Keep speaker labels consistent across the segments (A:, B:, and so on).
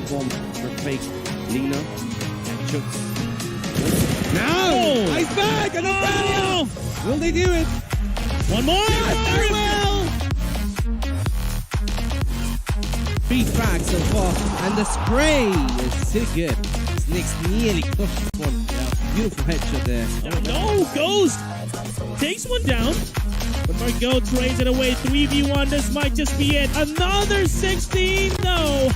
A: form for fake Lina. Chooks.
B: Now!
A: Oh!
B: Ice back! And Australia! Will they do it?
C: One more!
B: Very well! 3 frags so far, and the spray is still good. Snicks nearly crushed this one. Yeah, beautiful headshot there.
C: No, Ghost takes one down. But Margot trades it away. 3v1, this might just be it. Another 16, no.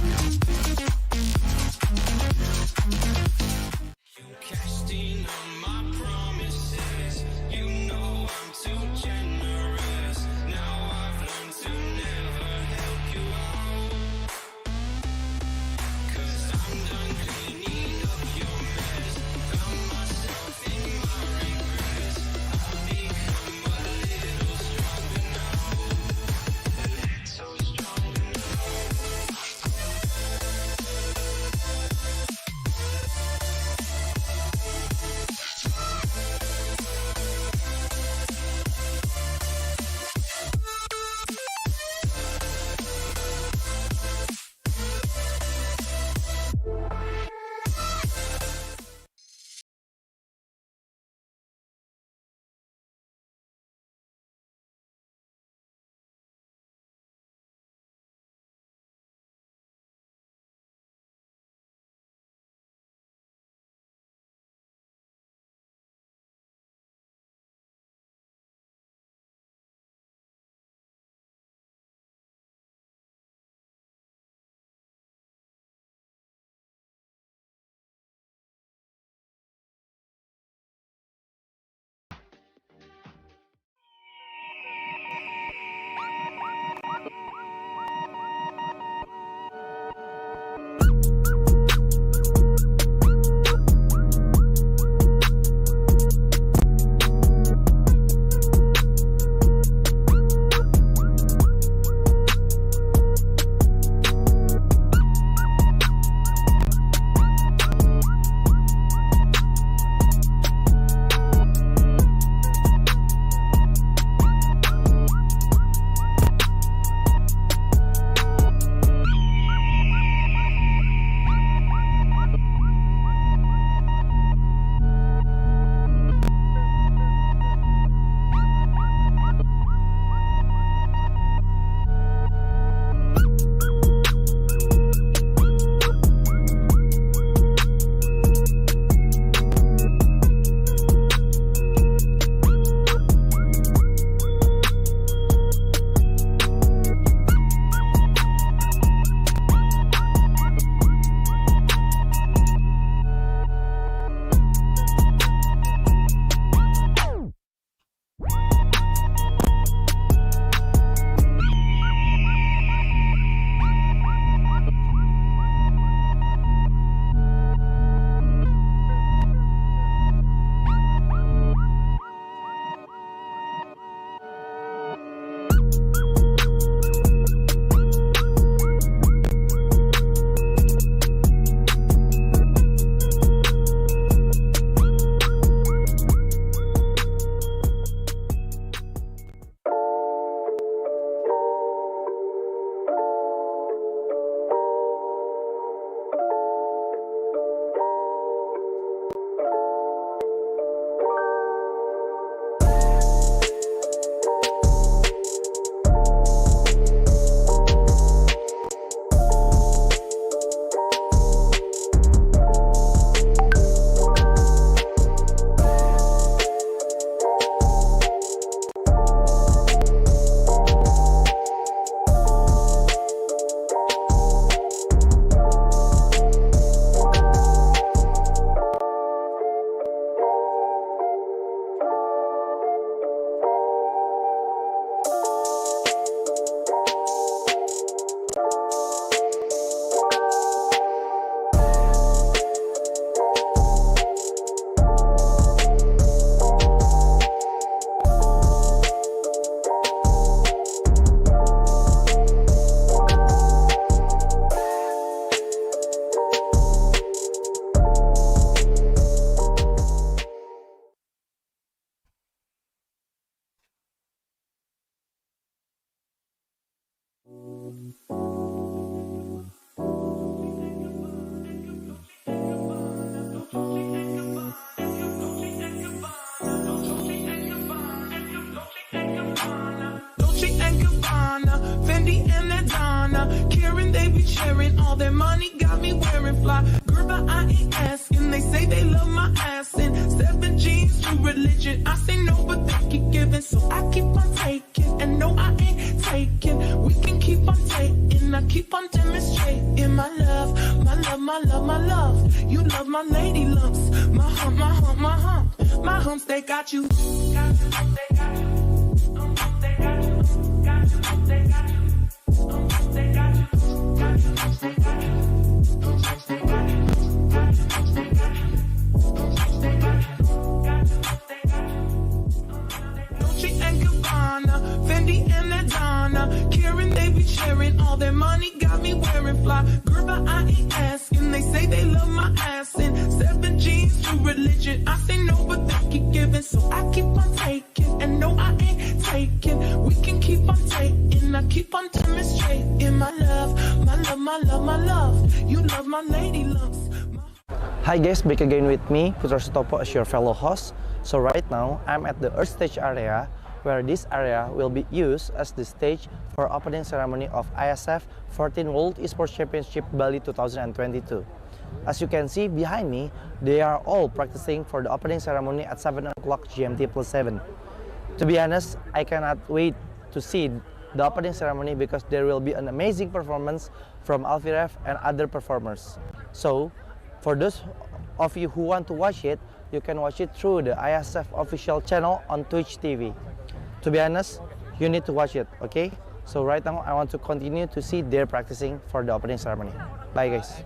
D: sharing all their money, got me wearing fly. Girl, but I ain't asking. They say they love my ass in 7 G's, true religion. I say no, but they keep giving, so I keep on taking. And no, I ain't taking. We can keep on taking. I keep on demonstrating my love, my love, my love, my love. You love my lady lumps, my hump, my hump, my hump. My humps, they got you. Got you, they got you. They got you. Got you, they got you. They got you. Got you, they got you. They got you. Got you, they got you. They got you. Got you, they got you. Dolce and Gabbana, Fendi and Adana, Karen, they be sharing all their money, got me wearing fly. Girl, but I ain't asking. They say they love my ass in 7 G's, true religion. I say no, but they keep giving, so I keep on taking. And no, I ain't taking. We can keep on taking. I keep on demonstrating my love, my love, my love, my love. You love my lady lumps.
E: Hi guys, back again with me, Putra Sutopo as your fellow host. So right now, I'm at the Earth Stage area, where this area will be used as the stage for opening ceremony of IESF 14 World Esports Championship Bali 2022. As you can see behind me, they are all practicing for the opening ceremony at 7 o'clock GMT+7. To be honest, I cannot wait to see the opening ceremony because there will be an amazing performance from Alfiref and other performers. So, for those of you who want to watch it, you can watch it through the IESF official channel on Twitch TV. To be honest, you need to watch it, okay? So right now, I want to continue to see their practicing for the opening ceremony. Bye guys.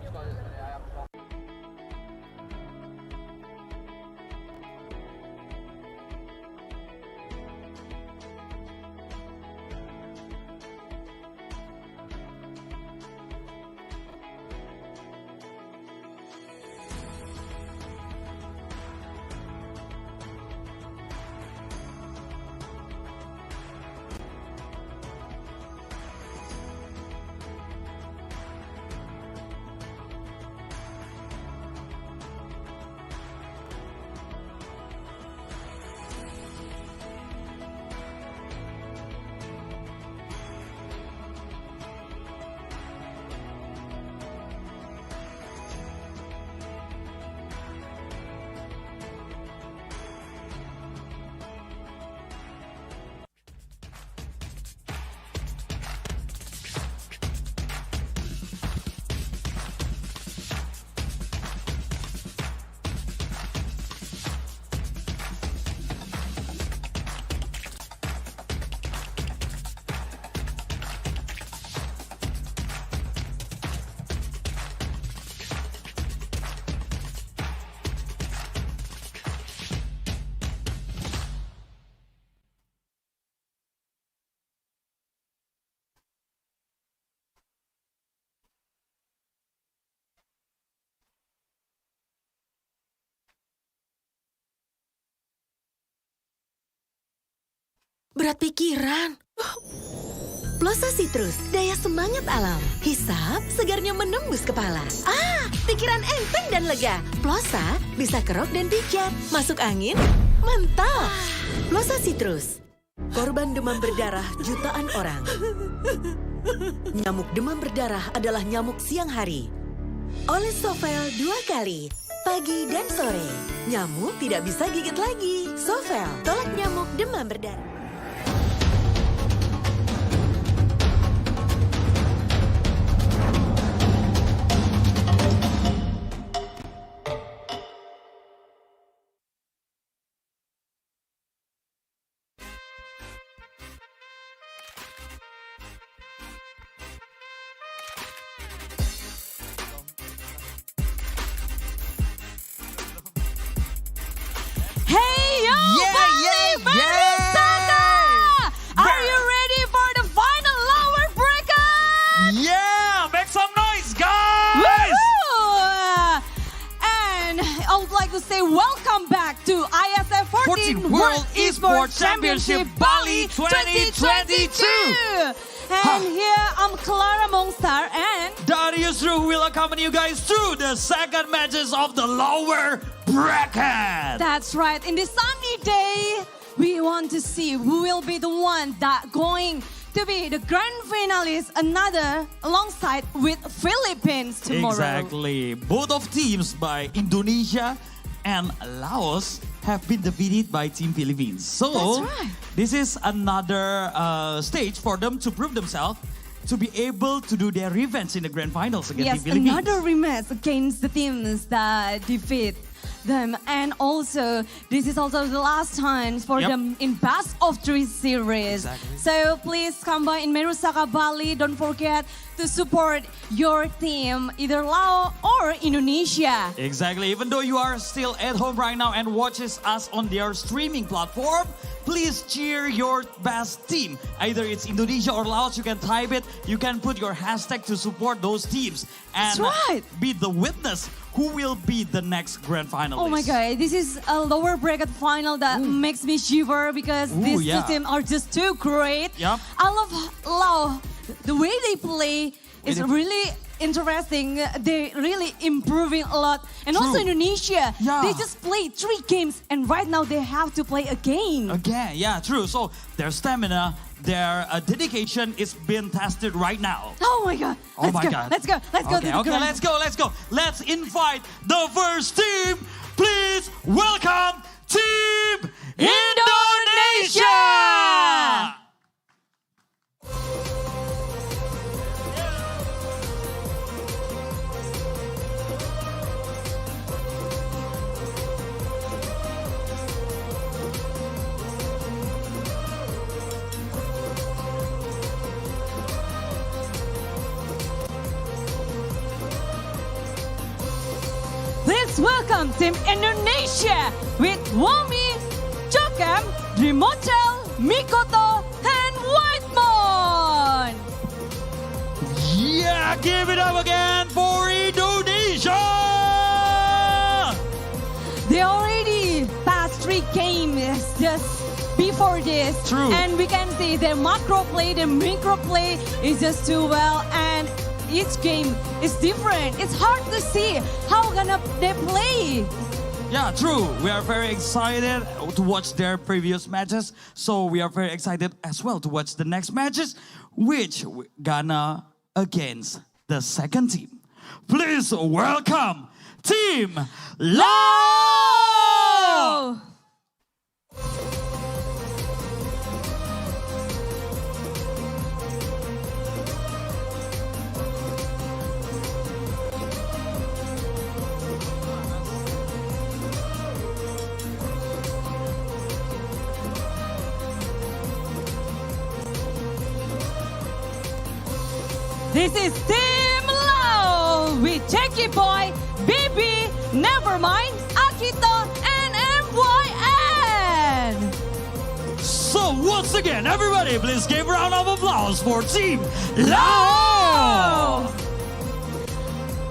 F: Berat pikiran. Plosa Citrus, daya semangat alam. Hisap, segarnya menembus kepala. Pikiran enteng dan lega. Plosa bisa kerok dan pijat. Masuk angin, mantap. Plosa Citrus. Korban demam berdarah jutaan orang. Nyamuk demam berdarah adalah nyamuk siang hari. Oleh Sovel 2 kali, pagi dan sore. Nyamuk tidak bisa gigit lagi. Sovel, tolak nyamuk demam berdarah.
G: Hey yo, Bali Are you ready for the final lower bracket?
H: Yeah, make some noise, guys!
G: Woohoo! And I would like to say welcome back to IESF 14 World Esports Championship Bali 2022. And here I'm Clara Mongstar and
H: Darius Ru will accompany you guys through the second matches of the lower bracket.
G: that's right. In this sunny day, we want to see who will be the one that going to be the grand finalist another alongside with Philippines tomorrow.
H: Exactly. Both of teams by Indonesia and Laos have been defeated by Team Philippines. So
G: That's right.
H: this is another stage for them to prove themselves, to be able to do their revenge in the grand finals against
G: Yes,
H: the Philippines.
G: another rematch against the teams that defeat them. And also, this is also the last time for
H: Yep.
G: them in best of 3 series.
H: Exactly.
G: So please come by in Merusaka, Bali. Don't forget to support your team, either Laos or Indonesia.
H: Exactly. Even though you are still at home right now and watches us on their streaming platform, please cheer your best team. Either it's Indonesia or Laos, you can type it. You can put your hashtag to support those teams. And
G: That's right.
H: be the witness who will be the next grand finalist.
G: Oh my God, this is a lower bracket final that makes me shiver because these
H: yeah.
G: two teams are just too great.
H: Yep.
G: I love Laos. The way they play is really interesting. They're really improving a lot. And also
H: True.
G: Indonesia,
H: Yeah.
G: they just played 3 games and right now they have to play again.
H: Again, yeah, true. So their stamina, their dedication is being tested right now.
G: Oh my God.
H: Oh my God.
G: Let's go. Let's go.
H: Okay,
G: to the
H: okay,
G: grand-
H: let's go. Let's invite the first team. Please welcome Team Indonesia!
G: Please welcome Team Indonesia with Wami, Jokem, Drimotel, Mikoto, and Whitemon.
H: Yeah, give it up again for Indonesia!
G: They already passed 3 games just before this.
H: True.
G: And we can see their macro play, their micro play is just too well. And each game is different. It's hard to see how they play.
H: Yeah, true. We are very excited to watch their previous matches. So we are very excited as well to watch the next matches, which gonna against the second team. Please welcome Team Lao!
G: This is Team Lao with Jackie Boy, BB, Nevermind, Akito, and MYN.
H: So once again, everybody, please give a round of applause for Team Lao!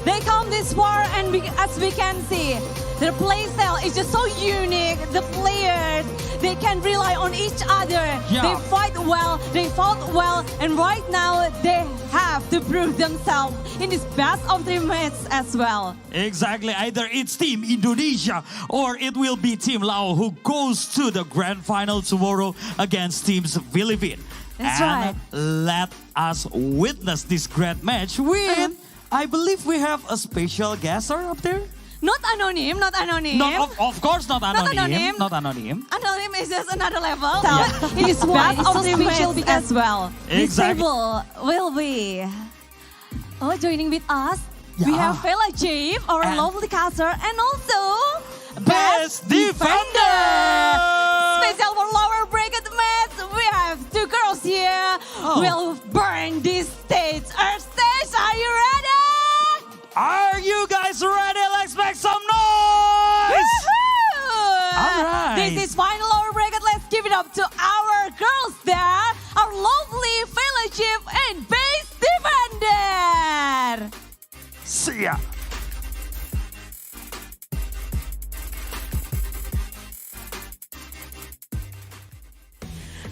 G: They come this far, and as we can see, their play style is just so unique. The players, they can rely on each other.
H: Yeah.
G: They fight well, they fought well, and right now they have to prove themselves in this best of 3 matches as well.
H: Exactly. Either it's Team Indonesia or it will be Team Lao who goes to the grand final tomorrow against Teams Philippines.
G: That's
H: and
G: right.
H: let us witness this great match with, I believe we have a special guest up there.
G: Not anonym, not anonym.
H: Of course not anonym.
G: anonym.
H: Not anonym.
G: Anonym is just another level.
H: Yeah.
G: It is
I: why
G: best
I: it's
G: of
I: so
G: 3
I: special
G: matches
I: because
G: as well. This
H: Exactly.
G: table will be joining with us. We
H: Yeah.
G: have Fela Jabe, our
H: And-
G: lovely caster, and also
H: Best Defender!
G: Special for lower bracket match, we have 2 girls here.
H: Oh.
G: We'll burn this stage. Our stage, are you ready?
H: Are you guys ready? Let's make some noise!
G: Woohoo!
H: All right.
G: This is final lower bracket. Let's give it up to our girls there. Our lovely fellowship and base defender.
H: See ya.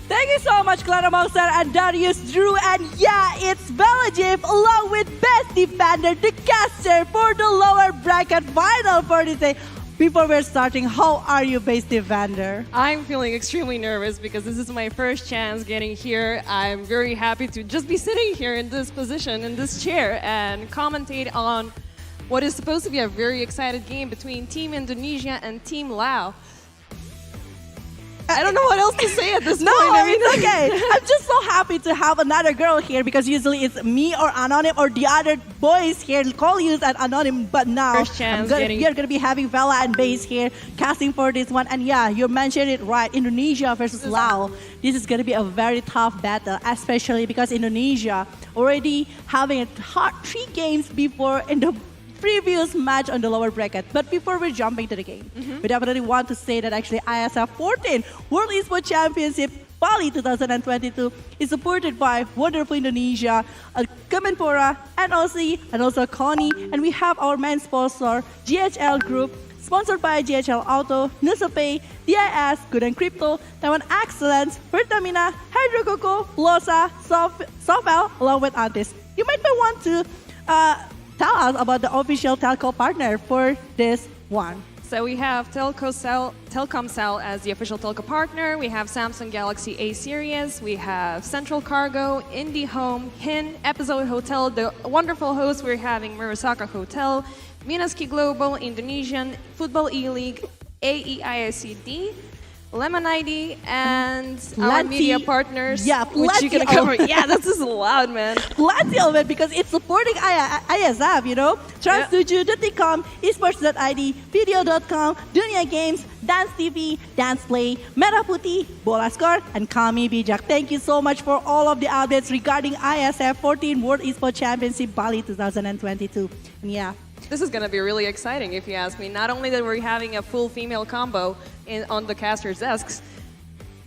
I: Thank you so much, Clara Mongstar and Darius Drew. And yeah, it's Bella Jip along with Best Defender, the caster for the lower bracket final for today. before we're starting, how are you, Base Defender?
J: I'm feeling extremely nervous because this is my first chance getting here. I'm very happy to just be sitting here in this position, in this chair, and commentate on what is supposed to be a very excited game between Team Indonesia and Team Laos. I don't know what else to say at this
I: No,
J: point. I mean,
I: it's okay. I'm just so happy to have another girl here because usually it's me or Anonym or the other boys here call you as Anonym, but now
J: First chance
I: we
J: getting-
I: are going to be having Vela and Base here casting for this one. And yeah, you mentioned it right, Indonesia versus Laos. This is going to be a very tough battle, especially because Indonesia already having a hard 3 games before in the previous match on the lower bracket. But before we're jumping to the game, we definitely want to say that actually ISF 14 World Esports Championship Bali 2022 is supported by wonderful Indonesia, Kemenpora, NOC, and also Connie. And we have our main sponsor, GHL Group, sponsored by GHL Auto, Nusapay, DIS, Good and Crypto, Taiwan Excellence, Pertamina, Hydro Coco, Losa, Sofel, along with Antis. You might want to tell us about the official telco partner for this one.
J: so we have Telkomsel as the official telco partner. We have Samsung Galaxy A series. We have Central Cargo, IndiHome, HIN, Episode Hotel, the wonderful host we're having, Murasaka Hotel, Minaski Global, Indonesian Football E-League, AEISCD, Lemon ID, and our
I: Plenty.
J: media partners.
I: Yeah,
J: which you can
I: plenty
J: cover.
I: of-
J: Yeah, this is loud, man.
I: Plenty of it because it's supporting ISF, you know. Trans7.com, esports.id, video.com, Dunia Games, Dance TV, Dance Play, Merah Putih, Bola Score, and Kami Bijak. Thank you so much for all of the updates regarding ISF 14 World Esports Championship Bali 2022. And yeah.
J: This is going to be really exciting, if you ask me. Not only that we're having a full female combo on the casters' desks,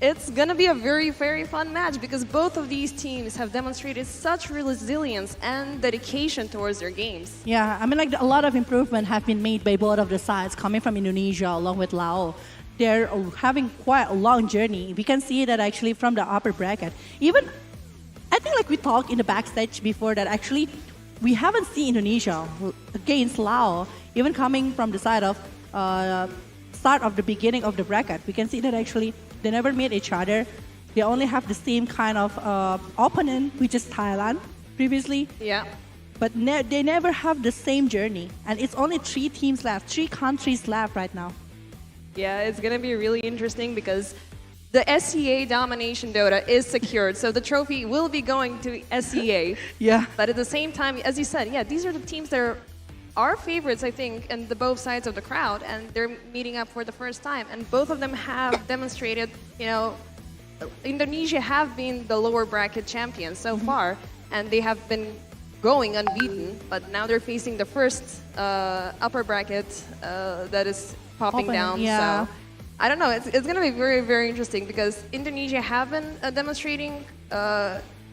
J: it's going to be a very, very fun match because both of these teams have demonstrated such resilience and dedication towards their games.
I: Yeah, I mean, like a lot of improvement have been made by both of the sides coming from Indonesia along with Laos. They're having quite a long journey. We can see that actually from the upper bracket. Even, I think like we talked in the backstage before that actually we haven't seen Indonesia against Laos, even coming from the side of start of the beginning of the bracket. We can see that actually they never meet each other. They only have the same kind of opponent, which is Thailand previously.
J: Yeah.
I: But they never have the same journey. And it's only 3 teams left, 3 countries left right now.
J: Yeah, it's going to be really interesting because the SCA domination Dota is secured, so the trophy will be going to SCA.
I: Yeah.
J: But at the same time, as you said, yeah, these are the teams that are our favorites, I think, in the both sides of the crowd, and they're meeting up for the first time. And both of them have demonstrated, you know, Indonesia have been the lower bracket champions so far, and they have been going unbeaten, but now they're facing the first upper bracket that is popping down.
I: Yeah.
J: So I don't know. It's going to be very, very interesting because Indonesia have been demonstrating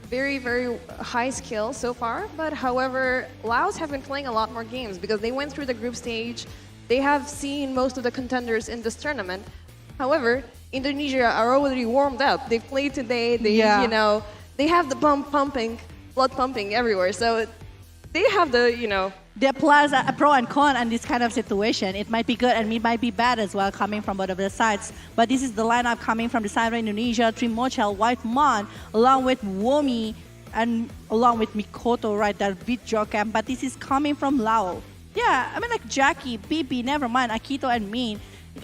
J: very, very high skill so far. But however, Laos have been playing a lot more games because they went through the group stage. They have seen most of the contenders in this tournament. However, Indonesia are already warmed up. They played today. They, you know, they have the blood pumping everywhere. So they have the, you know.
I: There plus a pro and con in this kind of situation. It might be good and it might be bad as well coming from both of the sides. But this is the lineup coming from the side of Indonesia. Trimochel, White Mon, along with Womi, and along with Mikoto right there with Jokam. But this is coming from Laos. Yeah, I mean like Jackie, Bibi, never mind, Akito and Min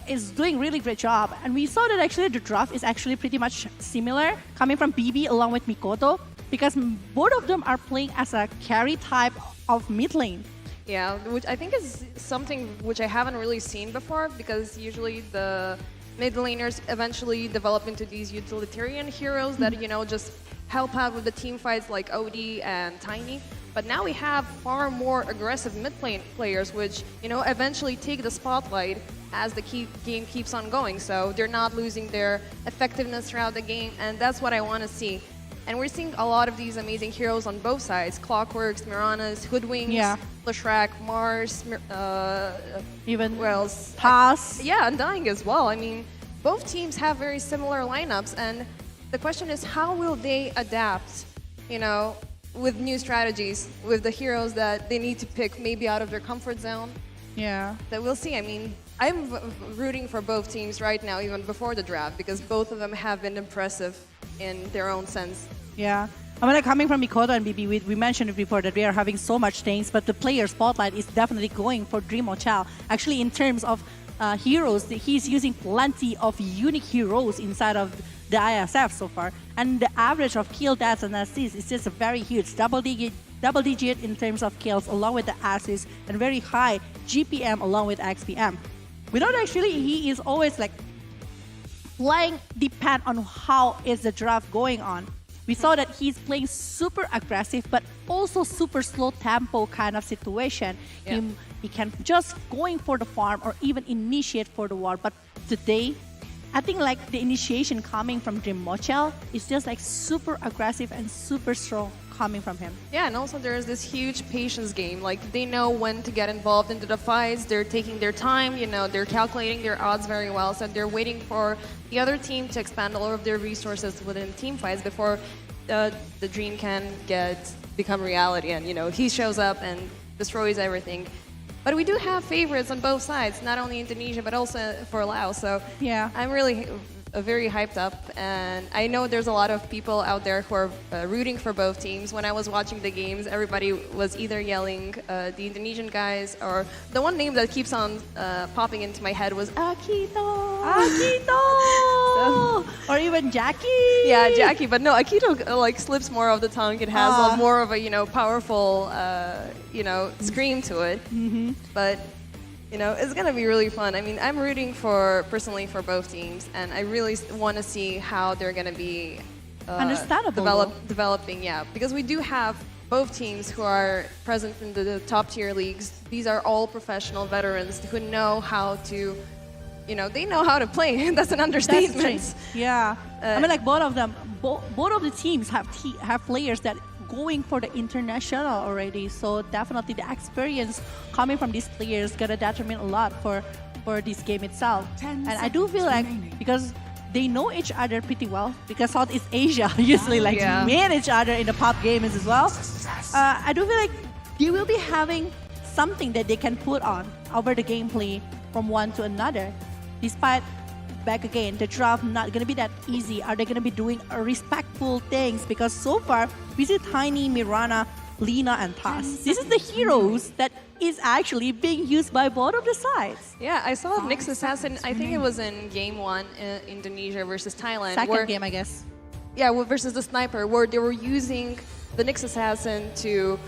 I: is doing really great job. And we saw that actually the draft is actually pretty much similar coming from Bibi along with Mikoto because both of them are playing as a carry type of mid lane.
J: Yeah, which I think is something which I haven't really seen before because usually the mid laners eventually develop into these utilitarian heroes that, you know, just help out with the team fights like OD and Tiny. But now we have far more aggressive mid lane players which, you know, eventually take the spotlight as the game keeps on going. So they're not losing their effectiveness throughout the game, and that's what I want to see. And we're seeing a lot of these amazing heroes on both sides. Clockworks, Miranas, Hoodwings, Lashrak, Mars,
I: even
J: Wells.
I: Pass.
J: Yeah, Undying as well. I mean, both teams have very similar lineups. And the question is, how will they adapt, you know, with new strategies, with the heroes that they need to pick maybe out of their comfort zone?
I: Yeah.
J: That we'll see. I mean, I'm rooting for both teams right now, even before the draft, because both of them have been impressive in their own sense.
I: Yeah. I mean, like coming from Mikoto and BB, we mentioned it before that we are having so much things, but the player spotlight is definitely going for Dream Ochal. Actually, in terms of heroes, he's using plenty of unique heroes inside of the ISF so far, and the average of kill, deaths, and assists is just a very huge double digit in terms of kills, along with the assists, and very high GPM along with XPM. We know that actually he is always like playing depend on how is the draft going on. We saw that he's playing super aggressive, but also super slow tempo kind of situation.
J: Yeah.
I: He can just going for the farm or even initiate for the war. But today, I think like the initiation coming from Dream Mochel is just like super aggressive and super strong coming from him.
J: Yeah, and also there's this huge patience game. Like they know when to get involved into the fights. They're taking their time. You know, they're calculating their odds very well. So they're waiting for the other team to expand all of their resources within team fights before the dream can become reality. And you know, he shows up and destroys everything. But we do have favorites on both sides, not only Indonesia but also for Laos. So
I: yeah,
J: I'm really very hyped up, and I know there's a lot of people out there who are rooting for both teams. When I was watching the games, everybody was either yelling the Indonesian guys, or the one name that keeps on popping into my head was Akito.
I: Akito! Or even Jackie.
J: Yeah, Jackie. But no, Akito like slips more of the tongue. It has more of a powerful scream to it.
I: Mm-hmm.
J: But it's gonna be really fun. I mean, I'm rooting personally for both teams, and I really want to see how they're gonna be developing. Yeah, because we do have both teams who are present in the top tier leagues. These are all professional veterans who know how to, they know how to play. That's an understatement.
I: Yeah, I mean, like both of them, both of the teams have players that going for the international already, so definitely the experience coming from these players gonna determine a lot for this game itself. And I do feel like because they know each other pretty well, because Southeast Asia usually meet each other in the pop games as well. I do feel like they will be having something that they can put on over the gameplay from one to another, despite back again, the draft not gonna be that easy. Are they gonna be doing respectful things? Because so far we see Tiny, Mirana, Lina, and Toss. This is the heroes that is actually being used by both of the sides.
J: Yeah, I saw Nyx Assassin. I think it was in game 1, Indonesia versus Thailand.
I: Second game, I guess.
J: Yeah, versus the sniper, where they were using the Nyx Assassin to,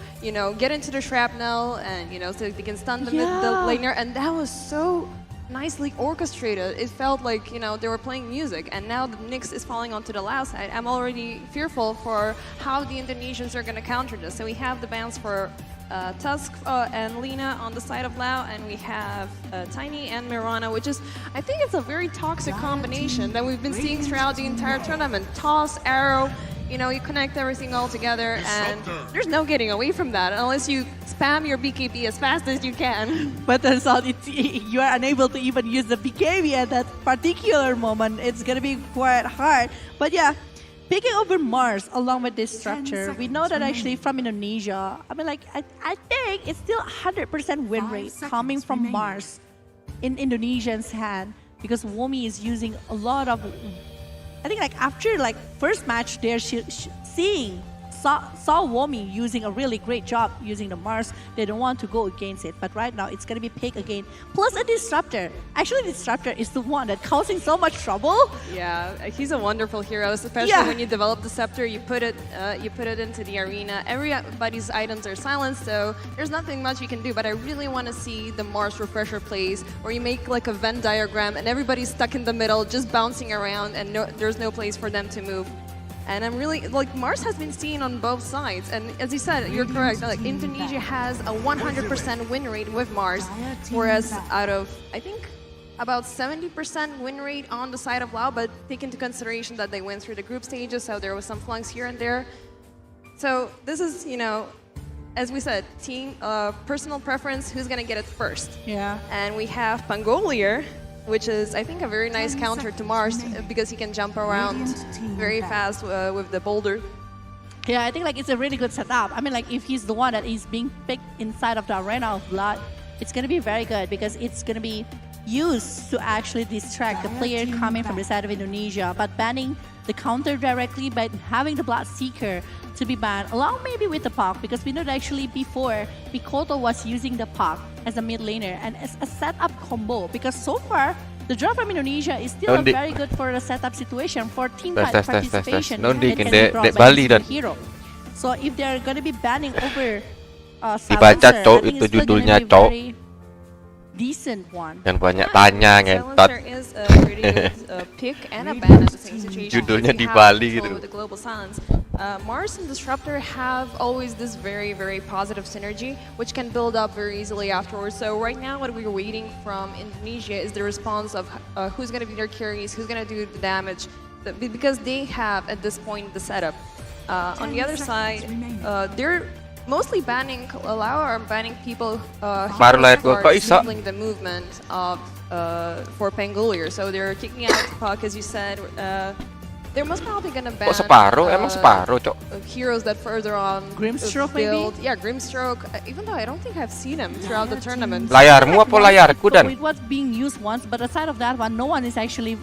J: get into the shrapnel and, so they can stun the laner, and that was so nicely orchestrated. It felt like, they were playing music, and now the Nyx is falling onto the Laos side. I'm already fearful for how the Indonesians are going to counter this. So we have the bans for Tusk and Lina on the side of Lao, and we have Tiny and Mirana, which is, I think it's a very toxic combination that we've been seeing throughout the entire tournament. Toss, arrow, you connect everything all together, and there's no getting away from that unless you spam your BKB as fast as you can.
I: But turns out you are unable to even use the BKB at that particular moment. It's gonna be quite hard. But yeah, picking over Mars along with this structure, we know that actually from Indonesia, I mean, like I think it's still 100% win rate coming from Mars in Indonesian's hand, because Womi is using a lot of. I think like after like first match there, saw Womi using a really great job using the Mars. They don't want to go against it, but right now it's gonna be pick again. Plus a Disruptor. Actually, Disruptor is the one that's causing so much trouble.
J: Yeah, he's a wonderful hero, especially when you develop the scepter. You put it into the arena. Everybody's items are silenced, so there's nothing much you can do. But I really want to see the Mars refresher plays, where you make like a Venn diagram and everybody's stuck in the middle, just bouncing around, and there's no place for them to move. And I'm really, like, Mars has been seen on both sides. And as you said, you're correct. Like, Indonesia has a 100% win rate with Mars, whereas out of, I think, about 70% win rate on the side of Lao, but take into consideration that they went through the group stages, so there was some flunks here and there. So this is, as we said, team personal preference, who's going to get it first.
I: Yeah.
J: And we have Pangolier, which is, I think, a very nice counter to Mars, because he can jump around very fast with the boulder.
I: Yeah, I think like it's a really good setup. I mean, like if he's the one that is being picked inside of the arena of blood, it's gonna be very good, because it's gonna be used to actually distract the player coming from the side of Indonesia, but banning the counter directly by having the Bloodseeker to be banned, along maybe with the Puck, because we know that actually before, BACOT was using the Puck as a mid laner and as a setup combo, because so far, the draw from Indonesia is still very good for a setup situation for team participation
K: No di
I: Bali
K: dan
I: hero. So if they're gonna be banning over
K: dibaca
I: Silencer,
K: cok
I: I think
K: itu
I: it's still gonna
K: judulnya
I: be
K: cok.
I: very decent one.
K: Yang banyak tanya ngentot.
J: Silencer is a pretty good pick and a ban at the same situation.
K: Judulnya
J: because
K: di
J: you
K: Bali
J: have
K: gitu.
J: control with the global silence. Mars and Disruptor have always this very, very positive synergy, which can build up very easily afterwards. So right now, what we're waiting from Indonesia is the response of who's going to be their carries, who's going to do the damage, because they have at this point the setup. On the other side, they're mostly banning LAOS or banning people
K: Baru lahir
J: who
K: gua,
J: are
K: kok iso?
J: disabling the movement of for Pangolier. So they're kicking out Puck, as you said. They're most probably gonna ban
K: separuh? Emang separuh, Cok?
J: heroes that further on
I: Grimstroke
J: build.
I: maybe?
J: Yeah, Grimstroke. Even though I don't think I've seen him throughout the tournament.
K: Layarmu apa layarku
I: So
K: dan?
I: it was being used once, but aside of that one, no one is actually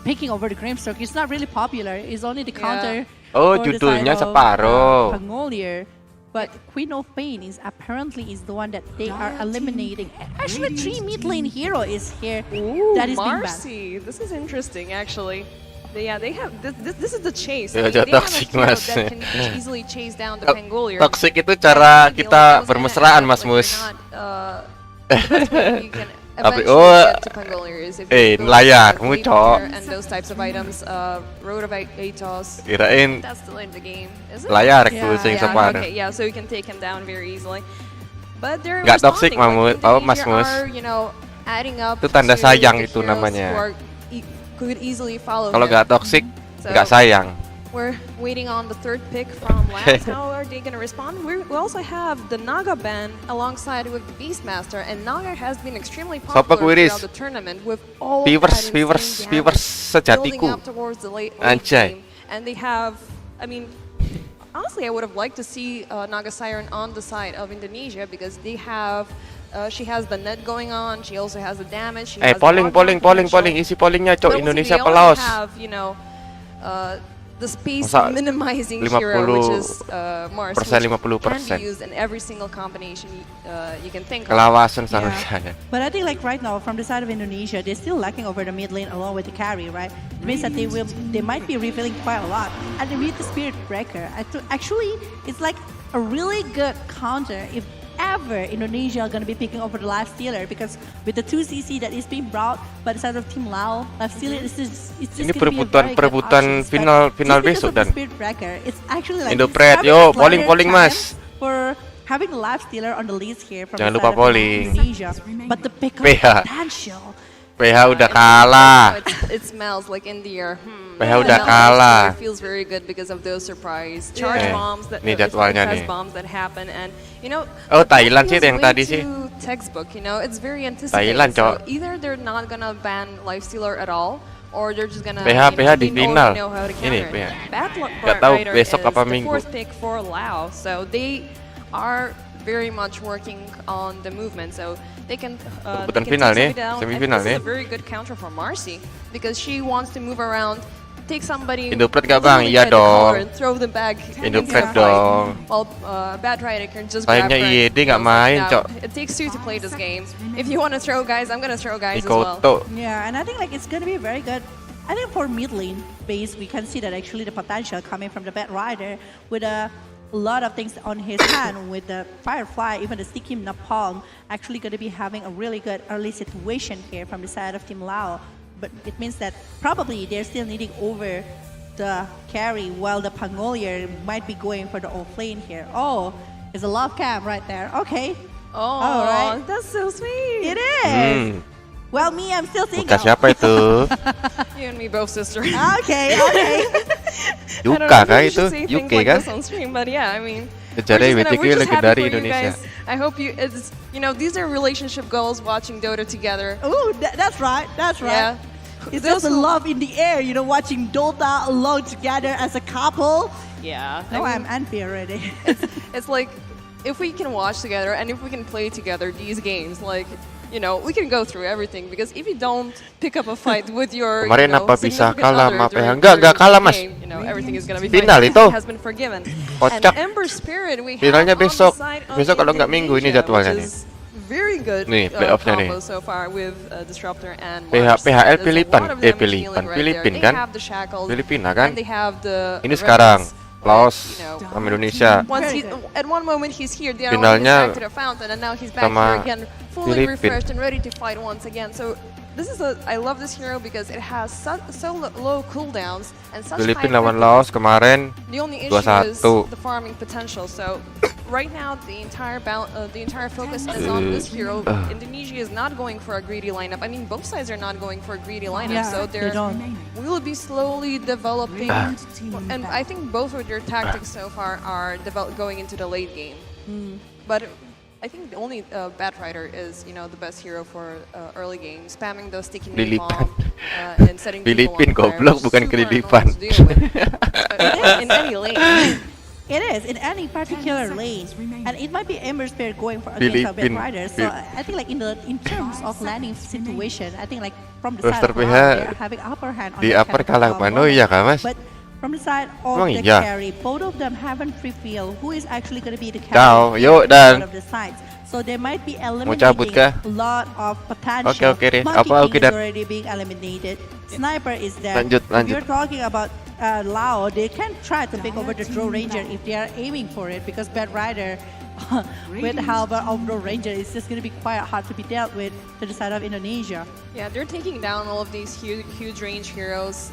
I: picking over the Grimstroke. It's not really popular. It's only the counter.
K: Oh,
I: for the
K: judulnya
I: side of,
K: separuh.
I: Pangolier. But Queen of Pain is apparently the one that they are eliminating. Actually, 3 mid lane hero is here.
J: Ooh,
I: that is being banned.
J: Marcy. This is interesting, actually. Yeah, they have this is the chase.
K: Ya,
J: They have a
K: toxic,
J: hero
K: Mas.
J: that can easily chase down the Pangolier.
K: Toxic itu cara kita bermesraan, Mas Mus. Tapi layarmu, Cok.
J: And those types of items, Road of Atos.
K: Kirain
J: That's the end of the game, is it?
K: layarku sing separuh.
J: Okay, yeah, so you can take him down very easily. But they're
K: Nggak toxic,
J: responding, like,
K: Mas Mus.
J: are, you know, adding up
K: Itu tanda
J: to
K: sayang
J: the
K: itu
J: heroes
K: namanya.
J: who are could easily follow
K: Kalau
J: him.
K: nggak toxic,
J: So,
K: nggak sayang.
J: We're waiting on the third pick from LAOS. How are they going to respond? We also have the Naga ban alongside with the Beastmaster, and Naga has been extremely popular throughout the tournament with all
K: Viewers
J: building
K: sejatiku.
J: up towards the late
K: Anjay.
J: game. And they have, I mean, honestly, I would have liked to see Naga Siren on the side of Indonesia because they have. She has the net going on. She also has the damage. She has the
K: Polling, isi pollingnya, Cok.
J: But
K: Indonesia
J: they
K: apa
J: also
K: LAOS?
J: have, you know, the space
K: Masa
J: minimizing hero, which is Mars, which
K: 50%.
J: can be used in every single combination you can think of.
K: Kelawasan sama saya.
I: But I think like right now, from the side of Indonesia, they're still lacking over the mid lane along with the carry, right? It means that they might be revealing quite a lot. And with the Spirit Breaker, actually, it's like a really good counter if ever Indonesia are going to be picking over the Life Stealer, because with the 2CC that is being brought by the side of Team Lao, Life Stealer is just
K: Ini perebutan final besok dan.
I: Spirit Breaker, it's actually like
K: Indopret, yo polling Mas.
I: For having the Life Stealer on the list here from
K: Jangan
I: the
K: lupa
I: side
K: polling.
I: of Indonesia, but the pickup
K: PH.
I: potential.
K: PH udah kalah.
J: It smells like in the air.
K: PH udah kalah.
J: It feels very good because of those surprise charge bombs that
K: Nih jadwalnya nih.
J: bombs that happen, and you know.
K: Oh, Thailand sih yang
J: way
K: tadi sih.
J: too textbook, you know, it's very anticipated.
K: Thailand,
J: So
K: Cok.
J: either they're not gonna ban Lifestealer at all, or they're just gonna
K: PH di final.
J: know how to
K: Ini
J: counter it.
K: PH. Nggak tahu besok apa
J: the
K: minggu.
J: fourth pick for LAOS, so they are very much working on the movement, so they can
K: Rebutan
J: take
K: final nih,
J: somebody down.
K: semifinal
J: And this
K: nih.
J: is a very good counter for Marcy because she wants to move around, take somebody.
K: Indopret nggak, Bang? Iya dong.
J: And throw them back.
K: Indopret dong.
J: While Bad Rider can just grab
K: Mainnya
J: her.
K: IED nggak main,
J: Now,
K: Cok.
J: It takes two to play this game. If you want to throw guys, I'm gonna throw guys as well.
K: Ikoto.
I: Yeah, and I think like it's gonna be very good. I think for mid lane base, we can see that actually the potential coming from the Bad Rider with a lot of things on his hand with the Firefly, even the Sticky Napalm, actually going to be having a really good early situation here from the side of Team Lao. But it means that probably they're still needing over the carry while the Pangolier might be going for the off lane here. Oh, it's a love cam right there. Okay.
J: Oh,
I: all right.
J: That's so sweet.
I: It is. Well, me, I'm still single.
K: Bukan siapa itu?
J: You and me both, sister.
I: Okay.
K: Yuka kah itu? Yuke kan?
J: On stream, but yeah, I mean,
K: Sejarah
J: we're
K: WTQ
J: just happy
K: legendari
J: for you
K: Indonesia.
J: guys. I hope it's, you know, these are relationship goals watching Dota together.
I: Oh, that's right. That's right.
J: Yeah.
I: It's just a love in the air, you know, watching Dota alone together as a couple.
J: Yeah.
I: Oh, I'm envy already.
J: It's like, if we can watch together and if we can play together these games, like, we can go through everything because if you don't pick up a fight with your
K: Kemarin apa bisa
J: significant
K: kalah
J: other
K: sama
J: during
K: PH? Enggak kalah, Mas.
J: game, everything is gonna be
K: Final
J: fine.
K: itu.
J: Has been forgiven.
K: Kocak.
J: And Ember Spirit we have
K: Finalnya
J: on the
K: besok.
J: side of
K: Besok kalau nggak minggu ini
J: Indonesia,
K: jadwalnya
J: which
K: nih.
J: is very good
K: Nih, playoff-nya nih.
J: combo so far with Disruptor and
K: PHL
J: Mars. There's a
K: Filipan,
J: lot of damage
K: Filipan,
J: dealing right
K: Filipin
J: there.
K: kan?
J: They have the shackles,
K: Filipina kan?
J: and they have the
K: Ini
J: Reds,
K: sekarang Laos
J: you know,
K: sama Indonesia.
J: Once at one moment he's here, the other
K: Finalnya
J: one he's back to the fountain, and now he's back
K: sama
J: here again, fully
K: Filipin.
J: refreshed and ready to fight once again. So this is I love this hero because it has so low cooldowns and such
K: Filipin
J: high
K: lawan
J: frequency.
K: Laos kemarin
J: The only issue is
K: 2-1.
J: the farming potential. So right now the entire focus is on this hero. Indonesia is not going for a greedy lineup. I mean, both sides are not going for a greedy lineup.
I: Yeah,
J: So
I: they don't.
J: we will be slowly developing, and I think both of their tactics so far are going into the late game. But I think the only Bat Rider is the best hero for early game, spamming those sticky
K: Kelilipan.
J: bomb and setting people
K: Filipin
J: on fire,
K: goblok,
J: which is
K: bukan
J: super
K: kelilipan.
J: annoying to deal with. In any lane.
I: It is in any particular lane, and it might be Ember Spirit going for against a Bat
K: Philippine.
I: Rider. So I think like in terms of landing situation, I think like from the
K: Roster
I: side of
K: PH
I: Lao, they're having upper hand on
K: di
I: that
K: upper
I: kind of
K: kalah Mano iya kah, Mas?
I: But from the side of
K: Emang
I: the
K: iya?
I: carry, both of them haven't revealed who is actually going to be the
K: Ciao,
I: carry
K: yuk,
I: on
K: Dan.
I: one of the sides. So they might be
K: Mau cabut
I: eliminating
K: kah?
I: a lot of potential.
K: Oke, Ri.
I: Monkey
K: Apa, oke,
I: King is
K: Dan?
I: already being eliminated. Sniper is there.
K: Lanjut.
I: If you're talking about Lao, they can try to pick over the Draw Ranger if they are aiming for it, because Bat Rider with halberd of Draw Ranger is just going to be quite hard to be dealt with to the side of Indonesia.
J: Yeah, they're taking down all of these huge range heroes.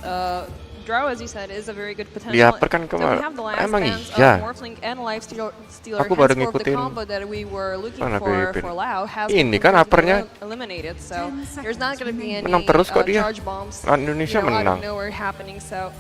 J: Drow, as you said, is a very good potential.
K: Di upper kan
J: So we
K: kemarin.
J: have the last
K: Emang
J: stance
K: iya.
J: of Morphling and Lifestealer.
K: Aku baru
J: Henceforth, the
K: ngikutin
J: combo that we were looking
K: mana
J: for
K: Filipin.
J: Lao has
K: Ini
J: been
K: kan
J: completely
K: uppernya
J: eliminated. So there's not going to be any
K: menang terus kok dia.
J: charge bombs
K: Lawan Indonesia
J: out
K: menang.
J: of nowhere happening. So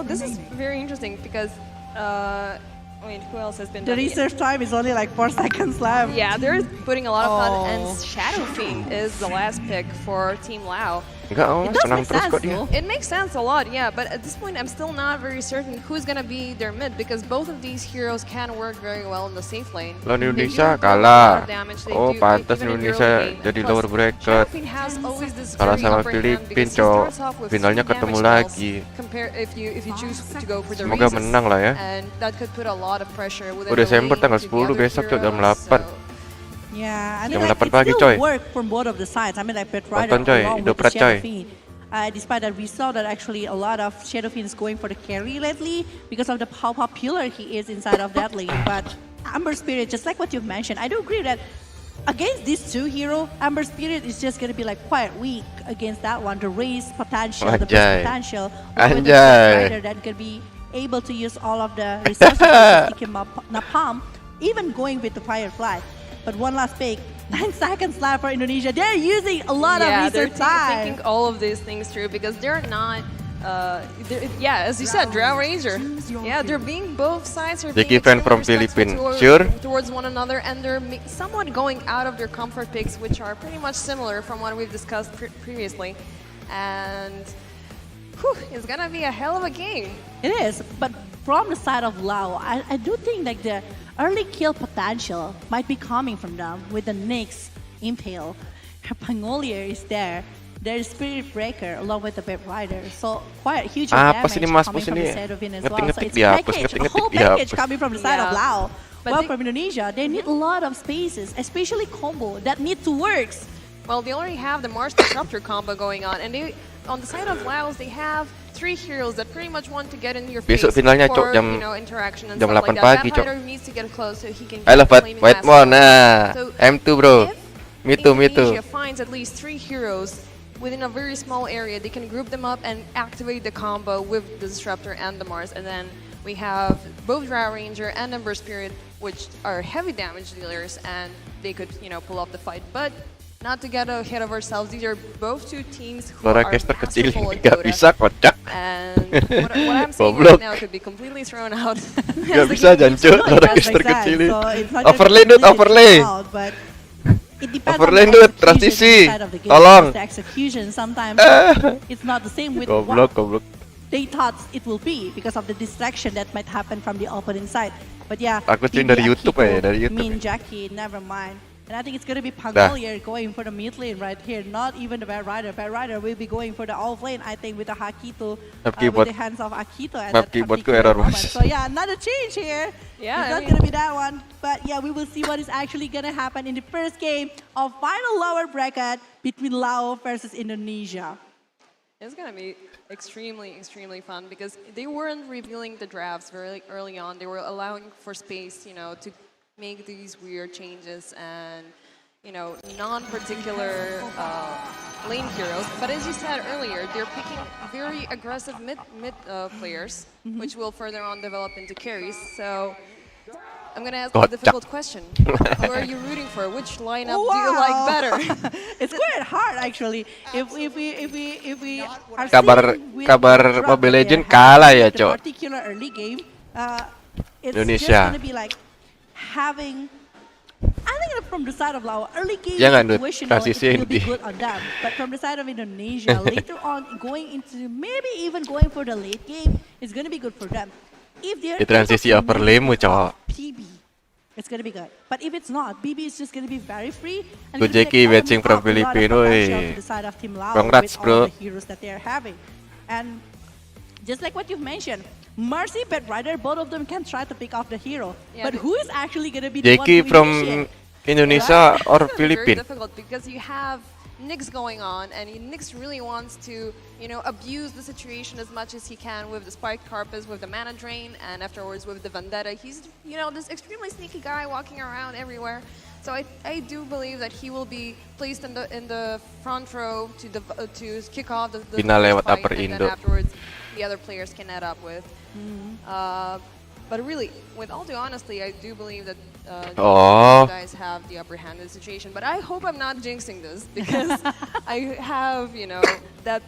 J: this is very interesting because who else has been
I: The
J: done?
I: research time is only like 4 seconds left.
J: Yeah, they're putting a lot of thought, and
I: Oh.
J: Shadow Fiend is the last pick for Team Lao.
K: Enggak,
I: It does
K: senang
I: make
K: terus
I: sense
K: kok dia.
I: though.
J: It makes sense a lot, yeah, but at this point I'm still not very certain who's gonna be their mid, because both of these heroes can work very well in the safe lane.
K: Lawan
J: They do
K: Indonesia
J: deal a lot
K: kalah.
J: of damage, they
K: Oh,
J: do,
K: pantas
J: even in
K: Indonesia
J: early game.
K: jadi
J: Plus,
K: lower bracket.
J: Shadow Fiend has always this
K: Kalah
J: very
K: sama
J: upper hand
K: Filipin,
J: because he
K: Cok.
J: starts off with
K: Finalnya
J: two
K: ketemu
J: damage
K: lagi.
J: spells compare if you choose to go for the
K: Semoga
J: Reeses.
K: menang lah ya.
J: And that could put a lot of pressure within
K: Oh,
J: the
K: Desember
J: lane
K: tanggal
J: to the
K: 10
J: other
K: besok, Cok, jam
J: heroes,
K: 8.
J: so-
I: Yeah, I
K: Jam
I: mean like
K: 8
I: it
K: pagi,
I: still
K: coy.
I: worked from both of the sides. I mean like Bat Rider
K: Tonton, coy.
I: along with
K: Idoprat,
I: the Shadow
K: coy.
I: Fiend. Despite that, we saw that actually a lot of Shadow Fiend is going for the carry lately because of how popular he is inside of that lane. But Amber Spirit, just like what you've mentioned, I do agree that against these two heroes, Amber Spirit is just going to be like quite weak against that one. The race potential, the
K: Anjay.
I: burst potential, over the
K: Anjay.
I: Rider that could be able to use all of the resources to stick him up, napalm, even going with the Firefly. But one last pick, 9 seconds left for Indonesia. They're using a lot of
J: they're
I: research time.
J: thinking all of these things through because they're not. As you said, Drow Ranger. Yeah, they're being both sides are
K: Jackie
J: being
K: fan from
J: extremely
K: Philippines.
J: respectful
K: Sure?
J: towards one another, and they're somewhat going out of their comfort picks, which are pretty much similar from what we've discussed previously. And it's gonna be a hell of a game.
I: It is, but from the side of Lao, I do think like the early kill potential might be coming from them with the Nyx Impale. Pangolier is there. There's Spirit Breaker along with the Bat Rider. So quite a huge
K: Apa
I: damage
K: sih ini, Mas?
I: coming
K: Bos
I: from
K: ini
I: the side of Vin as well. So
K: ngetik-ngetik
I: it's
K: dihapus,
I: package, a
K: ngetik-ngetik
I: whole package
K: dihapus.
I: coming from the side of
J: Yeah.
I: Lao.
J: But
I: Well,
J: they-
I: from Indonesia, they need a lot of spaces, especially combo that need to work.
J: Well, they already have the Mars Disruptor combo going on, and on the side of Laos, they have 3 heroes that pretty much want to get in your face
K: Besok finalnya,
J: for,
K: Cok, jam-
J: interaction and
K: jam
J: stuff
K: 8
J: like
K: pagi,
J: that.
K: Cok.
J: Bat Rider needs to get close so he can
K: I love
J: Flaming
K: White
J: Mask
K: Mon.
J: on.
K: Nah,
J: So
K: M2 bro.
J: if
K: Me too.
J: Indonesia finds at least 3 heroes within a very small area, they can group them up and activate the combo with the Disruptor and the Mars, and then we have both Drow Ranger and Ember Spirit, which are heavy damage dealers, and they could, pull off the fight. But not to get ahead of ourselves, these are both two teams who
K: Suara
J: are
K: caster kecil
J: masterful
K: ini
J: at
K: gak
J: Dota.
K: bisa kocak.
J: And what I'm saying
K: Goblok.
J: right now could be completely thrown out.
K: Gak bisa jancuk, suara caster kecil ini.
I: So it's not just
K: Overlay dud,
I: completely
K: overlay.
I: out, but it depends
K: Overlay
I: on the
K: dud,
I: execution
K: transisi.
I: inside of the game.
K: Tolong.
I: Because the execution sometimes it's not the same with
K: Goblok,
I: what
K: goblok.
I: they thought it will be because of the distraction that might happen from the opponent side. But yeah,
K: Aku stream
I: Team
K: dari YouTube
I: Akiko,
K: ya, dari YouTube.
I: Min Jackie, never mind. And I think it's going to be Pangolier going for the mid lane right here, not even the Bad Rider. Bad Rider will be going for the off lane, I think, with the Hakito, with the hands of Akito. And that
K: error
I: moment. So yeah, another change here.
J: Yeah,
I: it's not going to be that one. But yeah, we will see what is actually going to happen in the first game of final lower bracket between Laos versus Indonesia.
J: It's going to be extremely fun because they weren't revealing the drafts very early on. They were allowing for space, you know, to make these weird changes and, you know, non-particular lane heroes. But as you said earlier, they're picking very aggressive mid players, which will further on develop into carries. So I'm going to ask a difficult question. Who are you rooting for? Which lineup do you like better?
I: It's quite hard actually. If we are
K: kabar Mobile Legends kalah ya, Cok.
I: Particular early game, it's
K: Indonesia.
I: just going to be like having, I think from the side of Laos, early game intuition will be good on them. But from the side of Indonesia, later on going into maybe even going for the late game, it's going to be good for them. If they're
K: transisi overlay-mu, Cok.
I: PB, it's going to be good. But if it's not, BB is just going to be very free. And
K: Good Jackie watching from Filipino.
I: To the side of Team Laos
K: Congrats,
I: with
K: bro.
I: all the heroes that they're having. And just like what you've mentioned, Mercy, Bad Rider, both of them can try to pick off the hero.
J: Yeah,
I: but who is actually going to be the one
K: Jackie
I: to
K: from
I: initiate?
K: Indonesia or
J: It's very
K: Philippines?
J: difficult because you have Nyx going on, and Nyx really wants to, you know, abuse the situation as much as he can with the Spiked Carpus, with the Mana Drain, and afterwards with the Vendetta. He's, you know, this extremely sneaky guy walking around everywhere. So I do believe that he will be placed in the front row to kick off the
K: lewat
J: fight,
K: upper
J: and then
K: Indo.
J: afterwards the other players can add up with. But really, with all due honesty, I do believe that you guys have the upper hand in the situation. But I hope I'm not jinxing this because I have, you know, that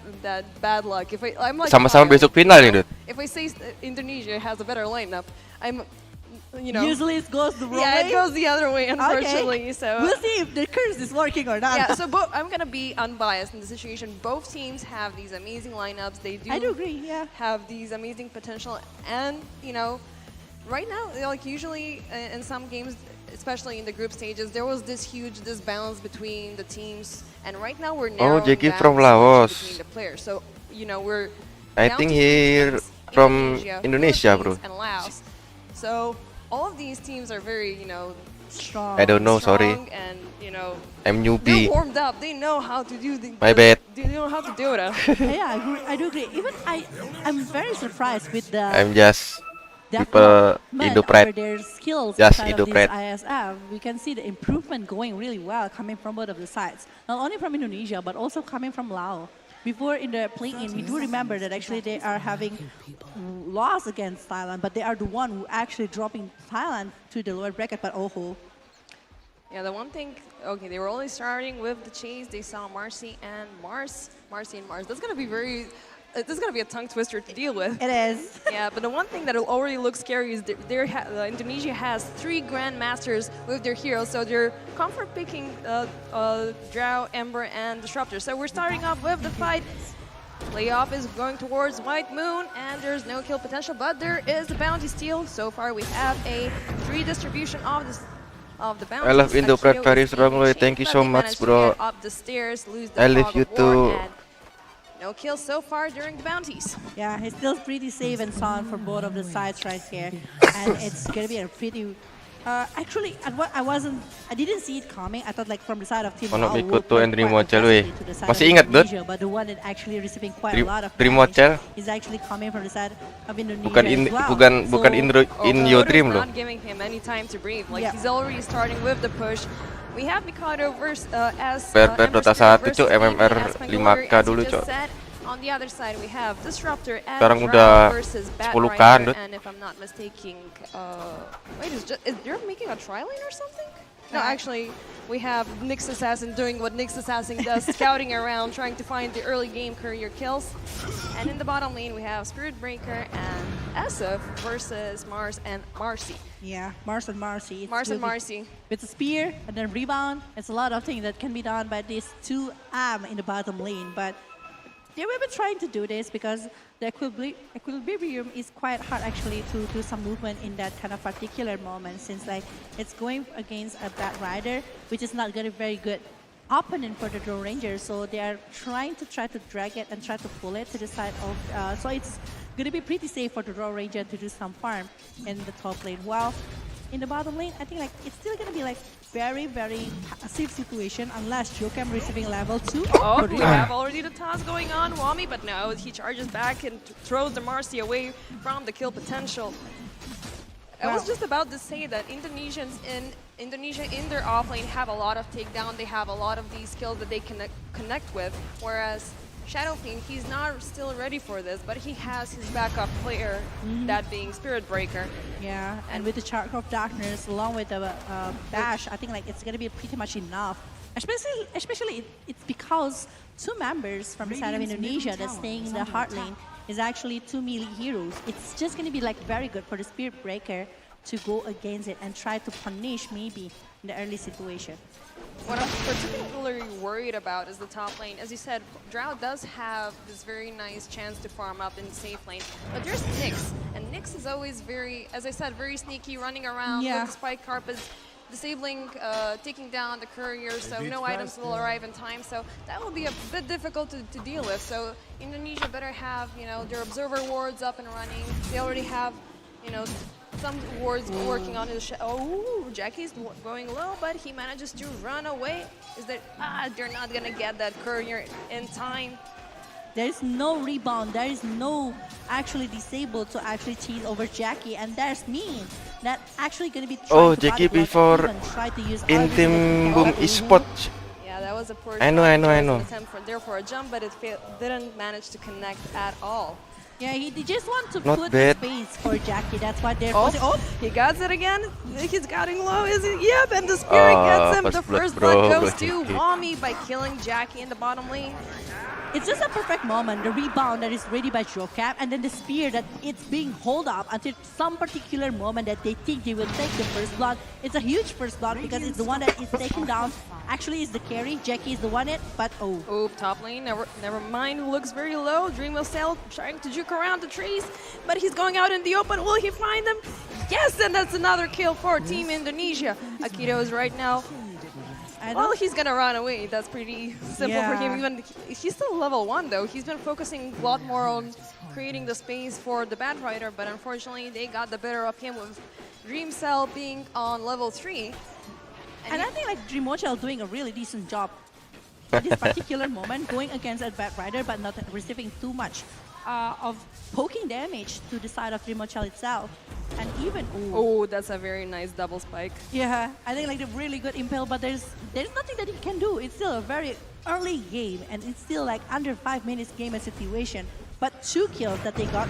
J: bad luck. If I'm like
K: Sama-sama besok final ini, Dut.
J: if I say Indonesia has a better lineup, I'm, you know,
I: usually it goes the wrong way.
J: Yeah, it goes the other way, unfortunately.
I: Okay.
J: So
I: we'll see if the curse is working or not.
J: yeah, so I'm gonna be unbiased in the situation. Both teams have these amazing lineups. They do.
I: I do agree. Yeah.
J: Have these amazing potential, and you know, right now, like usually in some games, especially in the group stages, there was this huge disbalance between the teams, and right now we're narrowing
K: Jackie
J: down
K: from
J: the splits
K: Laos.
J: between the players. So you know we're.
K: I
J: down
K: think
J: to
K: here
J: teams,
K: from Indonesia, bro.
J: and Laos. So all of these teams are very, you know,
I: strong.
K: I don't know, sorry.
J: And you know,
K: I'm
J: they're
K: newbie.
J: warmed up. They know how to do the.
K: My bad.
J: They know how to do it.
I: Yeah, I do agree. Even I'm very surprised with the.
K: I'm just
I: people
K: Indo-Pride.
I: their skills
K: Just
I: inside of this
K: Indo-Pride.
I: ISF. We can see the improvement going really well coming from both of the sides. Not only from Indonesia, but also coming from Laos. Before in the play-in, we do remember that actually they are having loss against Thailand, but they are the one who actually dropping Thailand to the lower bracket, but
J: Yeah, the one thing, okay, they were only starting with the chase. They saw Marcy and Mars. That's gonna be very. This is going to be a tongue twister to deal with.
I: It is.
J: Yeah, but the one thing that already looks scary is Indonesia has 3 Grandmasters with their heroes, so they're comfort picking Drow, Ember, and Disruptor. So we're starting off with the fight. Playoff is going towards White Moon, and there's no kill potential, but there is a bounty steal. So far, we have a 3 distribution of the bounties.
K: I love Indo-Pride very strongly. Thank you so much, bro.
J: Up the stairs, lose the
K: I love
J: Fog
K: you
J: of War,
K: too.
J: and no kills so far during the bounties.
I: Yeah, he's still pretty safe and sound for both of the sides right here. And it's going to be a pretty... actually, I didn't see it coming. I thought like from the side of Team
K: Ono
I: Laos
K: ikut
I: would
K: tuh
I: play
K: Andrew
I: quite
K: Mochel, weh.
I: aggressively to the side
K: Masih
I: of
K: ingat, Dut?
I: Indonesia, but the one that actually receiving quite a lot of
K: Dream
I: damage
K: Mochel?
I: is actually coming from the side of Indonesia
K: Bukan
I: as well.
K: bukan in your dream loh.
J: Not giving him any time to breathe. Like
I: Yeah.
J: he's already starting with the push. We have Mikado versus as
K: Per Dota 1 cuy, MMR 5K dulu, Cok.
J: On the other side, we have Disruptor and
K: Sekarang
J: Drow
K: udah
J: versus Bat
K: 10-kan,
J: Rider.
K: Dut.
J: And if I'm not mistaken, wait, they're making a tri-lane or something? No, actually, we have Nyx Assassin doing what Nyx Assassin does, scouting around, trying to find the early game career kills. And in the bottom lane, we have Spirit Breaker and SF versus Mars and Marcy.
I: Yeah, Mars and Marcy.
J: Mars and Marcy.
I: With a spear and then rebound, it's a lot of things that can be done by these 2 in the bottom lane. But they will be trying to do this because the equilibrium is quite hard actually to do some movement in that kind of particular moment, since like it's going against a bad rider, which is not going to be very good opponent for the Drone Ranger. So they are trying to drag it and try to pull it to the side of. So it's going to be pretty safe for the Drone Ranger to do some farm in the top lane. While in the bottom lane, I think like it's still going to be like very, very safe situation unless Jokam receiving level 2.
J: Oh, we have already the toss going on, Wami, but no, he charges back and throws the Marcy away from the kill potential. I was just about to say that Indonesia in their offlane have a lot of takedown. They have a lot of these skills that they can connect with, whereas Shadow Fiend, he's not still ready for this, but he has his backup player, that being Spirit Breaker.
I: Yeah, and with the Chakra of Darkness along with the Bash, I think like it's gonna be pretty much enough. Especially it's because 2 members from the side of Indonesia that's staying in the hard lane is actually 2 melee heroes. It's just gonna be like very good for the Spirit Breaker to go against it and try to punish maybe in the early situation.
J: What I'm particularly worried about is the top lane. As you said, Drow does have this very nice chance to farm up in the safe lane, but there's Nyx, and Nyx is always very, as I said, very sneaky, running around with the spike carpets, disabling, taking down the courier, so no items will arrive in time, so that will be a bit difficult to deal with. So Indonesia better have, you know, their observer wards up and running. They already have, you know, some wards working on his Jackie's going low, but he manages to run away. Is that they're not gonna get that courier in time.
I: There is no rebound. There is no actually disabled to actually chase over Jackie, and there's me that actually gonna be trying to
K: Jackie before in team boom esports.
J: Yeah, that was a poor
K: I know.
J: attempt for a jump, but it didn't manage to connect at all.
I: Yeah, he just want to
K: Not
I: put
K: bad.
I: space for Jackie. That's why they're.
J: He got it again. He's getting low. Is it? Yep, and the Spirit gets him. The first blood goes to Wami by killing Jackie in the bottom lane.
I: It's just a perfect moment. The rebound that is ready by Jokap, and then the spear that it's being held up until some particular moment that they think they will take the first blood. It's a huge first blood because it's the one that is taken down. Actually, is the carry. Jackie is the one but
J: top lane. Never mind. Looks very low. Dream of Cell trying to juke around the trees, but he's going out in the open. Will he find them? Yes, and that's another kill for Team Indonesia. Akito is right now. Well, he's gonna run away. That's pretty simple for him. Even he's still level 1 though. He's been focusing a lot more on creating the space for the Bad Rider, but unfortunately they got the better of him with Dream Cell being on level 3.
I: And I think like Dreamochel doing a really decent job at this particular moment, going against a Bad Rider, but not receiving too much of poking damage to the side of Dreamochel itself. And even
J: that's a very nice double spike.
I: Yeah, I think like a really good impale, but there's nothing that he can do. It's still a very early game, and it's still like under 5 minutes game situation. But 2 kills that they got,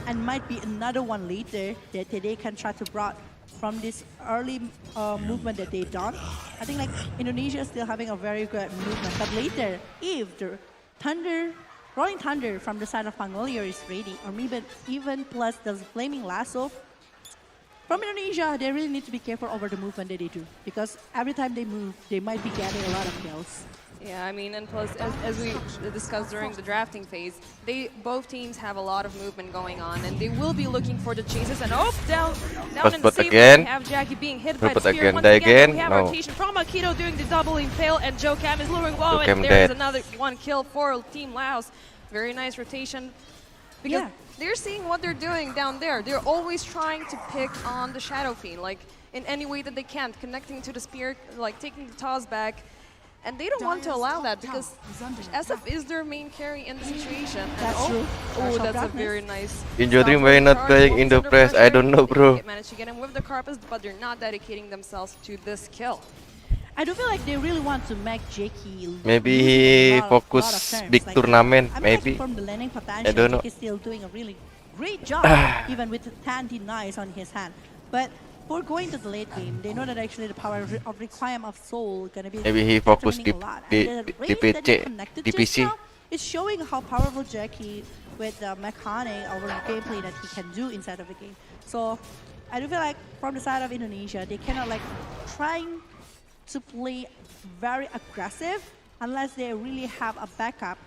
I: and might be another one later that they can try to brought from this early movement that they've done. I think like Indonesia is still having a very good movement, but later if the Rolling Thunder from the side of Pangolier is ready, or maybe even plus the Flaming Lasso from Indonesia, they really need to be careful over the movement that they do, because every time they move, they might be getting a lot of kills.
J: Yeah, I mean, and plus, as we discussed during the drafting phase, both teams have a lot of movement going on, and they will be looking for the chases. And down in the safe lane, we have Jackie being hit by the spear. Once again, we have rotation from Akito doing the double impale, and Jokam is luring low, and there's another 1 kill for Team Laos. Very nice rotation, because they're seeing what they're doing down there. They're always trying to pick on the Shadow Fiend, like in any way that they can, connecting to the spear, like taking the toss back. And they don't want to allow that because SF is their main carry in the situation.
I: That's true.
J: That's a very nice.
K: In your dream, why not playing in the press? I don't know, bro.
J: They managed to get him with the carpets, but they're not dedicating themselves to this kill.
I: I do feel like they really want to make Jackie.
K: Maybe he focus big
I: like
K: tournament. Maybe.
I: From the landing potential,
K: I don't know.
I: Jackie's still doing a really great job, even with the 10 denies on his hand. But for going to the late game, they know that actually the power of Requiem of Soul gonna be
K: maybe he focus
I: the
K: PC.
I: It's showing how powerful Jackie with the mechanic or the gameplay that he can do inside of the game. So I do feel like from the side of Indonesia, they cannot like trying to play very aggressive unless they really have a backup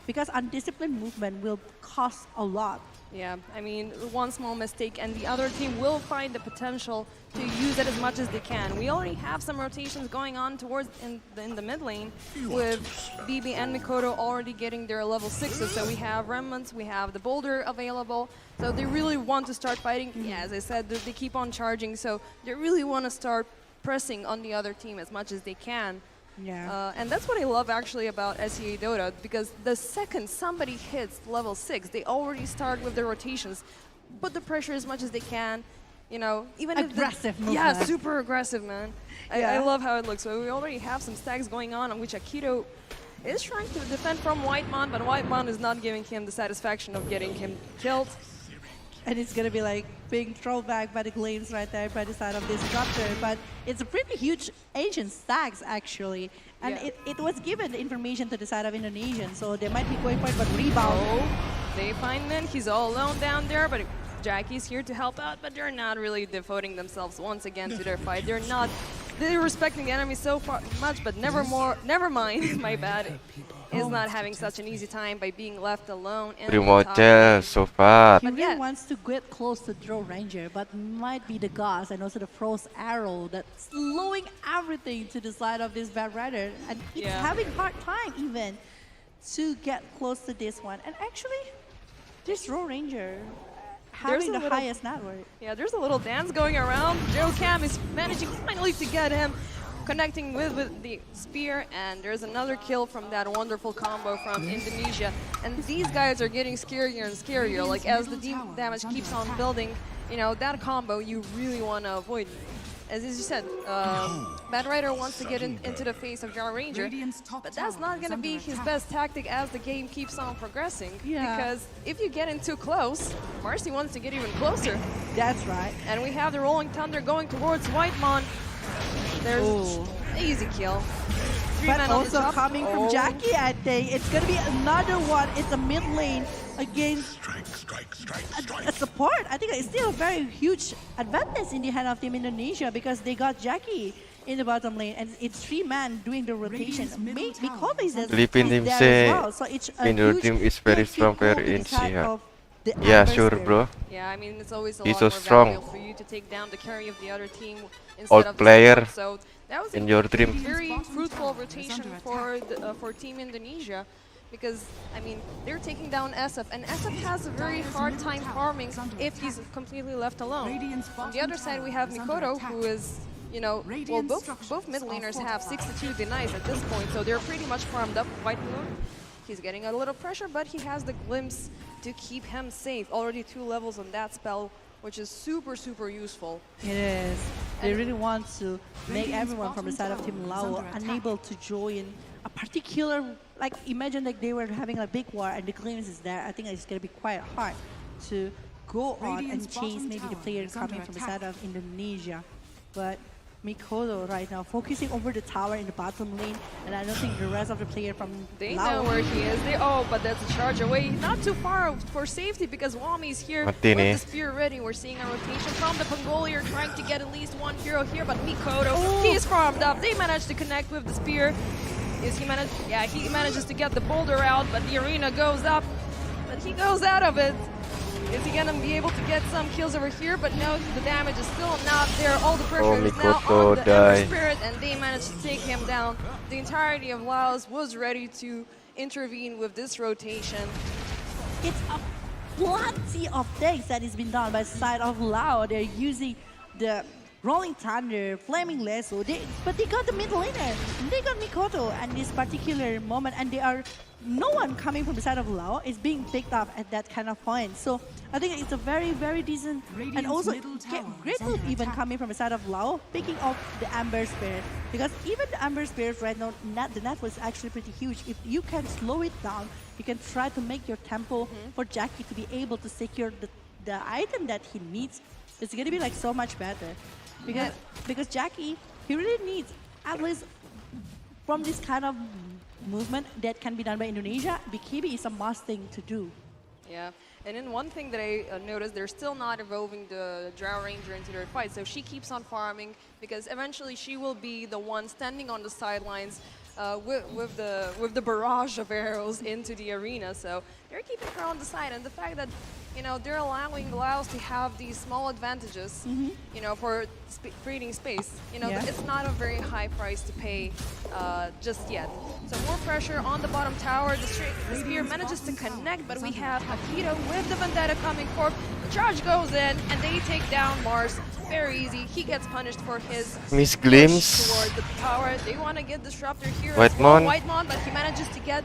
I: because undisciplined movement will cost a lot.
J: Yeah, I mean, one small mistake and the other team will find the potential to use it as much as they can. We already have some rotations going on towards in the mid lane with BB and Mikoto already getting their level 6s. So we have Remnants, we have the Boulder available. So they really want to start fighting. Yeah, as I said, they keep on charging. So they really want to start pressing on the other team as much as they can.
I: Yeah.
J: And that's what I love actually about SEA Dota, because the second somebody hits level 6, they already start with their rotations, put the pressure as much as they can, you know, even
I: aggressive
J: if
I: movement.
J: Yeah, super aggressive, man.
I: Yeah.
J: I love how it looks. So we already have some stacks going on which Akito is trying to defend from Whitemon, but Whitemon is not giving him the satisfaction of getting him killed.
I: And it's going to be like being thrown back by the Gleams right there by the side of this structure. But it's a pretty huge ancient stacks, actually. And
J: Yeah.
I: it was given the information to the side of Indonesian, so they might be going for it, but rebound.
J: Oh, they find Min. He's all alone down there, but Jackie's here to help out, but they're not really devoting themselves once again to their fight. They're respecting the enemy so much, but never mind, my bad. Is not having such an easy time by being left alone. In the top
K: Primocel,
J: lane.
K: so far.
I: He
J: But
I: really
J: yeah.
I: wants to get close to Draw Ranger, but might be the Gauss and also the Frost Arrow that's slowing everything to the side of this Bad Rider. And it's
J: Yeah.
I: having hard time even to get close to this one. And actually, this Draw Ranger having the highest net worth.
J: Yeah, there's a little dance going around. Joe Cam is managing finally to get him connecting with the spear, and there's another kill from that wonderful combo from Indonesia. And these guys are getting scarier and scarier. Like as the damage keeps on building, you know, that combo you really want to avoid. As you said, Bad Rider wants to get into the face of Jar Ranger, but that's not going to be his best tactic as the game keeps on progressing.
I: Yeah.
J: Because if you get in too close, Marcy wants to get even closer.
I: That's right.
J: And we have the Rolling Thunder going towards Whitemon. There's easy kill.
I: But also coming from Jackie, I think. It's going to be another one. It's a mid lane against a support. I think it's still a very huge advantage in the hand of Team Indonesia because they got Jackie in the bottom lane and it's 3 man doing the rotation. Mikoto is there as well. So it's a
K: Indo
I: huge
K: team is very
I: huge
K: strong,
I: pull
K: very
I: inside
K: insane.
I: of the
K: Yeah,
I: Amber
K: sure,
I: Spirit.
K: bro.
J: Yeah, I mean, it's always a
K: He's
J: lot
K: so
J: more
K: strong.
J: valuable for you to take down the carry of the other team instead
K: Old
J: of the
K: player
J: support. So that was
K: in
J: a
K: your dream.
J: very fruitful rotation for Team Indonesia. Because, I mean, they're taking down SF, and SF has a very hard time farming if he's completely left alone. On the other side, we have Mikoto, who is, you know, well, both mid laners have 62 denies at this point, so they're pretty much farmed up quite well. He's getting a little pressure, but he has the glimpse to keep him safe. Already 2 levels on that spell, which is super, super useful.
I: It is. They really want to make everyone from the side of Team Lao unable to join a particular, like imagine like they were having a big war and the Gleams is there. I think it's going to be quite hard to go on and chase maybe the players coming from the side of Indonesia. But Mikoto right now focusing over the tower in the bottom lane, and I don't think the rest of the player from
J: They
I: Lao
J: know where he is. But that's a charge away. Not too far for safety because Wami's here
K: Mati
J: with
K: nih.
J: the spear ready. We're seeing a rotation from the Pangolier trying to get at least one hero here, but Mikoto, he's farmed up. They managed to connect with the spear. He manages to get the boulder out, but the arena goes up. But he goes out of it. Is he gonna be able to get some kills over here? But no, the damage is still not there. All the pressure is now
K: Mikoto
J: on the Ember
K: die.
J: Spirit, and they managed to take him down. The entirety of Laos was ready to intervene with this rotation.
I: It's a plenty of things that has been done by the side of Lao. They're using the Rolling Thunder, Flaming Lasso, but they got the mid laner. They got Mikoto at this particular moment, and no one coming from the side of Lao is being picked up at that kind of point. So I think it's a very, very decent, and also great move even coming from the side of Lao, picking up the Amber Spirit. Because even the Amber Spirit right now, the net was actually pretty huge. If you can slow it down, you can try to make your tempo for Jackie to be able to secure the item that he needs. It's going to be like so much better. Because Jackie, he really needs, at least from this kind of movement that can be done by Indonesia, BKB is a must thing to do.
J: Yeah, and then one thing that I noticed, they're still not evolving the Drow Ranger into their fight, so she keeps on farming because eventually she will be the one standing on the sidelines, with the barrage of arrows into the arena. So they're keeping her on the side, and the fact that they're allowing LAOS to have these small advantages, for creating space. It's not a very high price to pay just yet. So more pressure on the bottom tower. The spear manages to connect, but we have Akito with the Vendetta coming forth. The charge goes in, and they take down Mars. Very easy. He gets punished for his
K: Miss
J: push
K: Glimpse.
J: toward the tower. They want to get Disruptor here
K: White
J: as well.
K: Mon.
J: Whitemon, but he manages to get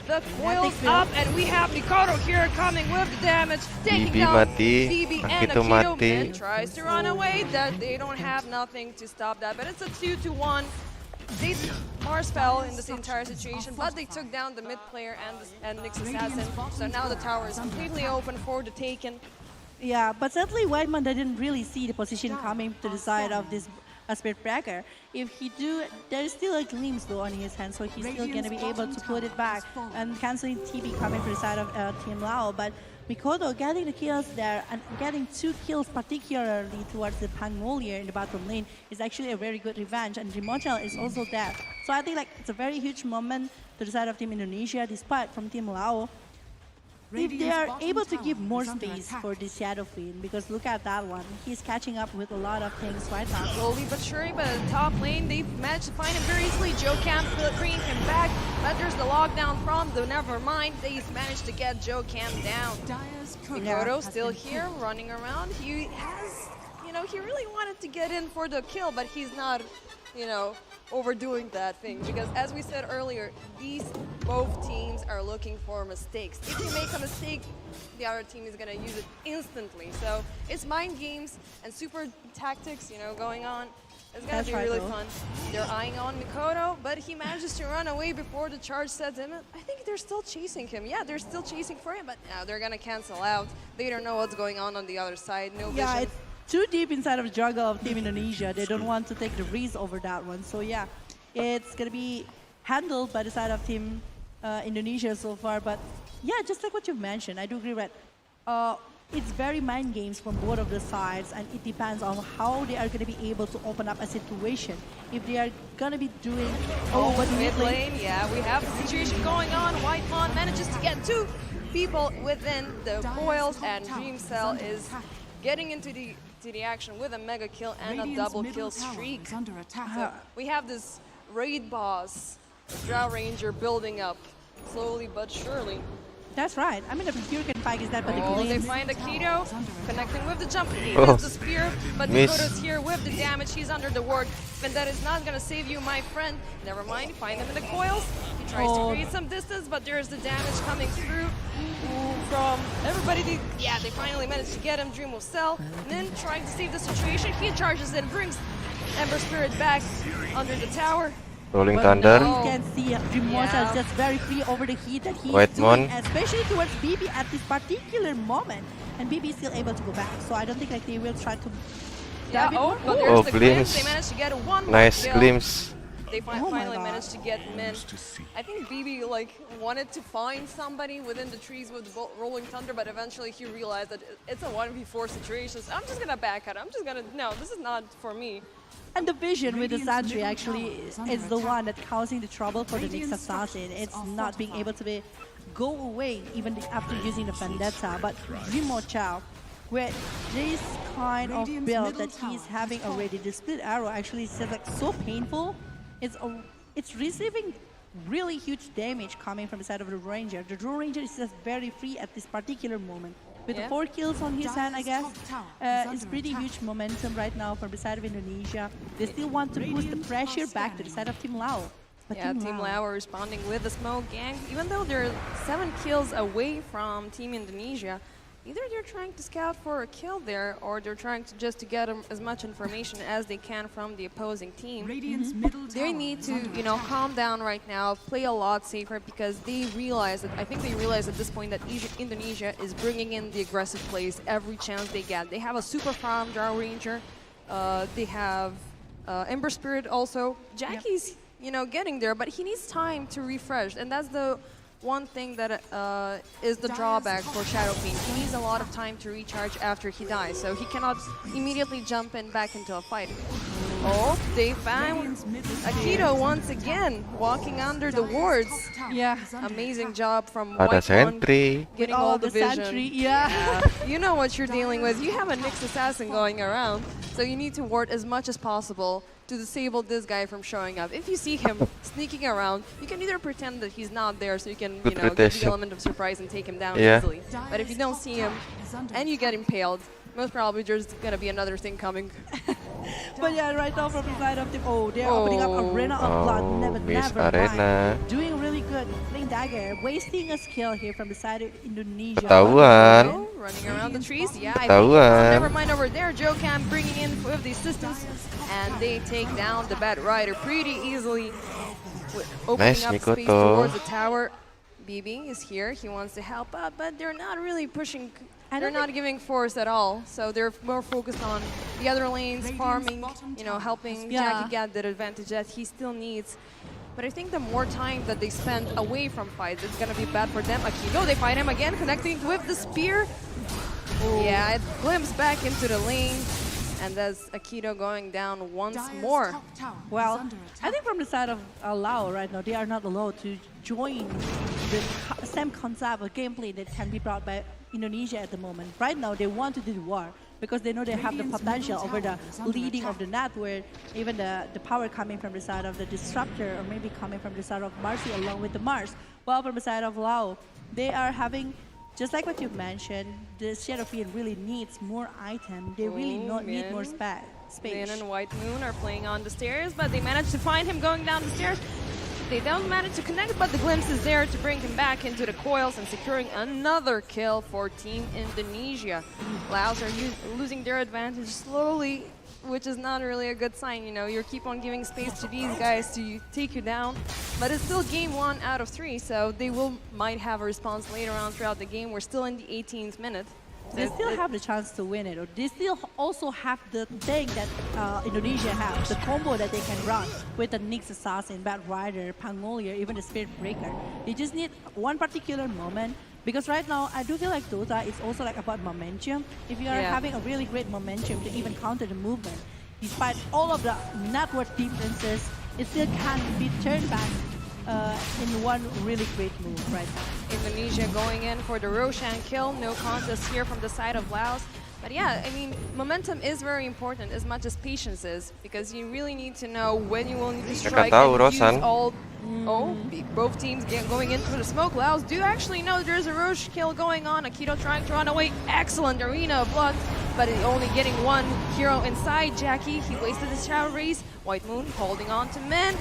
J: the coils up, and we have Mikoto here coming with the damage, taking
K: BB
J: down
K: mati,
J: BB and
K: Akito
J: Akito.
K: mati.
J: And tries to run away. That they don't have nothing to stop that, but it's a 2-1. Mars fell in this entire situation, but they took down the mid player and Nyx Assassin. So now the tower is completely open for the taken.
I: Yeah, but sadly, Whitemon didn't really see the position coming to the side of this Spirit Breaker. If he do, there is still a glimpse though on his hand, so he's still going to be able to put it back and canceling TB coming from the side of Team Lao. But Mikoto getting the kills there and getting 2 kills particularly towards the Pangolier in the bottom lane is actually a very good revenge, and Rimochel is also there. So I think it's a very huge moment to the side of Team Indonesia, despite from Team Lao. If they are able to give more space for the Shadow Fiend, because look at that one, he's catching up with a lot of things right now.
J: Slowly but surely, but at the top lane, they managed to find him very easily. Joe Camp bringing him back, but there's the lockdown from the Nevermind. They managed to get Joe Camp down. Mikoto still here, running around. He has, he really wanted to get in for the kill, but he's not, overdoing that thing, because as we said earlier, both teams are looking for mistakes. If you make a mistake, the other team is going to use it instantly. So it's mind games and super tactics, going on. It's going to be really fun. They're eyeing on Mikoto, but he manages to run away before the charge sets in. I think they're still chasing him. Yeah, they're still chasing for him, but now they're going to cancel out. They don't know what's going on the other side. No vision.
I: Yeah, it's too deep inside of the jungle of Team Indonesia. They don't want to take the risk over that one. So yeah, it's going to be handled by the side of Team Indonesia so far. But yeah, just like what you mentioned, I do agree that it's very mind games from both of the sides, and it depends on how they are going to be able to open up a situation. If they are going to be doing
J: mid lane, yeah, we have a situation going on. Whitemon manages to get 2 people within the coils, and Dreamcell is getting into the action with a mega kill and a double kill streak. So we have this raid boss, Drow Ranger, building up slowly but surely.
I: That's right. I mean, the Hurricane Pike is that, but
J: they find Akito connecting with the jump. He hits the spear, but Mikoto's here with the damage. He's under the ward. Vendetta is not going to save you, my friend. Never mind. Find him in the coils. He tries to create some distance, but there's the damage coming through from everybody. They finally managed to get him. Dream will sell. Nin trying to save the situation. He charges in, brings Ember Spirit back under the tower.
K: Rolling Thunder.
I: You can see Dreamwatcher is just very free over the heat that he's doing, especially towards BB at this particular moment. And BB is still able to go back, so I don't think they will try to dive in.
J: There's the glimpse. They managed to get one
K: nice
J: kill.
K: glimpse.
J: They finally managed to get Min. I think BB wanted to find somebody within the trees with the Rolling Thunder, but eventually he realized that it's a 1v4 situation. So I'm just gonna back out. No, this is not for me.
I: And the vision with the Sentry actually is the one that's causing the trouble for the Nyx Assassin. It's not being able to go away even after using the Vendetta. But Rimochel, with this kind of build that he's having already, the split arrow actually is just so painful. It's receiving really huge damage coming from the side of the Ranger. The Drow Ranger is just very free at this particular moment. With the 4 kills on his hand, I guess, it's pretty huge momentum right now from the side of Indonesia. They still want to push the pressure back to the side of Team Lao. But
J: Team Lao are responding with the smoke gang. Even though they're 7 kills away from Team Indonesia, either they're trying to scout for a kill there, or they're trying to just to get as much information as they can from the opposing team. They need to, calm down right now, play a lot safer, because they realize that, I think they realize at this point that Indonesia is bringing in the aggressive plays every chance they get. They have a super farm Drow Ranger. They have Ember Spirit also. Jackie's, getting there, but he needs time to refresh, and that's the one thing that is the drawback for Shadow Fiend. He needs a lot of time to recharge after he dies, so he cannot immediately jump back into a fight. Oh, they found Akito once again, walking under the wards.
I: Yeah.
J: Amazing job from
K: Ada
J: White
K: sentry.
J: getting
I: All
J: all
I: of
J: the
I: the
J: vision.
I: sentry, yeah.
J: You know what you're dealing with. You have a Nyx assassin going around, so you need to ward as much as possible to disable this guy from showing up. If you see him sneaking around, you can either pretend that he's not there, so you can,
K: Good
J: give the
K: rotation.
J: element of surprise and take him down
K: Yeah.
J: easily. But if you don't see him and you get impaled, most probably there's gonna be another thing coming.
I: But yeah, right now from the side of team, they're opening up Arena of Blood.
K: Oh, miss
I: Never
K: Arena.
I: mind. Doing really good. Playing dagger, wasting a skill here from the side of Indonesia.
K: Ketahuan.
J: Oh, running around the trees. Yeah, I think
K: Ketahuan.
J: never mind over there. Joe Cam bringing in with the assistance, and they take down the Bad Rider pretty easily, opening
K: Nice,
J: up space
K: Mikoto.
J: towards the tower. BB is here. He wants to help out, but they're not really pushing. They're not giving force at all, so they're more focused on the other lanes, farming, helping Jackie get the advantage that he still needs. But I think the more time that they spend away from fights, it's gonna be bad for them. Akito, they fight him again, connecting with the spear. Yeah, it glimpsed back into the lane, and that's Akito going down once more.
I: Well, I think from the side of Lao right now, they are not allowed to join the same concept of gameplay that can be brought by Indonesia at the moment. Right now, they want to do the war because they know they have the potential over the leading of the network, even the power coming from the side of the Disruptor, or maybe coming from the side of Marcy along with the Mars. While from the side of Lao, they are having, just like what you mentioned, the Shadow Fiend really needs more items. They really need more space.
J: Min and White Moon are playing on the stairs, but they managed to find him going down the stairs. They don't manage to connect, but the glimpse is there to bring him back into the coils and securing another kill for Team Indonesia. Laos are losing their advantage slowly, which is not really a good sign. You keep on giving space to these guys to take you down, but it's still game 1 out of 3, so they might have a response later on throughout the game. We're still in the 18th minute.
I: They still have the chance to win it, or they still also have the thing that Indonesia has, the combo that they can run with the Nyx Assassin, Bad Rider, Pangolier, even the Spirit Breaker. They just need one particular moment, because right now I do feel like Dota is also like about momentum. If you are having a really great momentum to even counter the movement, despite all of the network differences, it still can be turned back in one really great move right now.
J: Indonesia going in for the Roshan kill. No contest here from the side of Laos. But yeah, I mean, momentum is very important as much as patience is, because you really need to know when you will need to strike and use all... Oh, both teams going in for the smoke. Laos do actually know there's a Roche kill going on. Akito trying to run away. Excellent Arena of Blood, but only getting one hero inside. Jackie, he wasted his shower race. White Moon holding on to Min.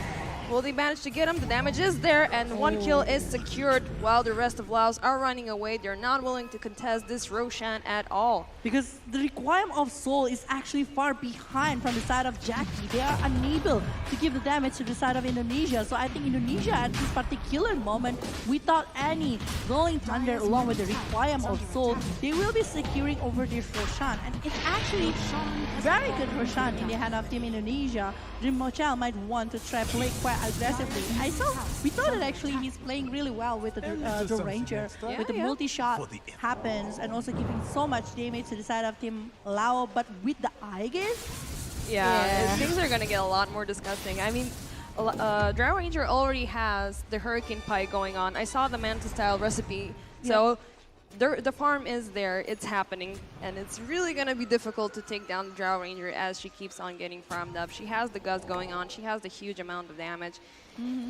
J: Will they manage to get him? The damage is there, and one kill is secured while the rest of Laos are running away. They're not willing to contest this Roshan at all.
I: Because the requirement of Soul is actually far behind from the side of Jackie. They are unable to give the damage to the side of Indonesia. So I think Indonesia at this particular moment, without any Rolling Thunder along with the requirement of Soul, they will be securing over this Roshan. And it's actually very good Roshan in the hand of Team Indonesia. Dream Mochel might want to try play quite aggressively. We thought that actually he's playing really well with the Ranger, with the multi-shot happens, and also giving so much damage to the side of Team Lao, but with the Aegis?
J: Yeah, things are going to get a lot more disgusting. I mean, Drow Ranger already has the Hurricane Pie going on. I saw the Manta-style recipe, so the farm is there, it's happening, and it's really going to be difficult to take down the Drow Ranger as she keeps on getting farmed up. She has the Gust going on, she has the huge amount of damage.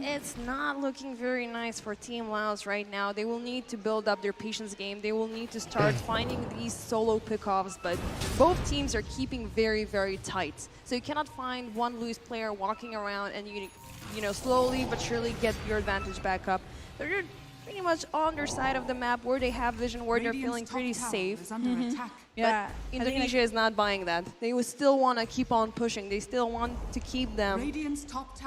J: It's not looking very nice for Team Laos right now. They will need to build up their patience game. They will need to start finding these solo pickoffs, but both teams are keeping very, very tight. So you cannot find one loose player walking around and you know, slowly but surely get your advantage back up. They're pretty much on their side of the map where they have vision, where they're feeling pretty safe.
I: Yeah,
J: but Indonesia is not buying that. They would still want to keep on pushing. They still want to keep them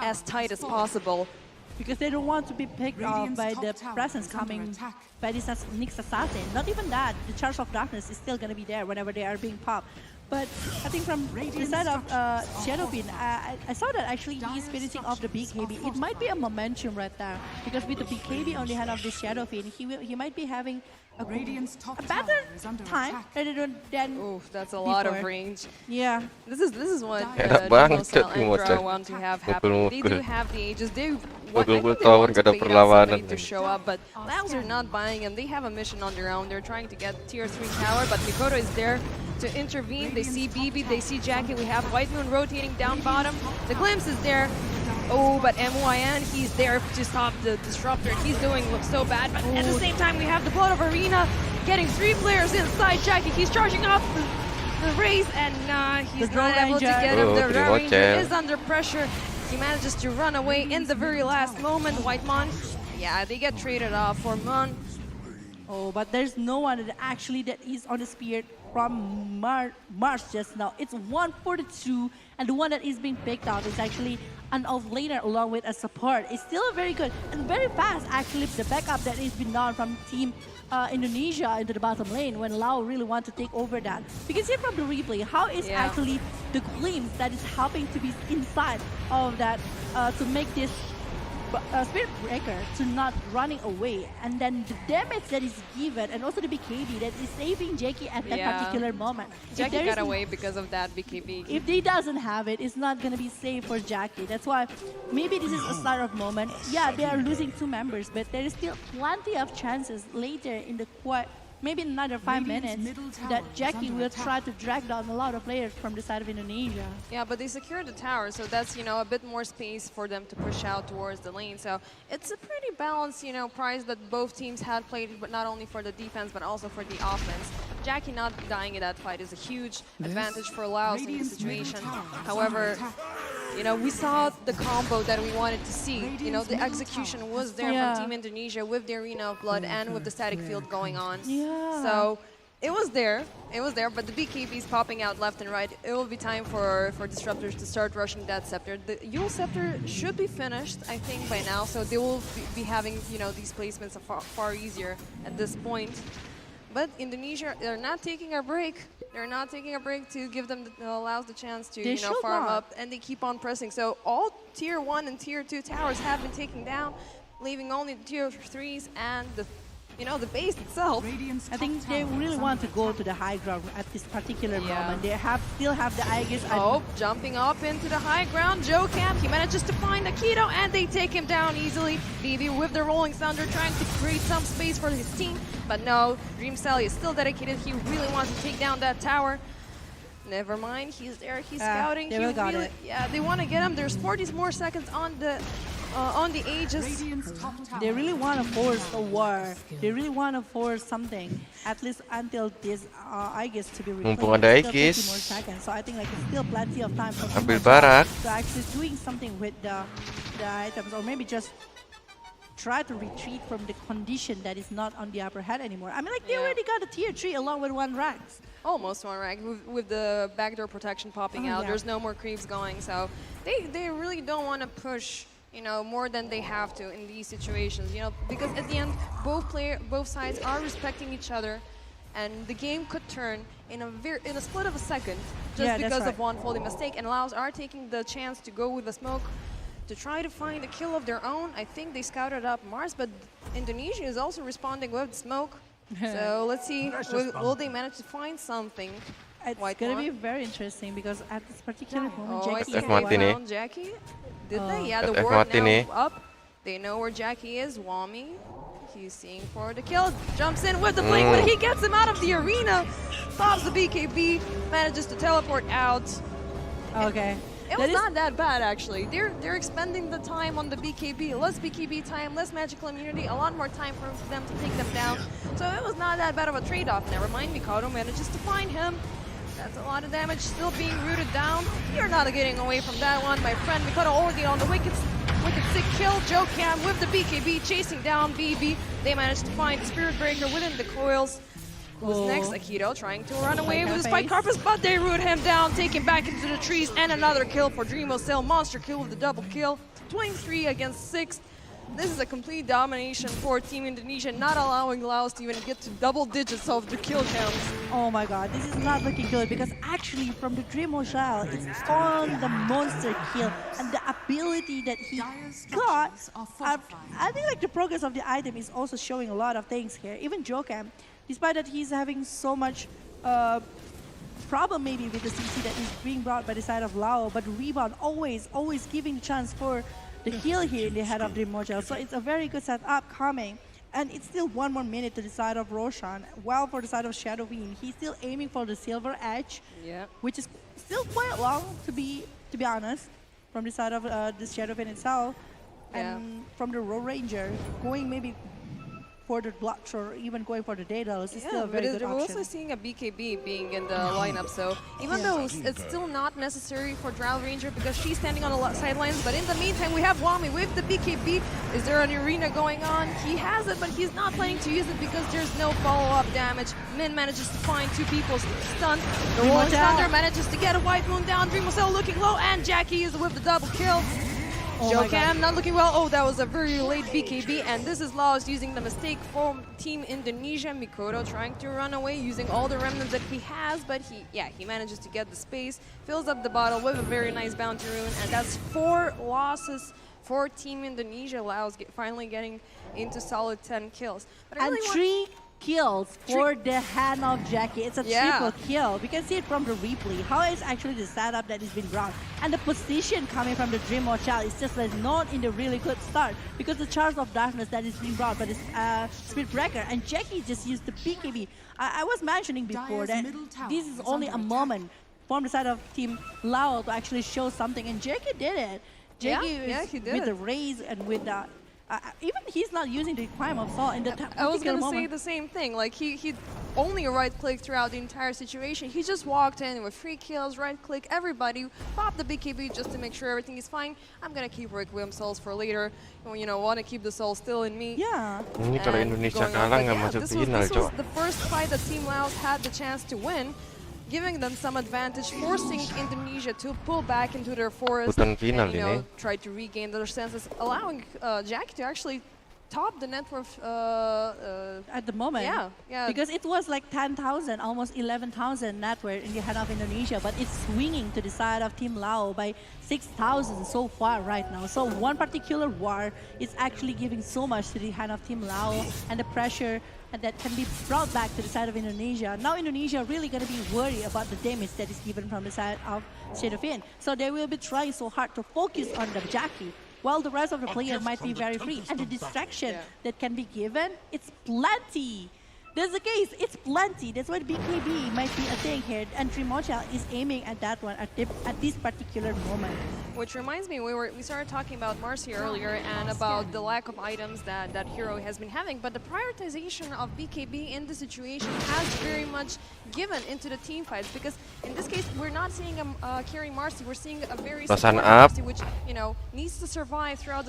J: as tight as possible.
I: Because they don't want to be picked off by the presence coming by this Nyx Assassin. Not even that, the Charge of Darkness is still going to be there whenever they are being popped. But I think from the side of Shadowfiend, I saw that actually he's finishing off the BKB. It might be a momentum right there, because with the BKB on the hand of the Shadowfiend, he might be having a better time rather than
J: Oof, that's a lot of
I: before.
J: range.
I: Yeah.
J: This is what
K: Enak banget
J: Dreamcell
K: tuh
J: and
K: Mocel.
J: Pro want to have happen. They do have the ages. They what I
K: Mukul-mukul
J: think they
K: tower,
J: want to
K: gak ada
J: bait out
K: perlawanan.
J: somebody to show up, but LAOS are not buying them. They have a mission on their own. They're trying to get tier 3 tower, but Mikoto is there to intervene. They see BB, they see Jackie. We have White Moon rotating down bottom. The glimpse is there. Oh, but MYN, he's there to stop the disruptor. He's doing so bad, but at the same time, we have the Blood of Arena getting 3 players inside Jackie. He's charging up the race, and he's not able to get him. The Ranger is under pressure. He manages to run away in the very last moment. White Mon, yeah, they get traded off for Mon.
I: Oh, but there's no one that actually that is on the spear from Mars just now. It's 142, and the one that is being picked out is actually an off-laner along with a support. It's still very good and very fast, actually, the backup that has been done from Team Indonesia into the bottom lane when Lao really want to take over that. You can see from the replay how is actually the glimpse that is helping to be inside of that to make this Spirit Breaker to not running away, and then the damage that is given, and also the BKB that is saving Jackie at that particular moment.
J: Jackie got away because of that BKB.
I: If he doesn't have it, it's not going to be safe for Jackie. That's why maybe this is a start of moment. Yeah, they are losing 2 members, but there is still plenty of chances later in the maybe in another 5 minutes that Jackie will try to drag down a lot of players from the side of Indonesia.
J: Yeah, but they secured the tower, so that's, you know, a bit more space for them to push out towards the lane. So it's a pretty balanced, you know, prize that both teams had played, but not only for the defense, but also for the offense. Jackie not dying in that fight is a huge advantage for LAOS in this situation. However, you know, we saw the combo that we wanted to see. You know, the execution was there from Team Indonesia with the Arena of Blood and with the static field going on. So it was there, but the BKB is popping out left and right. It will be time for disruptors to start rushing that scepter. The Yule scepter should be finished, I think, by now, so they will be having, you know, these placements far easier at this point. But Indonesia, they're not taking a break. They're not taking a break to give them allows the chance to, you know, farm up, and they keep on pressing. So all tier 1 and tier 2 towers have been taken down, leaving only the tier 3s and the, you know, the base itself.
I: I think they really want to go to the high ground at this particular moment. They still have the Aegis.
J: Oh, jumping up into the high ground. Joe Camp, he manages to find Akito, and they take him down easily. BB with the Rolling Thunder trying to create some space for his team. But no, Dreamcell is still dedicated. He really wants to take down that tower. Never mind, he's there, he's scouting.
I: They really got it.
J: Yeah, they want to get him. There's 40 more seconds on the Aegis.
I: They really want to force a war. They really want to force something, at least until this Aegis to be replaced.
K: Mumpung ada
I: Still 50
K: Aegis.
I: more seconds. So I think like it's still plenty of time for
K: Ambil barak.
I: to actually doing something with the items, or maybe just try to retreat from the condition that is not on the upper hand anymore. I mean, like they already got a tier 3 along with 1 ranks.
J: Almost 1 rank with the backdoor protection popping out. There's no more creeps going, so they really don't want to push, you know, more than they have to in these situations, you know, because at the end both sides are respecting each other, and the game could turn in a split of a second just because of one faulty mistake, and LAOS are taking the chance to go with the smoke to try to find a kill of their own. I think they scouted up Mars, but Indonesia is also responding with smoke. So let's see, will they manage to find something?
I: It's going to be very interesting because at this particular moment, Jackie
J: found Jackie. Did they? Yeah, the ward now up. They know where Jackie is. Wami, he's seeing for the kill. Jumps in with the blink, but he gets him out of the arena. Pops the BKB, manages to teleport out.
I: Okay.
J: It was not that bad, actually. They're expending the time on the BKB. Less BKB time, less magical immunity, a lot more time for them to take them down. So it was not that bad of a trade-off. Never mind, Mikoto manages to find him. That's a lot of damage still being rooted down. You're not getting away from that one, my friend. Mikoto already on the wicked sick kill. Joe Cam with the BKB chasing down BB. They managed to find the Spirit Breaker within the coils. Who's next? Akito trying to run away with his Spike Carpus, but they root him down, take him back into the trees, and another kill for Dreamcell. Monster kill with the double kill. 23 against 6. This is a complete domination for Team Indonesia, not allowing Laos to even get to double digits of the kill counts.
I: Oh my god, this is not looking good because actually from the Dream Shell, it's on the monster kill and the ability that he got. I think like the progress of the item is also showing a lot of things here. Even Jokam, despite that he's having so much problem maybe with the CC that is being brought by the side of Lao, but Rebound always giving chance for the kill here in the head of Dream Shell. So it's a very good setup coming. And it's still 1 more minute to the side of Roshan. While for the side of Shadowfiend, he's still aiming for the silver edge, which is still quite long to be honest, from the side of the Shadowfiend itself. And from the Road Ranger, going maybe for the Bloodshot or even going for the Daedalus is still a very good option.
J: We're also seeing a BKB being in the lineup, so even though it's still not necessary for Drow Ranger because she's standing on the sidelines, but in the meantime we have Wami with the BKB. Is there an arena going on? He has it, but he's not planning to use it because there's no follow-up damage. Min manages to find 2 people stunned. The Rolling Thunder manages to get a White Moon down. Dreamosel looking low, and Jackie is with the double kill. Jokam not looking well. Oh, that was a very late BKB, and this is Laos using the mistake from Team Indonesia. Mikoto trying to run away using all the remnants that he has, but he manages to get the space, fills up the bottle with a very nice bounty rune, and that's 4 losses for Team Indonesia. Laos finally getting into solid 10 kills. But I really
I: 3 kills for the hand of Jackie. It's a triple kill. We can see it from the replay. How is actually the setup that is being brought. And the position coming from the Dream Shell is just like not in the really good start because the Charge of Darkness that is being brought by the Spirit Breaker, and Jackie just used the BKB. I was mentioning before that this is only a moment from the side of Team Lao to actually show something, and Jackie did it. Jackie
J: he did
I: with the raise and with the even he's not using the Crime of Salt in the
J: I was going to say the same thing. Like, he only right-clicked throughout the entire situation. He just walked in with 3 kills, right-click, everybody, pop the BKB just to make sure everything is fine. I'm going to keep Requiem Souls for later. You know, want to keep the soul still in me.
I: Yeah.
K: Ini kalau Indonesia kalah nggak masuk final,
J: This was the first fight that Team Laos had the chance to win, giving them some advantage, forcing Indonesia to pull back into their forest and, try to regain their senses, allowing Jackie to actually top the net worth
I: at the moment.
J: Yeah.
I: Because it was like 10,000, almost 11,000 net worth in the hand of Indonesia, but it's swinging to the side of Team Lao by 6,000 so far right now. So one particular war is actually giving so much to the hand of Team Lao, and the pressure that can be brought back to the side of Indonesia. Now Indonesia really going to be worried about the damage that is given from the side of Shadowfiend. So they will be trying so hard to focus on the Jackie, while the rest of the player might be very free. And the distraction that can be given, it's plenty. That's the case, it's plenty. That's why BKB might be a thing here. And Dream Shell is aiming at that one at this particular moment.
J: Which reminds me, we started talking about Marcy earlier and about the lack of items that hero has been having, but the prioritization of BKB in the situation has very much given into the team fights, because in this case we're not seeing him carry Marcy, we're seeing a very supportive Marcy, which needs to survive throughout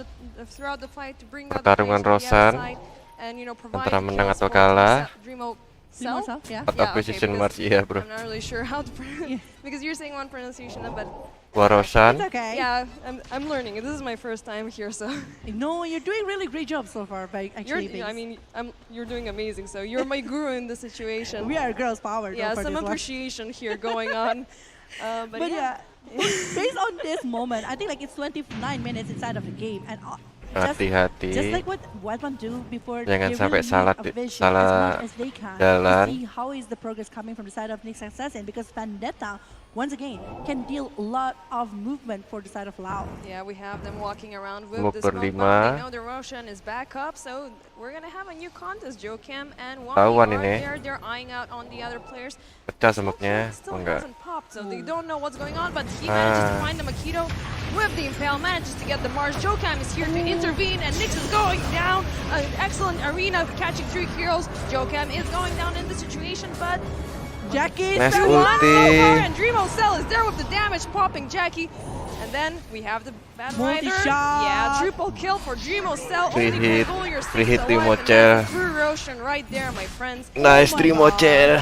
J: the fight to bring out the players on the other side and provide
K: menang atau kalah
J: atau
K: precision Marcy ya, bro.
J: I'm not really sure how to pronounce because you're saying one pronunciation, but
K: Roshan.
I: It's okay.
J: Yeah, I'm learning. This is my first time here, so.
I: No, you're doing really great job so far. By actually,
J: you're doing amazing. So you're my guru in this situation.
I: We are girls' power.
J: Yeah, some appreciation here going on. But yeah,
I: based on this moment, I think like it's 29 minutes inside of the game, and
K: hati-hati.
I: Just like what Wetman do before,
K: jangan
I: they
K: sampai
I: really
K: salah
I: as much as they can
K: jalan.
I: See how is the progress coming from the side of Nick's Assassin, because Vendetta once again can deal a lot of movement for the side of Lao.
J: Yeah, we have them walking around with this smoke bomb. They know the Roshan is back up, so we're gonna have a new contest. Jokam and Wami are there. They're eyeing out on the other players.
K: Pecah smoke-nya.
J: Still hasn't popped, so they don't know what's going on, but he manages to find the Makito with the Impale, manages to get the Mars. Jokam is here to intervene, and Nyx is going down. An excellent arena catching 3 heroes. Jokam is going down in the situation, but
I: Jackie
K: nice
J: so
K: ulti.
J: and Dreamosel is there with the damage, popping Jackie. And then we have the Bad Rider. Yeah, triple kill for Dreamosel.
K: Free hit Dreamosel.
J: Through Roshan right there, my friends.
K: Nice Dreamosel.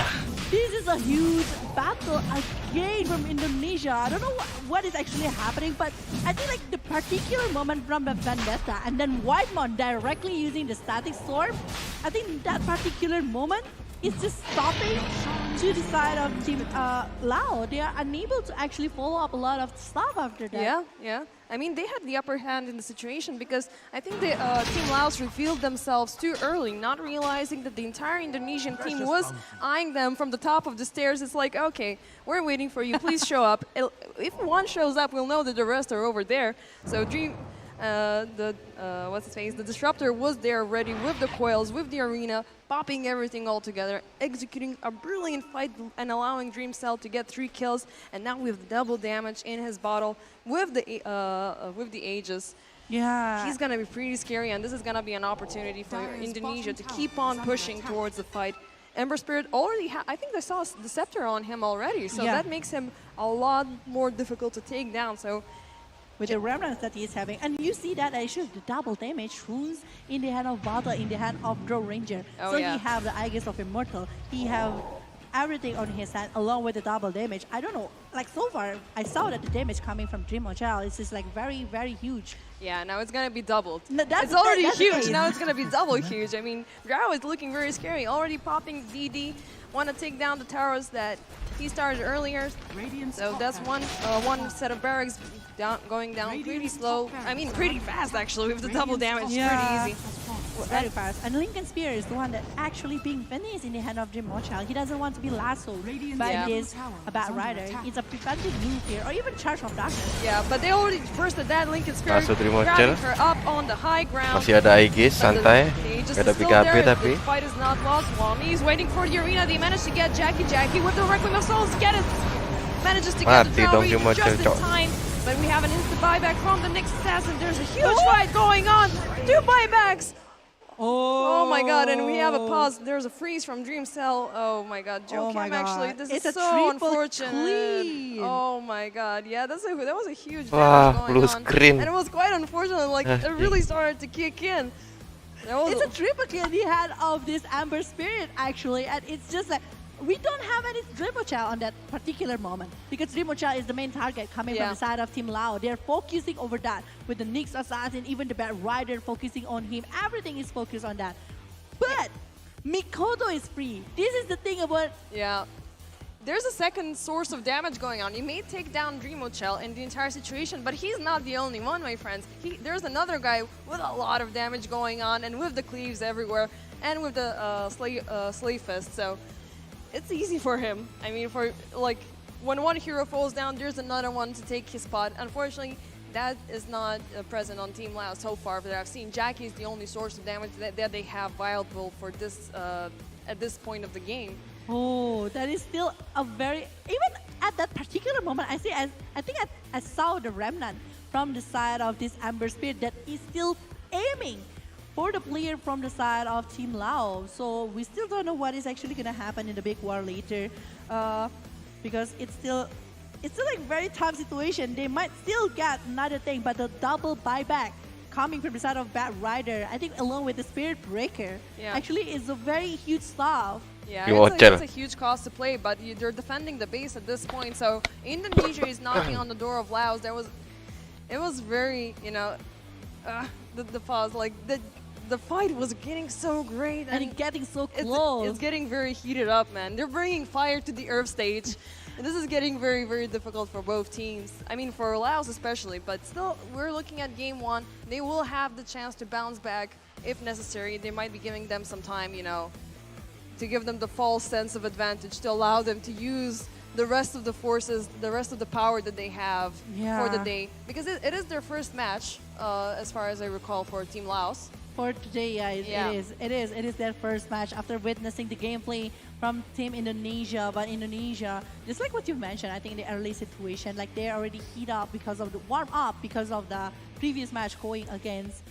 I: This is a huge battle again from Indonesia. I don't know what is actually happening, but I think like the particular moment from the Vendetta and then Whitemon directly using the static storm, I think that particular moment is just stopping to the side of Team Lao. They are unable to actually follow up a lot of stuff after that.
J: Yeah, yeah. I mean, they had the upper hand in the situation because I think the Team Laos revealed themselves too early, not realizing that the entire Indonesian team was eyeing them from the top of the stairs. It's like, okay, we're waiting for you. Please show up. If one shows up, we'll know that the rest are over there. So what's his face? The Disruptor was there ready with the coils, with the arena, popping everything all together, executing a brilliant fight and allowing Dream Cell to get 3 kills. And now with double damage in his bottle with the Aegis.
I: Yeah.
J: He's gonna be pretty scary, and this is gonna be an opportunity for Indonesia to keep on pushing towards the fight. Ember Spirit already, I think they saw the Scepter on him already, so that makes him a lot more difficult to take down. So
I: with the remnants that he's having. And you see that actually the double damage runes in the hand of Bata, in the hand of Draw Ranger.
J: Oh,
I: so
J: yeah.
I: he have the Aegis of Immortal. He have everything on his hand along with the double damage. I don't know, like so far, I saw that the damage coming from Dream Hotel is just like very, very huge.
J: yeah, now it's gonna be doubled.
I: No,
J: It's already huge, now it's gonna be double huge. I mean, Grau is looking very scary, already popping DD, want to take down the towers that he started earlier. So that's one set of barracks going down pretty slow. I mean, pretty fast actually with the double damage. Pretty easy.
I: Very fast. And Lincoln Spear is the one that actually being finished in the hand of Dream Mochal. He doesn't want to be lassoed by this Bat Rider. It's a preventive move here, or even Charge of Darkness.
J: Yeah, but they already bursted that Lincoln Spear,
K: Lasso Dream
J: grabbing
K: Mochal.
J: her up on the high ground.
K: Masih ada Aegis, santai.
J: Gak
K: ada PKP tapi.
J: The fight is not lost. Wami is waiting for the arena. They managed to get Jackie with the Requiem of Souls. Manages to get the tower just in time. But we have an instant buyback from the next assassin. There's a huge fight going on. 2 buybacks. Oh my god, and we have a pause. There's a freeze from Dream Cell. Oh my god, Joe Kim actually. This is so unfortunate.
I: Clean.
J: Oh my god, yeah, that was a huge
K: Wah,
J: damage
K: blue
J: going on.
K: screen.
J: And it was quite unfortunate, like it really started to kick in.
I: It's a triple kill in the hand of this Amber Spirit actually, and it's just like we don't have any Dream Mochal on that particular moment because Dream Mochal is the main target coming from the side of Team Lao. They're focusing over that with the Nyx Assassin, even the Bat Rider focusing on him. Everything is focused on that. But Mikoto is free. This is the thing about...
J: Yeah. There's a second source of damage going on. He may take down Dream Mochal in the entire situation, but he's not the only one, my friends. There's another guy with a lot of damage going on and with the cleaves everywhere and with the Slave Fist. So it's easy for him. I mean, for like when one hero falls down, there's another one to take his spot. Unfortunately, that is not present on Team Lao so far. But I've seen Jackie is the only source of damage that they have viable for this at this point of the game.
I: Oh, that is still a very... Even at that particular moment, I think I saw the remnant from the side of this Amber Spirit that is still aiming for the player from the side of Team Lao. So we still don't know what is actually going to happen in the big war later because it's still like very tough situation. They might still get another thing, but the double buyback coming from the side of Bat Rider, I think along with the Spirit Breaker, actually is a very huge stuff.
J: Yeah, it's a huge cost to play, but they're defending the base at this point. So Indonesia is knocking on the door of Laos. It was very, you know, the pause, like the fight was getting so great
I: and it's getting so close.
J: It's getting very heated up, man. They're bringing fire to the Earth stage. And this is getting very, very difficult for both teams. I mean, for Laos especially, but still, we're looking at game 1. They will have the chance to bounce back if necessary. They might be giving them some time, you know, to give them the false sense of advantage, to allow them to use the rest of the forces, the rest of the power that they have for the day. Because it is their first match, as far as I recall, for Team Laos.
I: For today, it is their first match after witnessing the gameplay from Team Indonesia. But Indonesia, just like what you mentioned, I think in the early situation, like they're already heat up because of the warm up because of the previous match going against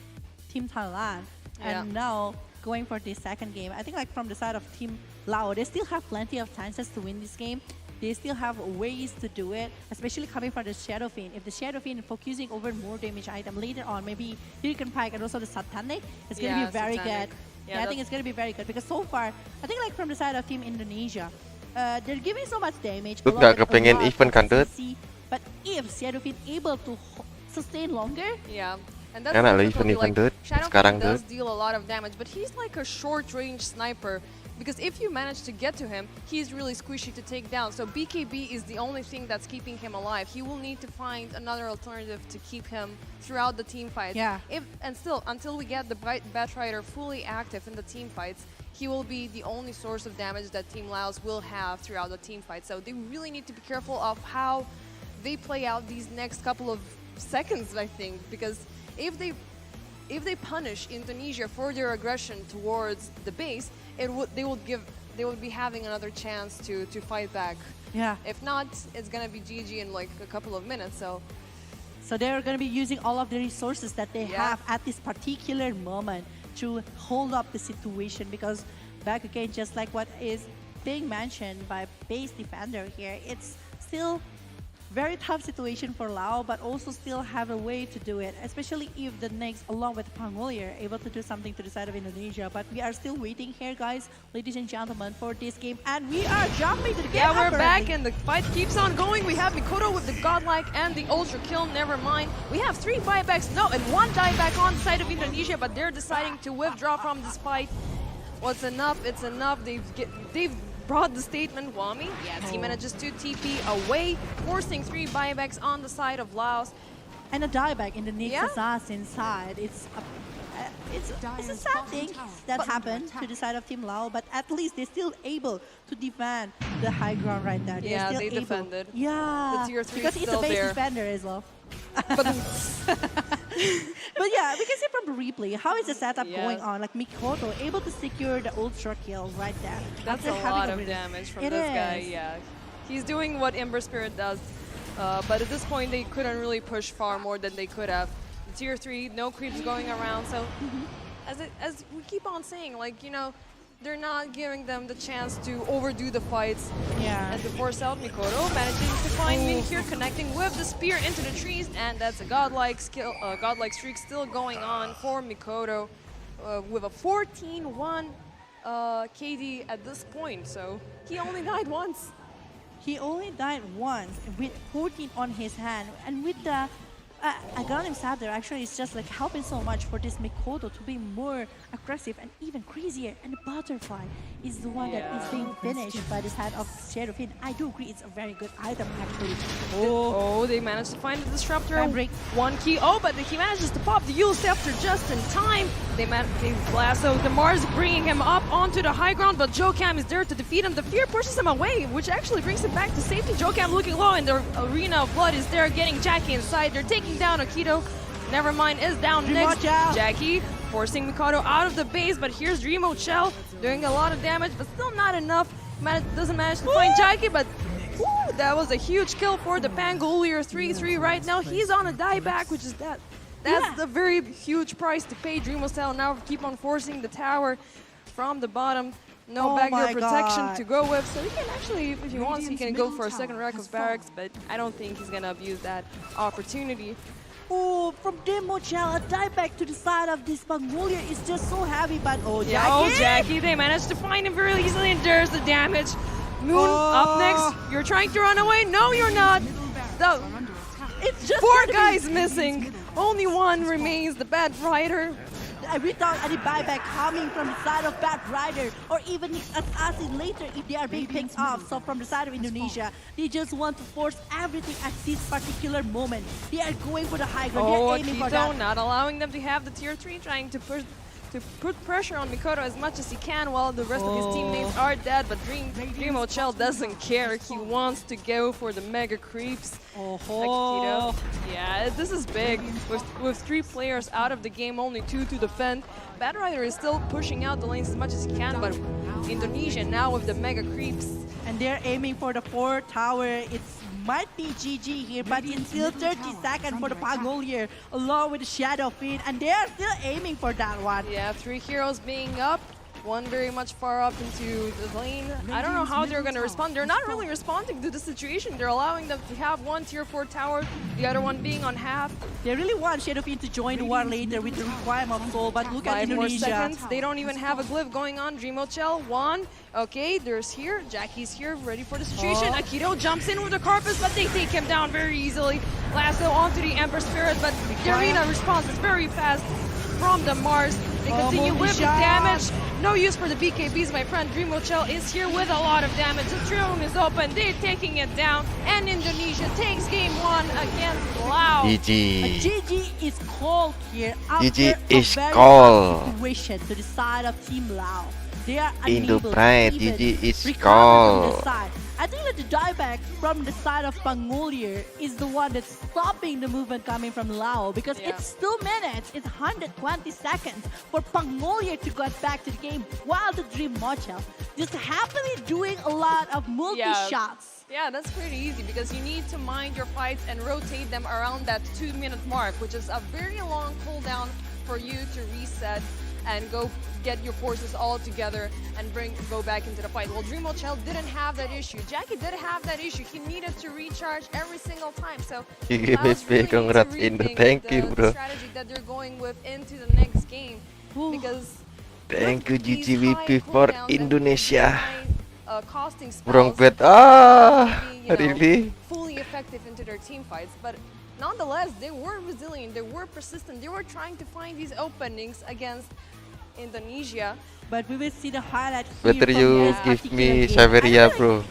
I: Team Thailand, and now going for the second game. I think like from the side of Team Lao, they still have plenty of chances to win this game. They still have ways to do it, especially coming from the Shadow Fiend. If the Shadow Fiend focusing over more damage item later on, maybe Hurricane Pike and also the Satanic, it's going to be very good. Yeah, I think it's going to be very good because so far, I think like from the side of Team Indonesia, they're giving so much damage.
K: Lu nggak kepengen event kan, Dut?
I: But if Shadowfin able to sustain longer,
J: Yeah. And that's
K: Enak
J: the
K: loh
J: difficulty,
K: event-event, Dut.
J: Shadowfin
K: Sekarang,
J: does
K: Dut.
J: deal a lot of damage, but he's like a short-range sniper. Because if you manage to get to him, he's really squishy to take down. So BKB is the only thing that's keeping him alive. He will need to find another alternative to keep him throughout the team fights.
I: Yeah.
J: And still, until we get the Batrider fully active in the team fights, he will be the only source of damage that Team LAOS will have throughout the team fight. So they really need to be careful of how they play out these next couple of seconds, I think, because if they punish Indonesia for their aggression towards the base, they would be having another chance to fight back.
I: yeah.
J: If not, it's gonna be GG in like a couple of minutes. So
I: So they're going to be using all of the resources that they
J: Yeah.
I: have at this particular moment to hold up the situation, because back again, just like what is being mentioned by base defender here, it's still very tough situation for Lao, but also still have a way to do it, especially if the next, along with Pangolier, able to do something to the side of Indonesia. But we are still waiting here, guys, ladies and gentlemen, for this game, and we are jumping to the game.
J: yeah, we're back
I: apparently.
J: and the fight keeps on going. We have Mikoto with the godlike and the ultra kill. Never mind. We have 3 buybacks, no, and 1 dieback on the side of Indonesia, but they're deciding to withdraw from this fight. What's enough? It's enough. They've brought the statement, Wami. Yes, he manages to TP away, forcing 3 buybacks on the side of Laos.
I: And a dieback in the next
J: Yeah.
I: assassin side. It's a sad thing that happened to the side of Team Lao, but at least they're still able to defend the high ground right now. They're
J: Yeah,
I: still
J: they
I: able.
J: defended.
I: Yeah,
J: The tier 3
I: because
J: is
I: it's
J: still
I: a base
J: there.
I: defender as well.
J: But
I: But yeah, we can see from the replay how is the setup
J: Yeah.
I: going on. Like Mikoto able to secure the ultra kill right there.
J: that's
I: After
J: a
I: having
J: lot of
I: really-
J: damage from
I: It
J: this guy.
I: is.
J: Yeah, he's doing what Ember Spirit does, but at this point they couldn't really push far more than they could have. The tier 3, no creeps going around. So as we keep on saying, like, you know, they're not giving them the chance to overdo the fights.
I: Yeah.
J: And to force out Mikoto, managing to find Min here, connecting with the spear into the trees, and that's a godlike skill, godlike streak still going on for Mikoto, with a 14-1 KD at this point. So he only died once.
I: He only died once with 14 on his hand, and with the Aghanim Saddler actually is just like helping so much for this Mikoto to be more aggressive and even crazier. And the butterfly is the one that is being finished by the side of Shadowfin. I do agree, it's a very good item actually.
J: Oh, they managed to find the disruptor.
I: Fabric.
J: 1 key. Oh, but he manages to pop the Yule Scepter just in time. They blast out the Mars, bringing him up onto the high ground, but Jokam is there to defeat him. The fear pushes him away, which actually brings him back to safety. Jokam looking low, and the Arena of Blood is there, getting Jackie inside. They're taking down Akito. Nevermind is down next. Jackie forcing Mikado out of the base, but here's Dreamo Chell doing a lot of damage, but still not enough. Doesn't manage to find Jackie, but ooh, that was a huge kill for the Pangolier 3-3 right now. He's on a dieback, which is that's the very huge price to pay. Dreamo Chell now keep on forcing the tower from the bottom. No backdoor protection to go with, so he can actually, if he wants, he can go for a second rack of barracks, but I don't think he's gonna abuse that opportunity.
I: Oh, from Demo Chell, a dieback to the side of this Pangolier is just so heavy, but oh, Jackie!
J: Yeah, oh, Jackie, they managed to find him very easily, and there's the damage. Moon up next. You're trying to run away? No, you're not.
I: It's just
J: 4 guys missing. Only 1 remains, the Bad Rider.
I: Without any buyback coming from the side of Bad Rider or even Assassin later if they are being picked off. So from the side of Indonesia, they just want to force everything at this particular moment. They are going for the high ground.
J: Oh,
I: They are aiming for
J: Akito
I: that.
J: not allowing them to have the tier 3, trying to put pressure on Mikoto as much as he can while the rest of his teammates are dead, but Dreamo Chell doesn't care. He wants to go for the mega creeps. Akito. Yeah, this is big. With 3 players out of the game, only 2 to defend. Bad Rider is still pushing out the lanes as much as he can, but Indonesia now with the mega creeps.
I: And they're aiming for the 4 tower. It might be GG here, but it's still 30 seconds for the Pangolier along with the Shadowfin, and they're still aiming for that one.
J: Yeah, 3 heroes being up. One very much far up into the lane. I don't know how they're going to respond. They're not really responding to the situation. They're allowing them to have one tier 4 tower, the other one being on half.
I: They really want Shadowfiend to join the war later with the requirement of goal, but look at
J: 5 more
I: Indonesia.
J: seconds. They don't even have a glyph going on. Dreamochel, 1. Okay, there's here. Jackie's here, ready for the situation. Akito jumps in with the Carpus, but they take him down very easily. Lasso onto the Ember Spirit, but the arena response is very fast from the Mars. They continue with the damage. No use for the BKBs, my friend. Dreamochel is here with a lot of damage. The throne is open. They're taking it down. And Indonesia takes game 1 against Laos.
K: GG.
I: GG is called here after
K: GG
I: a
K: is
I: very
K: called.
I: tough situation to the side of Team Lao. They are
K: Indo
I: unable
K: Pride,
I: to even
K: GG is
I: recover from
K: called.
I: the side. I think that the dieback from the side of Pangolier is the one that's stopping the movement coming from Lao, because it's 2 minutes, it's 120 seconds for Pangolier to get back to the game, while the Dreamochel just happily doing a lot of multi-shots.
J: Yeah, that's pretty easy because you need to mind your fights and rotate them around that 2-minute mark, which is a very long cooldown for you to reset and go get your forces all together and go back into the fight. Well, Dreamochel didn't have that issue. Jackie did have that issue. He needed to recharge every single time. So
K: Congrats, Indo. Thank you, bro.
J: strategy that they're going with into the next game, because
K: Thank you, GGVP for Indonesia.
J: Costing spells
K: Wrong bet. Really?
J: fully effective into their team fights, but nonetheless, they were resilient, they were persistent, they were trying to find these openings against Indonesia.
I: But we will see the highlight here.
K: Better
I: from
K: you
I: this
K: give
I: particular
K: me
I: game.
K: Saveria, bro.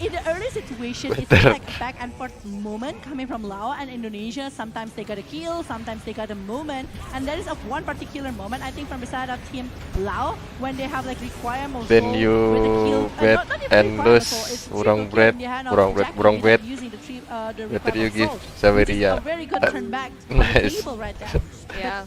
I: In the early situation, it's
K: Better.
I: like a back and forth moment coming from Lao and Indonesia. Sometimes they got a kill, sometimes they got a moment. And that is of one particular moment, I think, from the side of Team Lao, when they have like requirement
K: Then
I: goal
K: you
I: with a kill.
K: bet
I: not even
K: and
I: requirement
K: lose.
I: goal, it's
K: Wrong
I: triple kill
K: bet,
I: in the hand of
K: wrong bet,
I: Jackie
K: wrong
I: without
K: bet.
I: using the
K: Better you
I: requirement
K: give
I: goal, which is
K: Saveria.
I: a very good turn back to the
K: Nice.
I: table right there.
J: Yeah,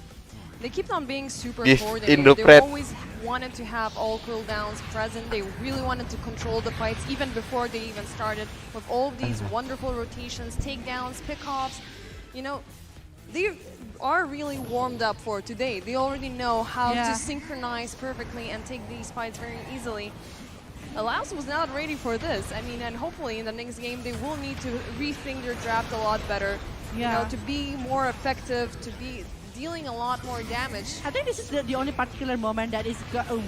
J: they keep on being super
K: Give
J: coordinated.
K: Indo
J: They
K: Pred.
J: always wanted to have all cooldowns present. They really wanted to control the fights even before they even started, with all of these wonderful rotations, takedowns, pickoffs. You know, they are really warmed up for today. They already know how to synchronize perfectly and take these fights very easily. LAOS was not ready for this. I mean, and hopefully in the next game they will need to rethink their draft a lot better. You know, to be more effective, to be dealing a lot more damage.
I: I think this is the only particular moment that is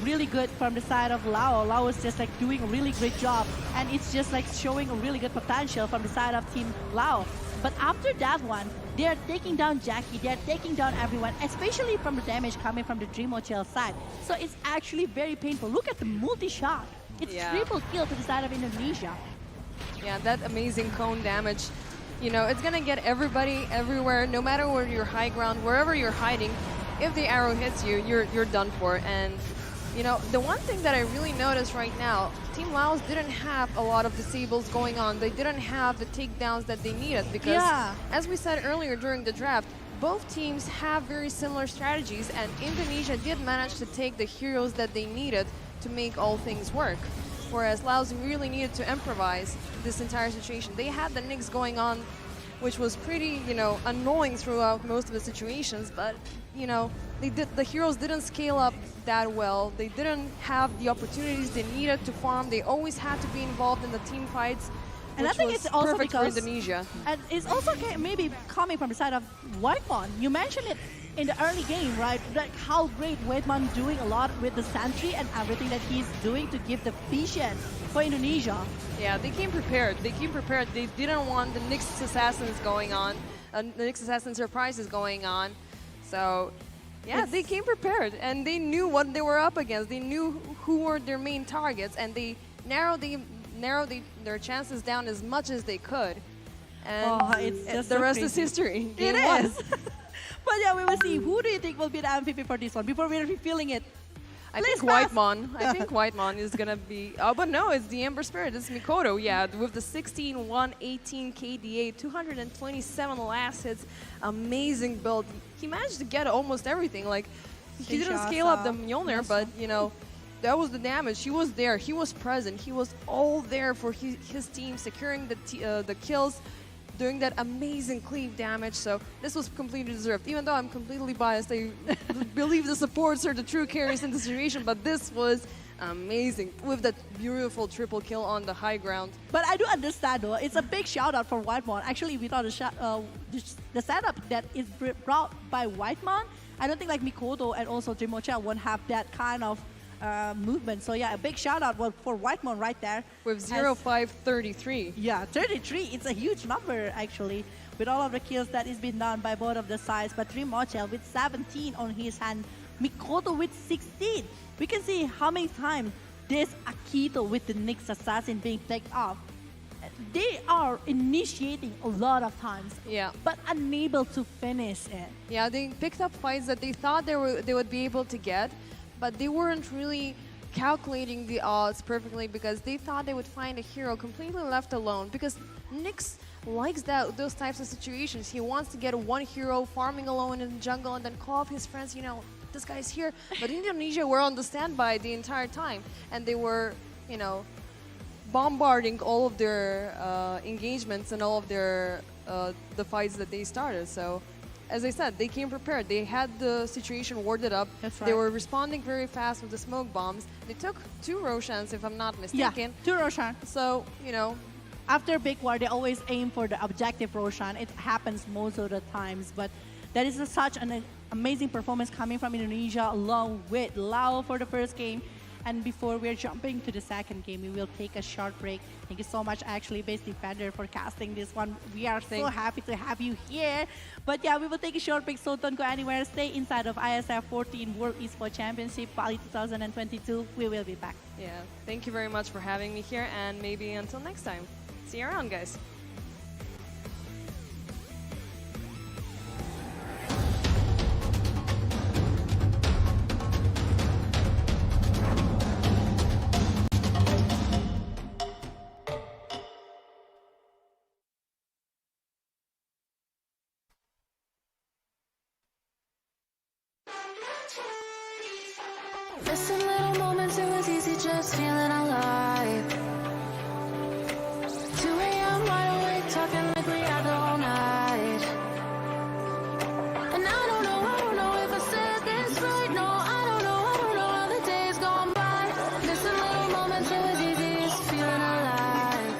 I: really good from the side of Lao. Lao is just like doing a really great job, and it's just like showing a really good potential from the side of Team Lao. But after that one, they are taking down Jackie, they are taking down everyone, especially from the damage coming from the Dreamochel side. So it's actually very painful. Look at the multi-shot. It's triple kill to the side of Indonesia.
J: Yeah, that amazing cone damage. You know, it's gonna get everybody everywhere, no matter where you're high ground, wherever you're hiding. If the arrow hits you, you're done for. And you know, the one thing that I really noticed right now, Team Laos didn't have a lot of disables going on. They didn't have the takedowns that they needed because, as we said earlier during the draft, both teams have very similar strategies, and Indonesia did manage to take the heroes that they needed to make all things work. Whereas Laos really needed to improvise this entire situation. They had the Nyx going on, which was pretty, you know, annoying throughout most of the situations, but, you know, the heroes didn't scale up that well. They didn't have the opportunities they needed to farm. They always had to be involved in the team fights,
I: And I think it's also
J: perfect
I: because
J: for Indonesia.
I: And it's also maybe coming from the side of Whitemon. You mentioned it in the early game, right? Like how great Whitemon doing a lot with the sentry and everything that he's doing to give the vision for Indonesia.
J: Yeah, they came prepared. They came prepared. They didn't want the Nyx Assassins going on, the Nyx Assassin surprises going on. So, yeah, they came prepared and they knew what they were up against. They knew who were their main targets, and they narrowed their chances down as much as they could. And
I: it's just
J: the
I: so
J: rest is
I: crazy.
J: history.
I: It
J: Game one.
I: is. But yeah, we will see. Who do you think will be the MVP for this one before we're revealing it?
J: I think Whitemon. I think Whitemon is gonna be. Oh, but no, it's the Ember Spirit. It's Mikoto. Yeah, with the 16, 118 KDA, 227 last hits, amazing build. He managed to get almost everything. Like he didn't scale up the Mjolnir, but you know, that was the damage. He was there. He was present. He was all there for his team, securing the kills. doing that amazing cleave damage. So this was completely deserved. Even though I'm completely biased, I believe the supports are the true carries in the situation, but this was amazing with that beautiful triple kill on the high ground.
I: But I do understand though, it's a big shout out for Whitemon. Actually, without the setup that is brought by Whitemon, I don't think like Mikoto and also Trimocha won't have that kind of movement. So yeah, a big shout out for Whitemon right there.
J: With 0.533.
I: Yeah, 33. It's a huge number actually. With all of the kills that is being done by both of the sides. But Trimocha with 17 on his hand, Mikoto with 16. We can see how many times this Akito with the Nyx Assassin being picked off. They are initiating a lot of times, but unable to finish it.
J: Yeah, they picked up fights that they thought they would be able to get, but they weren't really calculating the odds perfectly because they thought they would find a hero completely left alone. Because Nyx likes those types of situations. He wants to get one hero farming alone in the jungle and then call up his friends, you know, this guy's here. But Indonesia were on the standby the entire time, and they were, you know, bombarding all of their engagements and all of their the fights that they started. So, as I said, they came prepared. They had the situation warded up.
I: That's right.
J: They were responding very fast with the smoke bombs. They took 2 Roshans, if I'm not mistaken.
I: Yeah, 2 Roshan.
J: So, you know,
I: after Big War, they always aim for the objective Roshan. It happens most of the times, but that is such an amazing performance coming from Indonesia along with Lao for the first game. And before we're jumping to the second game, we will take a short break. Thank you so much, actually, Base Defender, for casting this one. We are so happy to have you here. But yeah, we will take a short break, so don't go anywhere. Stay inside of ISF 14 World Esports Championship, Bali 2022. We will be back.
J: yeah, thank you very much for having me here, and maybe until next time. See you around, guys.
L: Missing little moments, it was easy just feeling alive. 2 a.m. wide awake, talking like we had the whole night. And I don't know if I said this right. No, I don't know how the days gone by. Missing little moments, it was easy just feeling alive.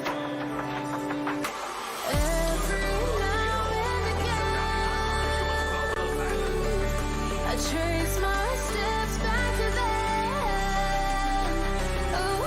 L: Every now and again, I trace my steps back to then. Oh,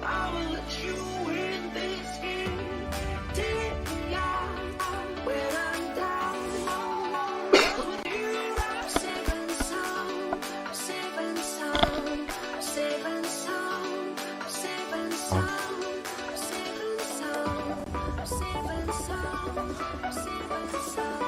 D: I will let you win this game. Take me out when I'm down. With you, I'm safe and sound. Safe and sound. Safe and sound. Safe and sound. Safe and sound. Safe and sound. Safe and sound.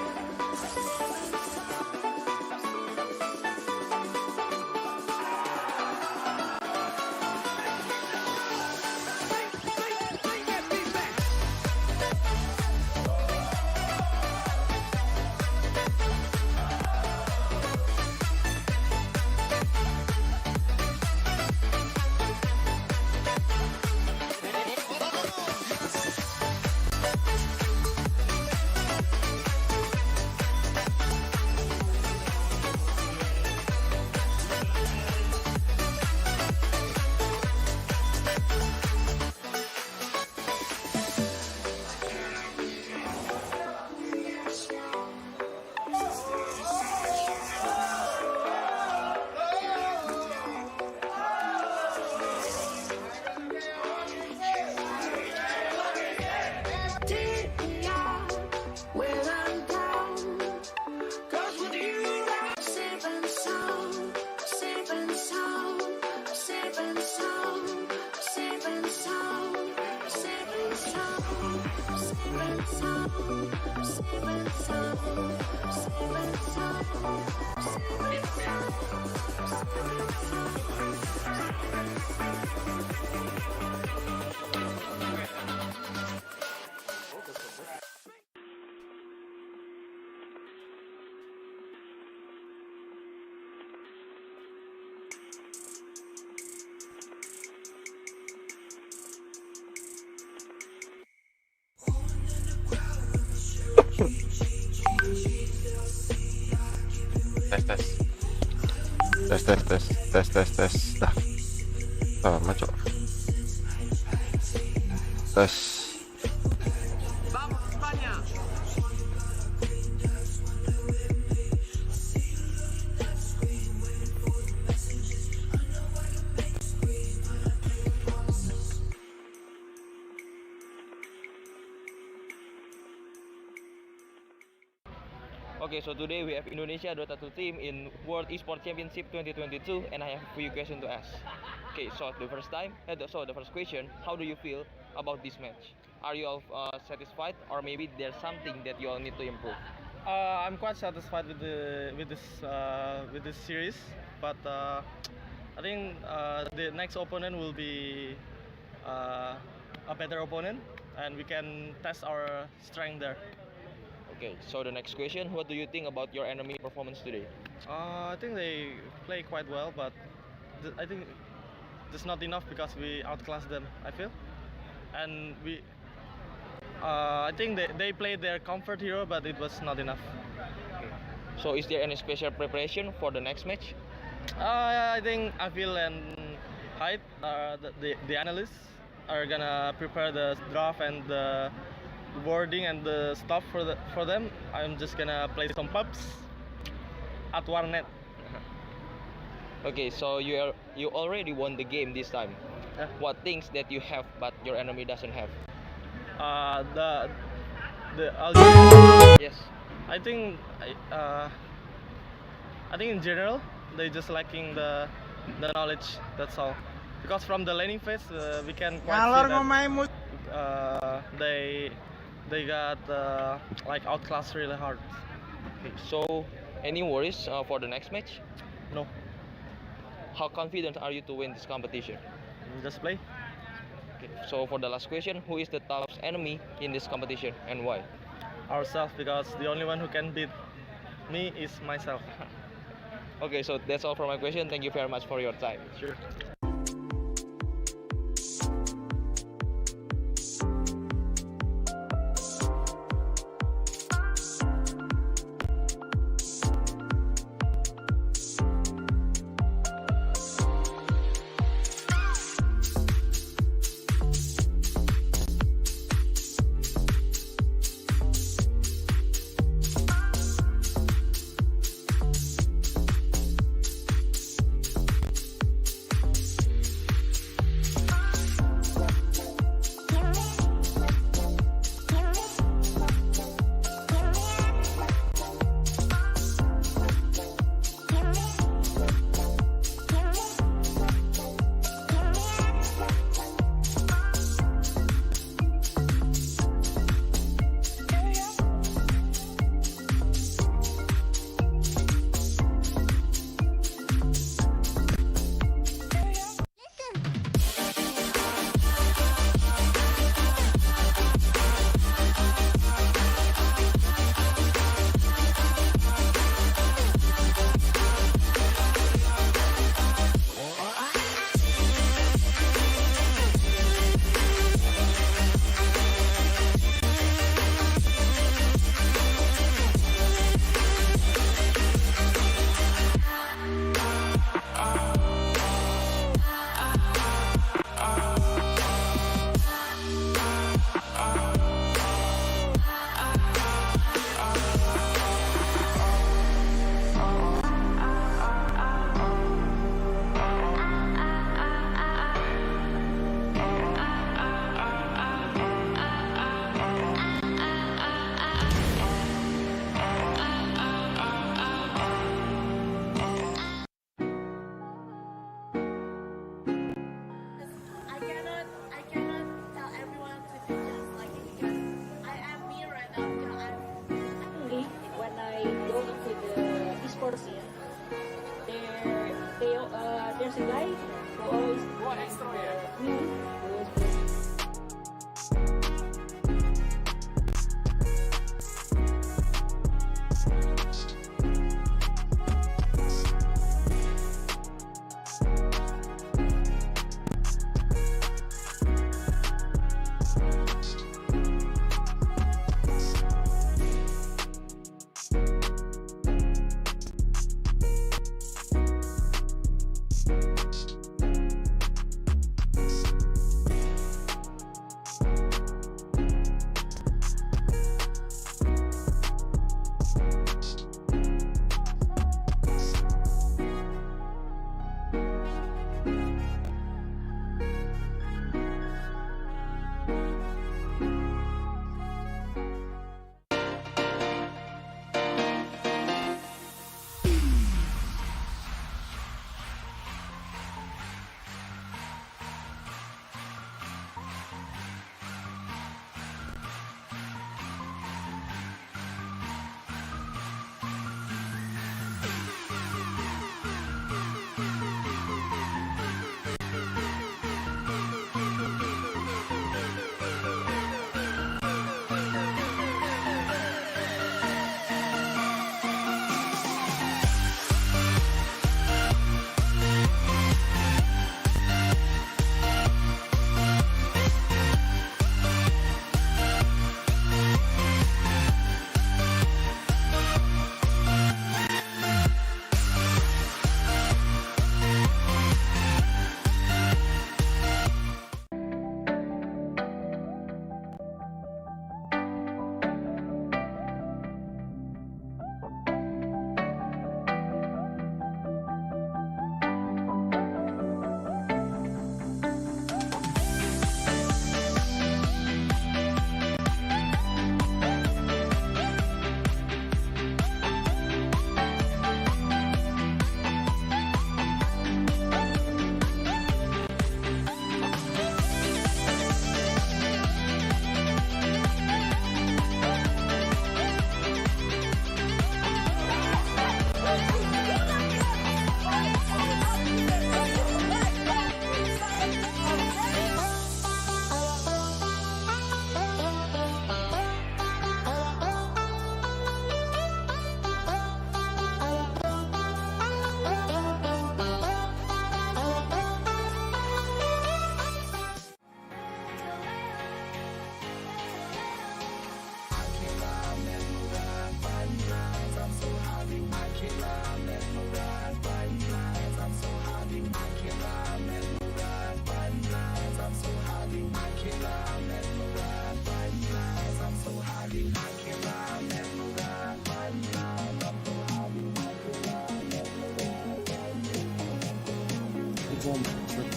D: Take me out when I'm down. 'Cause with you I'm safe and sound. Safe and sound. Safe and sound. Safe and sound. Safe and sound. Safe and sound. Safe and sound. Safe and sound. Safe and
K: Tes. Dah. Lama, Cok. Tes.
M: Okay, so today we have Indonesia Dota 2 team in World Esports Championship 2022, and I have a few questions to ask. Okay, so the first question, how do you feel about this match? Are you all satisfied, or maybe there's something that you all need to improve?
E: I'm quite satisfied with this series, but I think the next opponent will be a better opponent, and we can test our strength there.
M: Okay, so the next question, what do you think about your enemy performance today?
E: I think they play quite well, but I think that's not enough because we outclassed them, I feel. And I think they played their comfort hero, but it was not enough.
M: Okay. So is there any special preparation for the next match?
E: I think Avil and Hyde, the analysts, are gonna prepare the draft and the wording and the stuff for them. I'm just gonna play some pubs at Warnet.
M: Okay, so you already won the game this time.
E: Yeah.
M: What things that you have but your enemy doesn't have?
E: Yes. I think in general they just lacking the knowledge. That's all. Because from the laning phase we can quite see that they got like outclassed really hard.
M: Okay, so any worries for the next match?
E: No.
M: How confident are you to win this competition?
E: Just play.
M: Okay, so for the last question, who is the toughest enemy in this competition and why?
E: Ourselves, because the only one who can beat me is myself.
M: Okay, so that's all for my question. Thank you very much for your time.
E: Sure.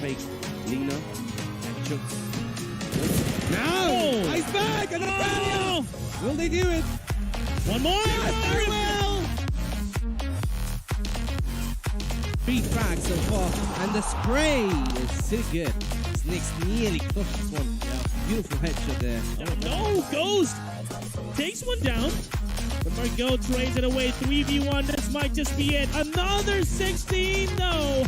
A: fake Lina. Chooks.
B: Now!
C: Oh!
B: Ice back! And
C: Oh!
B: will they do it?
C: One more!
B: Yes, they will! 3 frags so far, and the spray is still good. Snakes nearly crushed this one. Yeah, beautiful headshot there.
C: No, Ghost takes one down. But Margot trades it away. 3v1. This might just be it. Another 16. No.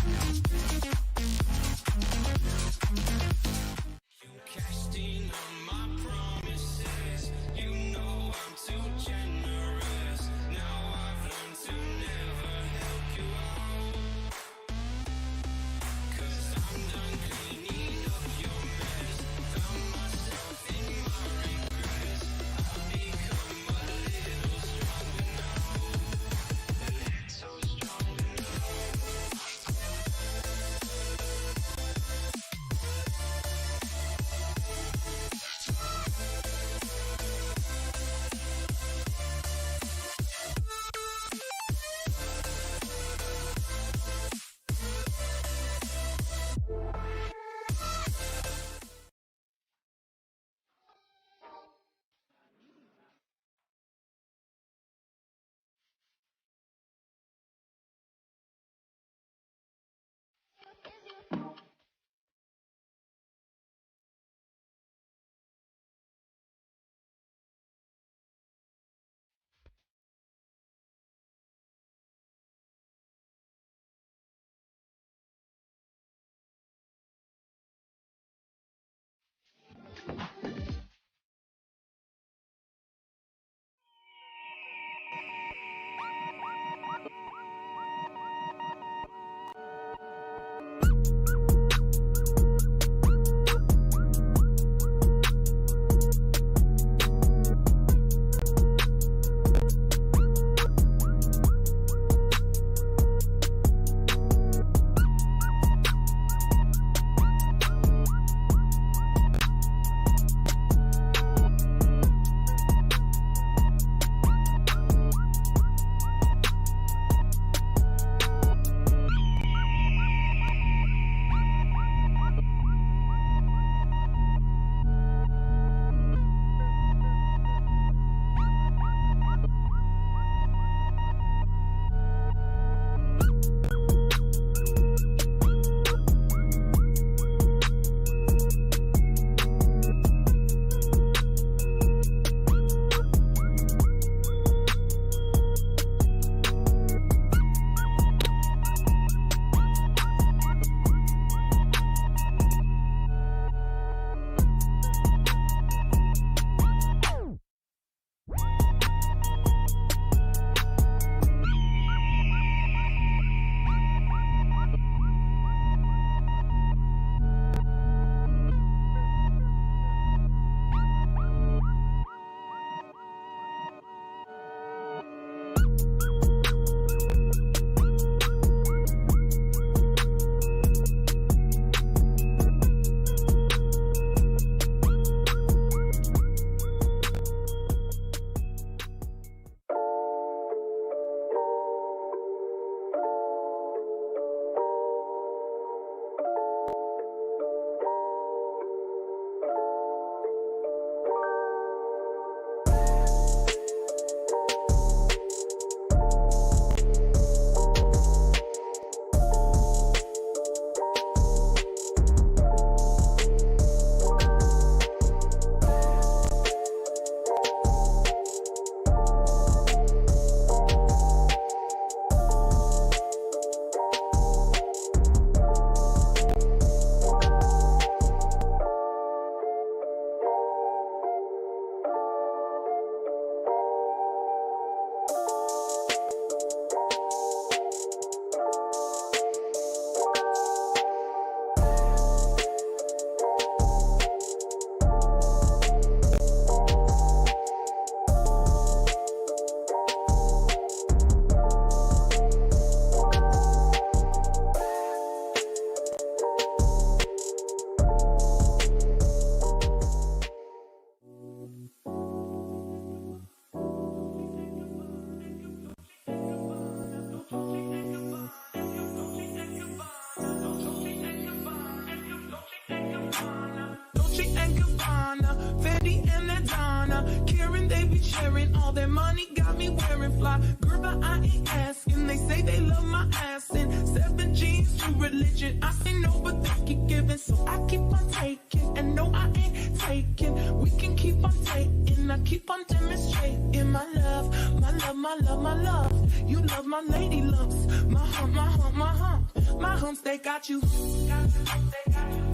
D: Dolce and Gabbana, Fendi and Adana. Karen, they be sharing all their money, got me wearing fly. Girl, but I ain't asking. They say they love my ass and 7 G's to religion. I say no, but they keep giving, so I keep on taking. And no, I ain't taking. We can keep on taking. I keep on demonstrating my love, my love, my love, my love. You love my lady lumps, my hump, my hump, my hump. My humps, they got you. They got you. They got you.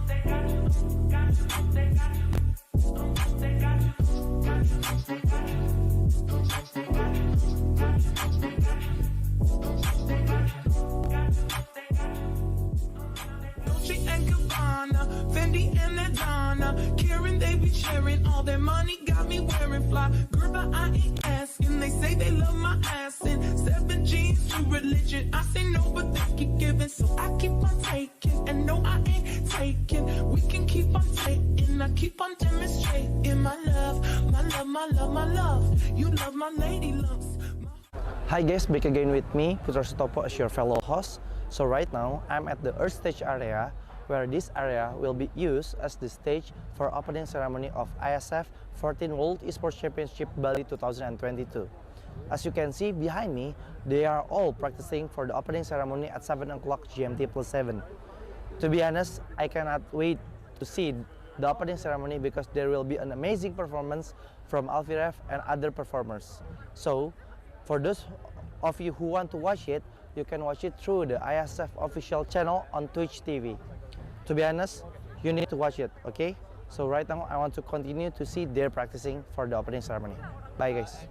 D: They got you. They got you. They got you. They got you. Dolce and Gabbana, Fendi and Adana. Karen, they be sharing all their money, got me wearing fly. Girl, but I ain't asking. They say they love my ass and 7 G's to religion. I say no, but they keep giving, so I keep on taking. And no, I ain't taking. We can keep on taking. I keep on demonstrating my love, my love, my love, my love. You love my lady lumps.
E: Hi guys, back again with me, Putra Sutopo as your fellow host. So right now, I'm at the Earth Stage area, where this area will be used as the stage for opening ceremony of IESF 14 World Esports Championship Bali 2022. As you can see behind me, they are all practicing for the opening ceremony at 7 o'clock GMT+7. To be honest, I cannot wait to see the opening ceremony because there will be an amazing performance from Alfiref and other performers. So, for those of you who want to watch it, you can watch it through the IESF official channel on Twitch TV. To be honest, you need to watch it, okay? So right now, I want to continue to see their practicing for the opening ceremony. Bye guys.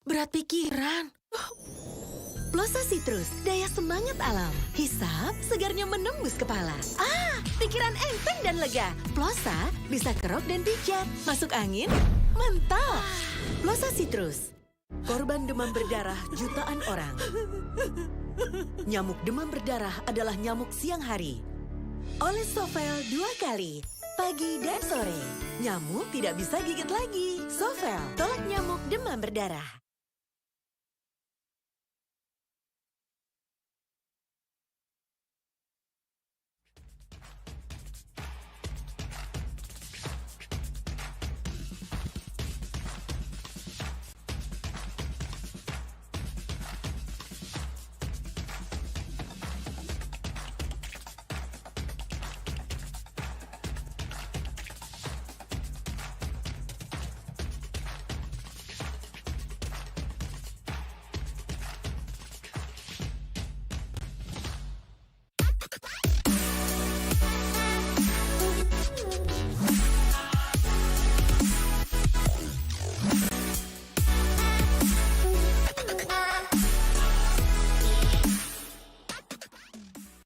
F: Berat pikiran. Plosa Citrus, daya semangat alam. Hisap, segarnya menembus kepala. Pikiran enteng dan lega. Plosa bisa kerok dan pijat. Masuk angin, mantap. Plosa Citrus. Korban demam berdarah jutaan orang. Nyamuk demam berdarah adalah nyamuk siang hari. Oleh Sovel 2 kali, pagi dan sore. Nyamuk tidak bisa gigit lagi. Sovel, tolak nyamuk demam berdarah.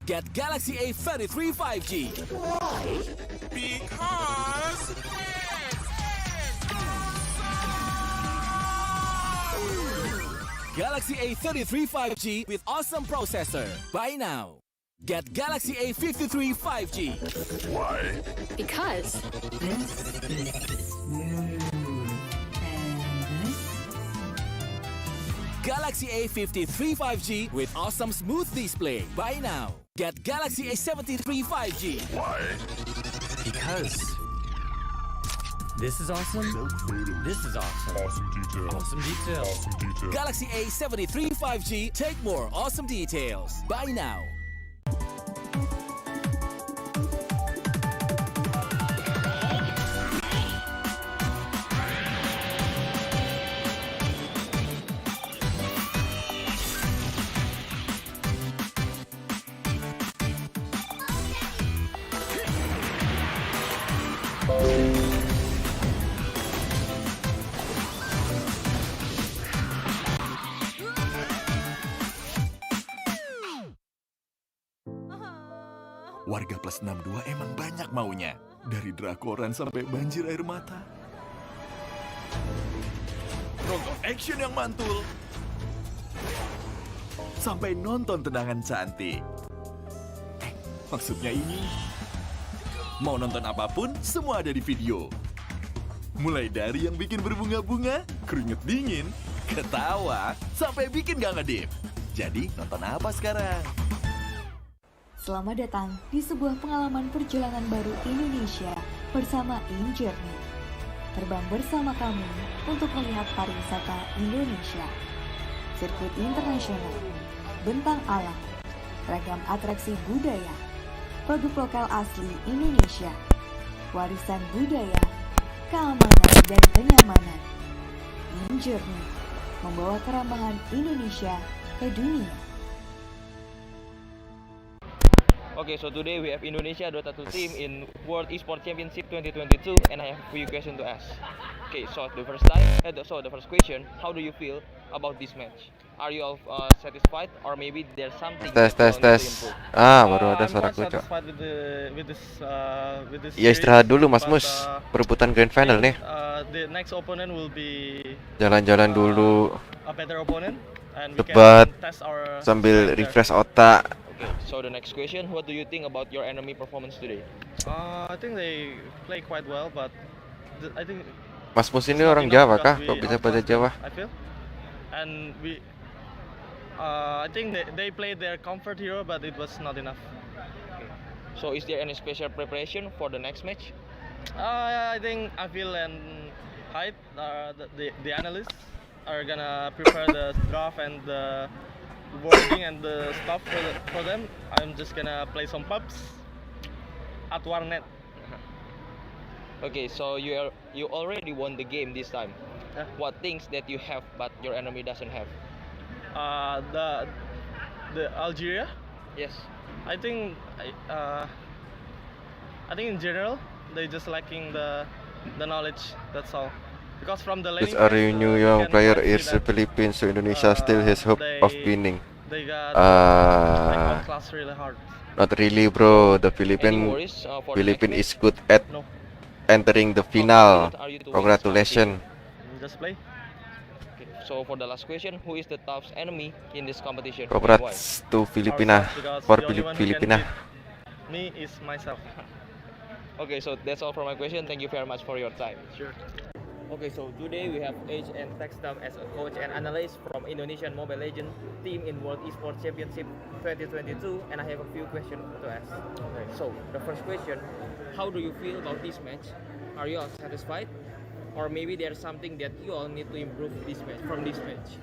N: Get Galaxy A33 5G.
D: Why? Because
N: Galaxy A33 5G with awesome processor. Buy now. Get Galaxy A53 5G.
O: Why?
L: Because
N: Galaxy A53 5G with awesome smooth display. Buy now. Get Galaxy A73 5G.
O: Why?
P: Because this is awesome.
O: So creative.
P: This is awesome.
O: Awesome detail.
P: Awesome detail.
O: Awesome detail.
N: Galaxy A73 5G. Take more awesome details. Buy now.
O: Warga plus 62 emang banyak maunya. Dari drakoran sampai banjir air mata. Nonton action yang mantul. Sampai nonton tendangan cantik. Maksudnya ini. Mau nonton apapun, semua ada di video. Mulai dari yang bikin berbunga-bunga, keringet dingin, ketawa, sampai bikin gak ngedip. Jadi nonton apa sekarang?
Q: Selamat datang di sebuah pengalaman perjalanan baru Indonesia bersama InJourney. Terbang bersama kami untuk melihat pariwisata Indonesia. Sirkuit internasional, bentang alam, ragam atraksi budaya, produk lokal asli Indonesia, warisan budaya, keamanan dan kenyamanan. InJourney membawa keramahan Indonesia ke dunia.
M: Okay, so today we have Indonesia Dota 2 team in World Esports Championship 2022, and I have a few questions to ask. Okay, so the first question, how do you feel about this match? Are you all satisfied, or maybe there's something
K: Tes. Baru ada suara gue, Cok. Ya istirahat dulu, Mas Mus. Perebutan grand final nih.
R: The next opponent will be
K: Jalan-jalan dulu.
R: a better opponent, and we
K: Debat
R: can test our
K: sambil refresh otak.
M: Okay, so the next question, what do you think about your enemy performance today?
R: I think they play quite well, but I think
K: Mas Mus ini orang Jawa kah? Kok bisa bahasa Jawa?
R: I feel, and I think they played their comfort hero, but it was not enough.
M: Okay. So is there any special preparation for the next match?
R: I think Avil and Hyde, the analysts, are gonna prepare the draft and the wording and the stuff for them. I'm just gonna play some pubs at Warnet.
M: Okay, so you already won the game this time.
R: Yeah.
M: What things that you have but your enemy doesn't have?
R: The Algeria.
M: Yes.
R: I think in general they just lacking the knowledge. That's all. Because from the
K: This
R: laning
K: are
R: phase,
K: new
R: you
K: young
R: can
K: player
R: see
K: is
R: that,
K: Philippines, so Indonesia still has hope of winning.
R: They got class really hard.
K: Not really, bro. The
M: Any worries for the
K: Philippines
M: next
K: is good at
R: No.
K: entering the final.
M: Are you to win
K: Congratulations.
R: Just play.
M: Okay, so for the last question, who is the toughest enemy in this competition?
K: Congrats to Filipina
R: Because
K: for
R: the only one who can
K: Filipina.
R: beat me is myself.
M: Okay, so that's all for my question. Thank you very much for your time.
R: Sure.
M: Okay, so today we have H and Textam as a coach and analyst from Indonesian Mobile Legends team in World Esports Championship 2022, and I have a few questions to ask. Okay, so the first question, how do you feel about this match? Are you all satisfied, or maybe there's something that you all need to improve from this match?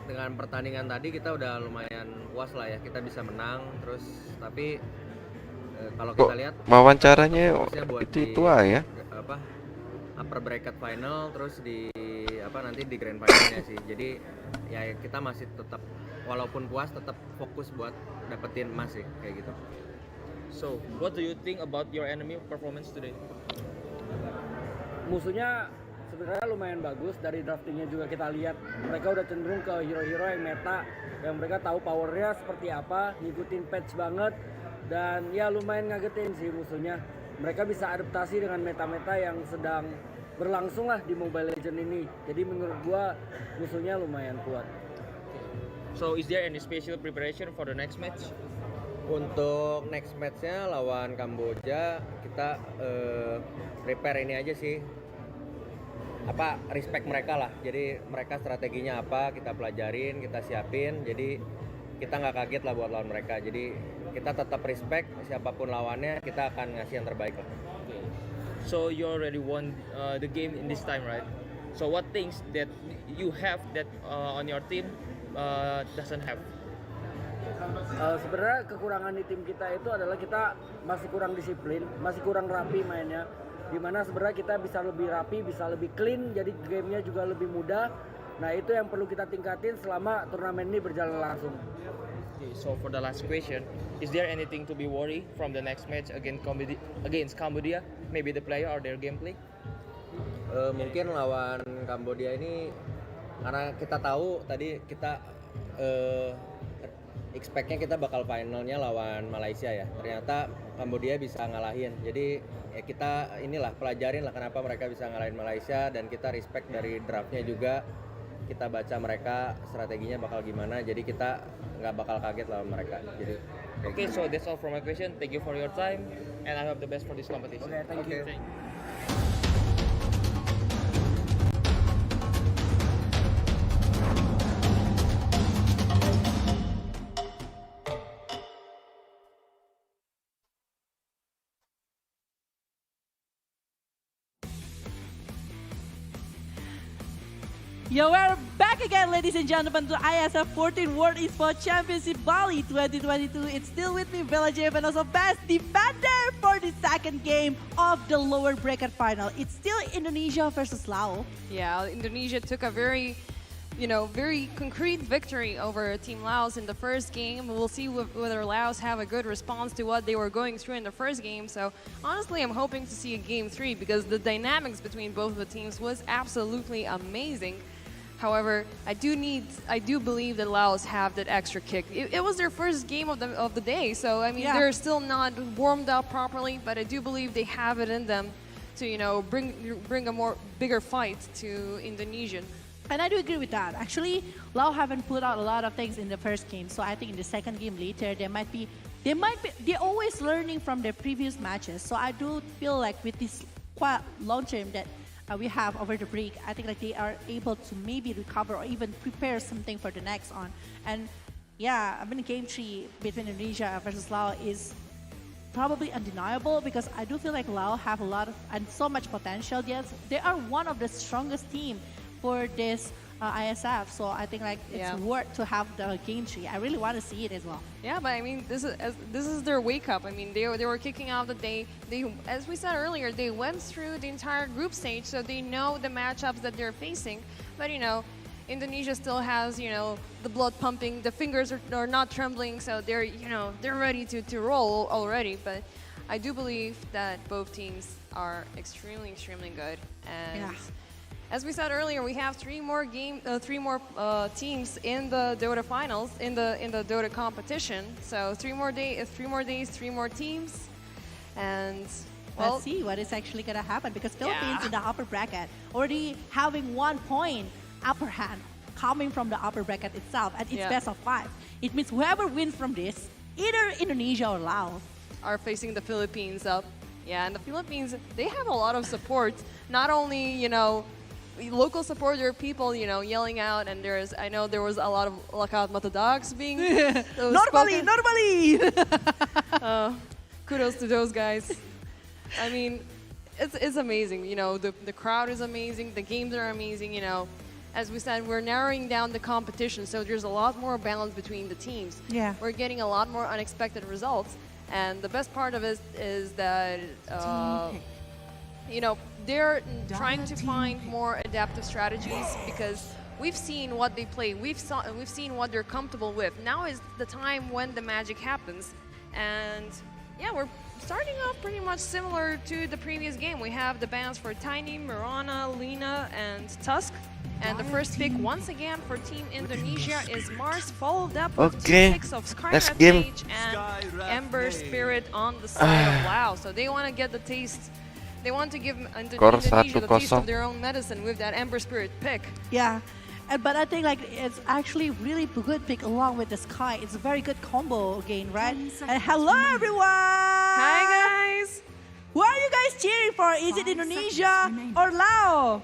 S: Dengan pertandingan tadi kita udah lumayan puas lah ya, kita bisa menang terus, tapi kalau kita lihat
K: wawancaranya
S: buat
K: itu ya
S: upper bracket final, terus nanti di grand finalnya sih. Jadi ya kita masih tetap, walaupun puas, tetap fokus buat dapetin emas sih, kayak gitu.
M: So what do you think about your enemy performance today?
T: Musuhnya sebenarnya lumayan bagus, dari draftingnya juga kita lihat mereka udah cenderung ke hero-hero yang meta, yang mereka tahu powernya seperti apa, ngikutin patch banget. Dan ya lumayan ngagetin sih musuhnya. Mereka bisa adaptasi dengan meta-meta yang sedang berlangsung lah di Mobile Legends ini. Jadi menurut gua musuhnya lumayan kuat.
M: So is there any special preparation for the next match?
S: Untuk next match-nya lawan Kamboja kita prepare ini aja sih, apa, respect mereka lah. Jadi mereka strateginya apa kita pelajarin, kita siapin, jadi kita nggak kaget lah buat lawan mereka. Jadi kita tetap respect siapapun lawannya, kita akan ngasih yang terbaik lah.
M: So you already won the game in this time, right? So what things that you have that on your team doesn't have?
T: Sebenarnya kekurangan di tim kita itu adalah kita masih kurang disiplin, masih kurang rapi mainnya. Dimana sebenarnya kita bisa lebih rapi, bisa lebih clean, jadi gamenya juga lebih mudah. Nah itu yang perlu kita tingkatin selama turnamen ini berjalan langsung.
M: Okay, so for the last question, is there anything to be worried from the next match against Cambodia? Maybe the player or their gameplay?
S: Mungkin lawan Kambodia ini karena kita tahu tadi kita expect-nya kita bakal finalnya lawan Malaysia ya. Ternyata Kambodia bisa ngalahin. Jadi ya kita inilah pelajarin lah kenapa mereka bisa ngalahin Malaysia, dan kita respect dari draftnya juga. Kita baca mereka strateginya bakal gimana. Jadi kita nggak bakal kaget lawan mereka. Jadi
M: okay, so that's all for my question. Thank you for your time and I hope the best for this competition.
T: Okay, thank you.
I: Yo, we're back again, ladies and gentlemen, to IESF 14 World Esports Championship Bali 2022. It's still with me, Bella J, and also best defender for the second game of the lower bracket final. It's still Indonesia versus Laos.
J: Yeah, Indonesia took a very concrete victory over Team Laos in the first game. We'll see whether Laos have a good response to what they were going through in the first game. So honestly, I'm hoping to see a game 3 because the dynamics between both of the teams was absolutely amazing. However, I do believe that Laos have that extra kick. It was their first game of the day, so I mean they're still not warmed up properly. But I do believe they have it in them to bring a bigger fight to Indonesian.
I: And I do agree with that. Actually, Laos haven't put out a lot of things in the first game, so I think in the second game later they're always learning from their previous matches. So I do feel like with this quite long term that we have over the break, I think like they are able to maybe recover or even prepare something for the next on. And yeah, I mean game 3 between Indonesia versus Laos is probably undeniable because I do feel like Laos have a lot of and so much potential. Yes, they are one of the strongest team for this ISF, so I think like it's worth to have the game 3. I really want to see it as well.
J: Yeah, but I mean this is their wake up. I mean they were kicking out that they as we said earlier, they went through the entire group stage, so they know the matchups that they're facing. But Indonesia still has the blood pumping, the fingers are not trembling, so they're they're ready to roll already. But I do believe that both teams are extremely good. And as we said earlier, we have three more teams in the Dota finals, in the Dota competition. So three more days, three more teams, and well,
I: let's see what is actually gonna happen because Philippines in the upper bracket already having 1 point upper hand coming from the upper bracket itself, and it's best of 5. It means whoever wins from this, either Indonesia or Laos,
J: are facing the Philippines up. Yeah, and the Philippines, they have a lot of support. Not only local support, there are people, yelling out, and I know there was a lot of Lakat Mata dogs being
I: normally.
J: Kudos to those guys. I mean, it's amazing. The crowd is amazing. The games are amazing. As we said, we're narrowing down the competition, so there's a lot more balance between the teams.
I: Yeah,
J: we're getting a lot more unexpected results, and the best part of it is that they're trying to find more adaptive strategies because we've seen what they play. We've seen what they're comfortable with. Now is the time when the magic happens. And yeah, we're starting off pretty much similar to the previous game. We have the bans for Tiny, Mirana, Lina, and Tusk. And the first pick once again for Team Indonesia is Mars, followed up with 2 picks of Skyrat Mage and Ember Spirit on the side of Laos. So they want to get the taste they want to give
K: Skor
J: Indonesia the taste
K: 1-0.
J: of their own medicine with that Ember Spirit pick.
I: Yeah. But I think like it's actually really good pick along with the Sky. It's a very good combo again, right? And hello everyone!
J: Hi guys!
I: Who are you guys cheering for? Is it Indonesia or Laos?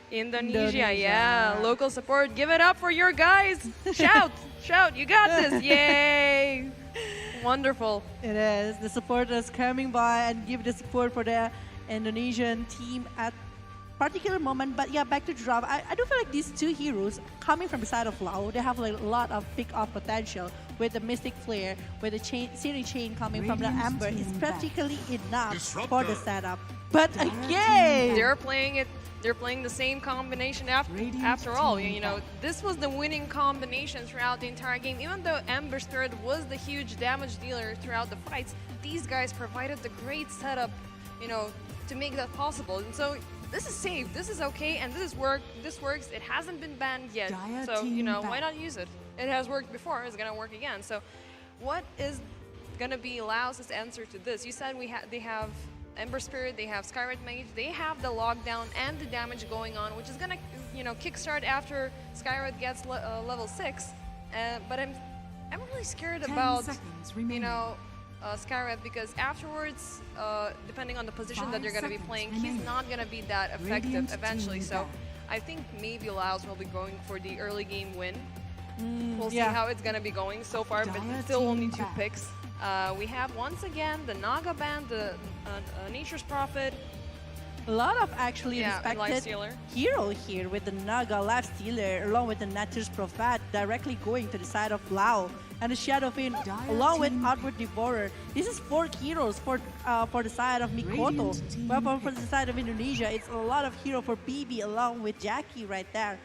J: Indonesia, yeah. Local support. Give it up for your guys. Shout, shout. You got this. Yay. Wonderful.
I: It is. The supporters coming by and give the support for the Indonesian team at particular moment. But yeah, back to draft. I do feel like these two heroes coming from the side of Laos, they have like a lot of pick-off potential with the Mystic Flare, with the Series chain coming from the Amber. It's practically enough for the setup. But again,
J: they're playing it. They're playing the same combination after all. You know, this was the winning combination throughout the entire game. Even though Ember Spirit was the huge damage dealer throughout the fights, these guys provided the great setup, you know, to make that possible. And so this is safe, this is okay, and this works. It hasn't been banned yet, so you know, why not use it? It has worked before, it's gonna work again. So what is gonna be Laos' answer to this? You said they have Ember Spirit, they have Skyred Mage, they have the lockdown and the damage going on, which is gonna, you know, kickstart after Skyred gets level 6. But I'm really scared about, you know, Skyred, because afterwards, depending on the position that you're gonna be playing, he's not gonna be that effective eventually. So I think maybe Laos will be going for the early game win. We'll see how it's gonna be going so far, but still only 2 picks. We have once again the Naga band, the Nature's Prophet.
I: A lot of actually
J: and
I: respected
J: Lifestealer.
I: hero here with the Naga Lifestealer along with the Nature's Prophet directly going to the side of Lao, and the Shadow Fiend along with Outward Devourer. This is 4 heroes for the side of Mikoto. But for the side of Indonesia, it's a lot of hero for BB along with Jackie right there.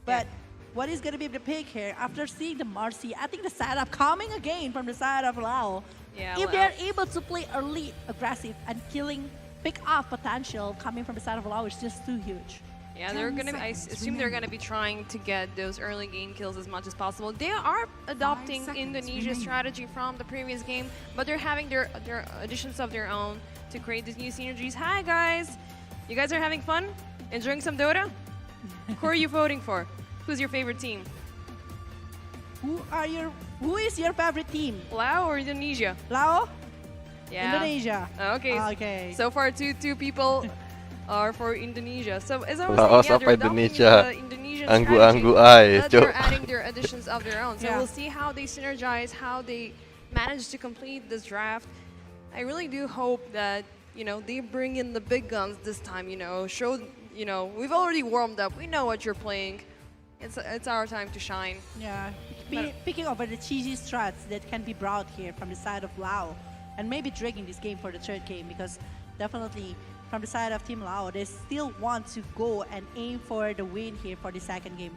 I: But what is going to be the pick here? After seeing the Marcy, I think the setup coming again from the side of Lao. If they're able to play early aggressive and killing pick-off potential coming from the side of Lao is just too huge.
J: Yeah, they're gonna. I assume they're gonna be trying to get those early game kills as much as possible. They are adopting Indonesia's strategy from the previous game, but they're having their additions of their own to create these new synergies. Hi guys, you guys are having fun, enjoying some Dota? Who are you voting for? Who's your favorite team?
I: Who is your favorite team?
J: Lao or Indonesia?
I: Lao?
J: Yeah.
I: Indonesia.
J: Okay.
I: Okay.
J: So far, two people are for Indonesia. So as I was
K: Laos
J: saying,
K: apa
J: they're adopting
K: Indonesia?
J: the Indonesian
K: Anggu-anggu
J: strategy,
K: ay,
J: but they're
K: Cuk.
J: adding their additions of their own. So we'll see how they synergize, how they manage to complete this draft. I really do hope that, you know, they bring in the big guns this time. You know, show, you know, we've already warmed up. We know what you're playing. It's our time to shine.
I: Yeah. Picking over the cheesy strats that can be brought here from the side of Lao, and maybe dragging this game for the third game, because definitely from the side of Team Lao, they still want to go and aim for the win here for the second game.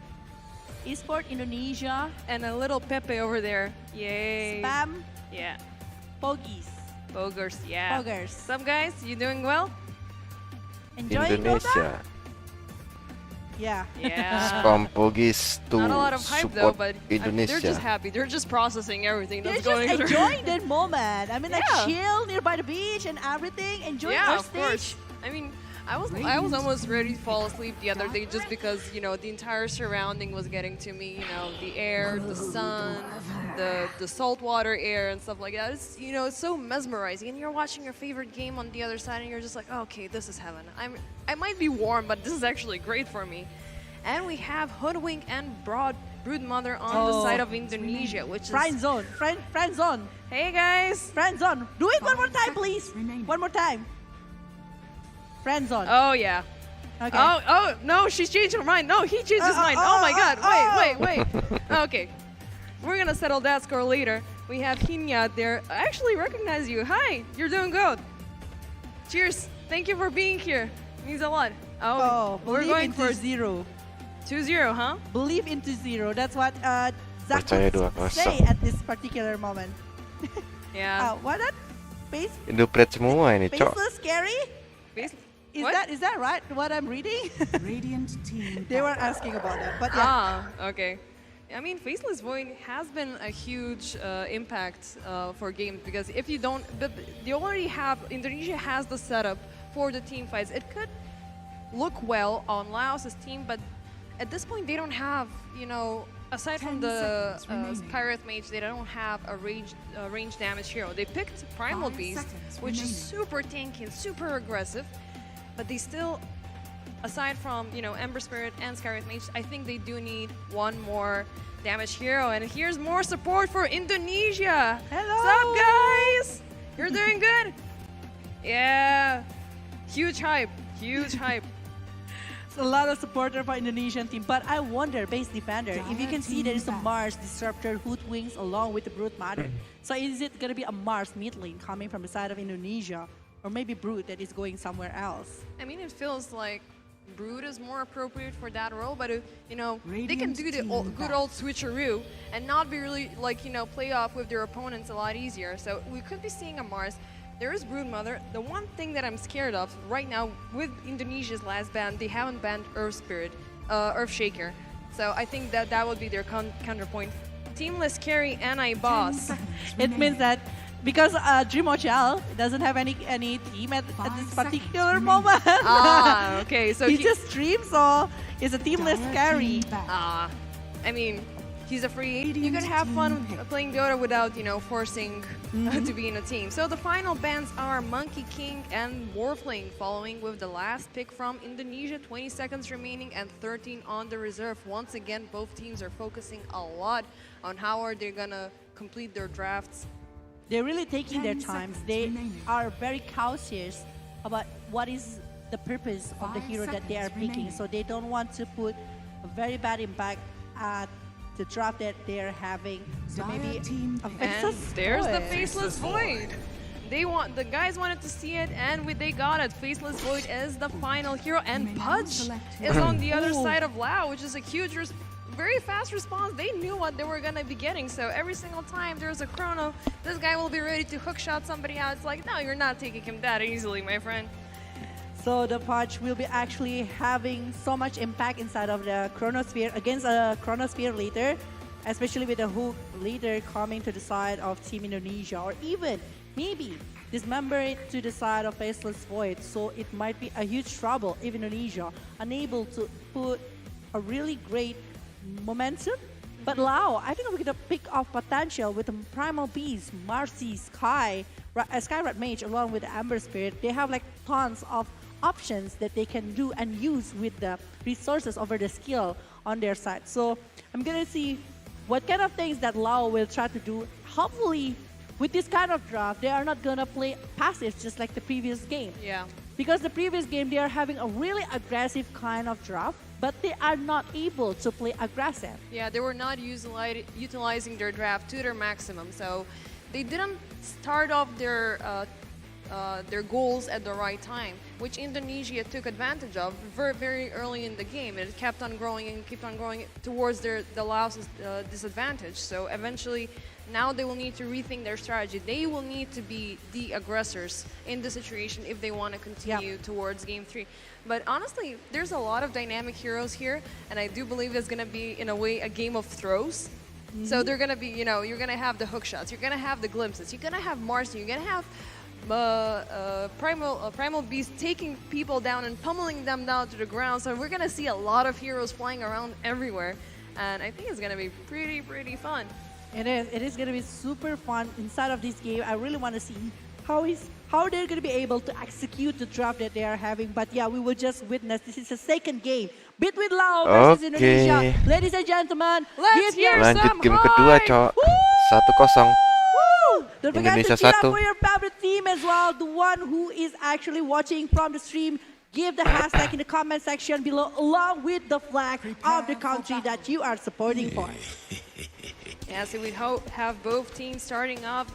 I: Esports Indonesia.
J: And a little Pepe over there. Yay.
I: Spam.
J: Yeah.
I: Pogies.
J: Bogers, yeah.
I: Bogers.
J: What's up, guys? You doing well?
I: Enjoying
K: Indonesia.
I: Dota? Yeah.
J: Yeah.
K: Spam Pogis to
J: Not a lot of hype though,
K: support
J: but
K: Indonesia.
J: they're just happy. They're just processing everything
I: They're
J: that's
I: just
J: going on.
I: enjoying that moment. I mean, like
J: Yeah.
I: chill nearby the beach and everything, enjoying
J: Yeah,
I: our
J: of
I: stage.
J: course. I mean, I was almost ready to fall asleep the other day just because, you know, the entire surrounding was getting to me. You know, the air, the sun, the saltwater air and stuff like that. It's, you know, it's so mesmerizing. And you're watching your favorite game on the other side, and you're just like, okay, this is heaven. I might be warm, but this is actually great for me. And we have Hoodwink and Broodmother on the side of Indonesia, which is
I: Friend zone. Friend zone.
J: Hey guys.
I: Friend zone. Do it one more time, please. One more time. Friend zone.
J: Oh yeah.
I: Okay.
J: Oh no, she's changed her mind. No, he changed his mind. Oh my god. Wait. Okay. We're gonna settle that score later. We have Hinya there. I actually recognize you. Hi, you're doing good. Cheers. Thank you for being here. Means a lot. Oh, we're going for
I: 0.
J: 2-0, huh?
I: Believe into 0. That's what Zach
K: Percaya
I: would
K: 2-0.
I: say at this particular moment.
J: Yeah.
I: What that? Face?
K: Indopret semua ini, Cok.
I: Faceless scary? Is that right? What I'm reading?
G: Radiant team.
I: They were asking about that, but yeah.
J: Okay. I mean, Faceless Void has been a huge impact for games because if you don't, but they already have, Indonesia has the setup for the team fights. It could look well on Laos's team, but at this point they don't have, you know, aside from the Skywrath Mage, they don't have a range damage hero. They picked Primal Beast, which is super tanky and super aggressive, but they still, aside from, you know, Ember Spirit and Skywrath Mage, I think they do need one more damage hero. And here's more support for Indonesia.
I: Hello!
J: What's up, guys? You're doing good? Yeah. Huge hype. Huge hype.
I: It's a lot of supporter for Indonesian team, but I wonder, base defender, if you can see there is a Mars Disruptor Hoodwings along with the Brute Mother. So is it going to be a Mars mid lane coming from the side of Indonesia? Or maybe Brute that is going somewhere else?
J: I mean, it feels like Brood is more appropriate for that role, but you know, they can do the good old switcheroo and not be really, like, you know, play off with their opponents a lot easier. So we could be seeing a Mars. There is Brood Mother. The one thing that I'm scared of right now with Indonesia's last ban, they haven't banned Earth Spirit, Earth Shaker. So I think that that would be their counterpoint. Teamless carry NI boss.
I: It means that because Dream Ochal doesn't have any team at this particular moment.
J: Ah, okay. So
I: he just streams, so it's a teamless carry.
J: I mean, he's a free agent. You could have fun playing Dota without, you know, forcing to be in a team. So the final bans are Monkey King and Warfling, following with the last pick from Indonesia. 20 seconds remaining and 13 on the reserve. Once again, both teams are focusing a lot on how are they gonna complete their drafts.
I: They're really taking their time. They are very cautious about what is the purpose of the hero that they are picking. So they don't want to put a very bad impact at the draft that they're having. So maybe a Faceless
J: There's the
I: Void.
J: Faceless Void. The guys wanted to see it, and they got it. Faceless Void is the final hero, and Pudge is on the other side of Lao, which is a huge, very fast response. They knew what they were gonna be getting, so every single time there's a chrono, this guy will be ready to hookshot somebody out. It's like, no, you're not taking him that easily, my friend.
I: So the Pudge will be actually having so much impact inside of the Chronosphere against a Chronosphere leader, especially with the hook leader coming to the side of Team Indonesia, or even maybe dismember it to the side of Faceless Void. So it might be a huge trouble if Indonesia unable to put a really great momentum. But Lao, I think we're gonna pick off potential with the Primal Beast, Marcy, Skywrath Mage along with the Ember Spirit. They have like tons of options that they can do and use with the resources over the skill on their side. So I'm gonna see what kind of things that Lao will try to do. Hopefully with this kind of draft, they are not gonna play passive just like the previous game.
J: Yeah.
I: Because the previous game, they are having a really aggressive kind of draft, but they are not able to play aggressive.
J: Yeah, they were not utilizing their draft to their maximum, so they didn't start off their goals at the right time, which Indonesia took advantage of very early in the game. It kept on growing and kept on growing towards the Laos' disadvantage. So eventually, now they will need to rethink their strategy. They will need to be the aggressors in the situation if they want to continue towards Game 3. But honestly, there's a lot of dynamic heroes here, and I do believe it's going to be, in a way, a game of throws. So they're going to be, you know, you're going to have the hook shots, you're going to have the glimpses, you're going to have Marcy, you're going to have Primal Beast taking people down and pummeling them down to the ground. So we're going to see a lot of heroes flying around everywhere, and I think it's going to be pretty fun.
I: It is. It is going to be super fun inside of this game. I really want to see how they're going to be able to execute the draft that they are having. But yeah, we will just witness. This is the second game between Lao versus Indonesia. Ladies and gentlemen,
J: let's hear
K: Lanjut
J: some
K: game kedua, cowok. 1-0.
I: Don't forget
K: Indonesia
I: to cheer up
K: 1.
I: for your favorite team as well. The one who is actually watching from the stream, give the hashtag in the comment section below along with the flag of the country that you are supporting for.
J: Yeah, so we have both teams starting off.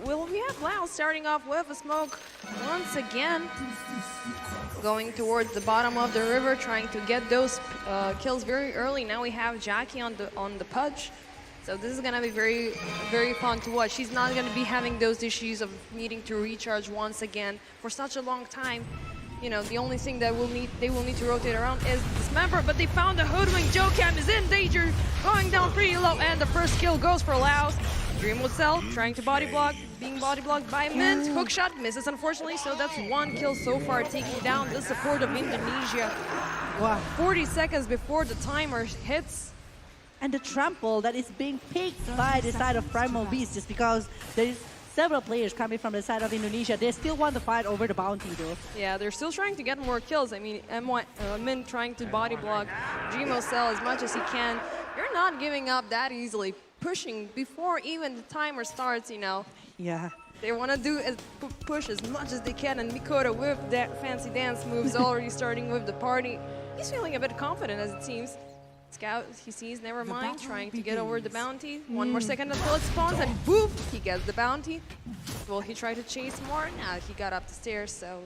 J: Well, we have Laos starting off with a smoke once again, going towards the bottom of the river, trying to get those kills very early. Now we have Jackie on the Pudge, so this is gonna be very fun to watch. She's not gonna be having those issues of needing to recharge once again for such a long time. you know, the only thing that they will need to rotate around is Dismember, but they found the Hoodwink. Jocam is in danger, going down pretty low, and the first kill goes for LAOS. Dreamwood Cell trying to body block, being body blocked by Mint. Hookshot misses, unfortunately, so that's 1 kill so far, taking down the support of Indonesia.
I: Wow.
J: 40 seconds before the timer hits.
I: And the trample that is being picked by the side of Primal Beast, just because there is several players coming from the side of Indonesia. They still want the fight over the bounty though.
J: Yeah, they're still trying to get more kills. I mean, Min trying to body block Dreamwood Cell as much as he can. You're not giving up that easily, pushing before even the timer starts, you know.
I: Yeah.
J: They want to do push as much as they can, and Mikoto with that fancy dance moves already starting with the party. He's feeling a bit confident as it seems. Scout, he sees, never mind, trying to get over the bounty. 1 more second until it spawns, and boop, he gets the bounty. Will he try to chase more? Nah, he got up the stairs, so...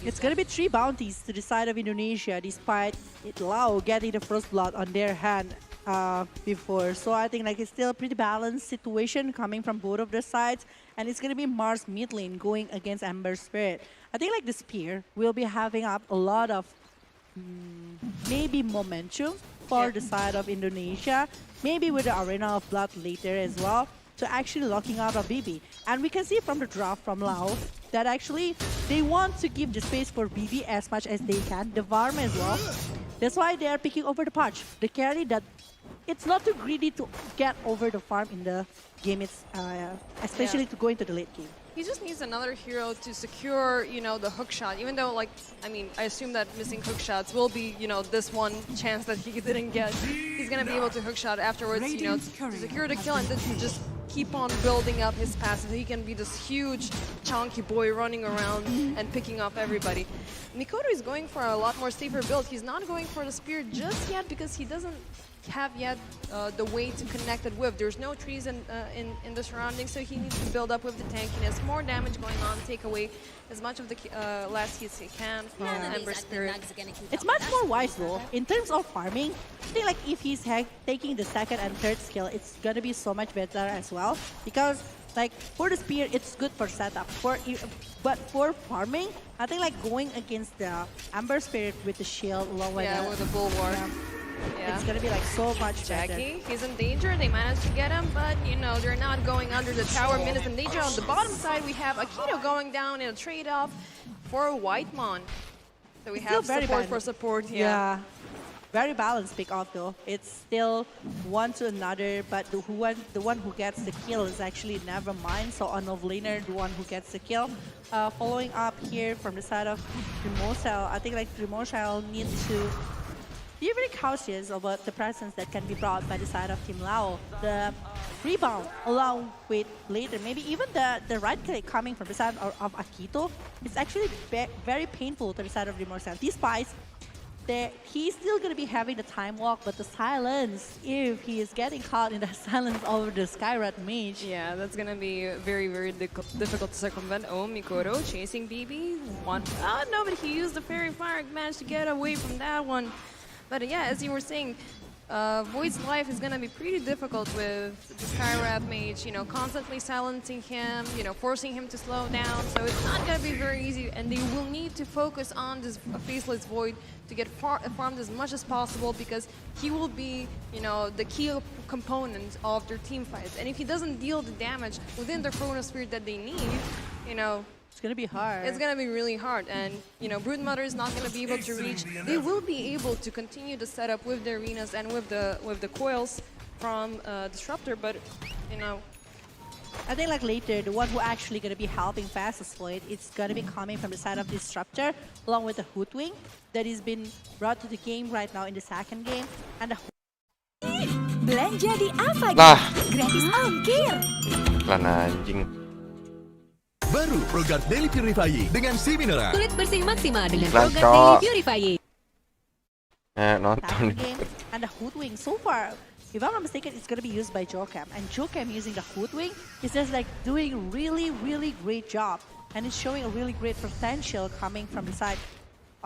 I: It's going to be 3 bounties to the side of Indonesia, despite Lao getting the first blood on their hand before. So I think like it's still a pretty balanced situation coming from both of the sides. And it's going to be Mars mid lane going against Ember Spirit. I think like the Spear will be having up a lot of maybe momentum for the side of Indonesia, maybe with the Arena of Blood later as well, to actually locking out of BB. And we can see from the draft from Lao that actually they want to give the space for BB as much as they can, the Varm as well. That's why they are picking over the Punch, the carry that it's not too greedy to get over the farm in the game, it's especially to go into the late game.
J: He just needs another hero to secure, you know, the hook shot. Even though, like, I mean, I assume that missing hook shots will be, you know, this one chance that he didn't get. He's gonna be able to hook shot afterwards, you know, to secure the kill and then to just keep on building up his passive. He can be this huge, chunky boy running around and picking off everybody. Mikoto is going for a lot more safer build. He's not going for the spear just yet because he doesn't have yet the way to connect it with. There's no trees in the surroundings, so he needs to build up with the tankiness, more damage going on, take away as much of the last hits he can from Ember Spirit.
I: It's much more wise though. In terms of farming, I think like if he's taking the second and third skill, it's gonna be so much better as well. Because like for the spear, it's good for setup. But for farming, I think like going against the Ember Spirit with the shield along with
J: the bulwark.
I: Yeah. It's gonna be like so much better.
J: Jackie, he's in danger. They managed to get him, but you know they're not going under the tower. Min is in danger. On the bottom side, we have Akito going down in a trade-off for Whitemon. So we have support for support.
I: Yeah. Very balanced pick off though. It's still one to another, but the one who gets the kill is actually never mind. So on laner, the one who gets the kill. Following up here from the side of Remosel, I think like Remosel needs to be very cautious about the presence that can be brought by the side of Team Lao. The rebound along with later, maybe even the right click coming from the side of Akito, it's actually very painful to the side of Remorsan. Despite that he's still going to be having the time walk, but the silence, if he is getting caught in the silence over the Skyrat mage.
J: Yeah, that's going to be very, very difficult to circumvent. Oh, Mikoto chasing BB. No, but he used the Fairy Fire, managed to get away from that one. But yeah, as you were saying, Void's life is going to be pretty difficult with the Skyrat mage, you know, constantly silencing him, you know, forcing him to slow down. So it's not going to be very easy, and they will need to focus on this Faceless Void to get farmed as much as possible, because he will be, you know, the key component of their team fights. And if he doesn't deal the damage within the Chronosphere that they need, you know,
I: it's gonna be hard.
J: It's gonna be really hard, and you know, Broodmother is not gonna be able to reach. They will be able to continue the setup with the arenas and with the coils from Disruptor, but you know,
I: I think like later, the one who actually gonna be helping Fastest Void, it's gonna be coming from the side of Disruptor, along with the Hoodwink that is been brought to the game right now in the second game, and the
F: Belanja di apa? Gratis ongkir.
K: Iklan anjing.
N: Baru program Daily Purifying dengan si mineral.
F: Kulit bersih maksimal dengan
K: Iklan,
F: program Daily Purifying.
K: Nonton.
I: And the Hoodwink, so far, if I'm not mistaken, it's going to be used by Jocam. And Jocam using the Hoodwink is just like doing really, really great job. And it's showing a really great potential coming from the side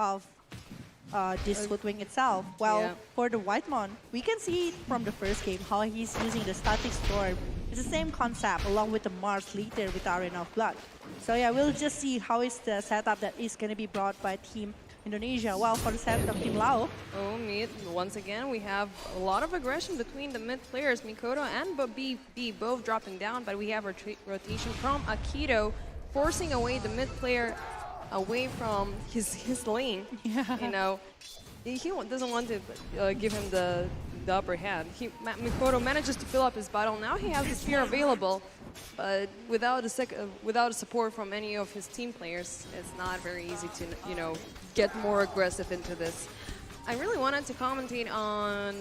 I: of this Hoodwink itself. Well, for the Whitemon, we can see from the first game how he's using the Static Storm. It's the same concept along with the Mars later with Arena of Blood. So yeah, we'll just see how is the setup that is going to be brought by Team Indonesia. While for the side of Team Lao,
J: mid, once again, we have a lot of aggression between the mid players, Mikoto and BB, both dropping down, but we have rotation from Akito, forcing away the mid player away from his lane.
I: Yeah.
J: You know, he doesn't want to give him the upper hand. Mikoto manages to fill up his bottle. Now he has the spear available, but without a support from any of his team players, it's not very easy to, you know, get more aggressive into this. I really wanted to commentate on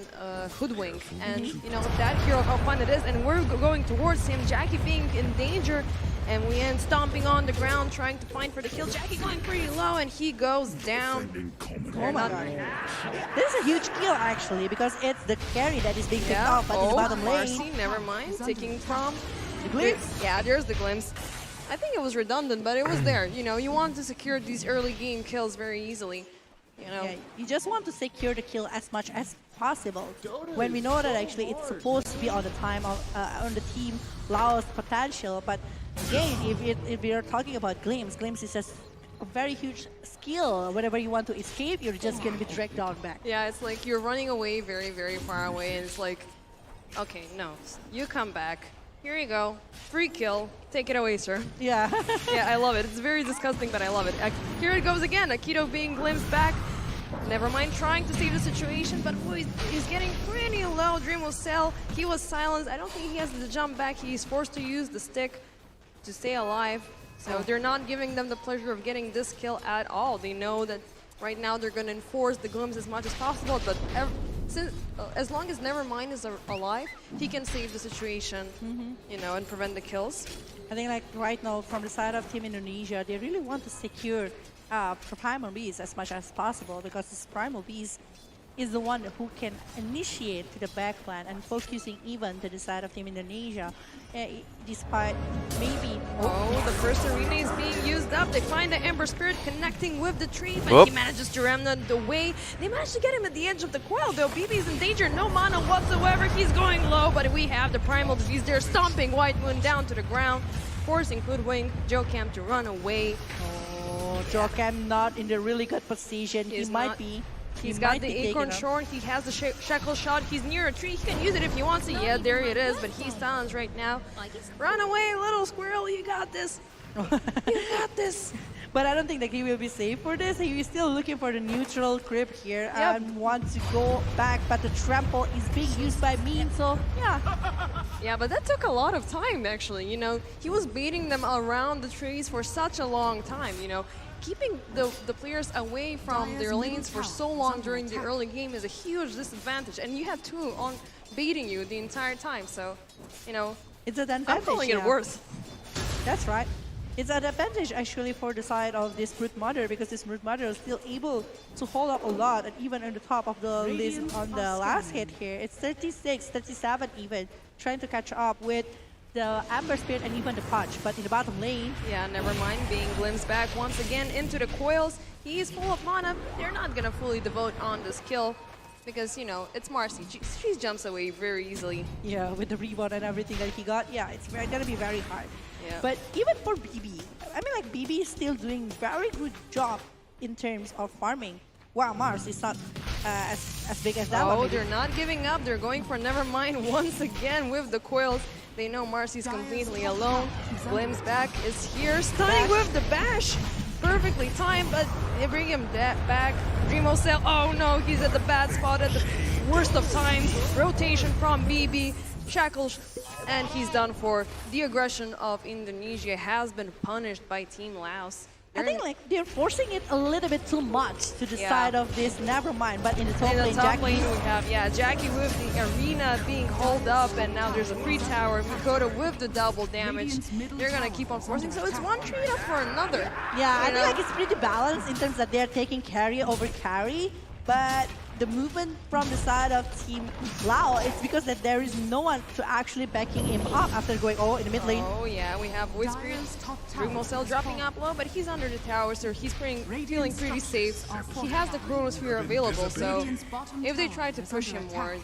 J: Hoodwink and, you know, that hero, how fun it is, and we're going towards him, Jackie being in danger, and we end stomping on the ground trying to find for the kill. Jackie going pretty low, and he goes down.
I: oh my god. This is a huge kill actually, because it's the carry that is being picked off at the bottom lane.
J: Marcy, never mind, taking from
I: the glimpse.
J: Yeah, there's the glimpse. I think it was redundant, but it was there. You know, you want to secure these early game kills very easily. You know,
I: yeah, you just want to secure the kill as much as possible. When we know that actually it's supposed to be on the time of on the team LAOS potential, but again, if we are talking about Glimpse is just a very huge skill. Whenever you want to escape, you're just gonna be dragged down back.
J: Yeah, it's like you're running away very, very far away, and it's like, okay, no, you come back. Here you go, free kill. Take it away, sir.
I: Yeah.
J: Yeah, I love it. It's very disgusting, but I love it. Here it goes again. Akito being glimpsed back. Never mind trying to save the situation, but he's getting pretty low. Dream will sell. He was silenced. I don't think he has to jump back. He's forced to use the stick to stay alive. So they're not giving them the pleasure of getting this kill at all. They know that right now they're going to enforce the glimpse as much as possible, but as long as Nevermind is alive, he can save the situation, you know, and prevent the kills.
I: I think like right now from the side of Team Indonesia, they really want to secure Primal Beast as much as possible, because this Primal Beast is the one who can initiate to the backline and focusing even to the side of Team Indonesia, despite maybe...
J: the first arena is being used up. They find the Ember Spirit connecting with the tree, but he manages to remnant the way. They managed to get him at the edge of the coil, though. BB's in danger, no mana whatsoever. He's going low, but we have the Primal Disease there, stomping White Moon down to the ground, forcing Hoodwink Jocam to run away.
I: Jocam not in the really good position. He might be.
J: He's got the Acorn Short, he has the Shackle Shot, he's near a tree, he can use it if he wants to. Yeah, there it is, but he's silenced right now. Run away, little squirrel, you got this. You got this.
I: But I don't think that he will be safe for this. He is still looking for the neutral grip here and wants to go back, but the trample is being used by Mean, so yeah.
J: Yeah, but that took a lot of time actually, you know. He was beating them around the trees for such a long time, you know. Keeping the players away from their lanes for so long during the early game is a huge disadvantage, and you have two on beating you the entire time, so, you know,
I: it's an advantage.
J: I'm calling it worse.
I: That's right. It's an advantage actually for the side of this Brute Mother, because this Brute Mother is still able to hold up a lot, and even on the top of the list on the last hit here, it's 36, 37 even, trying to catch up with the Amber Spirit and even the Punch, but in the bottom lane...
J: Yeah, Nevermind being glimpsed back once again into the coils. He's full of mana. They're not gonna fully devote on this kill because, you know, it's Marcy. She jumps away very easily.
I: Yeah, with the rebound and everything that he got, yeah, it's gonna be very hard.
J: Yeah.
I: But even for BB, I mean, like, BB is still doing very good job in terms of farming. Wow, Mars is not as big as that one.
J: Oh, they're not giving up. They're going for Nevermind once again with the coils. They know Marcy's completely alone. Glimpse back is here, stunning with the bash. Perfectly timed, but they bring him back. Dreamo Cell, oh no, he's at the bad spot at the worst of times. Rotation from BB, shackles, and he's done for. The aggression of Indonesia has been punished by Team LAOS.
I: I think like they're forcing it a little bit too much to the side of this Nevermind, but in the top lane,
J: we have Jackie with the arena being hauled up, and now there's a free tower. Mikoto with the double damage. They're gonna keep on forcing, so it's one trade up for another.
I: Yeah, I feel like it's pretty balanced in terms that they're taking carry over carry, but the movement from the side of Team Lao is because that there is no one to actually backing him up after going in the mid lane.
J: Oh yeah, we have Whispers, Dreamo Cell dropping up low, but he's under the tower, so he's feeling pretty safe. He has the Chronosphere available, so if they try to push him more,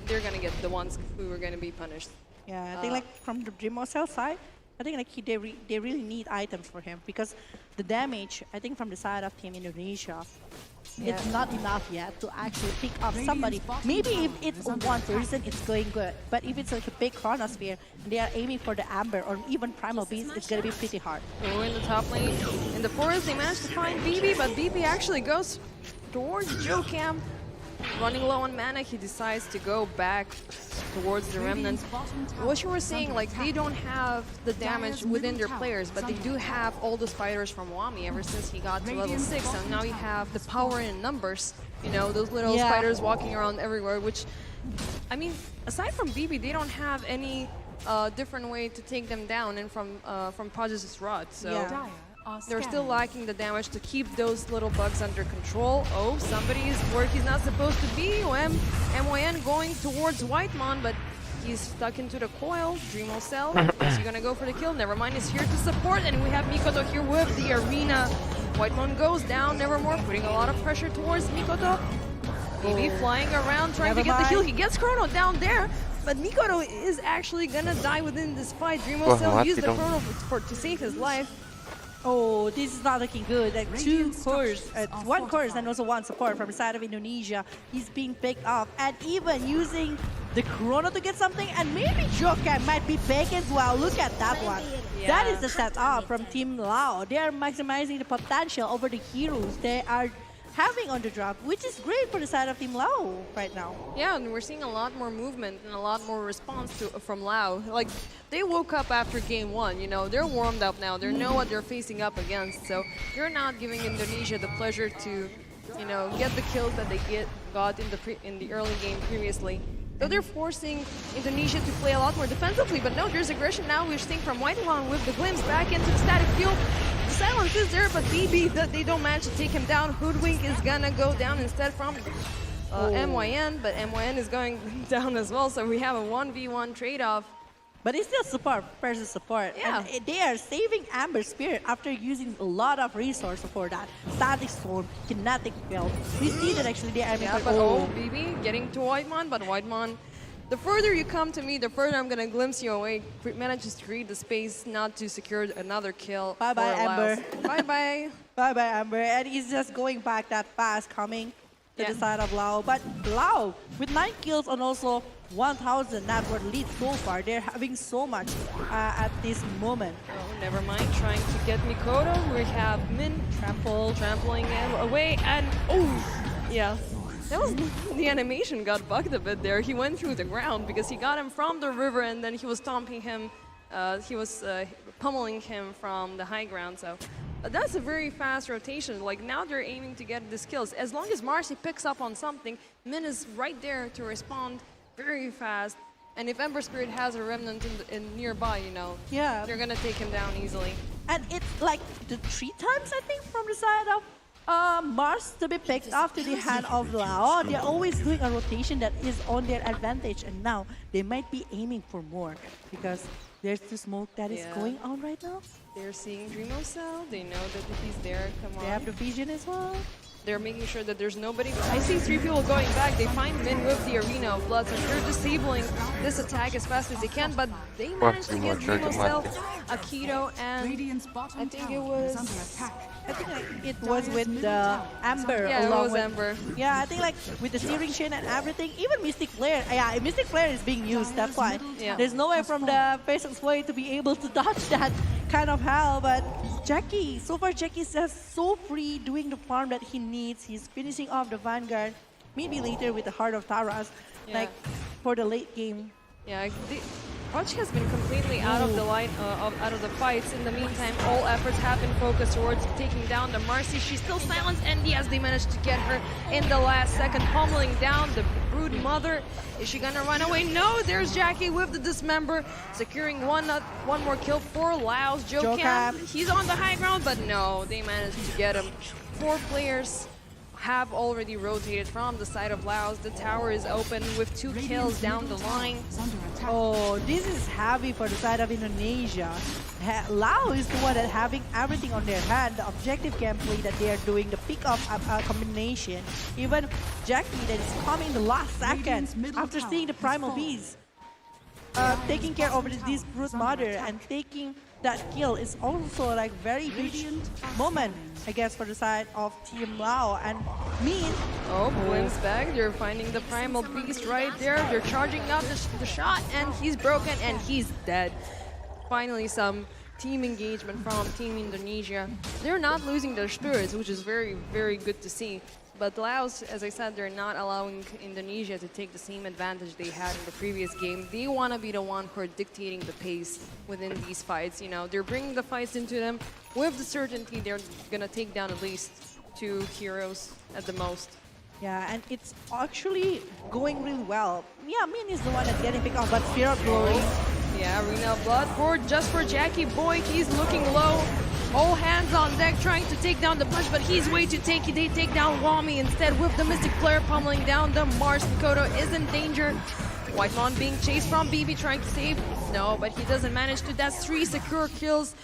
J: they're gonna get the ones who are gonna be punished.
I: Yeah, I think like from the Dreamo Cell side, I think like they really need items for him because the damage, I think from the side of Team Indonesia, it's not enough yet to actually pick up somebody. Maybe if it's one person, it's going good. But if it's like a big chronosphere, and they are aiming for the Amber or even Primal Beast, it's gonna be pretty hard.
J: Oh, in the top lane, in the forest, they managed to find BB, but BB actually goes towards Jocam. Running low on mana, he decides to go back towards the Remnant. What you were saying, like, they don't have the damage within their players, but they do have all the spiders from Wami ever since he got to level 6, and now you have the power in numbers. You know, those little spiders walking around everywhere, which, I mean, aside from BB, they don't have any different way to take them down and from Prodigy's Rod, so... They're still lacking the damage to keep those little bugs under control. Oh, somebody is where he's not supposed to be. MYN going towards Whitemon, but he's stuck into the coil. Dreamo Cell, is he gonna go for the kill? Nevermind is here to support, and we have Mikoto here with the arena. Whitemon goes down, Nevermore putting a lot of pressure towards Mikoto. Maybe flying around trying to get the kill. He gets Chrono down there, but Mikoto is actually gonna die within this fight. Dreamo Cell used the Chrono to save his life.
I: Oh, this is not looking good. Like one course and also one support from the side of Indonesia. He's being picked off and even using the Chrono to get something, and maybe Joker might be back as well. Look at that one. That is the setup from Team Lao. They are maximizing the potential over the heroes they are having on the drop, which is great for the side of Team Lao right now.
J: Yeah, and we're seeing a lot more movement and a lot more response from Lao. Like, they woke up after game 1, you know, they're warmed up now, they know what they're facing up against, so you're not giving Indonesia the pleasure to, you know, get the kills that they got in the early game previously. So they're forcing Indonesia to play a lot more defensively, but no, there's aggression now. We're seeing from Whitemon with the glimpse back into the static field. The silence is there, but BB, they don't manage to take him down. Hoodwink is gonna go down instead from MYN, but MYN is going down as well, so we have a 1v1 trade-off.
I: But it's still support versus support.
J: Yeah.
I: And they are saving Amber Spirit after using a lot of resources for that. Static Storm, Kinetic Field. We see that actually they are aiming for...
J: But BB getting to Whitemon, but Whitemon, the further you come to me, the further I'm gonna glimpse you away. Manages to read the space not to secure another kill.
I: Bye-bye, Amber.
J: Bye-bye.
I: Bye-bye, Amber. And he's just going back that fast, coming to the side of Lao. But Lao, with 9 kills and also 1,000 net worth lead so far, they're having so much at this moment.
J: Oh, never mind, trying to get Mikoto. We have Min trampling away, and yeah. That was, the animation got bugged a bit there. He went through the ground because he got him from the river and then he was stomping him. He was pummeling him from the high ground. So that's a very fast rotation. Like now they're aiming to get these kills. As long as Marcy picks up on something, Min is right there to respond very fast. And if Ember Spirit has a remnant in nearby, you know, they're gonna take him down easily.
I: And it's like the 3 times I think from the side of Mars to be picked off to the hand of Lao. They're always doing a rotation that is on their advantage, and now they might be aiming for more because there's the smoke that is going on right now.
J: They're seeing Dreamo Cell. They know that he's there. Come on.
I: They have the vision as well.
J: They're making sure that there's nobody. I see 3 people going back. They find Min with the Arena of Blood, so they're disabling this attack as fast as they can, but they managed to get Dreamo Cell, Akito, and I think it was...
I: I think like it was with the Amber.
J: Yeah,
I: along
J: it was
I: with,
J: Amber.
I: Yeah, I think like with the steering chain and everything, even Mystic Flare. Yeah, Mystic Flare is being used, that's why.
J: Yeah.
I: There's no way from the Faceless way to be able to dodge that kind of hell, but Jackie, so far Jackie's just so free doing the farm that he needs. He's finishing off the Vanguard, maybe later with the Heart of Taras, like for the late game.
J: Yeah, Proj has been completely out of the line, out of the fights. In the meantime, all efforts have been focused towards taking down the Marcy. She's still silenced, and yes, they managed to get her in the last second, pummeling down the Brood Mother. Is she gonna run away? No, there's Jackie with the Dismember, securing one more kill for Laos. Jocam, he's on the high ground, but no, they managed to get him. 4 players have already rotated from the side of Laos. The tower is open with 2 kills down the line.
I: Oh, this is heavy for the side of Indonesia. Lao is the one that having everything on their hand. The objective gameplay that they are doing, the pick-up combination. Even Jackie that is coming in the last second after seeing the Primal Beast. Taking care of this Brood Mother and taking that kill is also like very huge moment, I guess, for the side of Team Lao. And Mean.
J: Oh, Blim's back. They're finding the primal beast right there. They're charging up the shot, and he's broken, and he's dead. Finally, some team engagement from Team Indonesia. They're not losing their spirits, which is very, very good to see. But Laos, as I said, they're not allowing Indonesia to take the same advantage they had in the previous game. They want to be the one who are dictating the pace within these fights. You know, they're bringing the fights into them with the certainty they're going to take down at least 2 heroes at the most.
I: Yeah, and it's actually going really well. Yeah, Min is the one that's getting picked off, but Fear of Glory.
J: Yeah, Arena Blood just for Jackie Boy. He's looking low. All hands on deck trying to take down the Push, but he's way too tanky. They take down Wami instead with the Mystic Flare pummeling down the Mars. Makoto is in danger. Whitemon being chased from BB trying to save. No, but he doesn't manage to. That's 3 secure kills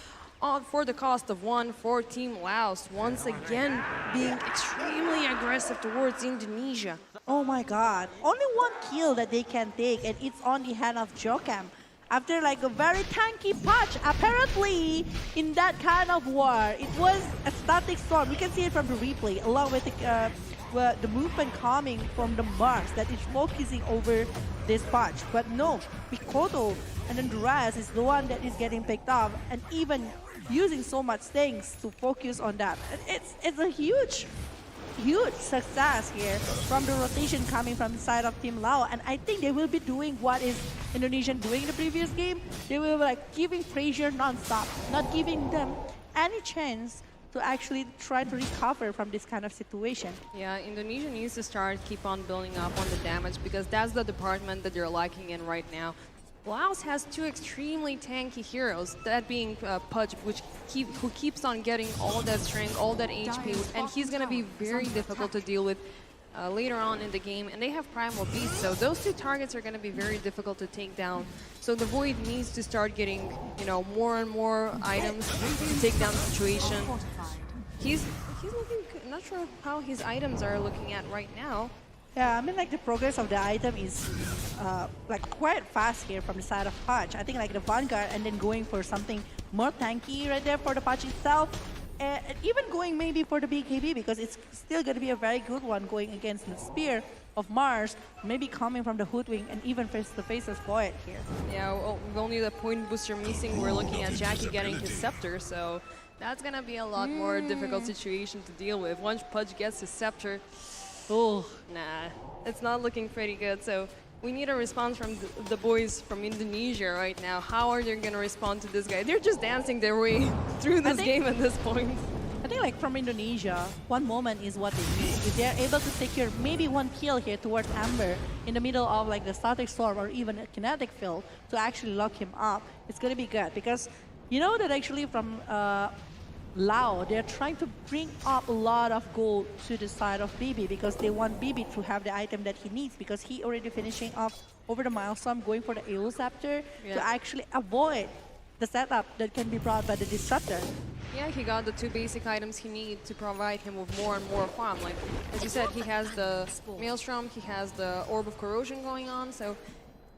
J: for the cost of 1 for Team Laos. Once again, being extremely aggressive towards Indonesia.
I: Oh my god. Only 1 kill that they can take, and it's on the hand of Jokam. After like a very tanky patch, apparently in that kind of war, it was a static storm. We can see it from the replay, along with the movement coming from the Mars that is focusing over this patch. But no, Mikoto and then Duraz is the one that is getting picked up, and even using so much things to focus on that. It's a huge success here from the rotation coming from the side of Team Lao, and I think they will be doing what is Indonesian doing in the previous game. They will be like giving pressure non-stop, not giving them any chance to actually try to recover from this kind of situation.
J: Yeah, Indonesia needs to keep on building up on the damage, because that's the department that they're lacking in right now. Laos has 2 extremely tanky heroes, that being Pudge, who keeps on getting all that strength, all that HP, and he's going to be very difficult to deal with later on in the game. And they have Primal Beast, so those 2 targets are going to be very difficult to take down. So the Void needs to start getting, you know, more and more items to take down the situation. He's looking, not sure how his items are looking at right now.
I: Yeah, I mean, like the progress of the item is like quite fast here from the side of Patch. I think like the Vanguard and then going for something more tanky right there for the Patch itself. And even going maybe for the BKB, because it's still going to be a very good one going against the Spear of Mars, maybe coming from the Hoodwing and even face-to-face as Void here.
J: Yeah, well, with only the point booster missing, we're looking at Jackie getting his Scepter, so that's going to be a lot more difficult situation to deal with. Once Pudge gets his Scepter, oh, nah, it's not looking pretty good. So we need a response from the boys from Indonesia right now. How are they going to respond to this guy? They're just dancing their way through this game at this point.
I: I think like from Indonesia, 1 moment is what they need. If they're able to secure maybe 1 kill here towards Amber in the middle of like the static storm or even a kinetic field to actually lock him up, it's going to be good. Because you know that actually from Lao, they're trying to bring up a lot of gold to the side of BB, because they want BB to have the item that he needs, because he already finishing off over the milestone, going for the AO Scepter to actually avoid the setup that can be brought by the Disruptor.
J: Yeah, he got the 2 basic items he needs to provide him with more and more farm. Like, as you said, he has the Maelstrom, he has the Orb of Corrosion going on, so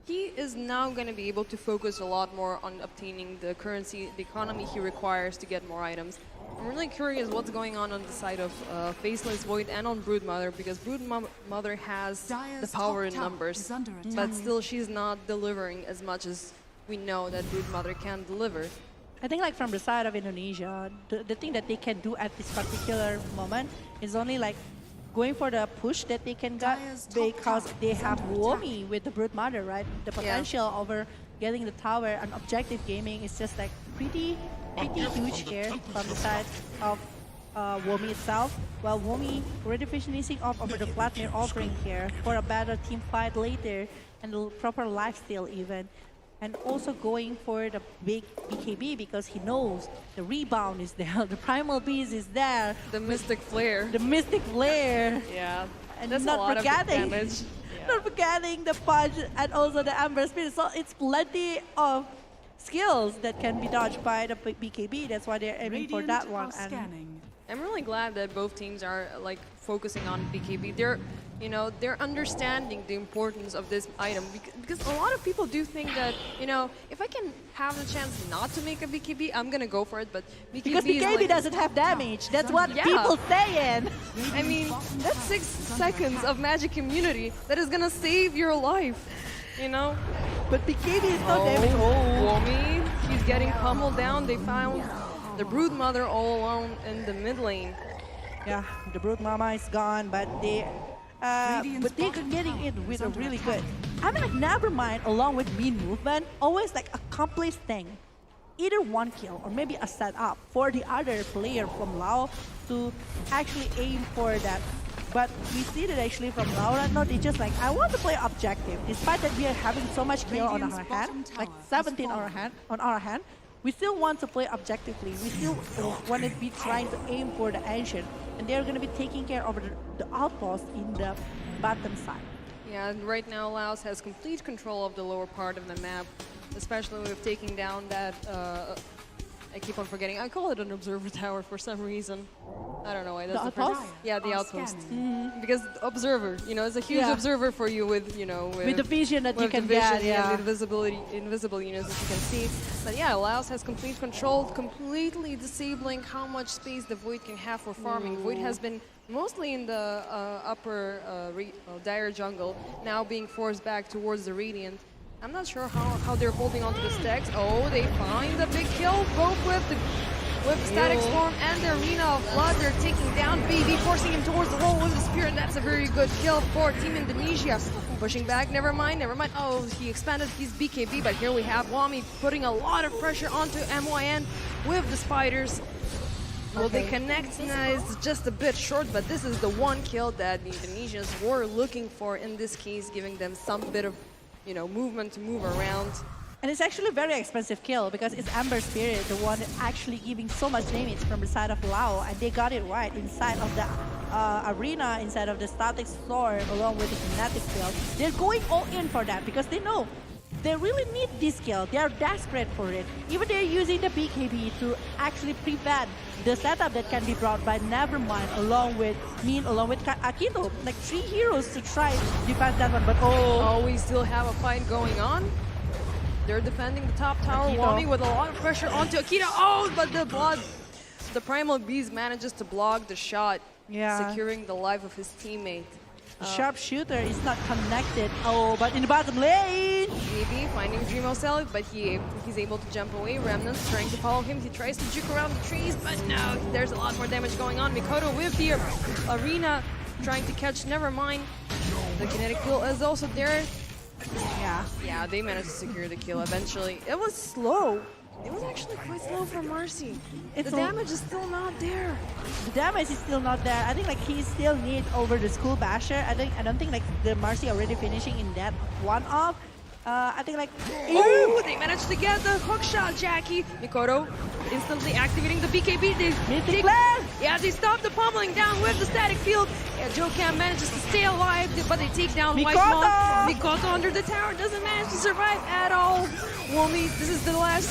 J: he is now going to be able to focus a lot more on obtaining the currency, the economy he requires to get more items. I'm really curious what's going on the side of Faceless Void and on Broodmother, because Broodmother has the power in numbers, but still she's not delivering as much as we know that Broodmother can deliver.
I: I think like from the side of Indonesia, the thing that they can do at this particular moment is only like going for the push that they can get, because they have Womi with the Broodmother, right? The potential over getting the tower and objective gaming is just like pretty huge here from the side of Womi itself. While Womi already finishing off over the Vladimir offering here for a better team fight later and the proper lifesteal even. And also going for the big BKB, because he knows the rebound is there, the Primal Beast is there.
J: The Mystic Flare.
I: The Mystic Flare.
J: Yeah,
I: and
J: that's
I: not
J: a lot
I: forgetting,
J: of damage.
I: Not forgetting the Punch and also the Amber Spirit. So it's plenty of skills that can be dodged by the BKB. That's why they're aiming for that one. And
J: I'm really glad that both teams are like focusing on BKB. They're you know, they're understanding the importance of this item because a lot of people do think that, you know, if I can have the chance not to make a BKB, I'm gonna go for it. But BKB
I: Because
J: is
I: BKB
J: like,
I: doesn't have damage. That's what
J: Yeah.
I: people saying.
J: I mean, that's 6 seconds of magic immunity that is gonna save your life, you know?
I: But BKB is no damage.
J: Womi, he's getting pummeled down. They found the Brood Mother all alone in the mid lane.
I: Yeah, the Brood Mama is gone, but they're getting it with a really good. I mean, like, never mind, along with mean movement, always like accomplish thing. Either one kill or maybe a setup for the other player from Lao to actually aim for that. But we see that actually from Lao right now, they just like, I want to play objective. Despite that we are having so much kill on our hand, like 17 on our hand, we still want to play objectively. We still want to be trying to aim for the ancient. And they're going to be taking care of the outpost in the bottom side.
J: Yeah, and right now Laos has complete control of the lower part of the map, especially with taking down that, I keep on forgetting, I call it an observer tower for some reason. I don't know why. That's
I: The
J: first.
I: outpost?
J: Yeah, the outpost. Because observer, you know, it's a huge observer for you with, you know,
I: With the vision that you
J: with
I: can
J: the vision
I: get, yeah.
J: and the invisible units that you can see. But yeah, Laos has complete control, completely disabling how much space the Void can have for farming. Void has been mostly in the upper dire jungle, now being forced back towards the Radiant. I'm not sure how they're holding on to the stacks. Oh, they find the big kill, both with the Static Storm and the Arena of Blood. They're taking down BB, forcing him towards the wall with the spear, and that's a very good kill for Team Indonesia. Pushing back, never mind. Oh, he expanded his BKB, but here we have Wami putting a lot of pressure onto MYN with the spiders. Will they connect? Nah, it's just a bit short, but this is the one kill that the Indonesians were looking for in this case, giving them some bit of, you know, movement to move around.
I: And it's actually a very expensive kill because it's Ember Spirit, the one actually giving so much damage from the side of Lao, and they got it right inside of the arena, inside of the Static Storm, along with the Kinetic kill. They're going all in for that because they know they really need this kill. They are desperate for it. Even they're using the BKB to actually prevent the setup that can be brought by Nevermind along with Akito. Like 3 heroes to try to defend that one, but
J: we still have a fight going on. They're defending the top tower,
I: Akito.
J: Wami with a lot of pressure onto Akito. Oh, but the Primal Beast manages to block the shot, securing the life of his teammate.
I: The sharpshooter is not connected. Oh, but in the bottom lane!
J: BB finding Dreamo Cell, but he's able to jump away. Remnant's trying to follow him. He tries to juke around the trees, but no, there's a lot more damage going on. Mikoto with the arena trying to catch Nevermind. The kinetic kill is also there. Yeah, they managed to secure the kill eventually. It was slow. It was actually quite slow for Marcy. The damage is still not there.
I: The damage is still not there. I think like he still needs over the School Basher. I don't think like the Marcy already finishing in that one off. I think like
J: ooh, they managed to get the hook shot, Jackie. Mikoto instantly activating the BKB. They stop the pummeling down with the static field. Yeah, Joe Cam manages to stay alive, but they take down White Mom. Mikoto under the tower doesn't manage to survive at all. Womi, this is the last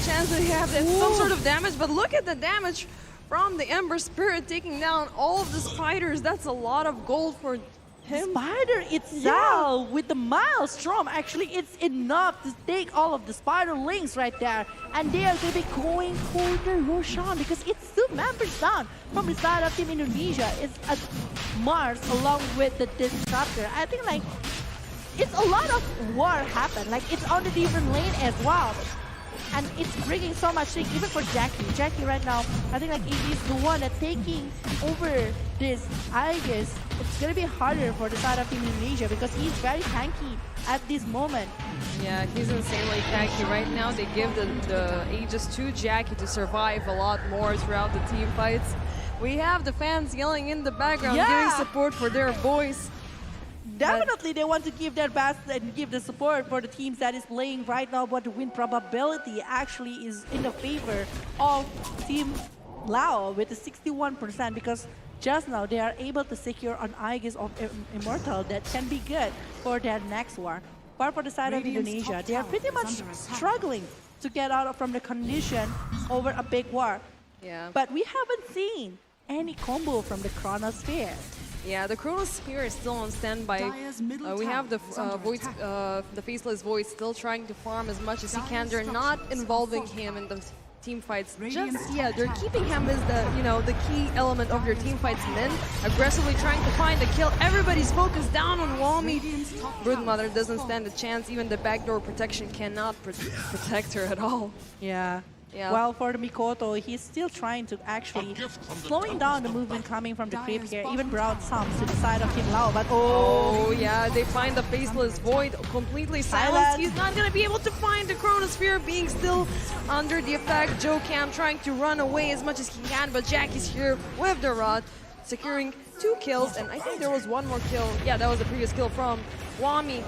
J: chance that he has some sort of damage, but look at the damage from the Ember Spirit taking down all of the spiders. That's a lot of gold for him.
I: Spider itself with the Maelstrom, actually it's enough to take all of the spider links right there, and they are going to be going for the Roshan because it's 2 members down from the side of Team Indonesia. It's a Mars along with the Disruptor. I think like it's a lot of war happen, like it's on a different lane as well. And it's bringing so much thing, even for Jackie. Jackie right now, I think like he is the one that's taking over this. I guess it's gonna be harder for the side of Team Indonesia because he's very tanky at this moment.
J: Yeah, he's insanely tanky right now. They give the Aegis to Jackie to survive a lot more throughout the team fights. We have the fans yelling in the background, giving support for their boys.
I: Definitely, they want to give their best and give the support for the teams that is playing right now, but the win probability actually is in the favor of Team Lao with the 61% because just now they are able to secure an Aegis of Immortal that can be good for their next war. But for the side of Indonesia, they are pretty much struggling to get out from the condition over a big war.
J: Yeah.
I: But we haven't seen any combo from the Chronosphere.
J: Yeah, the Chronosphere is still on standby. We have the the Faceless Void still trying to farm as much as he can. They're not involving him in the team fights just yet. They're keeping him as the key element of your team fights, and then aggressively trying to find a kill. Everybody's focused down on Wami. Broodmother doesn't stand a chance. Even the backdoor protection cannot protect her at all.
I: Yeah.
J: Yeah.
I: Well, for the Mikoto, he's still trying to actually slowing down the movement coming from the creep here, even brought some to the side of Team Lao, but
J: oh yeah, they find the Faceless Void completely silenced. He's not gonna be able to find the Chronosphere, being still under the effect. Joe Cam trying to run away as much as he can, but Jackie's here with the rod, securing 2 kills, and I think there was one more kill. Yeah, that was the previous kill from Wami.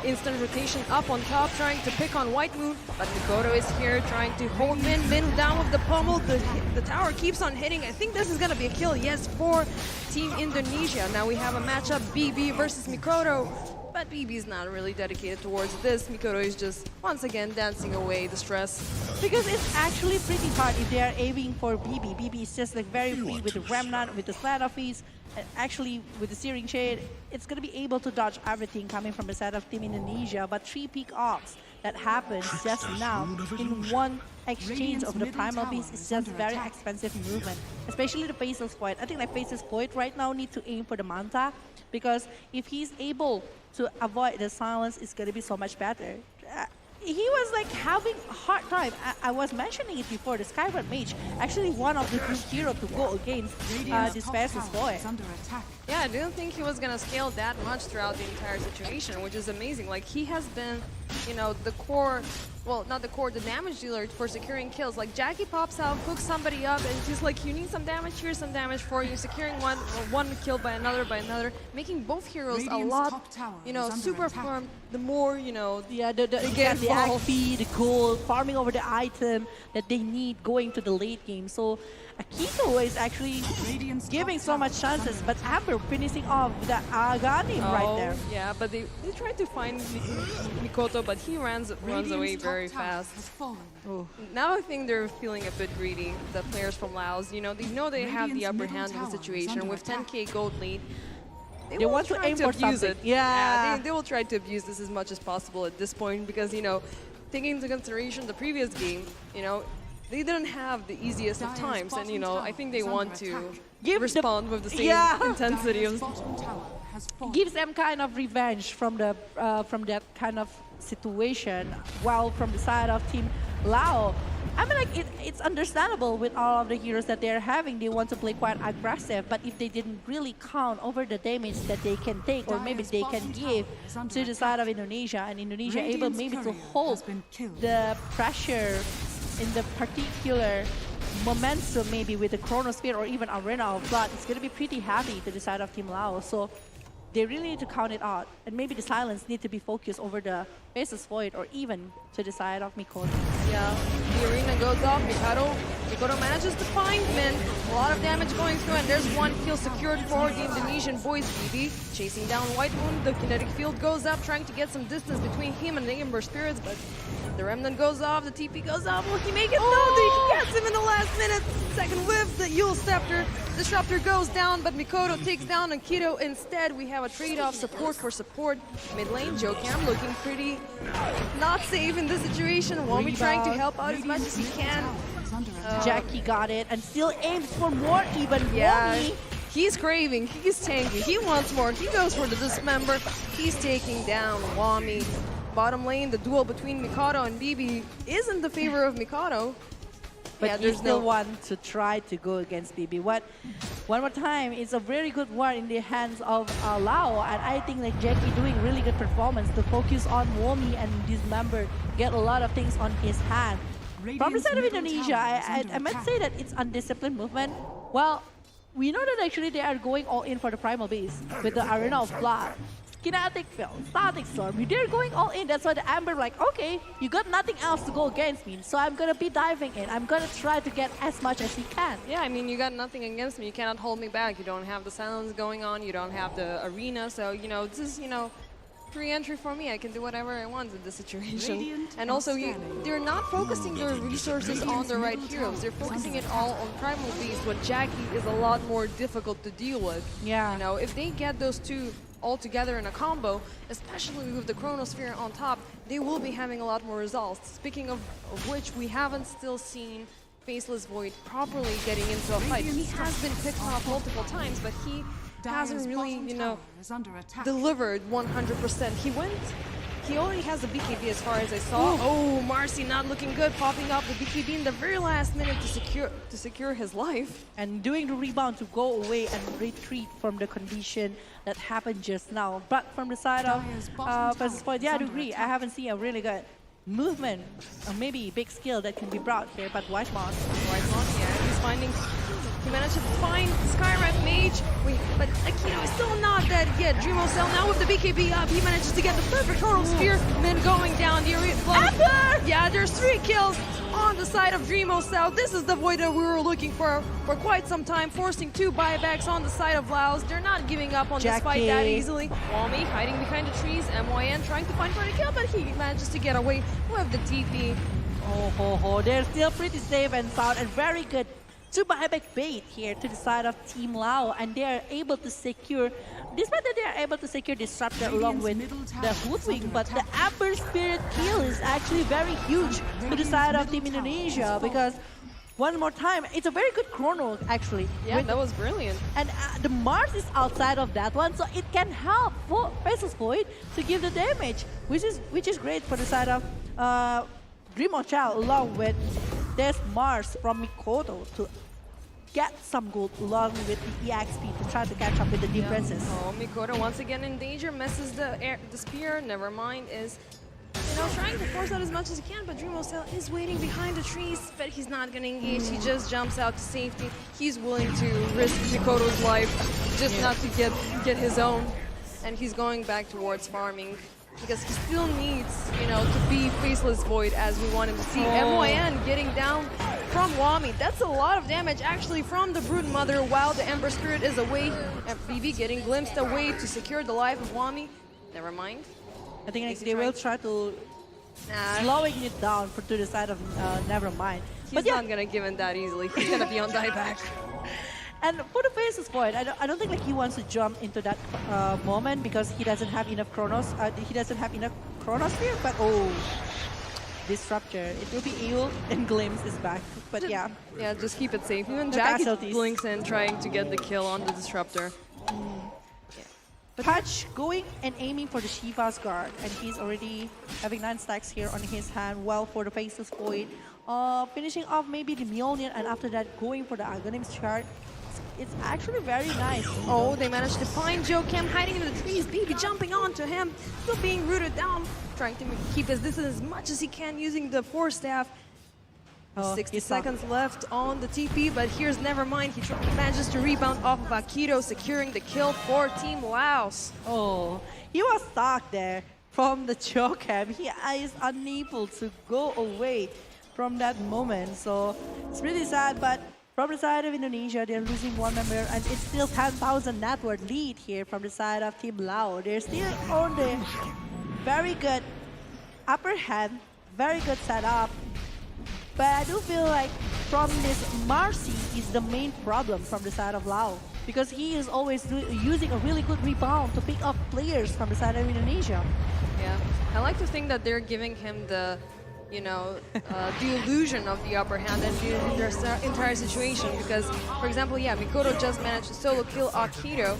J: Instant rotation up on top, trying to pick on White Moon, but Mikoto is here trying to hold Min down with the pummel. The tower keeps on hitting. I think this is gonna be a kill, yes, for Team Indonesia. Now we have a matchup, BB versus Mikoto, but BB's not really dedicated towards this. Mikoto is just once again dancing away the stress.
I: Because it's actually pretty hard if they are aiming for BB. BB is just like very free with the Remnant, with the Sleight of Feast, and actually with the Searing Shade. It's going to be able to dodge everything coming from the side of Team Indonesia, but 3 pick-offs that happened just now in one exchange of the Primal Beast is just very expensive movement, especially the Faceless Void. I think like Faceless Void right now need to aim for the Manta, because if he's able to avoid the silence, it's going to be so much better. He was like having a hard time. I was mentioning it before, the Skyward Mage, actually one of the good heroes to go against this Faceless Void.
J: Yeah, I didn't think he was gonna scale that much throughout the entire situation, which is amazing. Like, he has been, the core, well, not the core, the damage dealer for securing kills. Like, Jackie pops out, hooks somebody up, and she's like, you need some damage, here's some damage for you. Securing one kill by another, making both heroes a lot, super farm. The more,
I: yeah,
J: they get
I: the XP, the gold, farming over the item that they need going to the late game. So Akito is actually giving so much chances, but Amber finishing off the Aghanim right there.
J: Yeah, but they tried to find Mikoto, but he runs away very fast. Now I think they're feeling a bit greedy, the players from Laos. They know they have the upper hand in the situation with 10k gold lead. They
I: want to aim for something.
J: Yeah, they will try to abuse this as much as possible at this point, because, taking into consideration the previous game, they didn't have the easiest of times, and I think they want to respond with the same intensity.
I: Gives them kind of revenge from that kind of situation. While from the side of Team Lao, I mean, like it's understandable with all of the heroes that they're having. They want to play quite aggressive, but if they didn't really count over the damage that they can take, or maybe they can give to the side of Indonesia, and Indonesia able maybe to hold the pressure in the particular momentum, maybe with the Chronosphere or even Arena of Blood, it's going to be pretty heavy to the side of Team Lao. So they really need to count it out. And maybe the silence need to be focused over the Faceless Void or even to the side of Mikoto.
J: Yeah, the arena goes off. Mikoto manages to find Min. A lot of damage going through, and there's one kill secured for the Indonesian boys. BB chasing down White Moon. The kinetic field goes up, trying to get some distance between him and the Ember Spirits, but the Remnant goes off, the TP goes off. Will he make it? No, he gets him in the last minute. Second whiff, the Yule Scepter. Disruptor goes down, but Mikoto takes down Akito. Instead, we have a trade-off, support for support. Mid lane, Joe Cam looking pretty not safe in this situation. Wami trying to help out as much as he can.
I: Jackie got it and still aims for more even.
J: Yeah,
I: Wami.
J: he's craving, he's tanky, he wants more. He goes for the Dismember. He's taking down Wami. Bottom lane, the duel between Mikado and BB is in the favor of Mikado.
I: But you still want to try to go against BB. One more time, it's a very good war in the hands of Lao, and I think that Jackie doing really good performance to focus on Wami and Dismember, get a lot of things on his hand. From the side of Indonesia, I might say that it's undisciplined movement. Well, we know that actually they are going all in for the Primal Beast with the Arena of Blood. Kinetic Field, Static Storm, they're going all in. That's why the Amber like, okay, you got nothing else to go against me, so I'm gonna be diving in. I'm gonna try to get as much as he can.
J: Yeah, I mean, you got nothing against me. You cannot hold me back. You don't have the silence going on. You don't have the arena. So, this is, free entry for me. I can do whatever I want in this situation.
G: Radiant
J: And also, they're not focusing their
G: Radiant's
J: resources on the right
G: middle
J: heroes. They're
G: tower is
J: focusing
G: under
J: it all on Primal Beast, when Jackie is a lot more difficult to deal with.
I: Yeah.
J: You know, if they get those two all together in a combo, especially with the Chronosphere on top, they will be having a lot more results. Speaking of which, we haven't still seen Faceless Void properly getting into a fight. He has been picked off multiple times, but he hasn't really, you know, delivered 100%. He only has a BKB as far as I saw.
I: Ooh.
J: Oh, Marcy not looking good, popping up the BKB in the very last minute to secure his life.
I: And doing the rebound to go away and retreat from the condition that happened just now. But from the side of Faceless Void, yeah, I agree. I haven't seen a really good movement, or maybe big skill that can be brought here, but Whitemon,
J: yeah, he's finding. He managed to find Skyrim Mage, but Akito is still not dead yet. Dreamocell now with the BKB up, he manages to get the perfect Chrono Spear, and then going down the area. Yeah, there's 3 kills on the side of Dreamocell. This is the Void that we were looking for quite some time, forcing 2 buybacks on the side of LAOS. They're not giving up on this fight that easily. Wami hiding behind the trees, MYN trying to find for the kill, but he manages to get away with the TP.
I: They're still pretty safe and sound and very good. 2 buyback bait here to the side of Team Lao, and they are able to secure, despite that they are able to secure Disruptor along with the Hoodwink, but the Amber Spirit kill is actually very huge to the side of Team Indonesia, because one more time, it's a very good chrono actually.
J: Yeah, that was brilliant.
I: And the Mars is outside of that one, so it can help for Faceless Void to give the damage, which is great for the side of Dreamocell, along with there's Mars from Mikoto to get some gold along with the EXP to try to catch up with the differences.
J: Oh, Mikoto once again in danger, misses the spear, never mind, is trying to force out as much as he can, but Dreamocell is waiting behind the trees, but he's not gonna engage. He just jumps out to safety. He's willing to risk Mikoto's life just not to get his own, and he's going back towards farming, because he still needs, to be Faceless Void as we want him to see. MYN getting down from Wami. That's a lot of damage actually from the Brood Mother while the Ember Spirit is away. And BB getting glimpsed away to secure the life of Wami. Never mind.
I: I think they will try to slowing it down to the side of Nevermind.
J: He's not gonna give in that easily. He's gonna be on dieback.
I: And for the Faceless Void, I don't think he wants to jump into that moment because he doesn't have enough Chronos. He doesn't have enough Chronosphere, but Disruptor. It will be Eel and Glimpse is back. But yeah.
J: Yeah, just keep it safe. Even Jackie blinks in trying to get the kill on the Disruptor.
I: But Patch going and aiming for the Shiva's guard, and he's already having 9 stacks here on his hand. Well, for the Faceless Void, finishing off maybe the Mjolnir, and after that going for the Aghanim's chart. It's actually very nice.
J: Oh, they managed to find Joe Kim hiding in the trees. BB jumping onto him, still being rooted down, trying to keep his distance as much as he can using the Force Staff. 60 seconds left on the TP, but here's Nevermind. He manages to rebound off of Akito, securing the kill for Team LAOS.
I: Oh, he was stuck there from the Chocam. He is unable to go away from that moment. So it's really sad, but from the side of Indonesia, they're losing 1 member, and it's still 10,000 net worth lead here from the side of Team Lao. They're still on the very good upper hand, very good setup. But I do feel like from this, Marcy is the main problem from the side of Lao, because he is always using a really good rebound to pick up players from the side of Indonesia.
J: Yeah, I like to think that they're giving him the the illusion of the upper hand and their entire situation, because, for example, Mikoto just managed to solo kill Akito.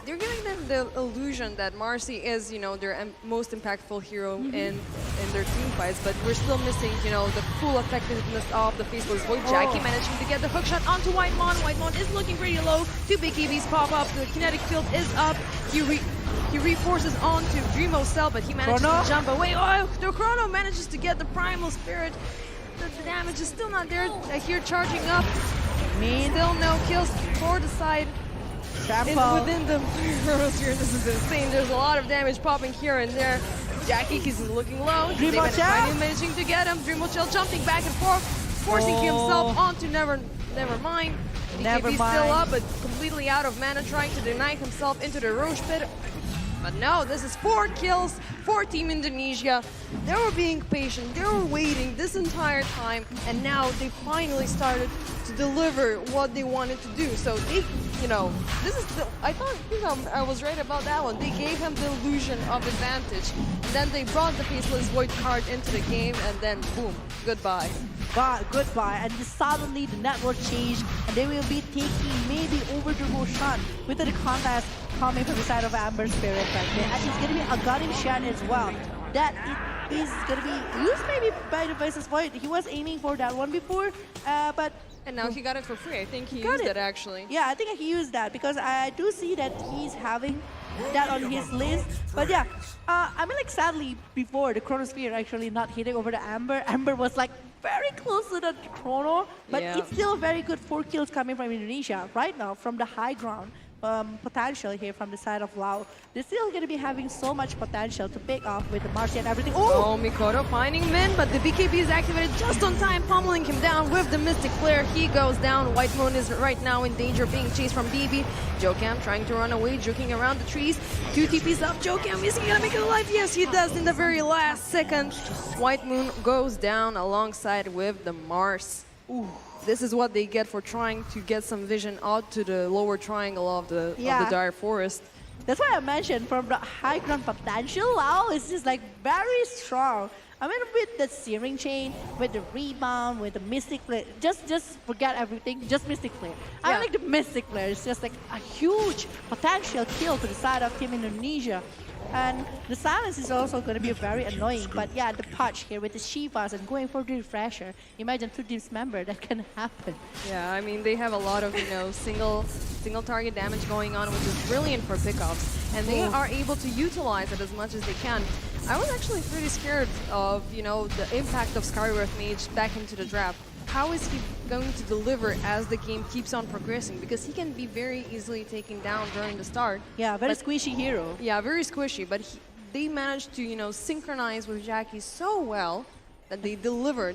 J: They're giving them the illusion that Marcy is, their most impactful hero in their team fights, but we're still missing, the full effectiveness of the Faceless Void. Jackie managing to get the hookshot onto Whitemon. Whitemon is looking pretty low. 2 big EVs pop up. The kinetic field is up. He reforces onto Dreamocell, but he manages to jump away. Oh, the Chrono manages to get the Primal Spirit. The damage is still not there. Here charging up. Still no kills for the side. Within the Chronosphere, this is insane. There's a lot of damage popping here and there. Jackie is looking low. Dreamocell managing to get him. Dreamocell jumping back and forth, forcing himself onto Nevermind. BKB still up, but completely out of mana, trying to deny himself into the Roche Pit. But no, this is 4 kills for Team Indonesia. They were being patient, they were waiting this entire time, and now they finally started to deliver what they wanted to do. So they, this is I I was right about that one. They gave him the illusion of advantage, and then they brought the Faceless Void card into the game, and then boom, goodbye.
I: Goodbye, and suddenly the network changed, and they will be taking maybe over to Roshan with the contest coming from the side of Amber Spirit right there, and it's going to be a gutting shot as well. That it is going to be used maybe by the Faceless Void. He was aiming for that one before, but...
J: And now he got it for free. I think he used it actually.
I: Yeah, I think he used that because I do see that he's having that on his list. But yeah, I mean, like, sadly, before the Chronosphere actually not hitting over the Amber, Amber was like very close to the Chrono, but it's still very good 4 kills coming from Indonesia right now from the high ground. Potential here from the side of Lao. They're still going to be having so much potential to pick off with the Marcy and everything.
J: Oh, Mikoto finding Min, but the BKB is activated just on time, pummeling him down with the Mystic Flare. He goes down. White Moon is right now in danger of being chased from BB. Jokam trying to run away, joking around the trees. 2 TPs up. Jokam, is he going to make it alive? Yes, he does in the very last second. White Moon goes down alongside with the Mars. Ooh. This is what they get for trying to get some vision out to the lower triangle of the Dire Forest.
I: That's why I mentioned from the high ground potential, Lao is just like very strong. I mean, with the Searing Chain, with the rebound, with the Mystic Flare, just forget everything, just Mystic Flare. I like the Mystic Flare. It's just like a huge potential kill to the side of Team Indonesia. And the silence is also going to be very annoying. But yeah, the punch here with the Shivas and going for the refresher. Imagine 2 teams member, that can happen.
J: Yeah, I mean, they have a lot of, single target damage going on, which is brilliant for pickoffs. And they are able to utilize it as much as they can. I was actually pretty scared of, the impact of Skywrath Mage back into the draft. How is he going to deliver as the game keeps on progressing? Because he can be very easily taken down during the start.
I: Yeah, very squishy hero.
J: Yeah, very squishy, but they managed to, synchronize with Jackie so well that they delivered,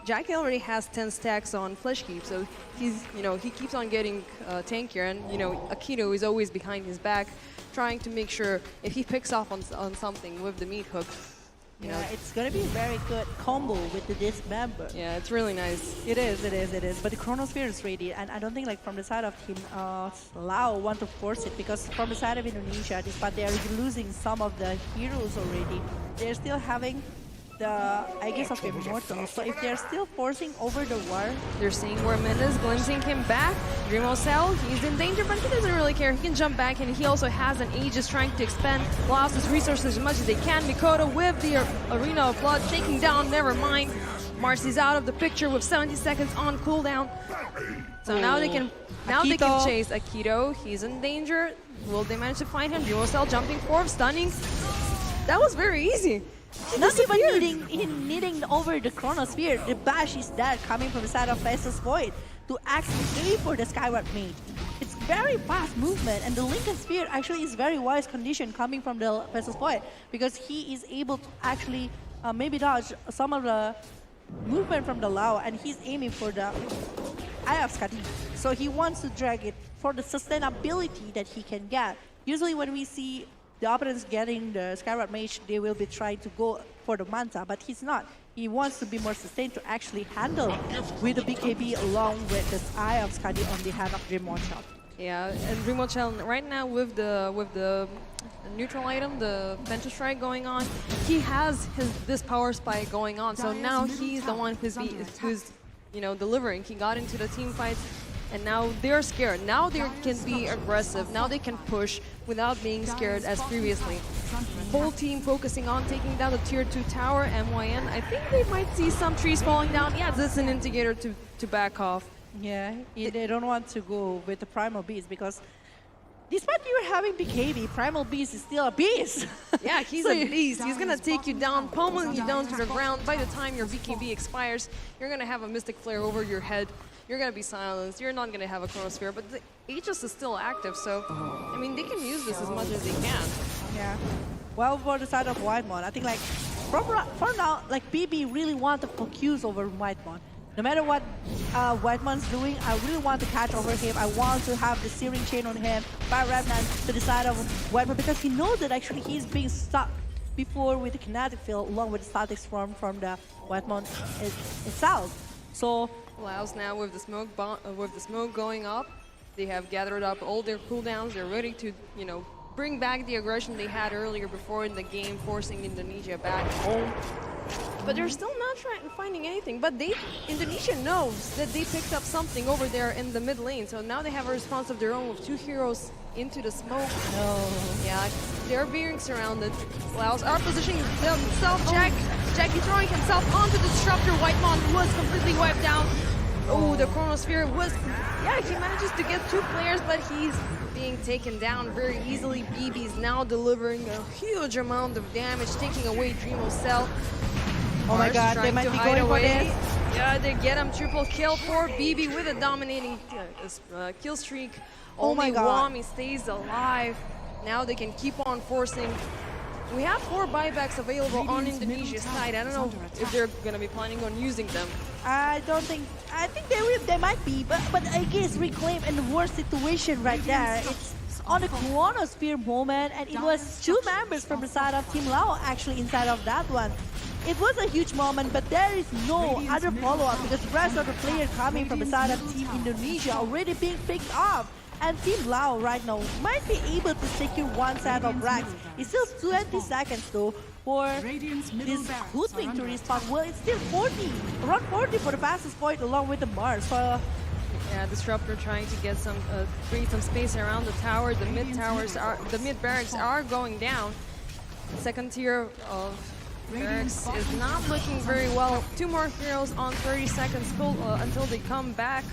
J: Jackie already has 10 stacks on Flesh Keep, so he's, he keeps on getting tankier, and, Akito is always behind his back, trying to make sure if he picks off on something with the meat hook,
I: yeah, it's going to be a very good combo with the Dismember.
J: Yeah, it's really nice.
I: It is. But the Chronosphere is ready, and I don't think like from the side of Team Lao want to force it, because from the side of Indonesia, despite they are losing some of the heroes already, they're still having the Aegis of Immortal. So if they're still forcing over the war,
J: they're seeing where Min is, glimpsing him back. Dreamo Cell, he's in danger, but he doesn't really care. He can jump back, and he also has an Aegis trying to expend Laos' resources as much as they can. Mikoto with the Arena of Blood taking down, never mind. Marcy's out of the picture with 70 seconds on cooldown. So now they can chase Akito. He's in danger. Will they manage to find him? Dreamo Cell jumping forward, stunning. That was very easy.
I: Not even needing over the Chronosphere. The bash is dead coming from the side of Faceless Void to actually aim for the Skyward Mage. It's very fast movement, and the Lincoln Sphere actually is very wise condition coming from the Faceless Void, because he is able to actually maybe dodge some of the movement from the Lao, and he's aiming for the Eye of Skadi. So he wants to drag it for the sustainability that he can get. Usually when we see the opponents getting the Skyward Mage, they will be trying to go for the Manta, but he's not. He wants to be more sustained to actually handle with the BKB along with this Eye of Skadi on the hand of Dreamwatch.
J: Yeah, and Dreamwatch right now with the neutral item, the Venture Strike going on, he has this power spike going on. So now he's the one who's delivering. He got into the team fights, and now they're scared. Now they can be aggressive. Now they can push without being scared as previously. Whole team focusing on taking down the tier 2 tower, MYN. I think they might see some trees falling down. Yeah, this is an indicator to back off.
I: Yeah, they don't want to go with the Primal Beast, because despite you having BKB, Primal Beast is still a beast.
J: Yeah, he's a beast. He's going to take you down, pummeling you down to the ground. By the time your BKB expires, you're going to have a Mystic Flare over your head. You're going to be silenced. You're not going to have a Chronosphere, but the Aegis is still active, so, I mean, they can use this as much as they can.
I: Yeah. Well, for the side of Whitemon, I think, like, for now, like, BB really want to focus over Whitemon. no matter what Whiteman's doing, I really want to catch over him. I want to have the steering chain on him, Fire Remnant to the side of Whiteman, because he knows that actually he's being stuck before with the kinetic field along with the statics from the Whiteman itself. So
J: LAOS now with the smoke going up, they have gathered up all their cooldowns. They're ready to, you know, bring back the aggression they had earlier before in the game, forcing Indonesia back home. But they're still not finding anything. But Indonesia knows that they picked up something over there in the mid lane. So now they have a response of their own with 2 heroes into the smoke.
I: No.
J: Yeah, they're being surrounded. LAOS are positioning themselves. Jackie throwing himself onto the disruptor. Whitemon was completely wiped down. Oh, the chronosphere was... Yeah, he manages to get 2 players, but he's being taken down very easily. BB is now delivering a huge amount of damage, taking away Dreamo's cell.
I: Oh my god, they might be going for this.
J: Yeah, they get him triple kill for BB with a dominating kill streak.
I: Oh my
J: Only
I: god.
J: Wami stays alive. Now they can keep on forcing. We have 4 buybacks available on Indonesia's side. I don't know if they're going to be planning on using them.
I: I don't think. I think they might be, but I guess Reclaim in the worst situation right there. It's on the chronosphere moment, and it was 2 members from the side of Team Lao actually inside of that one. It was a huge moment, but there is no other follow-up because the rest of the players coming from the side of Team Indonesia already being picked up. And Team Lao right now might be able to secure 1 set of racks. It's still 20 seconds though for this Hoodwink to respawn. Well, it's still 40, around 40 for the fastest point along with the Mars. So
J: yeah, Disruptor trying to get some create some space around the tower. The mid barracks are going down. Second tier of barracks is not looking very well. 2 more heroes on 30 seconds until they come back.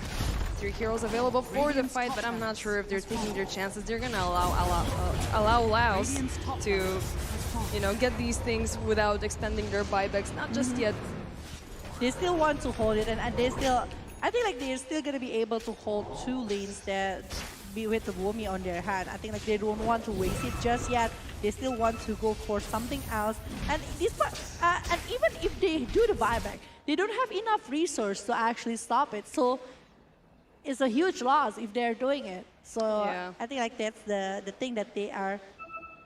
J: 3 heroes available for the fight, but I'm not sure if they're taking their chances. They're gonna allow LAOS to, you know, get these things without expending their buybacks. Not just yet.
I: They still want to hold it, and they still. I think like they're still gonna be able to hold 2 lanes that be with the Wumi on their hand. I think like they don't want to waste it just yet. They still want to go for something else. And this and even if they do the buyback, they don't have enough resource to actually stop it. So it's a huge loss if they're doing it. So
J: yeah.
I: I think like that's the thing that they are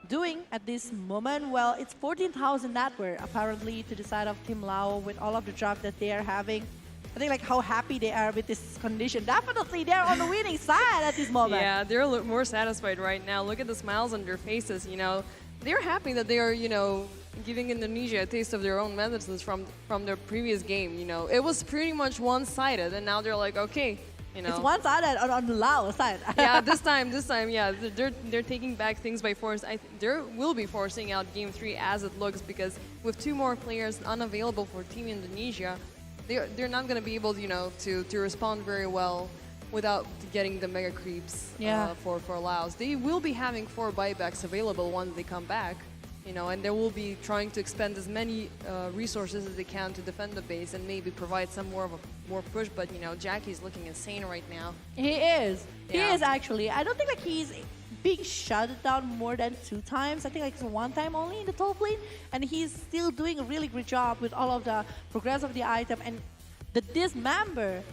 I: doing at this moment. Well, it's 14,000 net worth apparently to the side of Team Lao with all of the drop that they are having. I think like how happy they are with this condition. Definitely they're on the winning side at this moment.
J: Yeah, they're more satisfied right now. Look at the smiles on their faces, you know. They're happy that they are, you know, giving Indonesia a taste of their own medicines from their previous game, you know. It was pretty much one-sided, and now they're like, okay, you know.
I: It's one-sided on the Lao side.
J: Yeah, this time, yeah, they're taking back things by force. They will be forcing out Game 3 as it looks, because with 2 more players unavailable for Team Indonesia, they're not going to be able, you know, to respond very well without getting the mega creeps for LAOS. They will be having 4 buybacks available once they come back, you know, and they will be trying to expend as many resources as they can to defend the base and maybe provide some more push. But you know, Jackie's looking insane right now.
I: He is.
J: Yeah.
I: He is actually. I don't think like he's being shut down more than 2 times. I think like it's 1 time only in the top lane, and he's still doing a really great job with all of the progress of the item and the dismember.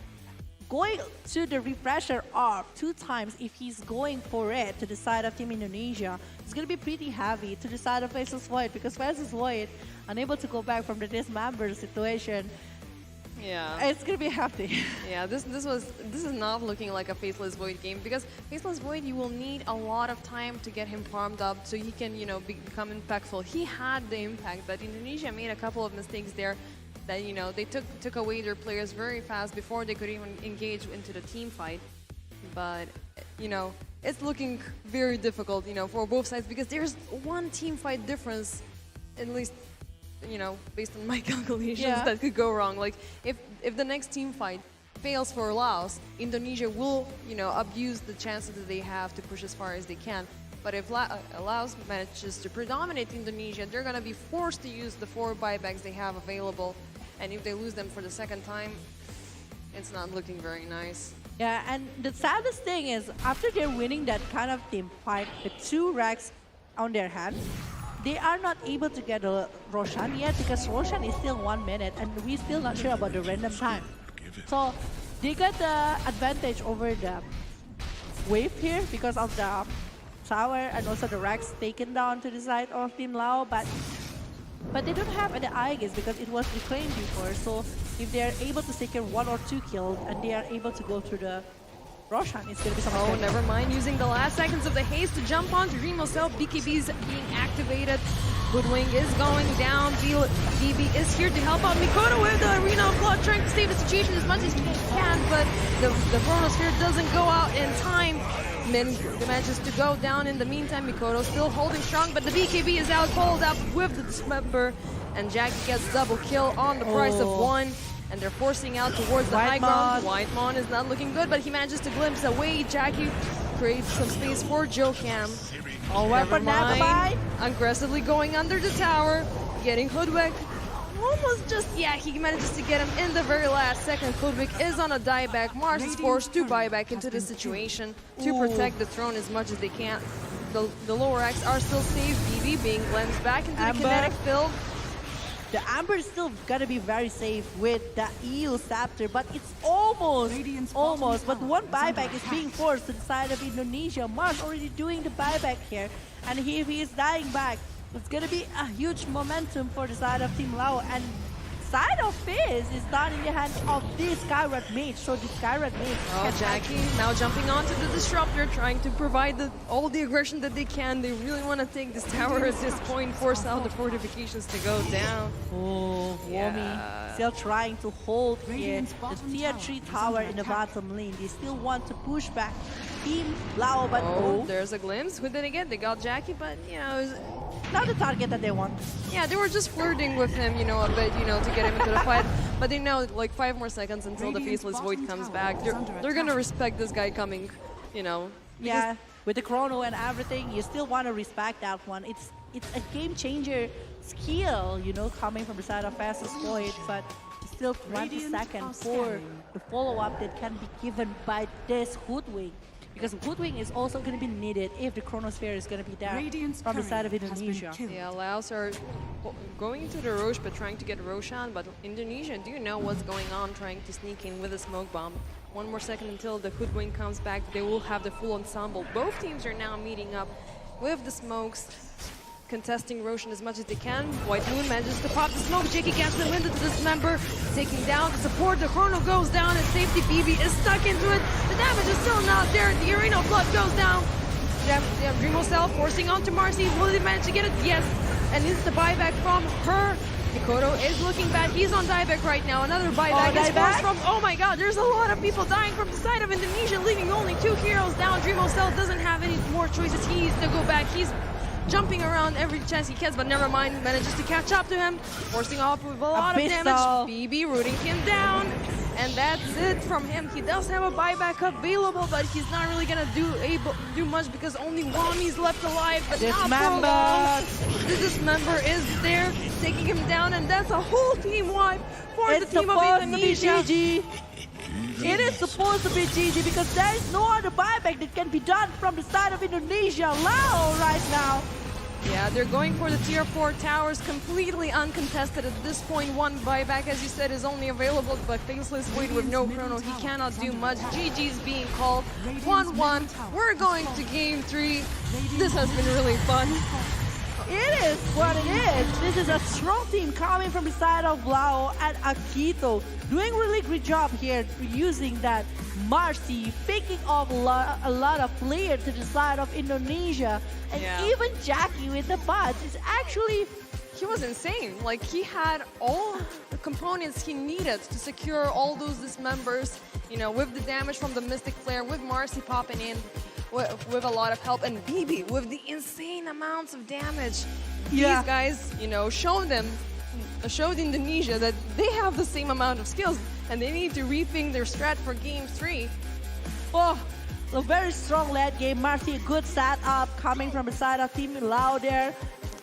I: Going to the refresher orb 2 times if he's going for it to the side of Team Indonesia, it's going to be pretty heavy to the side of Faceless Void, because Faceless Void unable to go back from the dismember situation.
J: Yeah,
I: it's gonna be hefty.
J: Yeah, this is not looking like a Faceless Void game, because Faceless Void, you will need a lot of time to get him farmed up so he can, you know, become impactful. He had the impact, but Indonesia made a couple of mistakes there. That, you know, they took away their players very fast before they could even engage into the team fight. But, you know, it's looking very difficult, you know, for both sides, because there's 1 team fight difference, at least, you know, based on my calculations, that could go wrong. Like, if the next team fight fails for LAOS, Indonesia will, you know, abuse the chances that they have to push as far as they can. But if LAOS manages to predominate Indonesia, they're going to be forced to use the 4 buybacks they have available. And if they lose them for the 2nd time, it's not looking very nice.
I: Yeah, and the saddest thing is, after they're winning that kind of team fight with 2 racks on their hand, they are not able to get a Roshan yet, because Roshan is still 1 minute, and we're still not sure about the random time. So they got the advantage over the wave here because of the tower and also the racks taken down to the side of Team Lao, but they don't have any Aegis because it was reclaimed before. So if they are able to secure 1 or 2 kills and they are able to go through the Roshan, it's going to be something.
J: Oh, never mind. Using the last seconds of the haste to jump onto Remo Cell. BKB's being activated. Hoodwink is going down. BB is here to help out Mikoto with the Arena of Blood, trying to save the situation as much as he can, but the Chronosphere doesn't go out in time. Min manages to go down in the meantime. Mikoto still holding strong, but the BKB is out, followed up with the Dismember, and Jackie gets double kill on the price of 1. And they're forcing out towards the high ground. Whitemon is not looking good, but he manages to glimpse away. Jackie creates some space for Jocam.
I: Oh,
J: never
I: weapon
J: mind. Aggressively going under the tower, getting Hoodwink. Almost just, yeah, he manages to get him in the very last second. Hoodwink is on a dieback. Mars is forced to buy back into the situation to protect the throne as much as they can. The lower racks are still safe. BB being glimpsed back into the kinetic field.
I: The Amber is still gonna be very safe with the EU Scepter, but it's almost. But one buyback is being forced to the side of Indonesia. Mars already doing the buyback here, and if he is dying back, it's gonna be a huge momentum for the side of Team Lao. And side of Fizz is done in the hands of this Skyrod Mage. So the Skyrod Mage.
J: Oh, Jackie now jumping onto the Disruptor, trying to provide all the aggression that they can. They really want to take this tower at this point, force out the fortifications to go down.
I: Oh, Womi still trying to hold here the tier 3 tower in the bottom lane. They still want to push back Team Lao, but
J: there's a glimpse. Who did they get? They got Jackie, but you know, it was
I: not the target that they want.
J: Yeah, they were just flirting with him, you know, a bit, you know, to get him into the fight. But they know like 5 more seconds until the Faceless Void comes back. They're gonna respect this guy coming, you know.
I: Yeah, with the chrono and everything, you still want to respect that one. It's a game changer skill, you know, coming from the side of Fastest Void, but still 20 seconds for the follow-up that can be given by this Hoodwink. Because Hoodwink is also going to be needed if the Chronosphere is going to be there from the side of Indonesia.
J: Yeah, Laos are going into the Roche but trying to get Roshan, but Indonesia do know what's going on, trying to sneak in with a smoke bomb. 1 more second until the Hoodwink comes back. They will have the full ensemble. Both teams are now meeting up with the smokes, contesting Roshan as much as they can. White Moon manages to pop the smoke. Jakey gets them into the Dismember, taking down the support. The Chrono goes down and safety. BB is stuck into it. The damage is still not there. The Arena of Blood goes down. They have Dreamo Cell forcing onto Marcy. Will they manage to get it? Yes. And this is the buyback from her. Mikoto is looking bad. He's on dieback right now. Another buyback is forced from... Oh my god, there's a lot of people dying from the side of Indonesia, leaving only 2 heroes down. Dreamo Cell doesn't have any more choices. He needs to go back. He's jumping around every chance he can, but never mind, manages to catch up to him, forcing off with a lot of damage. BB rooting him down, and that's it from him. He does have a buyback available, but he's not really gonna do much because only Wami's left alive, but not for long. The Dismember is there, taking him down, and that's a whole team wipe for the team of Indonesia.
I: It is supposed to be GG because there is no other buyback that can be done from the side of Indonesia. Lao right now.
J: Yeah, they're going for the tier 4 towers, completely uncontested at this point. 1 buyback, as you said, is only available, but Faceless Void with no chrono, he cannot do much. GG's being called. 1-1. We're going to game 3. This has been really fun.
I: It is what it is. This is a strong team coming from the side of Lao and Akito. Doing really great job here using that Marcy, picking off a lot of players to the side of Indonesia. And even Jackie with the bots is actually...
J: He was insane. Like, he had all the components he needed to secure all those Dismembers, you know, with the damage from the Mystic Flare, with Marcy popping in, with a lot of help, and BB with the insane amounts of damage. These guys, you know, showed Indonesia that they have the same amount of skills, and they need to rethink their strat for game 3.
I: Oh, a very strong late game. Marcy, a good setup coming from the side of Team Lao there.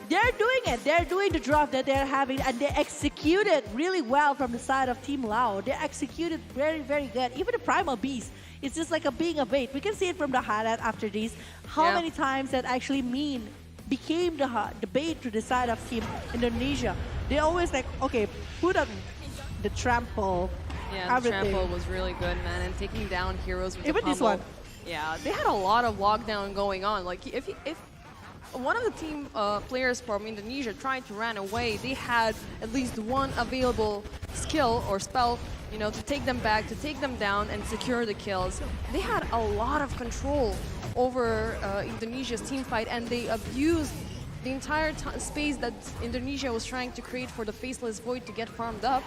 I: They're doing it. They're doing the draft that they're having, and they executed really well from the side of Team Lao. They executed very, very good. Even the Primal Beast, it's just like being a bait. We can see it from the highlight after this. How many times that actually became the bait to the side of Team Indonesia. They always like, okay, put up the trample
J: Yeah, the
I: everything.
J: trample was really good, man, and taking down heroes with
I: Even
J: the
I: this
J: pummel.
I: one.
J: Yeah, they had a lot of lockdown going on. Like if one of the team players from Indonesia tried to run away, they had at least one available skill or spell, you know, to take them back, to take them down and secure the kills. They had a lot of control over Indonesia's team fight, and they abused the entire space that Indonesia was trying to create for the Faceless Void to get farmed up,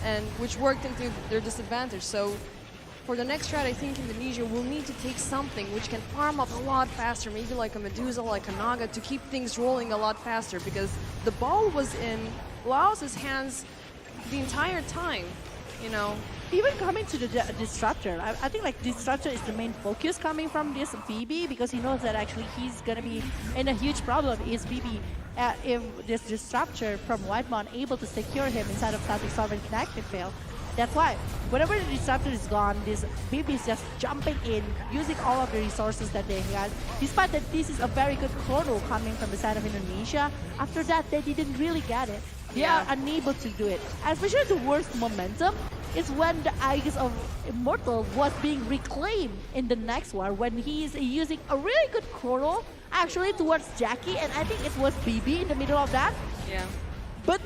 J: and which worked into their disadvantage. So for the next strat, I think Indonesia will need to take something which can farm up a lot faster, maybe like a Medusa, like a Naga, to keep things rolling a lot faster, because the ball was in Laos's hands the entire time, you know.
I: Even coming to the Disruptor, I think like Disruptor is the main focus coming from this BB, because he knows that actually he's gonna be in a huge problem is BB. If this Disruptor from Whitemon able to secure him inside of Static Sovereign Connected fail. That's why, whenever the Disruptor is gone, this BB is just jumping in, using all of the resources that they had. Despite that this is a very good chrono coming from the side of Indonesia, after that they didn't really get it. They are unable to do it. Especially the worst momentum is when the Aegis of Immortal was being reclaimed in the next war, when he is using a really good chrono actually towards Jackie, and I think it was BB in the middle of that.
J: Yeah.
I: But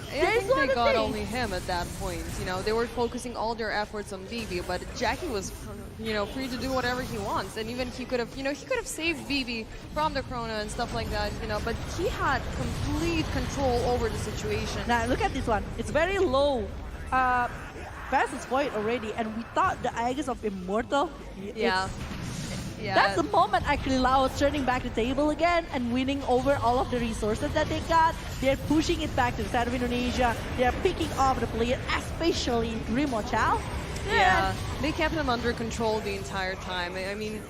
J: I think they got only him at that point. You know, they were focusing all their efforts on BB, but Jackie was, you know, free to do whatever he wants, and even he could have, you know, he could have saved BB from the Chrono and stuff like that, you know. But he had complete control over the situation.
I: Now look at this one. It's very low. Fastest Void already, and we thought the Aegis of Immortal.
J: Yeah. Yeah.
I: That's the moment actually LAOS turning back the table again and winning over all of the resources that they got. They're pushing it back to the side of Indonesia. They're picking off the player, especially Rimo Chow.
J: Yeah, they kept him under control the entire time. I mean,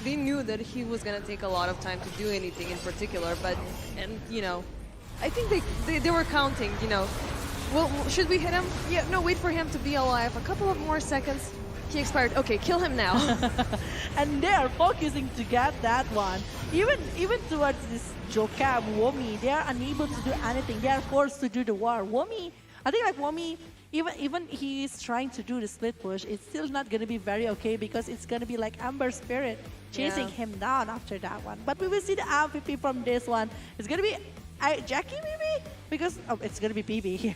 J: they knew that he was gonna take a lot of time to do anything in particular, but, and you know, I think they were counting, you know, well, should we hit him? Yeah, no, wait for him to be alive. A couple of more seconds. He expired. Okay, kill him now.
I: And they are focusing to get that one. Even towards this Jokab, Womi, they are unable to do anything. They are forced to do the war. Womi, I think like Womi, even he is trying to do the split push, it's still not going to be very okay, because it's going to be like Ember Spirit chasing him down after that one. But we will see the MVP from this one. It's going to be Jackie maybe? Because it's going to be PB here.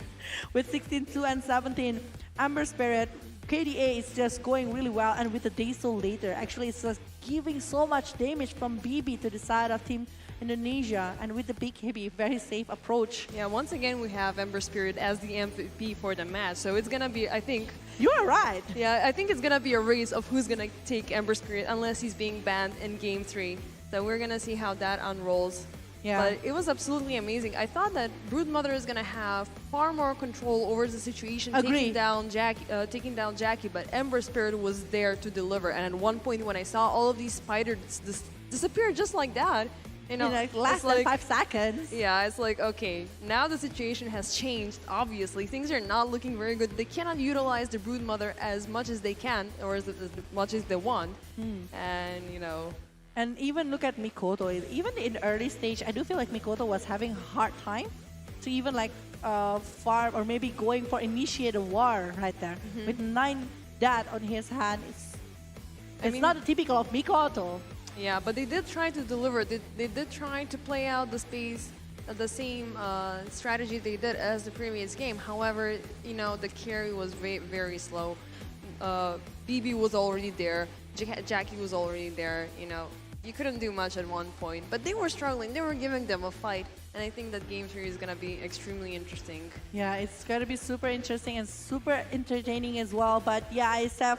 I: With 16-2 and 17, Ember Spirit, KDA is just going really well, and with the Day Soul later, actually it's just giving so much damage from BB to the side of Team Indonesia, and with the big heavy, very safe approach.
J: Yeah, once again we have Ember Spirit as the MVP for the match, so it's gonna be, I think...
I: You are right!
J: Yeah, I think it's gonna be a race of who's gonna take Ember Spirit unless he's being banned in Game 3. So we're gonna see how that unrolls.
I: Yeah.
J: But it was absolutely amazing. I thought that Broodmother is gonna have far more control over the situation, taking down Jackie. But Ember Spirit was there to deliver. And at one point, when I saw all of these spiders disappear just like that, you know,
I: like less than 5 seconds.
J: Yeah, it's like, okay, now the situation has changed. Obviously, things are not looking very good. They cannot utilize the Broodmother as much as they can, or as much as they want. And you know.
I: And even look at Mikoto. Even in early stage, I do feel like Mikoto was having a hard time to even like farm or maybe going for initiate a war right there. With 9 dead on his hand, it's not typical of Mikoto.
J: Yeah, but they did try to deliver. They did try to play out the space, the same strategy they did as the previous game. However, you know, the carry was very, very slow. BB was already there. Jackie was already there, you know. You couldn't do much at one point, but they were struggling. They were giving them a fight, and I think that Game 3 is going to be extremely interesting.
I: Yeah, it's going to be super interesting and super entertaining as well. But yeah, IESF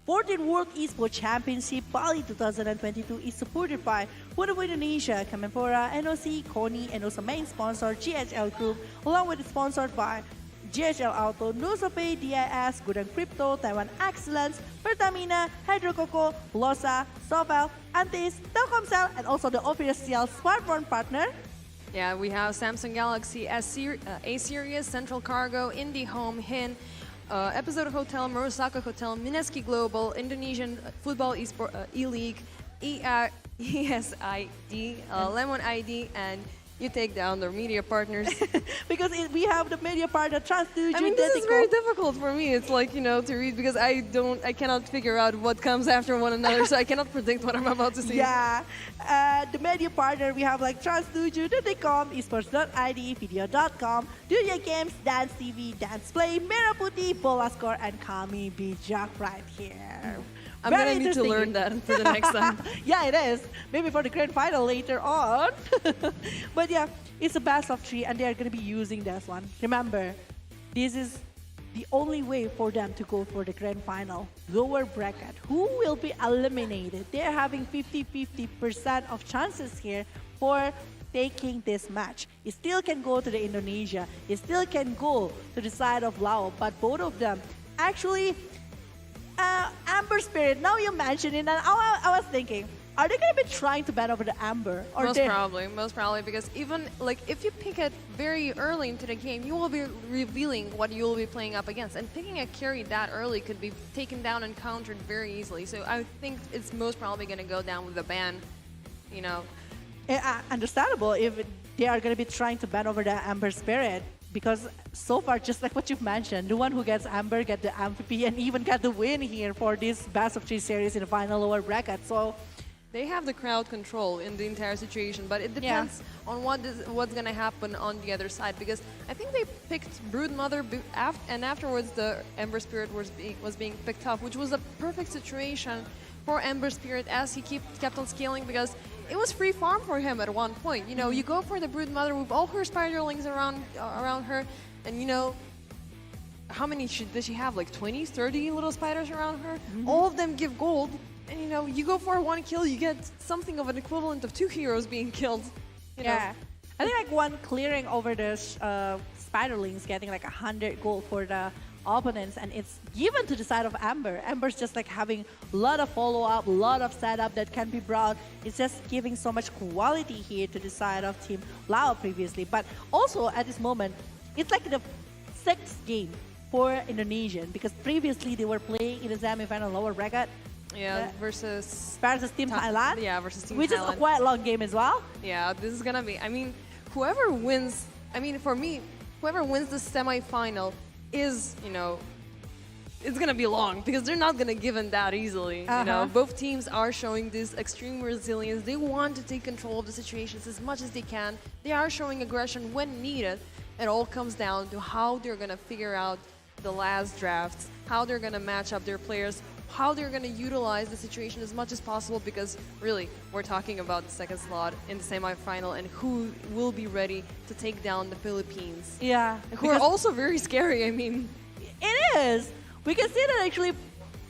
I: 14th World Esports Championship Bali 2022 is supported by Vodafone Indonesia, Kemenpora, NOC, KONI, and also main sponsor GHL Group, along with sponsored by GHL Auto, Nosopay, DIS, Gudang Crypto, Taiwan Excellence, Pertamina, Hydrococo, Losa, Sovel, Antis, Telkomsel, and also the official smartphone partner.
J: Yeah, we have Samsung Galaxy A Series, Central Cargo, IndiHome, HIN, Episode Hotel, Murasaka Hotel, Mineski Global, Indonesian Football E-League, ESID, Lemon ID, and You take down their media partners.
I: Because we have the media partner Trans2.
J: I mean, this is very difficult for me. It's like, to read because I cannot figure out what comes after one another, so I cannot predict what I'm about to see.
I: Yeah. The media partner, we have like Trans2, Esports.id, Video.com, Dunia Games, Dance TV, Dance Play, Merah Putih, Bola Score, and Kami Bijak right here.
J: I'm going to need to learn that for the next time.
I: Yeah, it is. Maybe for the grand final later on. But yeah, it's a best of 3 and they are going to be using this one. Remember, this is the only way for them to go for the grand final. Lower bracket. Who will be eliminated? They're having 50-50% of chances here for taking this match. It still can go to the Indonesia. It still can go to the side of Laos. But both of them actually... Amber Spirit, now you mention it, and I was thinking, are they going to be trying to ban over the Amber? Or
J: most probably, because even like if you pick it very early into the game, you will be revealing what you will be playing up against, and picking a carry that early could be taken down and countered very easily. So I think it's most probably going to go down with a ban,
I: Understandable if they are going to be trying to ban over the Amber Spirit. Because so far, just like what you've mentioned, the one who gets Amber get the MVP and even get the win here for this best of 3 series in the final lower bracket. So
J: they have the crowd control in the entire situation, but it depends on what's going to happen on the other side. Because I think they picked Broodmother, and afterwards the Ember Spirit was being picked up, which was a perfect situation for Ember Spirit as he kept on scaling, because it was free farm for him at one point. You go for the Broodmother with all her spiderlings around her, and how many does she have? Like 20, 30 little spiders around her? All of them give gold, and you go for one kill, you get something of an equivalent of 2 heroes being killed.
I: Yeah, I think like one clearing over the spiderlings getting like 100 gold for the opponents, and it's given to the side of Amber. Amber's just like having a lot of follow-up, a lot of setup that can be brought. It's just giving so much quality here to the side of Team Lao previously. But also at this moment, it's like the 6th game for Indonesian, because previously they were playing in the semi-final lower bracket.
J: Yeah, versus
I: Team Thailand.
J: Yeah, versus Team Thailand.
I: Which is a quite long game as well.
J: Yeah, this is gonna be, whoever wins, for me, whoever wins the semi-final is, it's gonna be long, because they're not gonna give in that easily. Both teams are showing this extreme resilience. They want to take control of the situations as much as they can. They are showing aggression when needed. It all comes down to how they're gonna figure out the last drafts, how they're gonna match up their players, how they're gonna utilize the situation as much as possible, because really, we're talking about the 2nd slot in the semi-final and who will be ready to take down the Philippines.
I: Yeah.
J: Who are also very scary,
I: It is. We can see that actually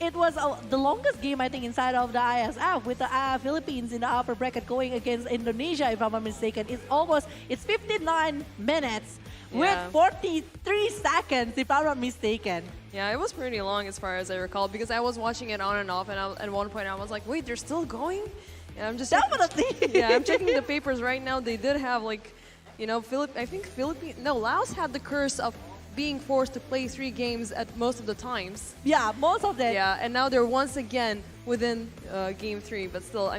I: it was the longest game, I think, inside of the ISF, with the Philippines in the upper bracket going against Indonesia, if I'm not mistaken. It's 59 minutes with 43 seconds, if I'm not mistaken.
J: Yeah, it was pretty long as far as I recall, because I was watching it on and off, and at one point I was like, wait, they're still going? And I'm just
I: definitely.
J: I'm checking the papers right now. They did have Laos had the curse of being forced to play 3 games at most of the times.
I: Yeah, most of them.
J: Yeah, and now they're once again within game 3, but still,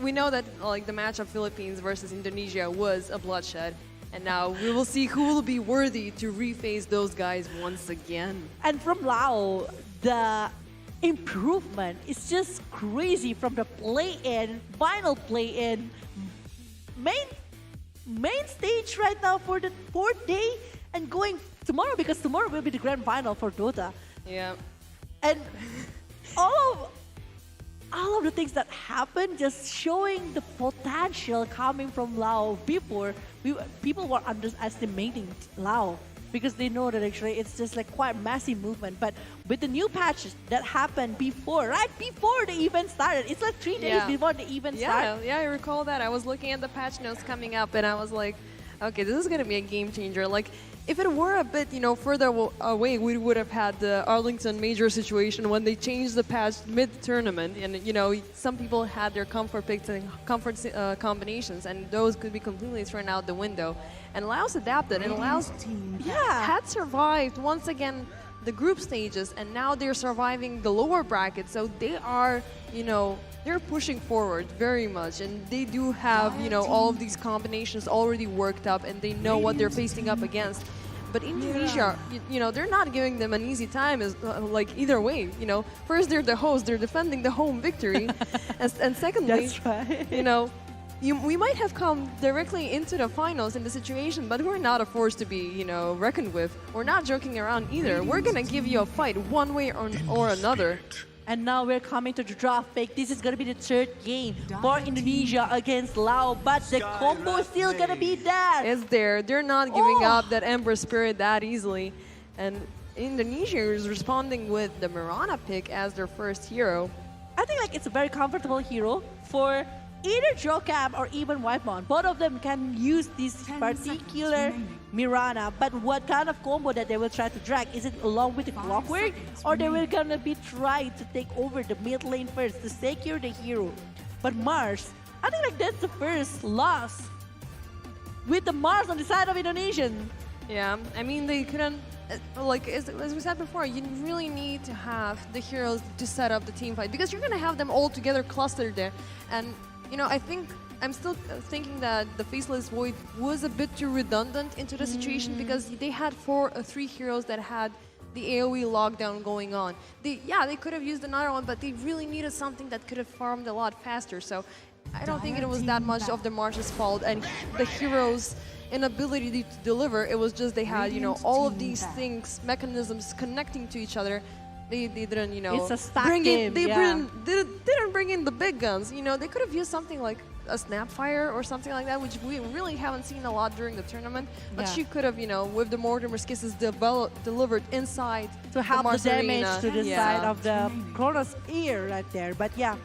J: we know that the match of Philippines versus Indonesia was a bloodshed. And now we will see who will be worthy to reface those guys once again.
I: And from Lao, the improvement is just crazy from the play-in, final play-in, main stage right now for the 4th day, and going tomorrow, because tomorrow will be the grand final for Dota.
J: Yeah.
I: And all of the things that happened, just showing the potential coming from Lao. Before, people were underestimating Lao, because they know that actually it's just like quite massive movement. But with the new patches that happened right before the event started, it's like 3 days before the event started.
J: Yeah, I recall that. I was looking at the patch notes coming up, and I was like, okay, this is gonna be a game changer. If it were a bit, further away, we would have had the Arlington Major situation when they changed the patch mid-tournament, and some people had their comfort picks and comfort combinations, and those could be completely thrown out the window. And Laos adapted, and Laos had survived once again the group stages, and now they're surviving the lower bracket, so they are, they're pushing forward very much, and they do have, you know, all of these combinations already worked up, and they know what they're facing up against. But Indonesia, you know, they're not giving them an easy time, like either way. You know, first they're the host, they're defending the home victory, and secondly,
I: That's right.
J: you know, we might have come directly into the finals in the situation, but we're not a force to be, you know, reckoned with. We're not joking around either. We're gonna give you a fight one way or another.
I: And now we're coming to the draft pick. This is going to be the third game for Indonesia against Laos, but the combo is still going to be there.
J: It's there. They're not giving up that Ember Spirit that easily. And Indonesia is responding with the Mirana pick as their first hero.
I: I think like it's a very comfortable hero for either Jokam or even Whitemon. Both of them can use this particular Mirana, but what kind of combo that they will try to drag? Is it along with the Clockwork, or they will gonna be trying to take over the mid lane first to secure the hero? But Mars, I think like that's the first loss with the Mars on the side of Indonesian.
J: Yeah, I mean they couldn't, like as we said before, you really need to have the heroes to set up the team fight, because you're gonna have them all together clustered there. And you know, I'm still thinking that the Faceless Void was a bit too redundant into the situation, because they had three heroes that had the AoE lockdown going on. They could have used another one, but they really needed something that could have farmed a lot faster. So I don't think it was that much of the Mars's fault and the heroes' inability to deliver. It was just they had, you know, all of these things, mechanisms connecting to each other. They didn't, you know,
I: it's a stack game,
J: didn't bring in the big guns. You know, they could have used something like a Snapfire or something like that, which we really haven't seen a lot during the tournament. But she could have, you know, with the Mortimer's Kisses delivered inside
I: to help the damage
J: arena.
I: to the side of the Chronos ear right there. But yeah.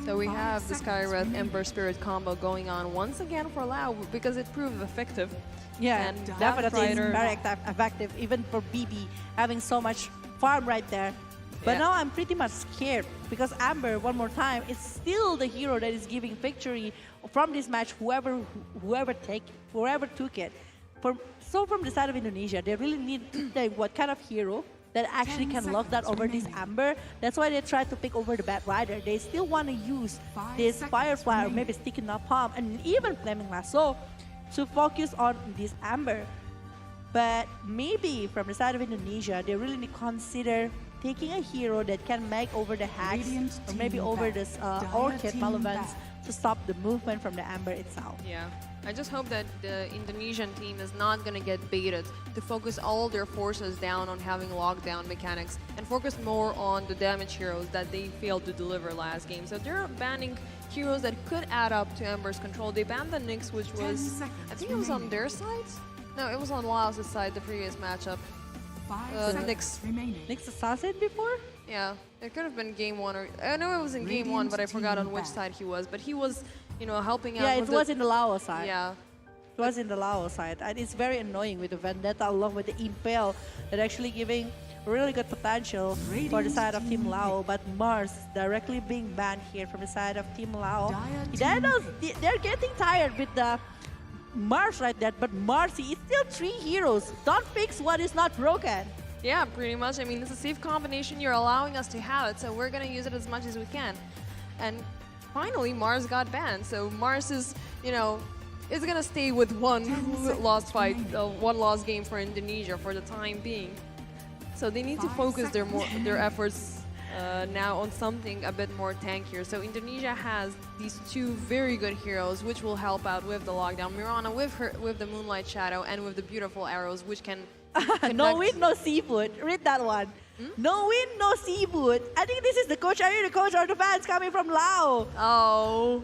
J: So we have the Skywrath Ember Spirit combo going on once again for Lao, because it proved effective.
I: Yeah,
J: and
I: definitely it's very effective, even for BB having so much farm right there. But now I'm pretty much scared, because Amber, one more time, is still the hero that is giving victory from this match, whoever took it. So from the side of Indonesia, they really need to think what kind of hero that actually can lock that over this Amber. That's why they try to pick over the Bat Rider. They still want to use this Firefly, or maybe Sticking Napalm, and even Flaming Lasso to focus on this Amber. But maybe from the side of Indonesia, they really need to consider taking a hero that can make over the hacks, or maybe over this Orchid Malevance to stop the movement from the Amber itself.
J: Yeah, I just hope that the Indonesian team is not going to get baited to focus all their forces down on having lockdown mechanics and focus more on the damage heroes that they failed to deliver last game. So they're banning heroes that could add up to Ember's control. They banned the Nyx, which was, I think it was on their side? No, it was on Laos' side, the previous matchup.
I: Nyx Assassin before?
J: Yeah, it could have been game one, or I know it was in game one, but I forgot on which side he was. But he was, you know, helping out.
I: Yeah, it was in the Laos side.
J: Yeah.
I: It was in the Laos side. And it's very annoying with the Vendetta along with the Impale that actually giving really good potential for the side of Team Lao. But Mars directly being banned here from the side of Team Lao. They're getting tired with the Mars right there, but Marcy is still 3 heroes. Don't fix what is not broken.
J: Yeah, pretty much. I mean, it's a safe combination. You're allowing us to have it, so we're going to use it as much as we can. And finally, Mars got banned. So Mars is, you know, is going to stay with one lost fight, one lost game for Indonesia for the time being. So they need to focus their efforts now on something a bit more tankier. So Indonesia has these 2 very good heroes, which will help out with the lockdown. Mirana with the Moonlight Shadow and with the beautiful arrows, which can
I: no wind, no seafood. Read that one. No wind, no seafood. I think this is the coach. Are you the coach or the fans coming from Lao?
J: Oh.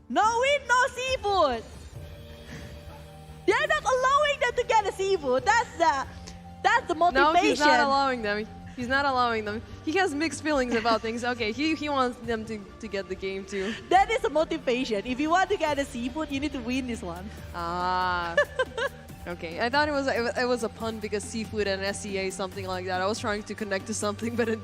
I: No wind, no seafood. They're not allowing them to get a seafood. That's the motivation.
J: No, he's not allowing them. He's not allowing them. He has mixed feelings about things. Okay, he wants them to get the game too.
I: That is a motivation. If you want to get a seafood, you need to win this one.
J: Ah. Okay, I thought it was a pun because seafood and SEA, something like that. I was trying to connect to something, but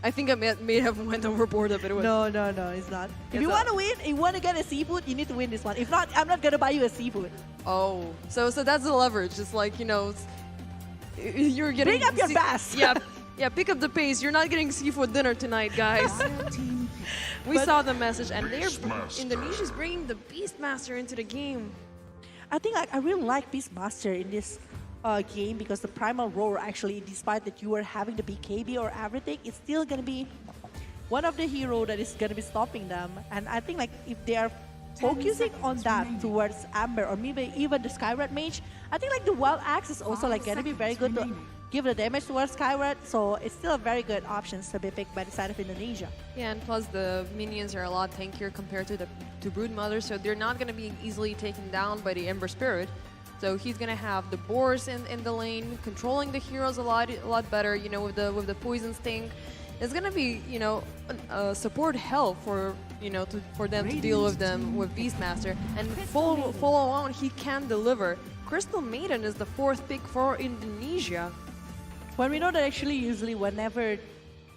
J: I think I may have went overboard a bit.
I: No, it's not. If you want to win, you want to get a seafood, you need to win this one. If not, I'm not going to buy you a seafood.
J: Oh, so that's the leverage. It's like, you know, you're getting...
I: Bring up your bass.
J: Yeah, pick up the pace. You're not getting seafood dinner tonight, guys. We saw the message, and Indonesia's bringing the Beastmaster into the game.
I: I think I really like Beastmaster in this game because the Primal Roar actually, despite that you are having the BKB or everything, it's still gonna be one of the hero that is gonna be stopping them. And I think like if they are focusing on that towards Amber or maybe even the Skyward Mage, I think like the Wild Axe is also like gonna be very good to give the damage towards Skyward. So it's still a very good options to be picked by the side of Indonesia.
J: Yeah, and plus the minions are a lot tankier compared to Broodmother, so they're not gonna be easily taken down by the Ember Spirit. So he's gonna have the boars in the lane, controlling the heroes a lot better. You know, with the poison sting, it's gonna be support hell for for them to deal with them with Beastmaster, and full on he can deliver. Crystal Maiden is the 4th pick for Indonesia.
I: When we know that actually usually whenever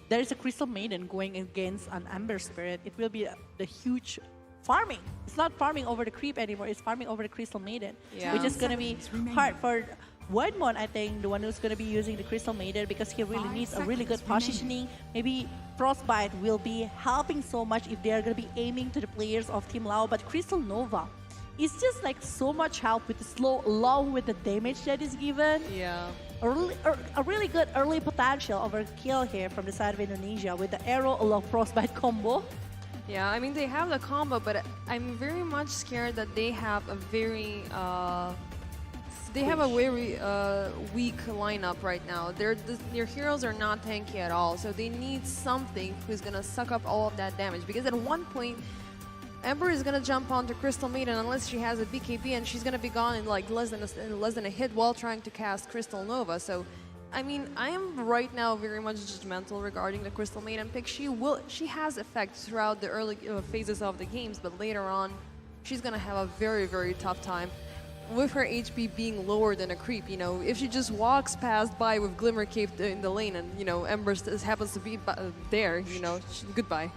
I: there is a Crystal Maiden going against an Ember Spirit, it will be the huge farming. It's not farming over the creep anymore, it's farming over the Crystal Maiden.
J: Yeah.
I: Which is going to be hard for Widemon, I think, the one who's going to be using the Crystal Maiden, because he really needs a really good positioning. Maybe Frostbite will be helping so much if they are going to be aiming to the players of Team Lao, but Crystal Nova is just like so much help with the slow along with the damage that is given.
J: Yeah.
I: A really good early potential over kill here from the side of Indonesia with the arrow along Frostbite combo.
J: Yeah, I mean they have the combo, but I'm very much scared that they have a very weak lineup right now. Their heroes are not tanky at all, so they need something who's gonna suck up all of that damage. Because at one point, Ember is gonna jump onto Crystal Maiden unless she has a BKB, and she's gonna be gone in like less than a hit while trying to cast Crystal Nova. So, I mean, I am right now very much judgmental regarding the Crystal Maiden pick. She has effect throughout the early phases of the games, but later on, she's gonna have a very tough time with her HP being lower than a creep. You know, if she just walks past by with Glimmer Cape in the lane, and Ember happens to be there, goodbye.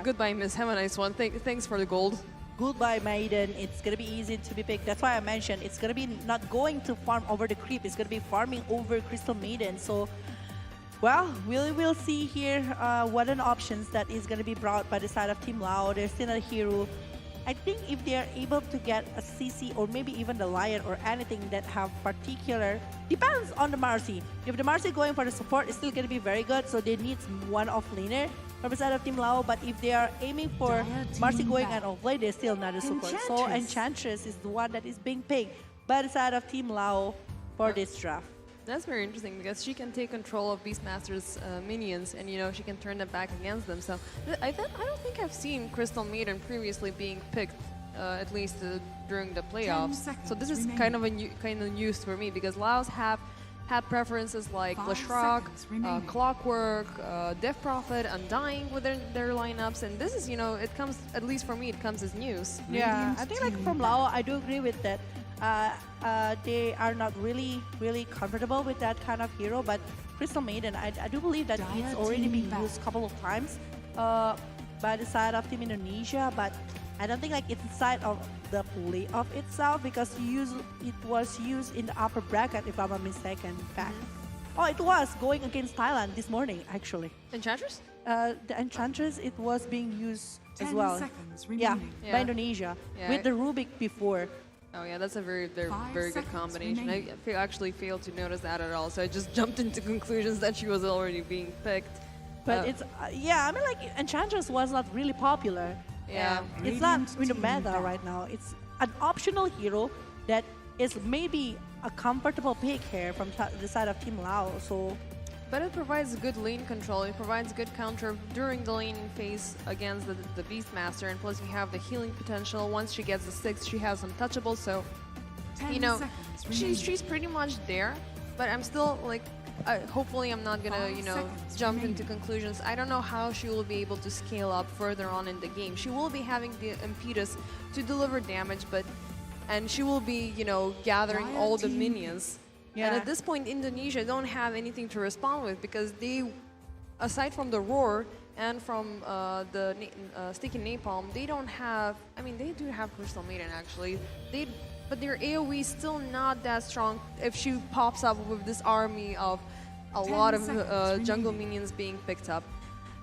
J: Goodbye, Miss. Have a nice one. Thanks for the gold.
I: Goodbye, Maiden. It's going to be easy to be picked. That's why I mentioned it's going to be not going to farm over the creep. It's going to be farming over Crystal Maiden. So, well, we'll see here what an options that is going to be brought by the side of Team Lao. There's still a hero. I think if they are able to get a CC or maybe even the Lion or anything that have particular, depends on the Marcy. If the Marcy going for the support, it's still going to be very good. So they need one off-laner from the side of Team Lao. But if they are aiming for Marcy going and off-lane, they're still not a support. So Enchantress is the one that is being picked by the side of Team Lao for this draft.
J: That's very interesting because she can take control of Beastmaster's minions, and she can turn them back against them. So I don't think I've seen Crystal Maiden previously being picked, at least during the playoffs. So this is kind of news for me, because Laos have had preferences like Lashrock, Clockwork, Death Prophet, Undying with their lineups, and this is it comes, at least for me, it comes as news.
I: Yeah, I think like from Lao, I do agree with that. They are not really comfortable with that kind of hero, but Crystal Maiden, I do believe that it's already been used a couple of times by the side of Team Indonesia, but I don't think like it's inside of the playoff itself, because it was used in the upper bracket, if I'm not mistaken, in fact. Oh, it was going against Thailand this morning, actually.
J: Enchantress?
I: The Enchantress, it was being used as well. Yeah, by Indonesia, with the Rubik before.
J: Oh yeah, that's a very good combination. I actually failed to notice that at all, so I just jumped into conclusions that she was already being picked.
I: But it's yeah, I mean like Enchantress was not really popular.
J: Yeah,
I: it's not in the meta right now. It's an optional hero that is maybe a comfortable pick here from the side of Team Lao. So.
J: But it provides good lane control, it provides good counter during the laning phase against the Beastmaster, and plus you have the healing potential. Once she gets the 6, she has untouchable, so, she's pretty much there, but I'm still, like, hopefully I'm not gonna, jump into conclusions. I don't know how she will be able to scale up further on in the game. She will be having the impetus to deliver damage, and she will be, gathering all the minions. Yeah. And at this point, Indonesia don't have anything to respond with, because they, aside from the Roar and from the Sticky Napalm, they don't have, I mean, they do have Crystal Maiden actually, but their AoE is still not that strong if she pops up with this army of a lot of jungle minions being picked up.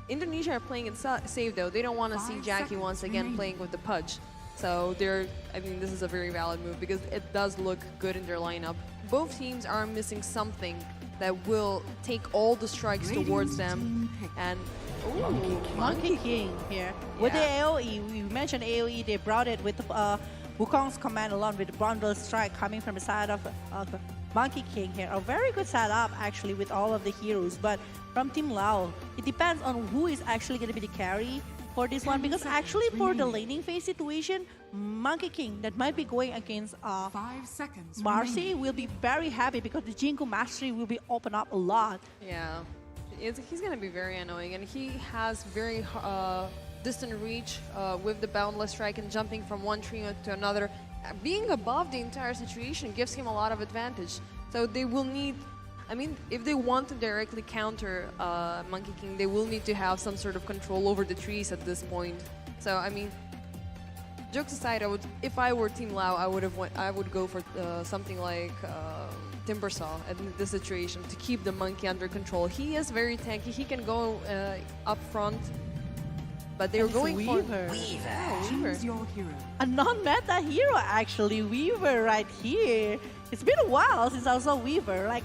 J: Indonesia are playing it safe though. They don't want to see Jackie once again playing with the Pudge. So I mean, this is a very valid move because it does look good in their lineup. Both teams are missing something that will take all the strikes towards them. And
I: Monkey King here. With the AoE, we mentioned AoE, they brought it with Wukong's command along with the bundle strike coming from the side of Monkey King here. A very good setup actually with all of the heroes, but from Team Lao, it depends on who is actually going to be the carry for this one, because actually for the laning phase situation, Monkey King that might be going against
U: 5 seconds
I: Marcy will be very happy because the Jinko mastery will be open up a lot.
J: yeah, he's going to be very annoying, and he has very distant reach with the boundless strike and jumping from one tree to another. Being above the entire situation gives him a lot of advantage. So they will need, I mean, if they want to directly counter Monkey King, they will need to have some sort of control over the trees at this point. So I mean, jokes aside, if I were Team Lao, I would go for something like Timbersaw in this situation to keep the monkey under control. He is very tanky. He can go up front. But they're going for
I: Weaver.
J: Oh, Weaver.
U: Your hero.
I: A non-meta hero actually, Weaver right here. It's been a while since I saw Weaver. Like,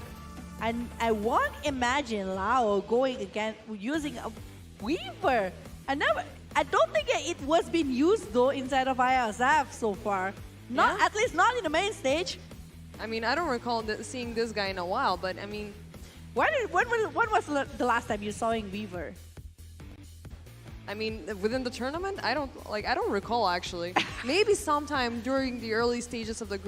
I: and I won't imagine Lao going again using a Weaver. I don't think it was being used though inside of IESF so far. Not at least not in the main stage.
J: I mean, I don't recall seeing this guy in a while, but I mean,
I: when was the last time you saw Weaver?
J: I mean, within the tournament, I don't recall actually. Maybe sometime during the early stages of the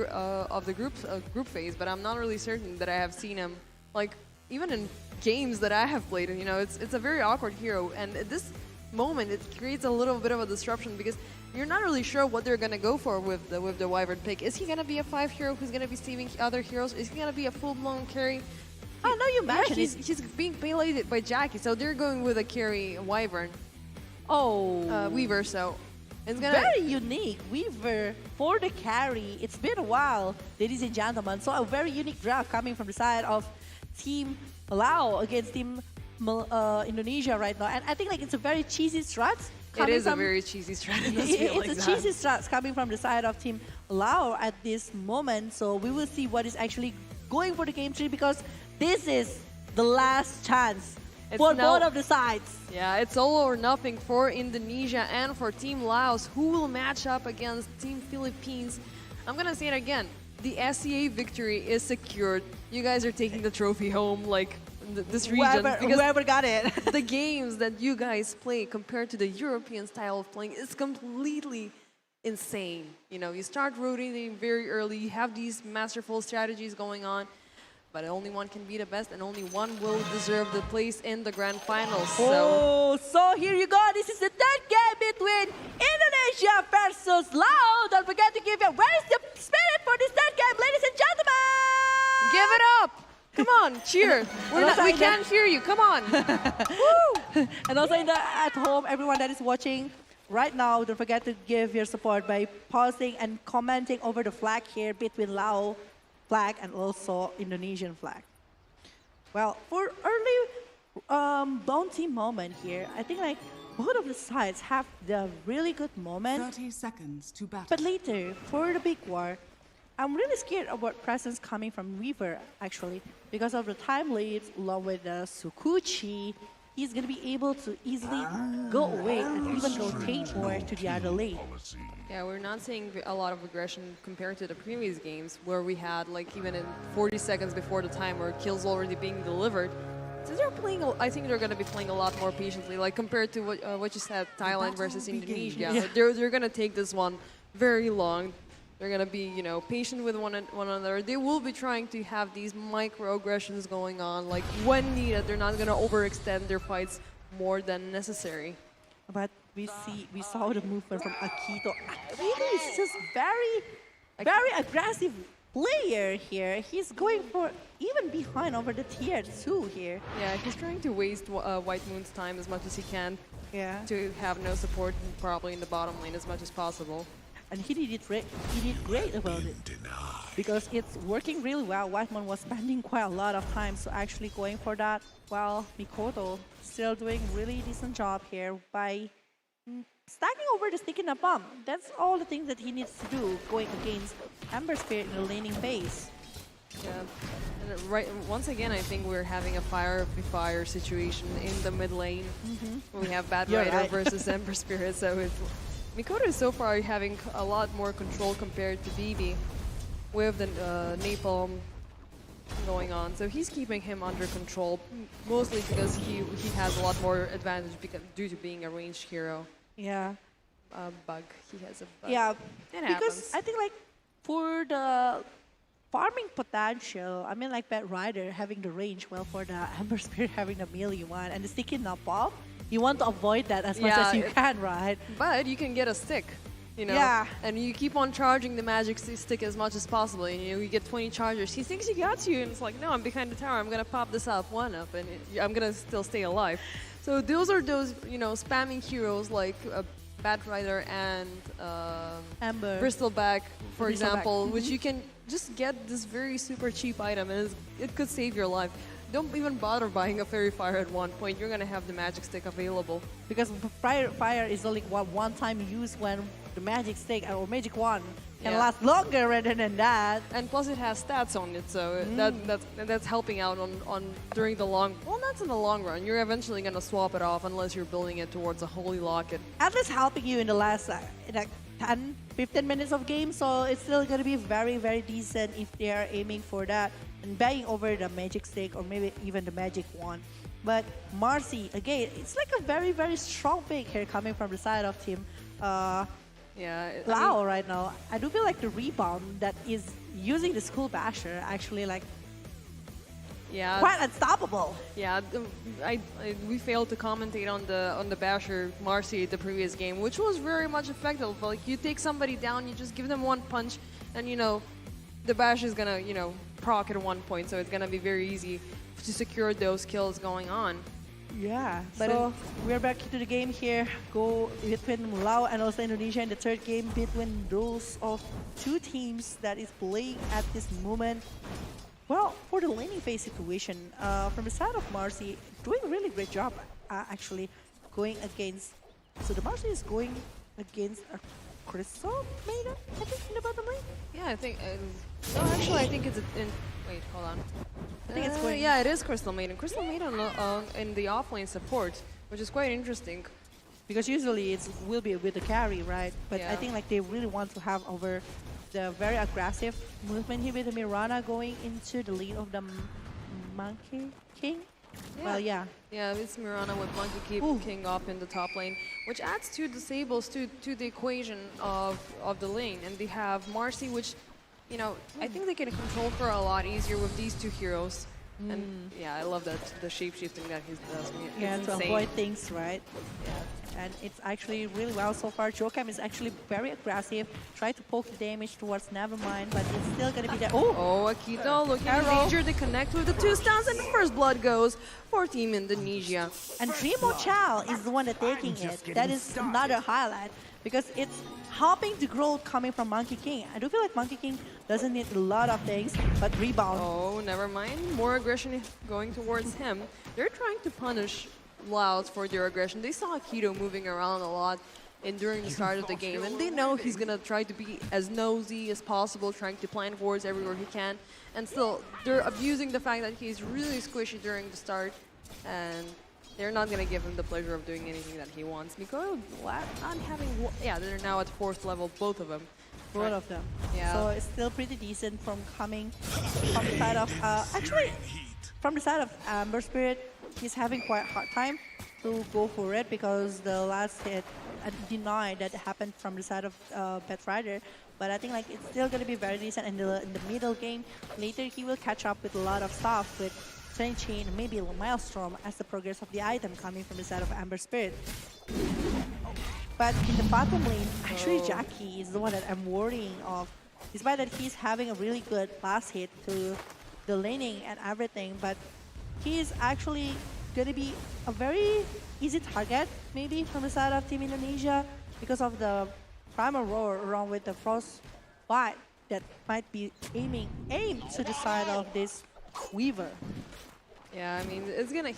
J: group phase, but I'm not really certain that I have seen him. Like even in games that I have played, you know, it's a very awkward hero, and at this moment it creates a little bit of a disruption because you're not really sure what they're gonna go for with the Wyvern pick. Is he gonna be a 5 hero who's gonna be saving other heroes? Is he gonna be a full-blown carry?
I: Oh no, you mentioned
J: he's being payloaded by Jackie, so they're going with a carry Wyvern. Weaver, so it's gonna
I: very unique Weaver for the carry. It's been a while, ladies and gentlemen. So a very unique draft coming from the side of Team Lao against Team Indonesia right now, and I think like it's a very cheesy strat.
J: It is a very cheesy strat.
I: It's a cheesy strat coming from the side of Team Lao at this moment. So we will see what is actually going for the game 3, because this is the last chance for both of the sides.
J: Yeah, it's all or nothing for Indonesia and for Team Laos, who will match up against Team Philippines. I'm gonna say it again. The SEA victory is secured. You guys are taking the trophy home, like this region.
I: Whoever got it.
J: The games that you guys play compared to the European style of playing is completely insane. You know, you start rotating very early. You have these masterful strategies going on. But only one can be the best, and only one will deserve the place in the grand finals.
I: So here you go. This is the third game between Indonesia versus Lao. Don't forget to give where is the spirit for this third game, ladies and gentlemen?
J: Give it up! Come on, cheer. We can't hear you. Come on.
I: Woo! And also at home, everyone that is watching right now, don't forget to give your support by pausing and commenting over the flag here between Lao flag and also Indonesian flag. Well, for early bounty moment here, I think like both of the sides have the really good moment.
U: 30 seconds to battle.
I: But later, for the big war, I'm really scared about presence coming from Weaver actually, because of the time leads along with the Sukuchi. He's going to be able to easily go away and even rotate more to the other lane.
J: Yeah, we're not seeing a lot of aggression compared to the previous games where we had like even in 40 seconds before the timer, kills already being delivered. So they're playing, I think they're going to be playing a lot more patiently, like compared to what you said, Thailand versus Indonesia.
I: Yeah.
J: They're going to take this one very long. They're going to be, you know, patient with one another. They will be trying to have these microaggressions going on. Like, when needed, they're not going to overextend their fights more than necessary.
I: But we saw the movement from Akito. Akito is just very aggressive player here. He's going for even behind over the tier 2 here.
J: Yeah, he's trying to waste White Moon's time as much as he can.
I: Yeah.
J: To have no support probably in the bottom lane as much as possible.
I: and he did great about it. Because it's working really well. Whitemon was spending quite a lot of time, so actually going for that, while Mikoto still doing really decent job here by stacking over the stick in a bomb. That's all the things that he needs to do going against Ember Spirit in the laning phase.
J: Yeah, and once again, I think we're having a fire situation in the mid lane. We have Bad Rider versus Ember Spirit, so Mikoto is so far having a lot more control compared to BB with the Napalm going on. So he's keeping him under control, mostly because he has a lot more advantage due to being a ranged hero.
I: Yeah.
J: Bug. He has a bug.
I: Yeah,
J: it
I: because
J: happens.
I: I think like for the farming potential, I mean like Bad Rider having the range, well for the Ember Spirit having the melee one and the sticky knock-off, you want to avoid that as much as you can, right?
J: But you can get a stick, you know?
I: Yeah.
J: And you keep on charging the magic stick as much as possible. You get 20 chargers. He thinks he got you, and it's like, no, I'm behind the tower. I'm going to pop this up, one up, and I'm going to still stay alive. So those are those, spamming heroes like Bad Rider and
I: Ember.
J: Bristleback, for
I: Bristleback.
J: example, which you can just get this very super cheap item, and it could save your life. Don't even bother buying a Fairy Fire at one point. You're going to have the magic stick available.
I: Because fire is only one-time use when the magic stick or magic wand can last longer rather than that.
J: And plus it has stats on it, so that's helping out on during the long... Well, that's in the long run. You're eventually going to swap it off unless you're building it towards a Holy Locket.
I: At least helping you in the last 10, 15 minutes of game, so it's still going to be very, very decent if they are aiming for that and buying over the magic stick or maybe even the magic wand. But Marcy, again, it's like a very, very strong pick here coming from the side of team Lao right now. I do feel like the rebound that is using the School Basher actually like quite unstoppable.
J: Yeah, we failed to commentate on the Basher Marcy the previous game, which was very much effective. Like you take somebody down, you just give them one punch, and the Basher is gonna proc at one point, so it's gonna be very easy to secure those kills going on.
I: Yeah, so we're back to the game here. Go between Lao and also Indonesia in the third game between those of two teams that is playing at this moment. Well, for the laning phase situation, from the side of Marcy, doing a really great job actually going against. So the Marcy is going against a Crystal Maiden, I think, in the bottom lane.
J: Yeah, I think. No, actually, I think it's in. Wait, hold on.
I: I think it's going.
J: Yeah, it is Crystal Maiden. Crystal Maiden in the offlane support, which is quite interesting.
I: Because usually it will be with the carry, right? But I think like they really want to have over the very aggressive movement here with the Mirana going into the lead of the Monkey King.
J: Yeah.
I: Well, yeah.
J: Yeah, it's Mirana with Monkey King up in the top lane, which adds two disables to the equation of the lane. And they have Marcy, which, I think they can control her a lot easier with these two heroes. And yeah, I love that the shape-shifting that he does.
I: Yeah, to avoid things, right? Yeah. And it's actually really well so far. Jokam is actually very aggressive. Try to poke the damage towards Nevermind, but it's still going to be there.
J: Oh, Akito looking in danger. They connect with the two stuns, and the first blood goes for Team Indonesia.
I: And Dreamo Chow is the one that's taking it. That is another highlight because it's helping the growth coming from Monkey King. I do feel like Monkey King doesn't need a lot of things, but rebound.
J: Oh, never mind. More aggression going towards him. They're trying to punish LAOS for their aggression. They saw Akito moving around a lot during the start of the game, and they know he's gonna try to be as nosy as possible, trying to plant wards everywhere he can. And still, they're abusing the fact that he's really squishy during the start, and they're not gonna give him the pleasure of doing anything that he wants. Mikoto not having, they're now at 4th level, both of them.
I: Both of them.
J: Yeah.
I: So it's still pretty decent from coming from the side of, actually, from the side of Ember Spirit. He's having quite a hard time to go for it because the last hit deny that happened from the side of Bad Rider. But I think like it's still going to be very decent in the middle game. Later he will catch up with a lot of stuff with Train Chain, maybe Maelstrom as the progress of the item coming from the side of Ember Spirit. But in the bottom lane, actually Jackie is the one that I'm worrying of. Despite that he's having a really good last hit to the laning and everything, but he is actually going to be a very easy target, maybe, from the side of Team Indonesia because of the Primal Roar along with the Frostbite that might be aimed to the side of this Weaver.
J: Yeah, I mean,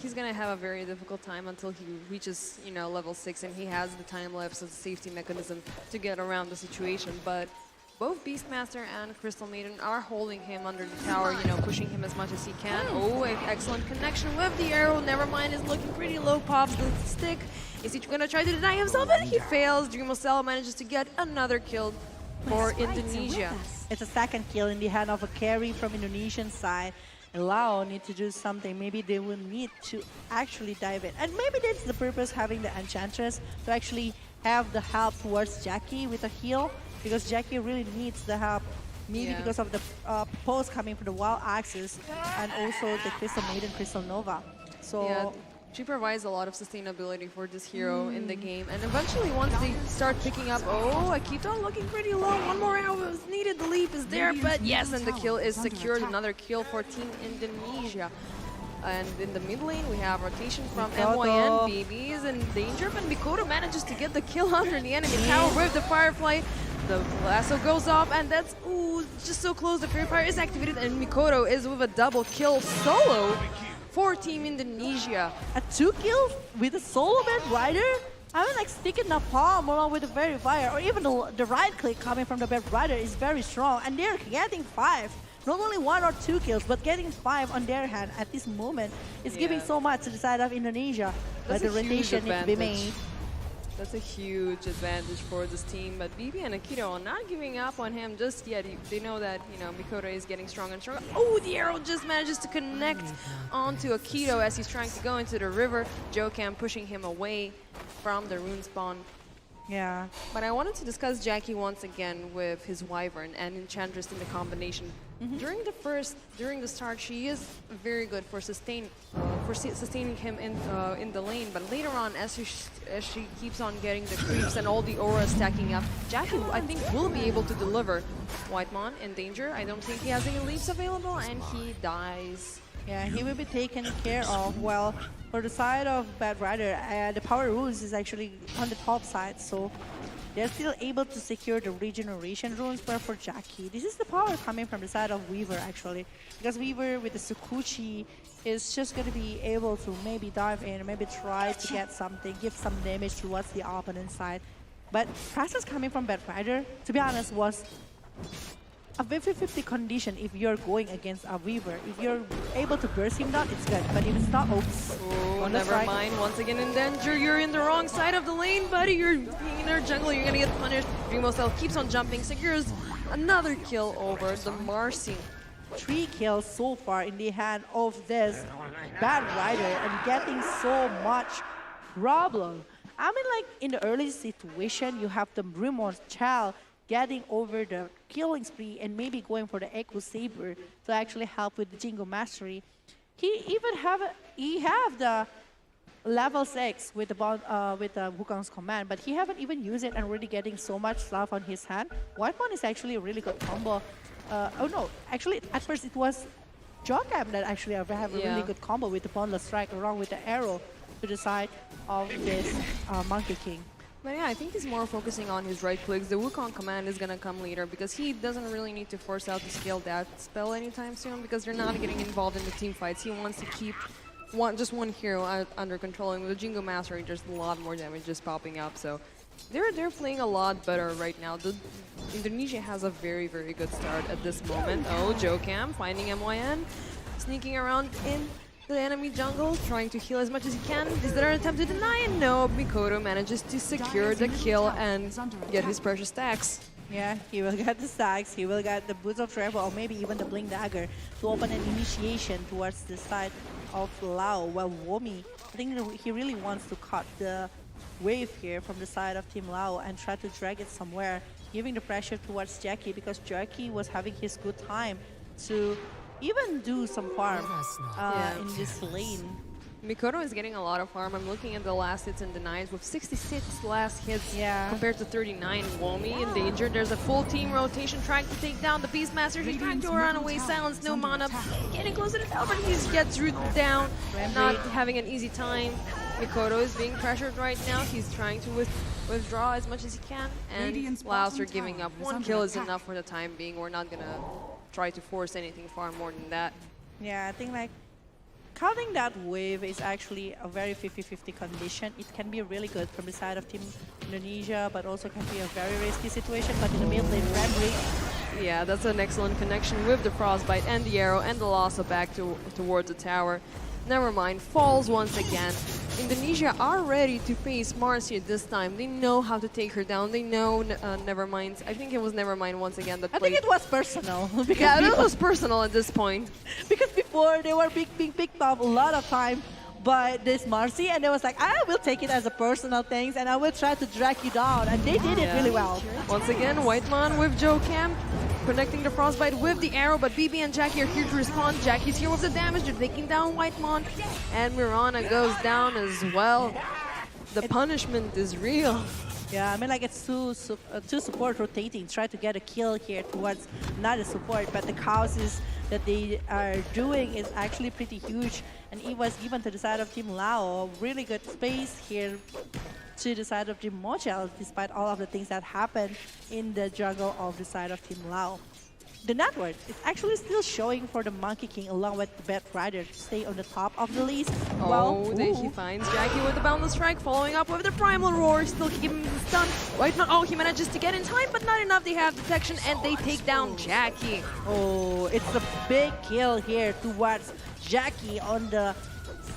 J: he's gonna have a very difficult time until he reaches, you know, level 6 and he has the time lapse as a safety mechanism to get around the situation. But both Beastmaster and Crystal Maiden are holding him under the tower, you know, pushing him as much as he can. Oh, an excellent connection with the arrow. Nevermind is looking pretty low. Pops the stick. Is he gonna try to deny himself? And he fails. Dreamocell manages to get another kill for Indonesia.
I: It's a second kill in the hand of a carry from Indonesian side. And LAO need to do something. Maybe they will need to actually dive in. And maybe that's the purpose having the Enchantress to actually have the help towards Jackie with a heal. Because Jackie really needs the help. Maybe because of the pulse coming from the Wild Axis and also the Crystal Maiden, Crystal Nova. So
J: yeah, she provides a lot of sustainability for this hero in the game. And eventually once they start picking up, oh, Akito looking pretty low. One more arrow is needed. The leap is there, but yes, and the kill is secured. Another kill for Team Indonesia. And in the mid lane, we have rotation from MYN. BB is in danger, but Mikoto manages to get the kill under the enemy tower with the Firefly. The lasso goes off, and that's, ooh, just so close. The Fairy Fire is activated, and Mikoto is with a double kill solo for Team Indonesia.
I: A 2 kills with a solo Bad Rider? I mean, like sticking the palm along with the Fairy Fire, or even the right click coming from the Bad Rider is very strong, and they're getting 5. Not only 1 or 2 kills, but getting 5 on their hand at this moment is giving so much to the side of Indonesia. But the rotation needs to be made.
J: That's a huge advantage for this team, but BB and Akito are not giving up on him just yet. They know that, you know, Mikoto is getting stronger and stronger. Oh, the arrow just manages to connect onto Akito as he's trying to go into the river. Jokam pushing him away from the rune spawn.
I: Yeah.
J: But I wanted to discuss Jackie once again with his Wyvern and Enchantress in the combination. During the start, she is very good for sustaining him in the lane. But later on, as she keeps on getting the creeps and all the auras stacking up, Jackie, I think, will be able to deliver. Whitemon in danger. I don't think he has any leaps available, and he dies.
I: Yeah, he will be taken care of. Well, for the side of Bad Rider, the power runes is actually on the top side, so they're still able to secure the regeneration runes. But for Jackie, this is the power coming from the side of Weaver, actually. Because Weaver with the Tsukuchi is just going to be able to maybe dive in, maybe try to get something, give some damage towards the opponent side. But presence coming from Bad Rider, to be honest, was a 50-50 condition if you're going against a Weaver. If you're able to burst him down, it's good. But if it's not, oops.
J: Oh, never mind. Once again in danger. You're in the wrong side of the lane, buddy. You're in our jungle. You're gonna get punished. Dreamocell keeps on jumping, secures another kill over the Marcy.
I: 3 kills so far in the hand of this Bad Rider and getting so much problem. I mean, like in the early situation, you have the Brimor's Child getting over the killing spree and maybe going for the Echo Saber to actually help with the Jingo Mastery. He even have the level 6 with the Wukong's command, but he haven't even used it and already getting so much stuff on his hand. Whitemon is actually a really good combo. Oh no, actually at first it was Jokam that actually have a really good combo with the Boundless Strike along with the arrow to the side of this Monkey King.
J: But yeah, I think he's more focusing on his right clicks. The Wukong command is going to come later because he doesn't really need to force out to scale that spell anytime soon because they're not getting involved in the team fights. He wants to keep just one hero under control, and with the Jingo Mastery, there's a lot more damage just popping up. So they're playing a lot better right now. Indonesia has a very, very good start at this moment. Oh, Jokam finding MYN, sneaking around in the enemy jungle, trying to heal as much as he can. Is there an attempt to deny? No, Mikoto manages to secure the kill and get his precious stacks.
I: Yeah, he will get the stacks, he will get the Boots of Travel, or maybe even the Blink Dagger to open an initiation towards the side of LAO. While Womi, I think he really wants to cut the wave here from the side of Team LAO and try to drag it somewhere, giving the pressure towards Jackie because Jackie was having his good time to even do some farm in this lane.
J: Mikoto is getting a lot of farm. I'm looking at the last hits and denies with 66 last hits compared to 39. Womi in danger. There's a full team rotation trying to take down the Beastmaster. He's trying to run away. Silence, no mana. Getting close to the tower, but he gets rooted down. Not having an easy time. Mikoto is being pressured right now. He's trying to withdraw as much as he can, and LAOS are giving up. One kill is enough for the time being. We're not gonna try to force anything far more than that.
I: Yeah, I think like counting that wave is actually a very 50-50 condition. It can be really good from the side of Team Indonesia, but also can be a very risky situation. But in the mid lane, Frederick.
J: Yeah, that's an excellent connection with the Frostbite and the arrow and the loss of back towards the tower. Never mind, falls once again. Indonesia are ready to face Marcia this time. They know how to take her down. They know Nevermind. I think it was Nevermind once again that played.
I: I think it was personal.
J: Yeah, it was personal at this point.
I: Because before they were being picked off a lot of time by this Marcy, and they was like, I will take it as a personal thing, and I will try to drag you down, and they did it really well.
J: Once again, Whiteman with Joe Cam, connecting the Frostbite with the arrow, but BB and Jackie are here to respond. Jackie's here with the damage, they're taking down Whitemon, and Mirana goes down as well. The punishment is real.
I: Yeah, I mean, like, it's two support rotating, try to get a kill here towards not a support, but the causes that they are doing is actually pretty huge, and it was given to the side of Team Lao. Really good space here to the side of Team Mochel, despite all of the things that happened in the jungle of the side of Team Lao. The network is actually still showing for the Monkey King along with the Bat Rider to stay on the top of the list.
J: Oh, there he finds Jackie with the Boundless Strike, following up with the Primal Roar, still keeping him stunned. Whiteman, oh, he manages to get in time, but not enough. They have detection and they take down Jackie.
I: Oh, it's a big kill here towards Jackie on the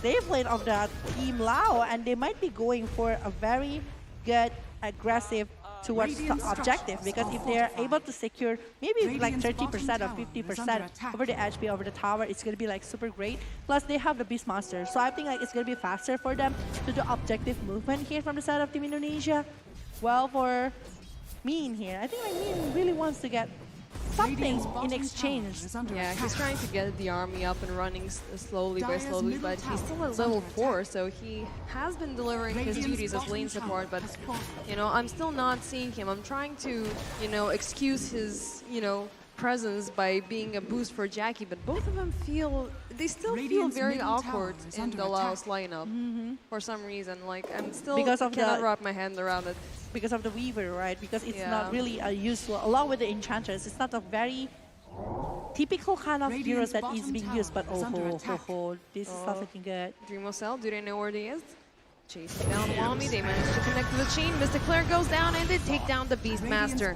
I: safe lane of the Team Lao, and they might be going for a very good, aggressive towards the objective, because if they're able to secure maybe like 30% or 50% over the HP over the tower, it's going to be like super great. Plus they have the Beastmaster, so I think like it's going to be faster for them to do objective movement here from the side of Team Indonesia. Well, for Mean here, I think like Mean really wants to get something in exchange.
J: Yeah, he's trying to get the army up and running slowly by slowly, but he's still at level 4, so he has been delivering his duties as lane support, but, you know, I'm still not seeing him. I'm trying to, you know, excuse his, you know, presence by being a boost for Jackie, but both of them feel very awkward in the LAOS lineup for some reason. Like, I'm still cannot wrap my hand around it.
I: Because of the Weaver, right? Because it's not really a useful, along with the Enchantress, it's not a very typical kind of heroes that is being used, but this is not looking good.
J: Dreamocell, do they know where they is? Chasing down Wami, they manage to connect to the chain. Mr. Claire goes down and they take down the Beastmaster.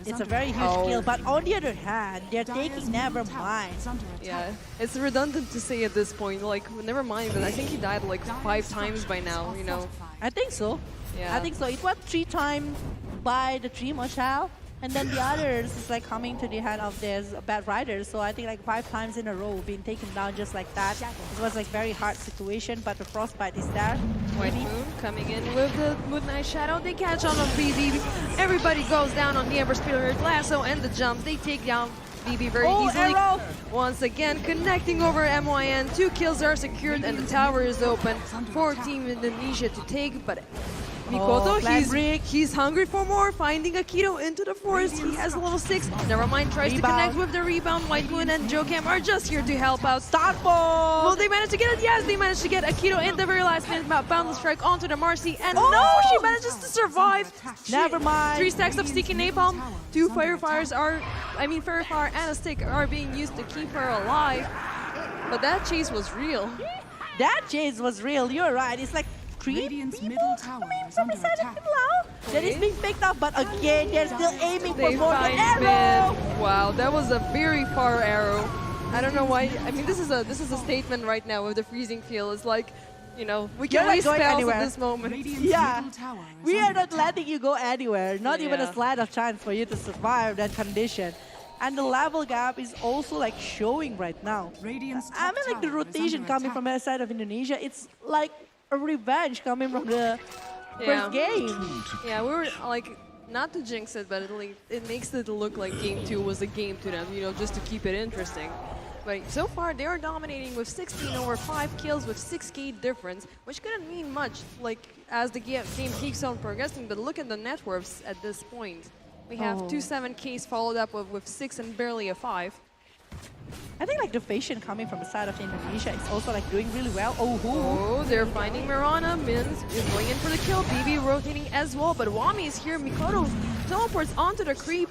I: It's a very huge kill, but on the other hand, they're taking Nevermind.
J: Yeah, it's redundant to say at this point, like, Nevermind, but I think he died like 5 times by now, you know.
I: I think so.
J: Yeah.
I: I think so. It was 3 times by the Dream Mochel, and then the others is like coming to the hand of this Bat Rider. So I think like 5 times in a row being taken down just like that. It was like very hard situation, but the Frostbite is there.
J: White Moon coming in with the Moonlight Shadow. They catch on BB. Everybody goes down on the Ember Spirit Lasso and the jumps. They take down BB very easily.
I: Arrow.
J: Once again, connecting over MYN. 2 kills are secured and the tower is open for Team Indonesia to take, but Mikoto, he's hungry for more, finding Akito into the forest. He has level 6. Nevermind tries to connect with the rebound. White Moon and Jokam are just here to help out.
I: Starfall!
J: Will they manage to get it? Yes, they managed to get Akito in the very last minute. Boundless Strike onto the Marcy, and no, she manages to survive.
I: Nevermind.
J: 3 stacks of Sticky Napalm. 2 Firefires Firefire and a stick are being used to keep her alive. But that chase was real.
I: That chase was real, you're right. It's like 3 people coming from the side of Team Lao that is being picked up, but again, they're still aiming for more than arrow.
J: Wow, that was a very far arrow. I don't know why. I mean, this is a statement right now with the freezing field. It's like, you know, we can waste spells at this moment.
I: Yeah, we are not letting you go anywhere. Not even a slight of chance for you to survive that condition. And the level gap is also like showing right now. I mean, like the rotation coming from the side of Indonesia, it's like a revenge coming from the first game.
J: Yeah, we were like, not to jinx it, but it makes it look like game 2 was a game to them, you know, just to keep it interesting. But so far, they are dominating with 16 over 5 kills with 6k difference, which couldn't mean much, like, as the game keeps on progressing. But look at the net worths at this point. We have 2 7Ks followed up with 6 and barely a 5.
I: I think like the fashion coming from the side of Indonesia is also like doing really well.
J: Oh, they're finding Mirana. Mins is going in for the kill. BB rotating as well, but Wami is here. Mikoto teleports onto the creep.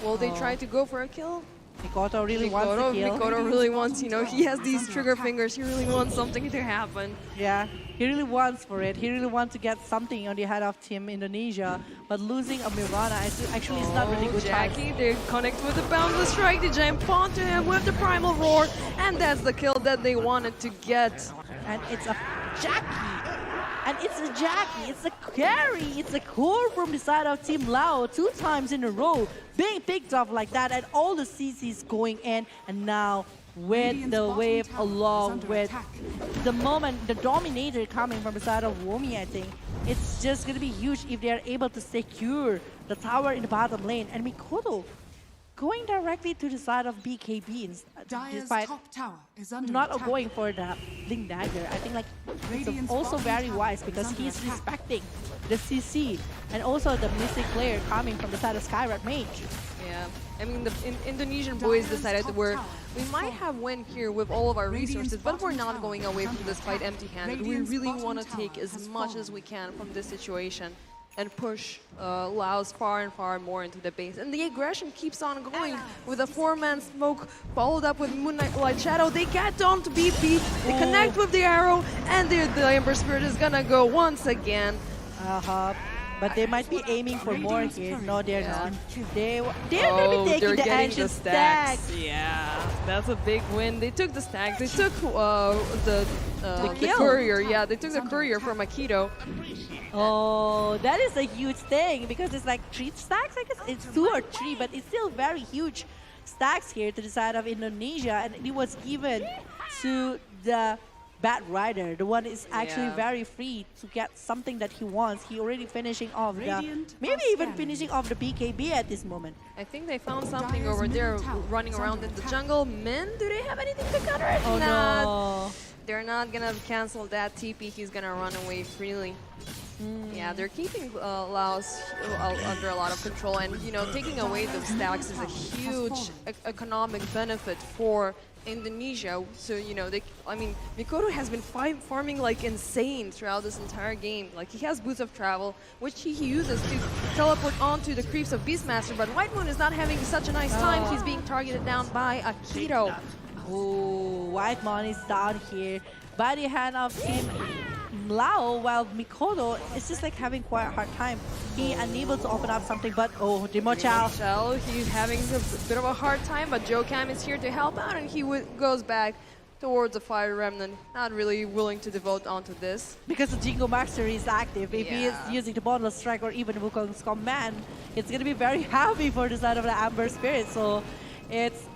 J: Will they try to go for a kill?
I: Mikoto really wants to kill.
J: Mikoto really wants, you know, he has these trigger fingers. He really wants something to happen.
I: Yeah, he really wants for it. He really wants to get something on the head of Team Indonesia. But losing a Mirana actually is not really good.
J: Jackie, they connect with the boundless strike. They jump onto him with the primal roar. And that's the kill that they wanted to get.
I: And it's a Jackie. And it's a Jackie, it's a carry, it's a core from the side of Team Lao 2 times in a row, being picked up like that, and all the CCs going in, and now with the wave along with the moment, the dominator coming from the side of Womi, I think it's just gonna be huge if they are able to secure the tower in the bottom lane. And Mikoto going directly to the side of BKB despite
G: top tower is under
I: not
G: attack.
I: going for the Blink Dagger. I think like it's also very wise because he's respecting the CC and also the Mystic player coming from the side of Skyrat Mage.
J: Yeah, I mean the Indonesian boys decided we might have win here with all of our resources, but we're not going away from this fight empty-handed. We really want to take as much as we can from this situation and push LAOS far and far more into the base. And the aggression keeps on going with a 4-man smoke followed up with Moonlight Light Shadow. They get down to BP, they connect with the arrow, and the Ember Spirit is gonna go once again.
I: But they might be aiming for more here. No, they're not. They're gonna be taking the ancient stacks.
J: Yeah, that's a big win. They took the stacks. They took the courier. Yeah, they took the courier from Akito.
I: Oh, that is a huge thing because it's like 3 stacks, I guess. It's 2 or 3, but it's still very huge stacks here to the side of Indonesia, and it was given to the Bat Rider. The one is actually very free to get something that he wants. He already finishing off maybe even finishing off the BKB at this moment.
J: I think they found something over there running around in the jungle. Men, do they have anything to counter it?
I: Oh no.
J: They're not gonna cancel that TP. He's gonna run away freely. Yeah, they're keeping LAOS under a lot of control, and you know, taking away those stacks is a huge economic benefit for Indonesia. So you know, I mean, Mikoto has been farming like insane throughout this entire game. Like he has Boots of Travel, which he uses to teleport onto the creeps of Beastmaster. But White Moon is not having such a nice time. He's being targeted down by Akito.
I: Oh, White Moon is down here by the hand of Team Lao, while Mikoto is just like having quite a hard time. He unable to open up something, but oh, Dimochao.
J: He's having a bit of a hard time, but Joe Cam is here to help out, and he goes back towards the Fire Remnant, not really willing to devote onto this.
I: Because the Jingo Master is active. If he is using the Bundle Strike or even Wukong's Command, it's going to be very heavy for the side of the Amber Spirit. So it's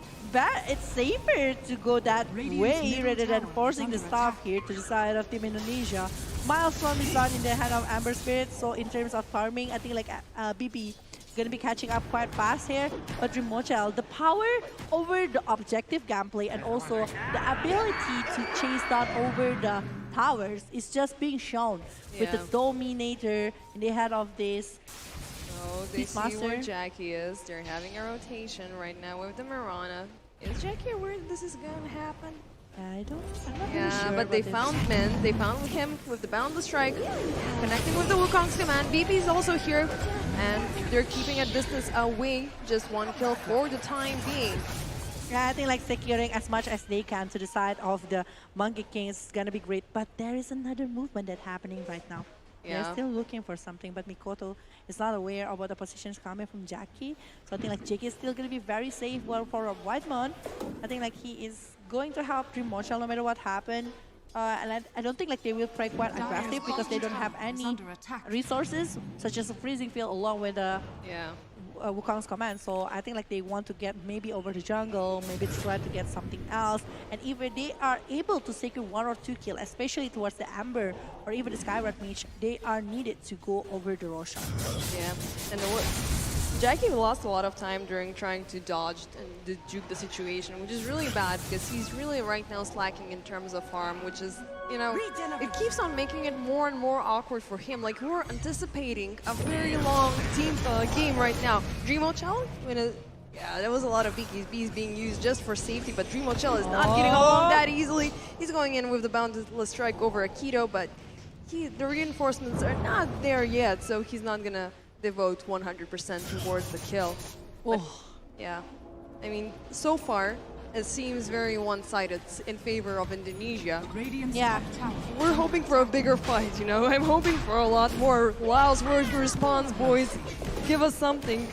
I: safer to go that way rather than forcing the stuff here to the side of Team Indonesia. Milestone is done in the hand of Amber Spirit, so in terms of farming, I think like BP gonna be catching up quite fast here. But Rimochel, the power over the objective gameplay and also the ability to chase down over the towers is just being shown with the Dominator in the head of this.
J: Oh, they see where Jackie is. They're having a rotation right now with the Mirana. Is Jackie where this is going to happen?
I: I'm not really sure.
J: But they found Min. They found him with the Boundless Strike, connecting with the Wukong's Command. BP is also here, and they're keeping a distance away. Just 1 kill for the time being.
I: Yeah, I think like securing as much as they can to the side of the Monkey King is going to be great. But there is another movement that's happening right now. They're still looking for something, but Mikoto is not aware about the positions coming from Jackie. So I think like Jackie is still going to be very safe. Well, for a White Mon, I think like he is going to help Primochel no matter what happened. And I don't think like they will play quite aggressive because they don't have any resources, such as a freezing field along with the Wukong's Command. So I think like they want to get maybe over the jungle, maybe try to get something else. And if they are able to secure 1 or 2 kills, especially towards the Amber or even the Skyrat Mage, they are needed to go over the Roshan.
J: Yeah, and Jackie lost a lot of time during trying to dodge and juke the situation, which is really bad because he's really right now slacking in terms of farm, which is, you know, it keeps on making it more and more awkward for him. Like, we're anticipating a very long team game right now. Dreamo Challenge Yeah, there was a lot of bees being used just for safety, but Dreamochel is not getting along that easily. He's going in with the boundless strike over Akito, but the reinforcements are not there yet, so he's not gonna devote 100% towards the kill. But, yeah, I mean, so far, it seems very one-sided in favor of Indonesia.
G: Yeah.
J: We're hoping for a bigger fight, you know? I'm hoping for a lot more. LAOS, where's your response, boys? Give us something.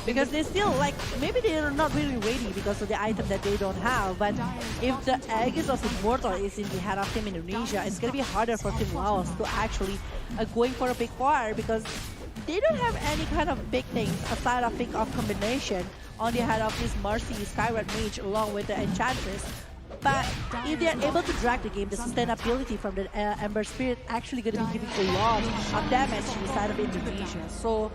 I: Because they still, like, maybe they're not really ready because of the item that they don't have, but if the Aegis of Immortal is in the hand of Team Indonesia, it's going to be harder for Team LAOS to actually going for a big fire because they don't have any kind of big things aside of pick off combination on the head of this Mercy Skyward Mage along with the Enchantress. But if they're able to drag the game, the sustainability from the Ember Spirit actually going to be giving a lot of damage to the side of Indonesia. So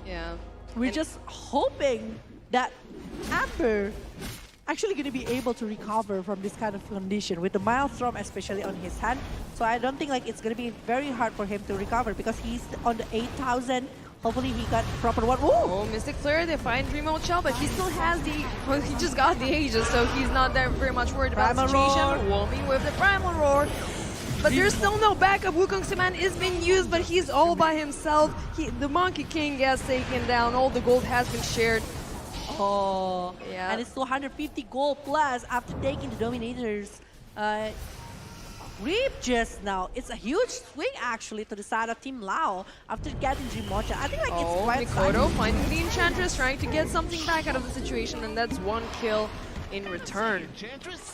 J: yeah.
I: We're just hoping that Amber actually going to be able to recover from this kind of condition with the Maelstrom especially on his hand. So I don't think like it's going to be very hard for him to recover because he's on the 8,000. Hopefully he got proper one. Ooh!
J: Oh, Mystic Flare, they find Dreamochel, but he still has the... Well, he just got the Aegis, so he's not that very much worried about the situation. Woming with the Primal Roar. But there's still no backup. Wukong Seman is being used, but he's all by himself. The Monkey King gets taken down. All the gold has been shared.
I: Oh,
J: yeah.
I: And it's 250 gold plus after taking the Dominator's Reap just now. It's a huge swing actually to the side of Team Lao after getting Dreamochel. I think like it's quite
J: Mikoto finding the Enchantress, trying to get something back out of the situation, and that's one kill in return.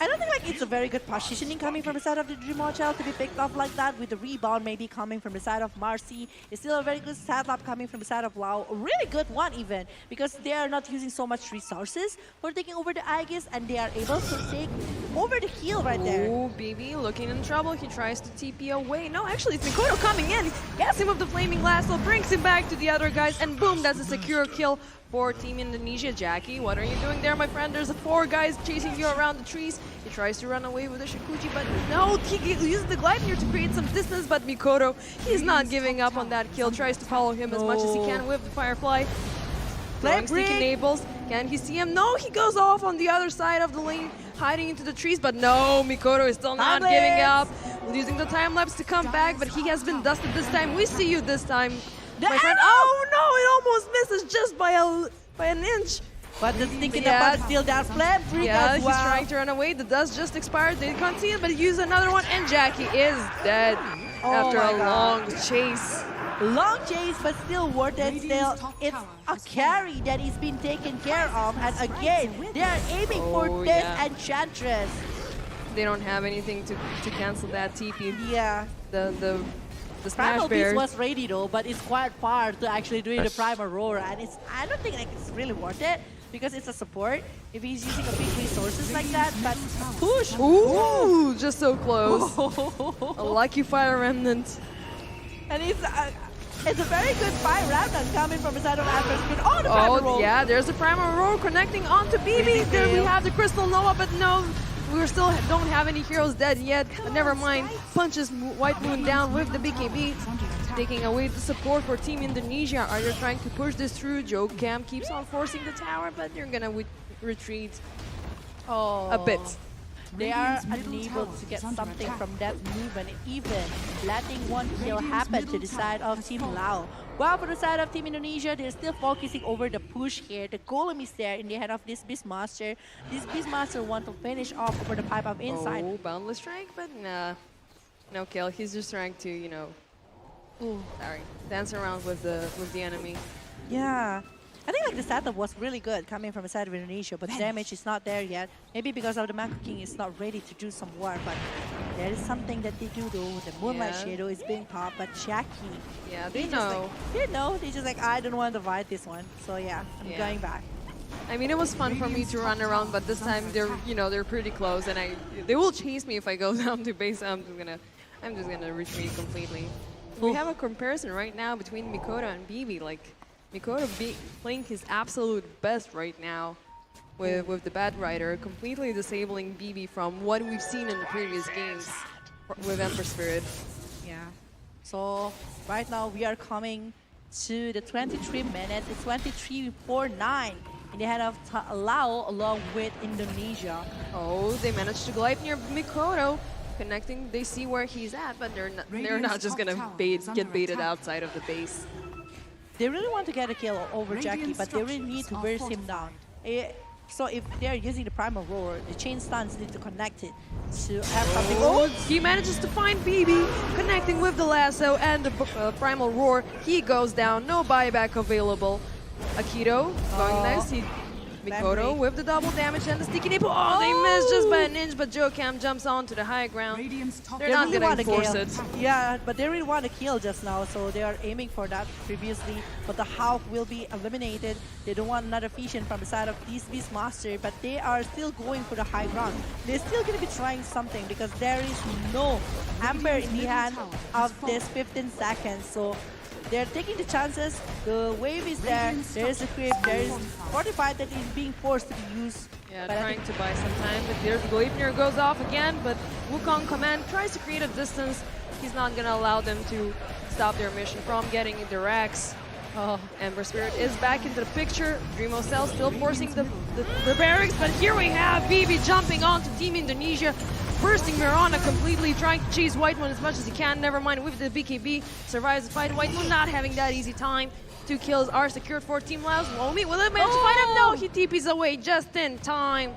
I: I don't think like it's a very good positioning coming from the side of the Dreamochel to be picked off like that with the rebound maybe coming from the side of Marcy. It's still a very good setup coming from the side of Lao. A really good one even because they are not using so much resources for taking over the Aegis and they are able to take over the heal right there.
J: Oh, BB looking in trouble. He tries to TP away. No, actually it's Mikoto coming in. Gets him with the Flaming Lasso, brings him back to the other guys, and boom, that's a secure kill for Team Indonesia. Jackie, what are you doing there, my friend? There's 4 guys chasing you around the trees. He tries to run away with the Shikuchi, but no, he uses the glide here to create some distance, but Mikoto, he's not giving up on that kill. Tries to follow him as much as he can with the Firefly. Throwing sticky enables. Can he see him? No, he goes off on the other side of the lane, hiding into the trees, but no, Mikoto is still not giving up. Using the time lapse to come back, but he has been dusted this time. We see you this time. My friend. Oh no, it almost misses just by an inch.
I: But the thinking about still that flame freak
J: as well. He's trying to run away. The dust just expired. They can't see it, but he used another one, and Jackie is dead after a long chase.
I: Long chase, but still worth it. Still, it's a carry that is being taken care of, and again, they are aiming for this Enchantress.
J: They don't have anything to cancel that TP.
I: Yeah.
J: The Smash
I: Primal
J: Bears
I: Beast was ready though, but it's quite far to actually doing the Primal Roar, and I don't think like it's really worth it because it's a support. If he's using a big resources like that, but push!
J: Ooh, just so close. A lucky Fire Remnant.
I: And it's a very good Fire Remnant coming from the side of Amber's. Oh, the Primal Roar!
J: Yeah, there's the Primal Roar connecting onto BB. There we have the Crystal Nova, but no. We still don't have any heroes dead yet, but never mind. Punches White Moon down with the BKB, taking away the support for Team Indonesia. Are they trying to push this through? Joe Cam keeps on forcing the tower, but they're gonna retreat a bit.
I: They are unable to get something from that movement, even letting one kill happen to the side of Team Lao. While for the side of Team Indonesia, they're still focusing over the push here. The Golem is there in the head of this Beastmaster. This Beastmaster wants to finish off over the pipe of inside.
J: Oh, Boundless Strike, but nah. No kill. He's just trying to, you know, dance around with the enemy.
I: Yeah. I think like the setup was really good coming from the side of Indonesia, but the damage is not there yet. Maybe because of the Mako King is not ready to do some work, but there is something that they do though. The Moonlight Shadow is being popped, but Jackie.
J: Yeah, they know.
I: They know. They just like, I don't want to fight this one. So yeah, I'm going back.
J: I mean, it was fun for me to run around, but this time they're pretty close, and they will chase me if I go down to base. I'm just gonna retreat completely. We have a comparison right now between Mikoto and BB. Like, Mikoto playing his absolute best right now with the Bad Rider, completely disabling BB from what we've seen in the previous games with Ember Spirit.
I: Yeah. So right now we are coming to the 23 minutes. It's 23:49 in the hand of Lao along with Indonesia.
J: Oh, they managed to glide near Mikoto, connecting. They see where he's at, but they're not just gonna get baited outside of the base.
I: They really want to get a kill over Jackie, but they really need to burst him down. So if they're using the Primal Roar, the chain stuns need to connect it to have something.
J: Oh, he manages to find BB, connecting with the lasso and the Primal Roar. He goes down, no buyback available. Akito going next. Mikoto with the double damage and the sticky nipple. Oh, they missed just by an inch, but Jokam jumps onto the high ground. They're not
I: really
J: going to force
I: kill.
J: it.
I: Yeah, but they really want to kill just now, so they are aiming for that previously. But the Hawk will be eliminated. They don't want another fission from the side of these Beastmaster, but they are still going for the high ground. They're still going to be trying something because there is no Amber in the hand of this 15 seconds. So they're taking the chances. The wave is there. There is a creep. There is fortified that is being forced to be used.
J: Yeah, trying to buy some time. But there's Gleipnir goes off again. But Wukong Command tries to create a distance. He's not going to allow them to stop their mission from getting the racks. Oh, Ember Spirit is back into the picture. Dreamo Cell still forcing the barracks. But here we have BB jumping onto Team Indonesia. Bursting Mirana completely, trying to chase White Moon as much as he can. Never mind with the BKB. Survives the fight. White Moon not having that easy time. 2 kills are secured for Team LAOS. Lomi will it manage to find him? No, he TPs away just in time.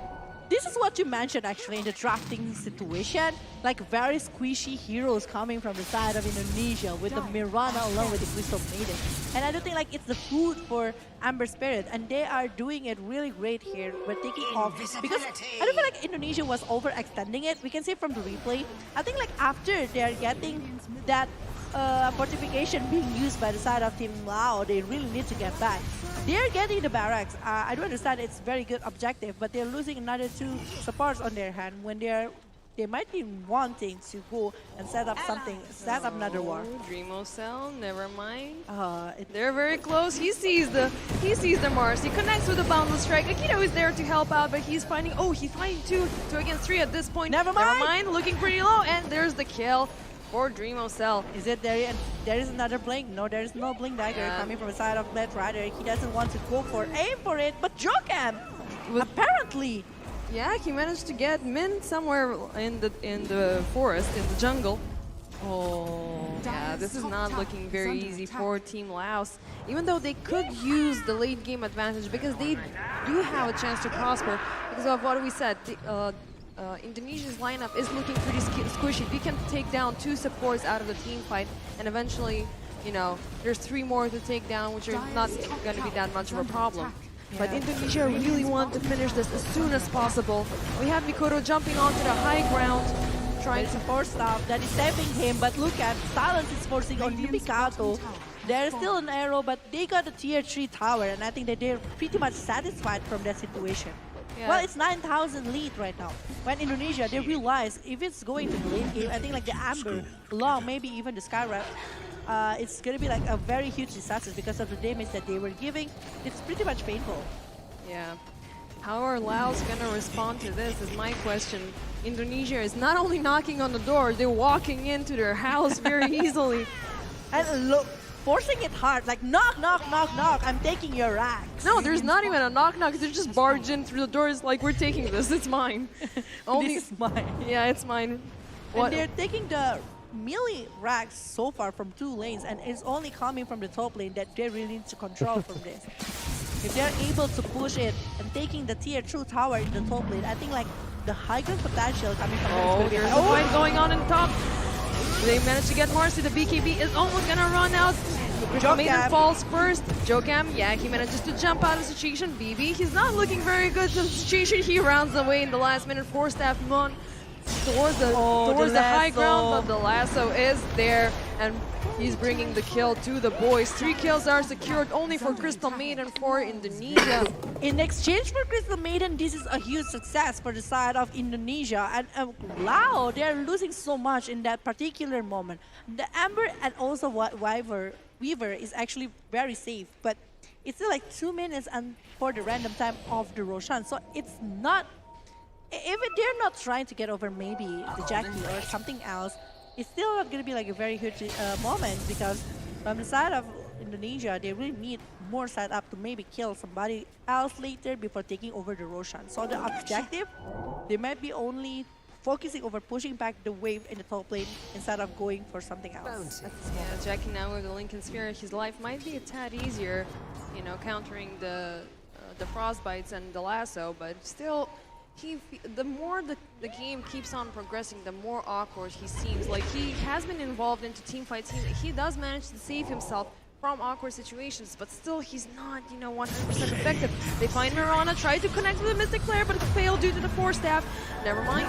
I: This is what you mentioned actually in the drafting situation. Like very squishy heroes coming from the side of Indonesia with the Mirana along with the Crystal Maiden. And I don't think like it's the food for Amber Spirit, and they are doing it really great here. We're taking off because I don't feel like Indonesia was overextending it. We can see from the replay. I think like after they're getting that fortification being used by the side of Team Lao, they really need to get back. They're getting the barracks. I do understand it's very good objective, but they're losing another 2 supports on their hand when they might be wanting to go and set up something, set up another war.
J: Dreamo Cell, never mind. They're very close. He sees the Mars. He connects with the Boundless Strike. Akito is there to help out, but he's finding. Oh, he's finding 2 against 3 at this point.
I: Never mind.
J: Looking pretty low, and there's the kill for Dreamo Cell.
I: Is it there? And there is another blink. No, there is no blink dagger coming from the side of Blade Rider. He doesn't want to go for aim for it, but Jokam apparently.
J: Yeah, he managed to get Min somewhere in the forest, in the jungle. Oh, yeah, this is not looking very easy for Team LAOS. Even though they could use the late game advantage because they do have a chance to prosper because of what we said. Indonesia's lineup is looking pretty squishy. They can take down 2 supports out of the team fight, and eventually, you know, there's 3 more to take down, which are not going to be that much of a problem. But Indonesia really want to finish this as soon as possible. We have Mikoto jumping onto the high ground, trying to
I: force stuff that is saving him, but look at Silence is forcing on Mikato. There's still an arrow, but they got a tier 3 tower, and I think that they're pretty much satisfied from that situation. Yeah. Well, it's 9,000 lead right now. When Indonesia, they realize if it's going to the late game, I think like the Amber, Long, maybe even the Skyrap, it's going to be like a very huge disaster because of the damage that they were giving. It's pretty much painful.
J: Yeah. How are LAOS going to respond to this is my question. Indonesia is not only knocking on the door, they're walking into their house very easily.
I: And look, forcing it hard, like knock, knock, knock, knock, I'm taking your racks.
J: No, there's not even a knock, knock. They're just barging through the doors like, we're taking this, it's mine.
I: This is mine.
J: Yeah, it's mine.
I: And they're taking the melee racks so far from 2 lanes, and it's only coming from the top lane that they really need to control from this. If they're able to push it and taking the tier 2 tower in the top lane, I think like the high ground potential coming from
J: there's a fight going on in top. They managed to get Marcy. The BKB is almost gonna run out. Maiden falls first. Jokam, yeah, he manages to jump out of the situation. BB, he's not looking very good to the situation. He rounds away in the last minute. 4-staff Mon towards the high ground, but the lasso is there, and he's bringing the kill to the boys. 3 kills are secured only for Crystal Maiden for Indonesia.
I: In exchange for Crystal Maiden, this is a huge success for the side of Indonesia. And Lao, they're losing so much in that particular moment. The Amber and also Weaver is actually very safe, but it's still like 2 minutes and for the random time of the Roshan. So it's not, if they're not trying to get over maybe the Jackie or something else, it's still not going to be like a very huge moment because from the side of Indonesia, they really need more setup to maybe kill somebody else later before taking over the Roshan. So the objective, they might be only focusing over pushing back the wave in the top lane instead of going for something else.
J: Yeah, Jackie now with the Lincoln Sphere, his life might be a tad easier, you know, countering the frostbites and the lasso, but still, the more the game keeps on progressing, the more awkward he seems. Like, he has been involved into team fights. He does manage to save himself from awkward situations, but still he's not, you know, 100% effective. They find Mirana, try to connect with the Mystic Player, but failed due to the force staff. Never mind,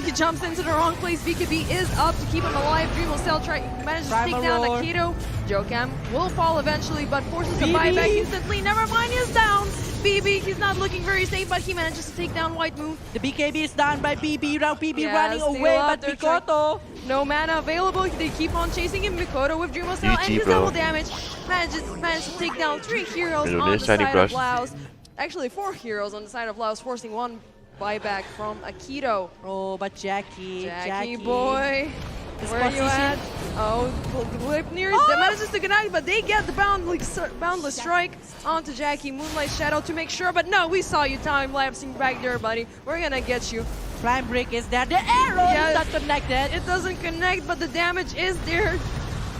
J: he jumps into the wrong place. BKB is up to keep him alive. Dreamocell manages to take down Akito. Jokam will fall eventually, but forces the buyback instantly. Never mind, he's down. BB, he's not looking very safe, but he manages to take down White Moon.
I: The BKB is done by BB. Now BB running away, but Mikoto.
J: No mana available. They keep on chasing him. Mikoto with Dreamocell and his double damage manages to take down 3 heroes on the side of LAOS. Actually, 4 heroes on the side of LAOS, forcing 1 buyback from Akito.
I: Oh, but Jackie
J: boy. Where are you at? Oh, Glipnir manages to connect, but they get the boundless strike onto Jackie. Moonlight Shadow to make sure, but no, we saw you time-lapsing back there, buddy. We're gonna get you.
I: Prime Break is there. The arrow is not connected.
J: It doesn't connect, but the damage is there.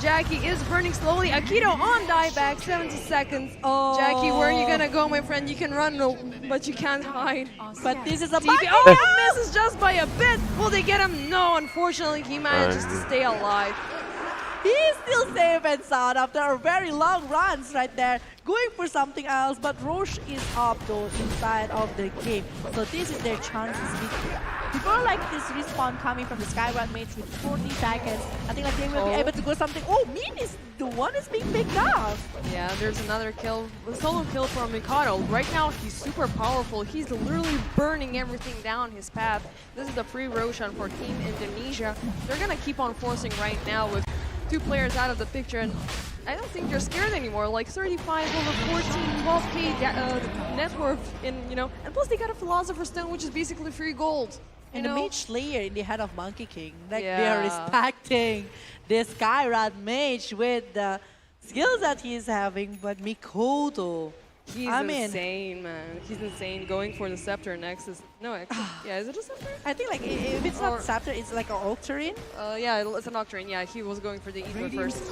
J: Jackie is burning slowly. Akito on dieback, 70 seconds.
I: Oh.
J: Jackie, where are you gonna go, my friend? You can run, but you can't hide.
I: But this is a
J: TP. Oh, he misses just by a bit. Will they get him? No, unfortunately, he manages to stay alive.
I: He's still safe and sound after a very long runs right there. Going for something else, but Roche is up though inside of the game. So this is their chances. Before like this respawn coming from the Skyward Mage with 40 seconds, I think like they will be able to go something. Oh, Min is the one is being picked up.
J: Yeah, there's another kill, a solo kill from Mikado. Right now he's super powerful. He's literally burning everything down his path. This is the free Roshan for Team Indonesia. They're gonna keep on forcing right now with 2 players out of the picture, and I don't think they're scared anymore. Like 35 over 14, 12k net worth in, you know, and plus they got a Philosopher's Stone, which is basically free gold.
I: And the Mage Slayer in the head of Monkey King, like they are respecting this Skyrad Mage with the skills that he's having, but Mikoto.
J: He's insane, man. He's insane. Going for the Scepter next is... No, actually, yeah, is it a Scepter?
I: I think like if it's not Scepter, it's like an Octarine.
J: Yeah, it's an Octarine. Yeah, he was going for the Ether first.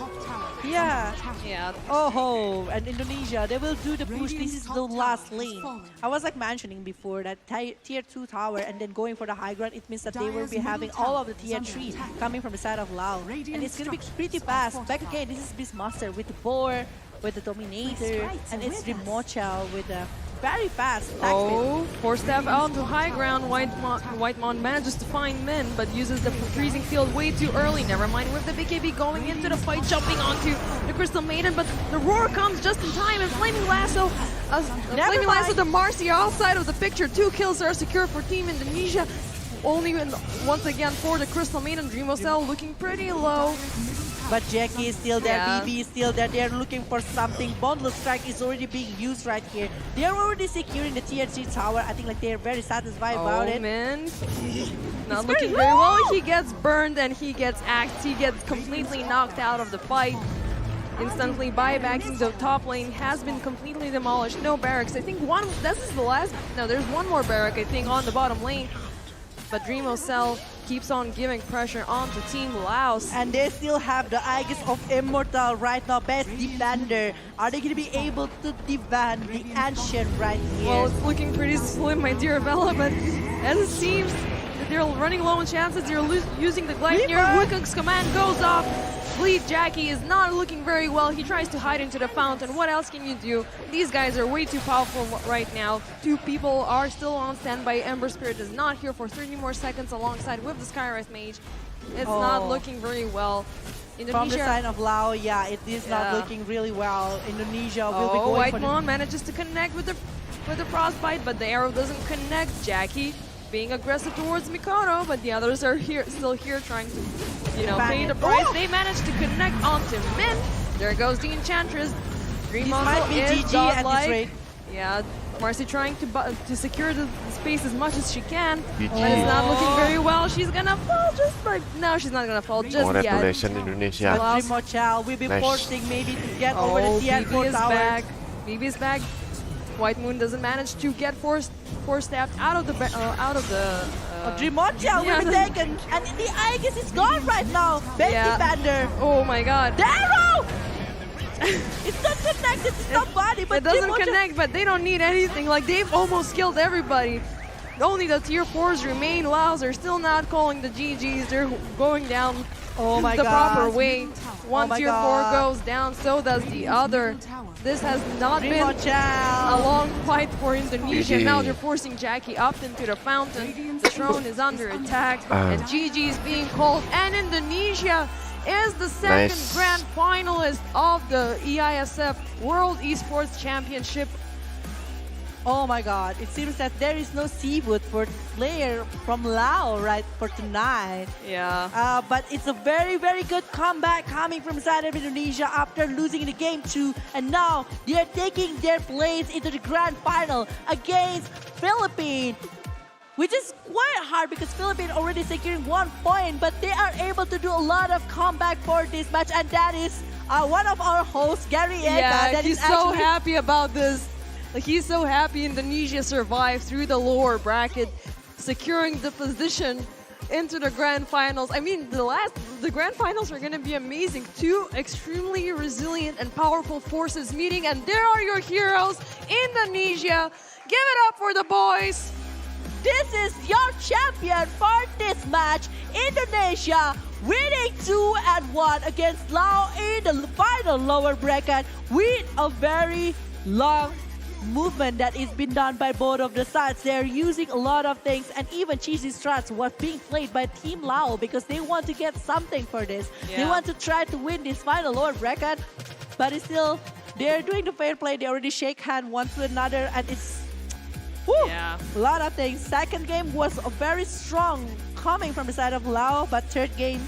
I: Yeah.
J: Yeah.
I: Oh, and Indonesia, they will do the push. This is the last lane. I was like mentioning before that tier 2 tower and then going for the high ground, it means that they will be having all of the tier 3 coming from the side of Lao. And it's going to be pretty fast. Back again, this is Beastmaster with the Boar, with the Dominator, and it's Rimochel with a very fast attack.
J: Oh, force staff out to high ground. Whitemon manages to find Min, but uses the freezing field way too early. Never mind with the BKB going into the fight, jumping onto the Crystal Maiden, but the roar comes just in time, and Flaming Lasso, the Marcia outside of the picture. 2 kills are secured for Team Indonesia. Only once again for the Crystal Maiden. Dreamocell looking pretty low.
I: But Jackie is still there,
J: Yeah.
I: BB is still there. They are looking for something. Boundless Strike is already being used right here. They are already securing the tier 3 tower. I think like they are very satisfied about it.
J: Oh man, not looking very well. He gets burned and he gets axed. He gets completely knocked out of the fight. Instantly buybacking the top lane has been completely demolished. No barracks. I think this is the last. No, there's one more barrack I think on the bottom lane. But Dreamocell keeps on giving pressure onto Team LAOS.
I: And they still have the Aegis of Immortal right now, best defender. Are they going to be able to defend the Ancient right here?
J: Well, it's looking pretty slim, my dear Bella, but as it seems that they're running low on chances, they're using the Gleipnir. Wukong's command goes off. Bleed Jackie is not looking very well. He tries to hide into the fountain. What else can you do? These guys are way too powerful right now. 2 people are still on standby. Ember Spirit is not here for 30 more seconds alongside with the Skywrath Mage. It's not looking very well. Indonesia,
I: from the side of Lao, yeah, it is not looking really well. Indonesia will be going for
J: Whitemon manages to connect with the Frostbite, but the arrow doesn't connect. Jackie being aggressive towards Mikado, but the others are still here trying to, you know, pay the price. They managed to connect onto Min. There goes the Enchantress. Dreamocell is godlike. Yeah, Marcy trying to secure the space as much as she can,
K: GG.
J: but it's not looking very well. She's gonna fall just like... No, she's not gonna fall just yet.
K: Congratulations Indonesia.
I: Mochal will be
K: Nice.
I: forcing maybe to get over the CN4
J: BB is
I: tower.
J: back. BB is back. White Moon doesn't manage to get four stabbed out of the
I: Dream Mochal will be taken, and the Aegis is gone right now. Base defender.
J: Oh my god.
I: Darrow! It's not connected to somebody, but
J: it doesn't
I: Dream Mochal-
J: connect, but they don't need anything. Like, they've almost killed everybody. Only the tier 4s remain. LAOS are still not calling the GGs. They're going down
I: my
J: the
I: God.
J: proper way. One
I: my
J: tier 4
I: God.
J: goes down, so does the other. This has not
I: Dream
J: been
I: Mochal.
J: a long fight for Indonesia.
K: GG.
J: Now they're forcing Jackie up into the fountain. The throne is under attack, and GG is being called. And Indonesia is the second grand finalist of the IESF World Esports Championship.
I: Oh my god, it seems that there is no seafood for player from Laos right for tonight.
J: Yeah.
I: But it's a very, very good comeback coming from side of Indonesia after losing the game 2. And now they are taking their place into the grand final against Philippines. Which is quite hard because Philippines already securing 1 point, but they are able to do a lot of comeback for this match. And that is one of our hosts, Gary Eka.
J: Yeah,
I: that
J: he's
I: is
J: so
I: actually
J: happy about this. Like, he's so happy Indonesia survived through the lower bracket, securing the position into the grand finals. I mean, the grand finals are going to be amazing. 2 extremely resilient and powerful forces meeting, and there are your heroes, Indonesia. Give it up for the boys.
I: This is your champion for this match, Indonesia, winning 2-1 against Laos in the final lower bracket with a very long movement that is been done by both of the sides. They're using a lot of things, and even cheesy strats was being played by Team Laos because they want to get something for this. They
J: Yeah.
I: want to try to win this final lower bracket, but it's still, they're doing the fair play. They already shake hand one to another, and it's a lot of things. Second game was a very strong coming from the side of Laos, but third game,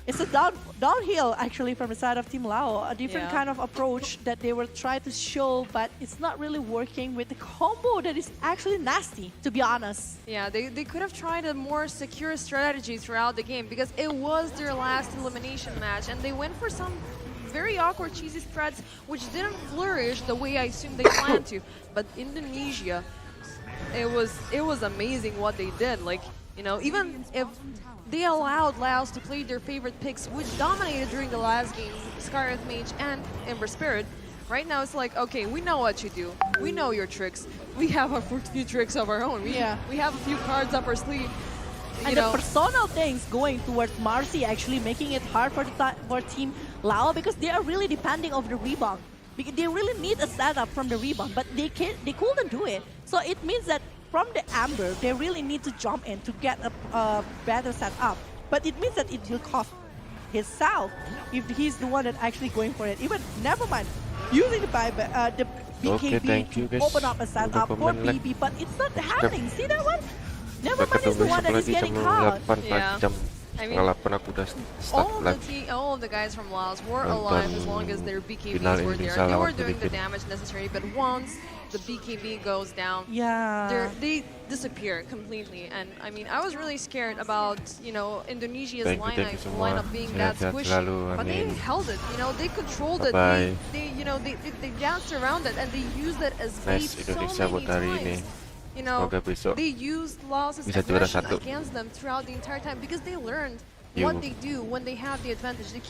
I: it's a downhill actually from the side of Team Laos. A different kind of approach that they were trying to show, but it's not really working with the combo that is actually nasty, to be honest.
J: Yeah, they could have tried a more secure strategy throughout the game because it was their last elimination match, and they went for some very awkward cheesy strats which didn't flourish the way I assumed they planned to. But Indonesia, it was amazing what they did. Like, you know, even if they allowed LAOS to play their favorite picks, which dominated during the last game, Scarlet Mage and Ember Spirit. Right now it's like, okay, we know what you do. We know your tricks. We have a few tricks of our own. We have a few cards up our sleeve.
I: And the personal things going towards Marcy actually making it hard for Team Laos because they are really depending on the rebound. Because they really need a setup from the rebound, but they couldn't do it. So it means that from the Amber, they really need to jump in to get a better setup. But it means that it will cost himself if he's the one that actually going for it. Even never mind using the BKB to open up a setup for BB, but it's not happening. See that one? Never mind is the one that is getting caught.
J: I mean, all of the guys from LAOS were alive as long as their BKBs were there. They were doing the damage necessary, but once the BKB goes down, they disappear completely. And I mean, I was really scared about, you know, Indonesia's lineup being that squishy, but they held it. You know, they controlled it. They danced around it, and they used it as bait so many times. You know, they used LAOS's aggression against them throughout the entire time because they learned what they do when they have the advantage. They keep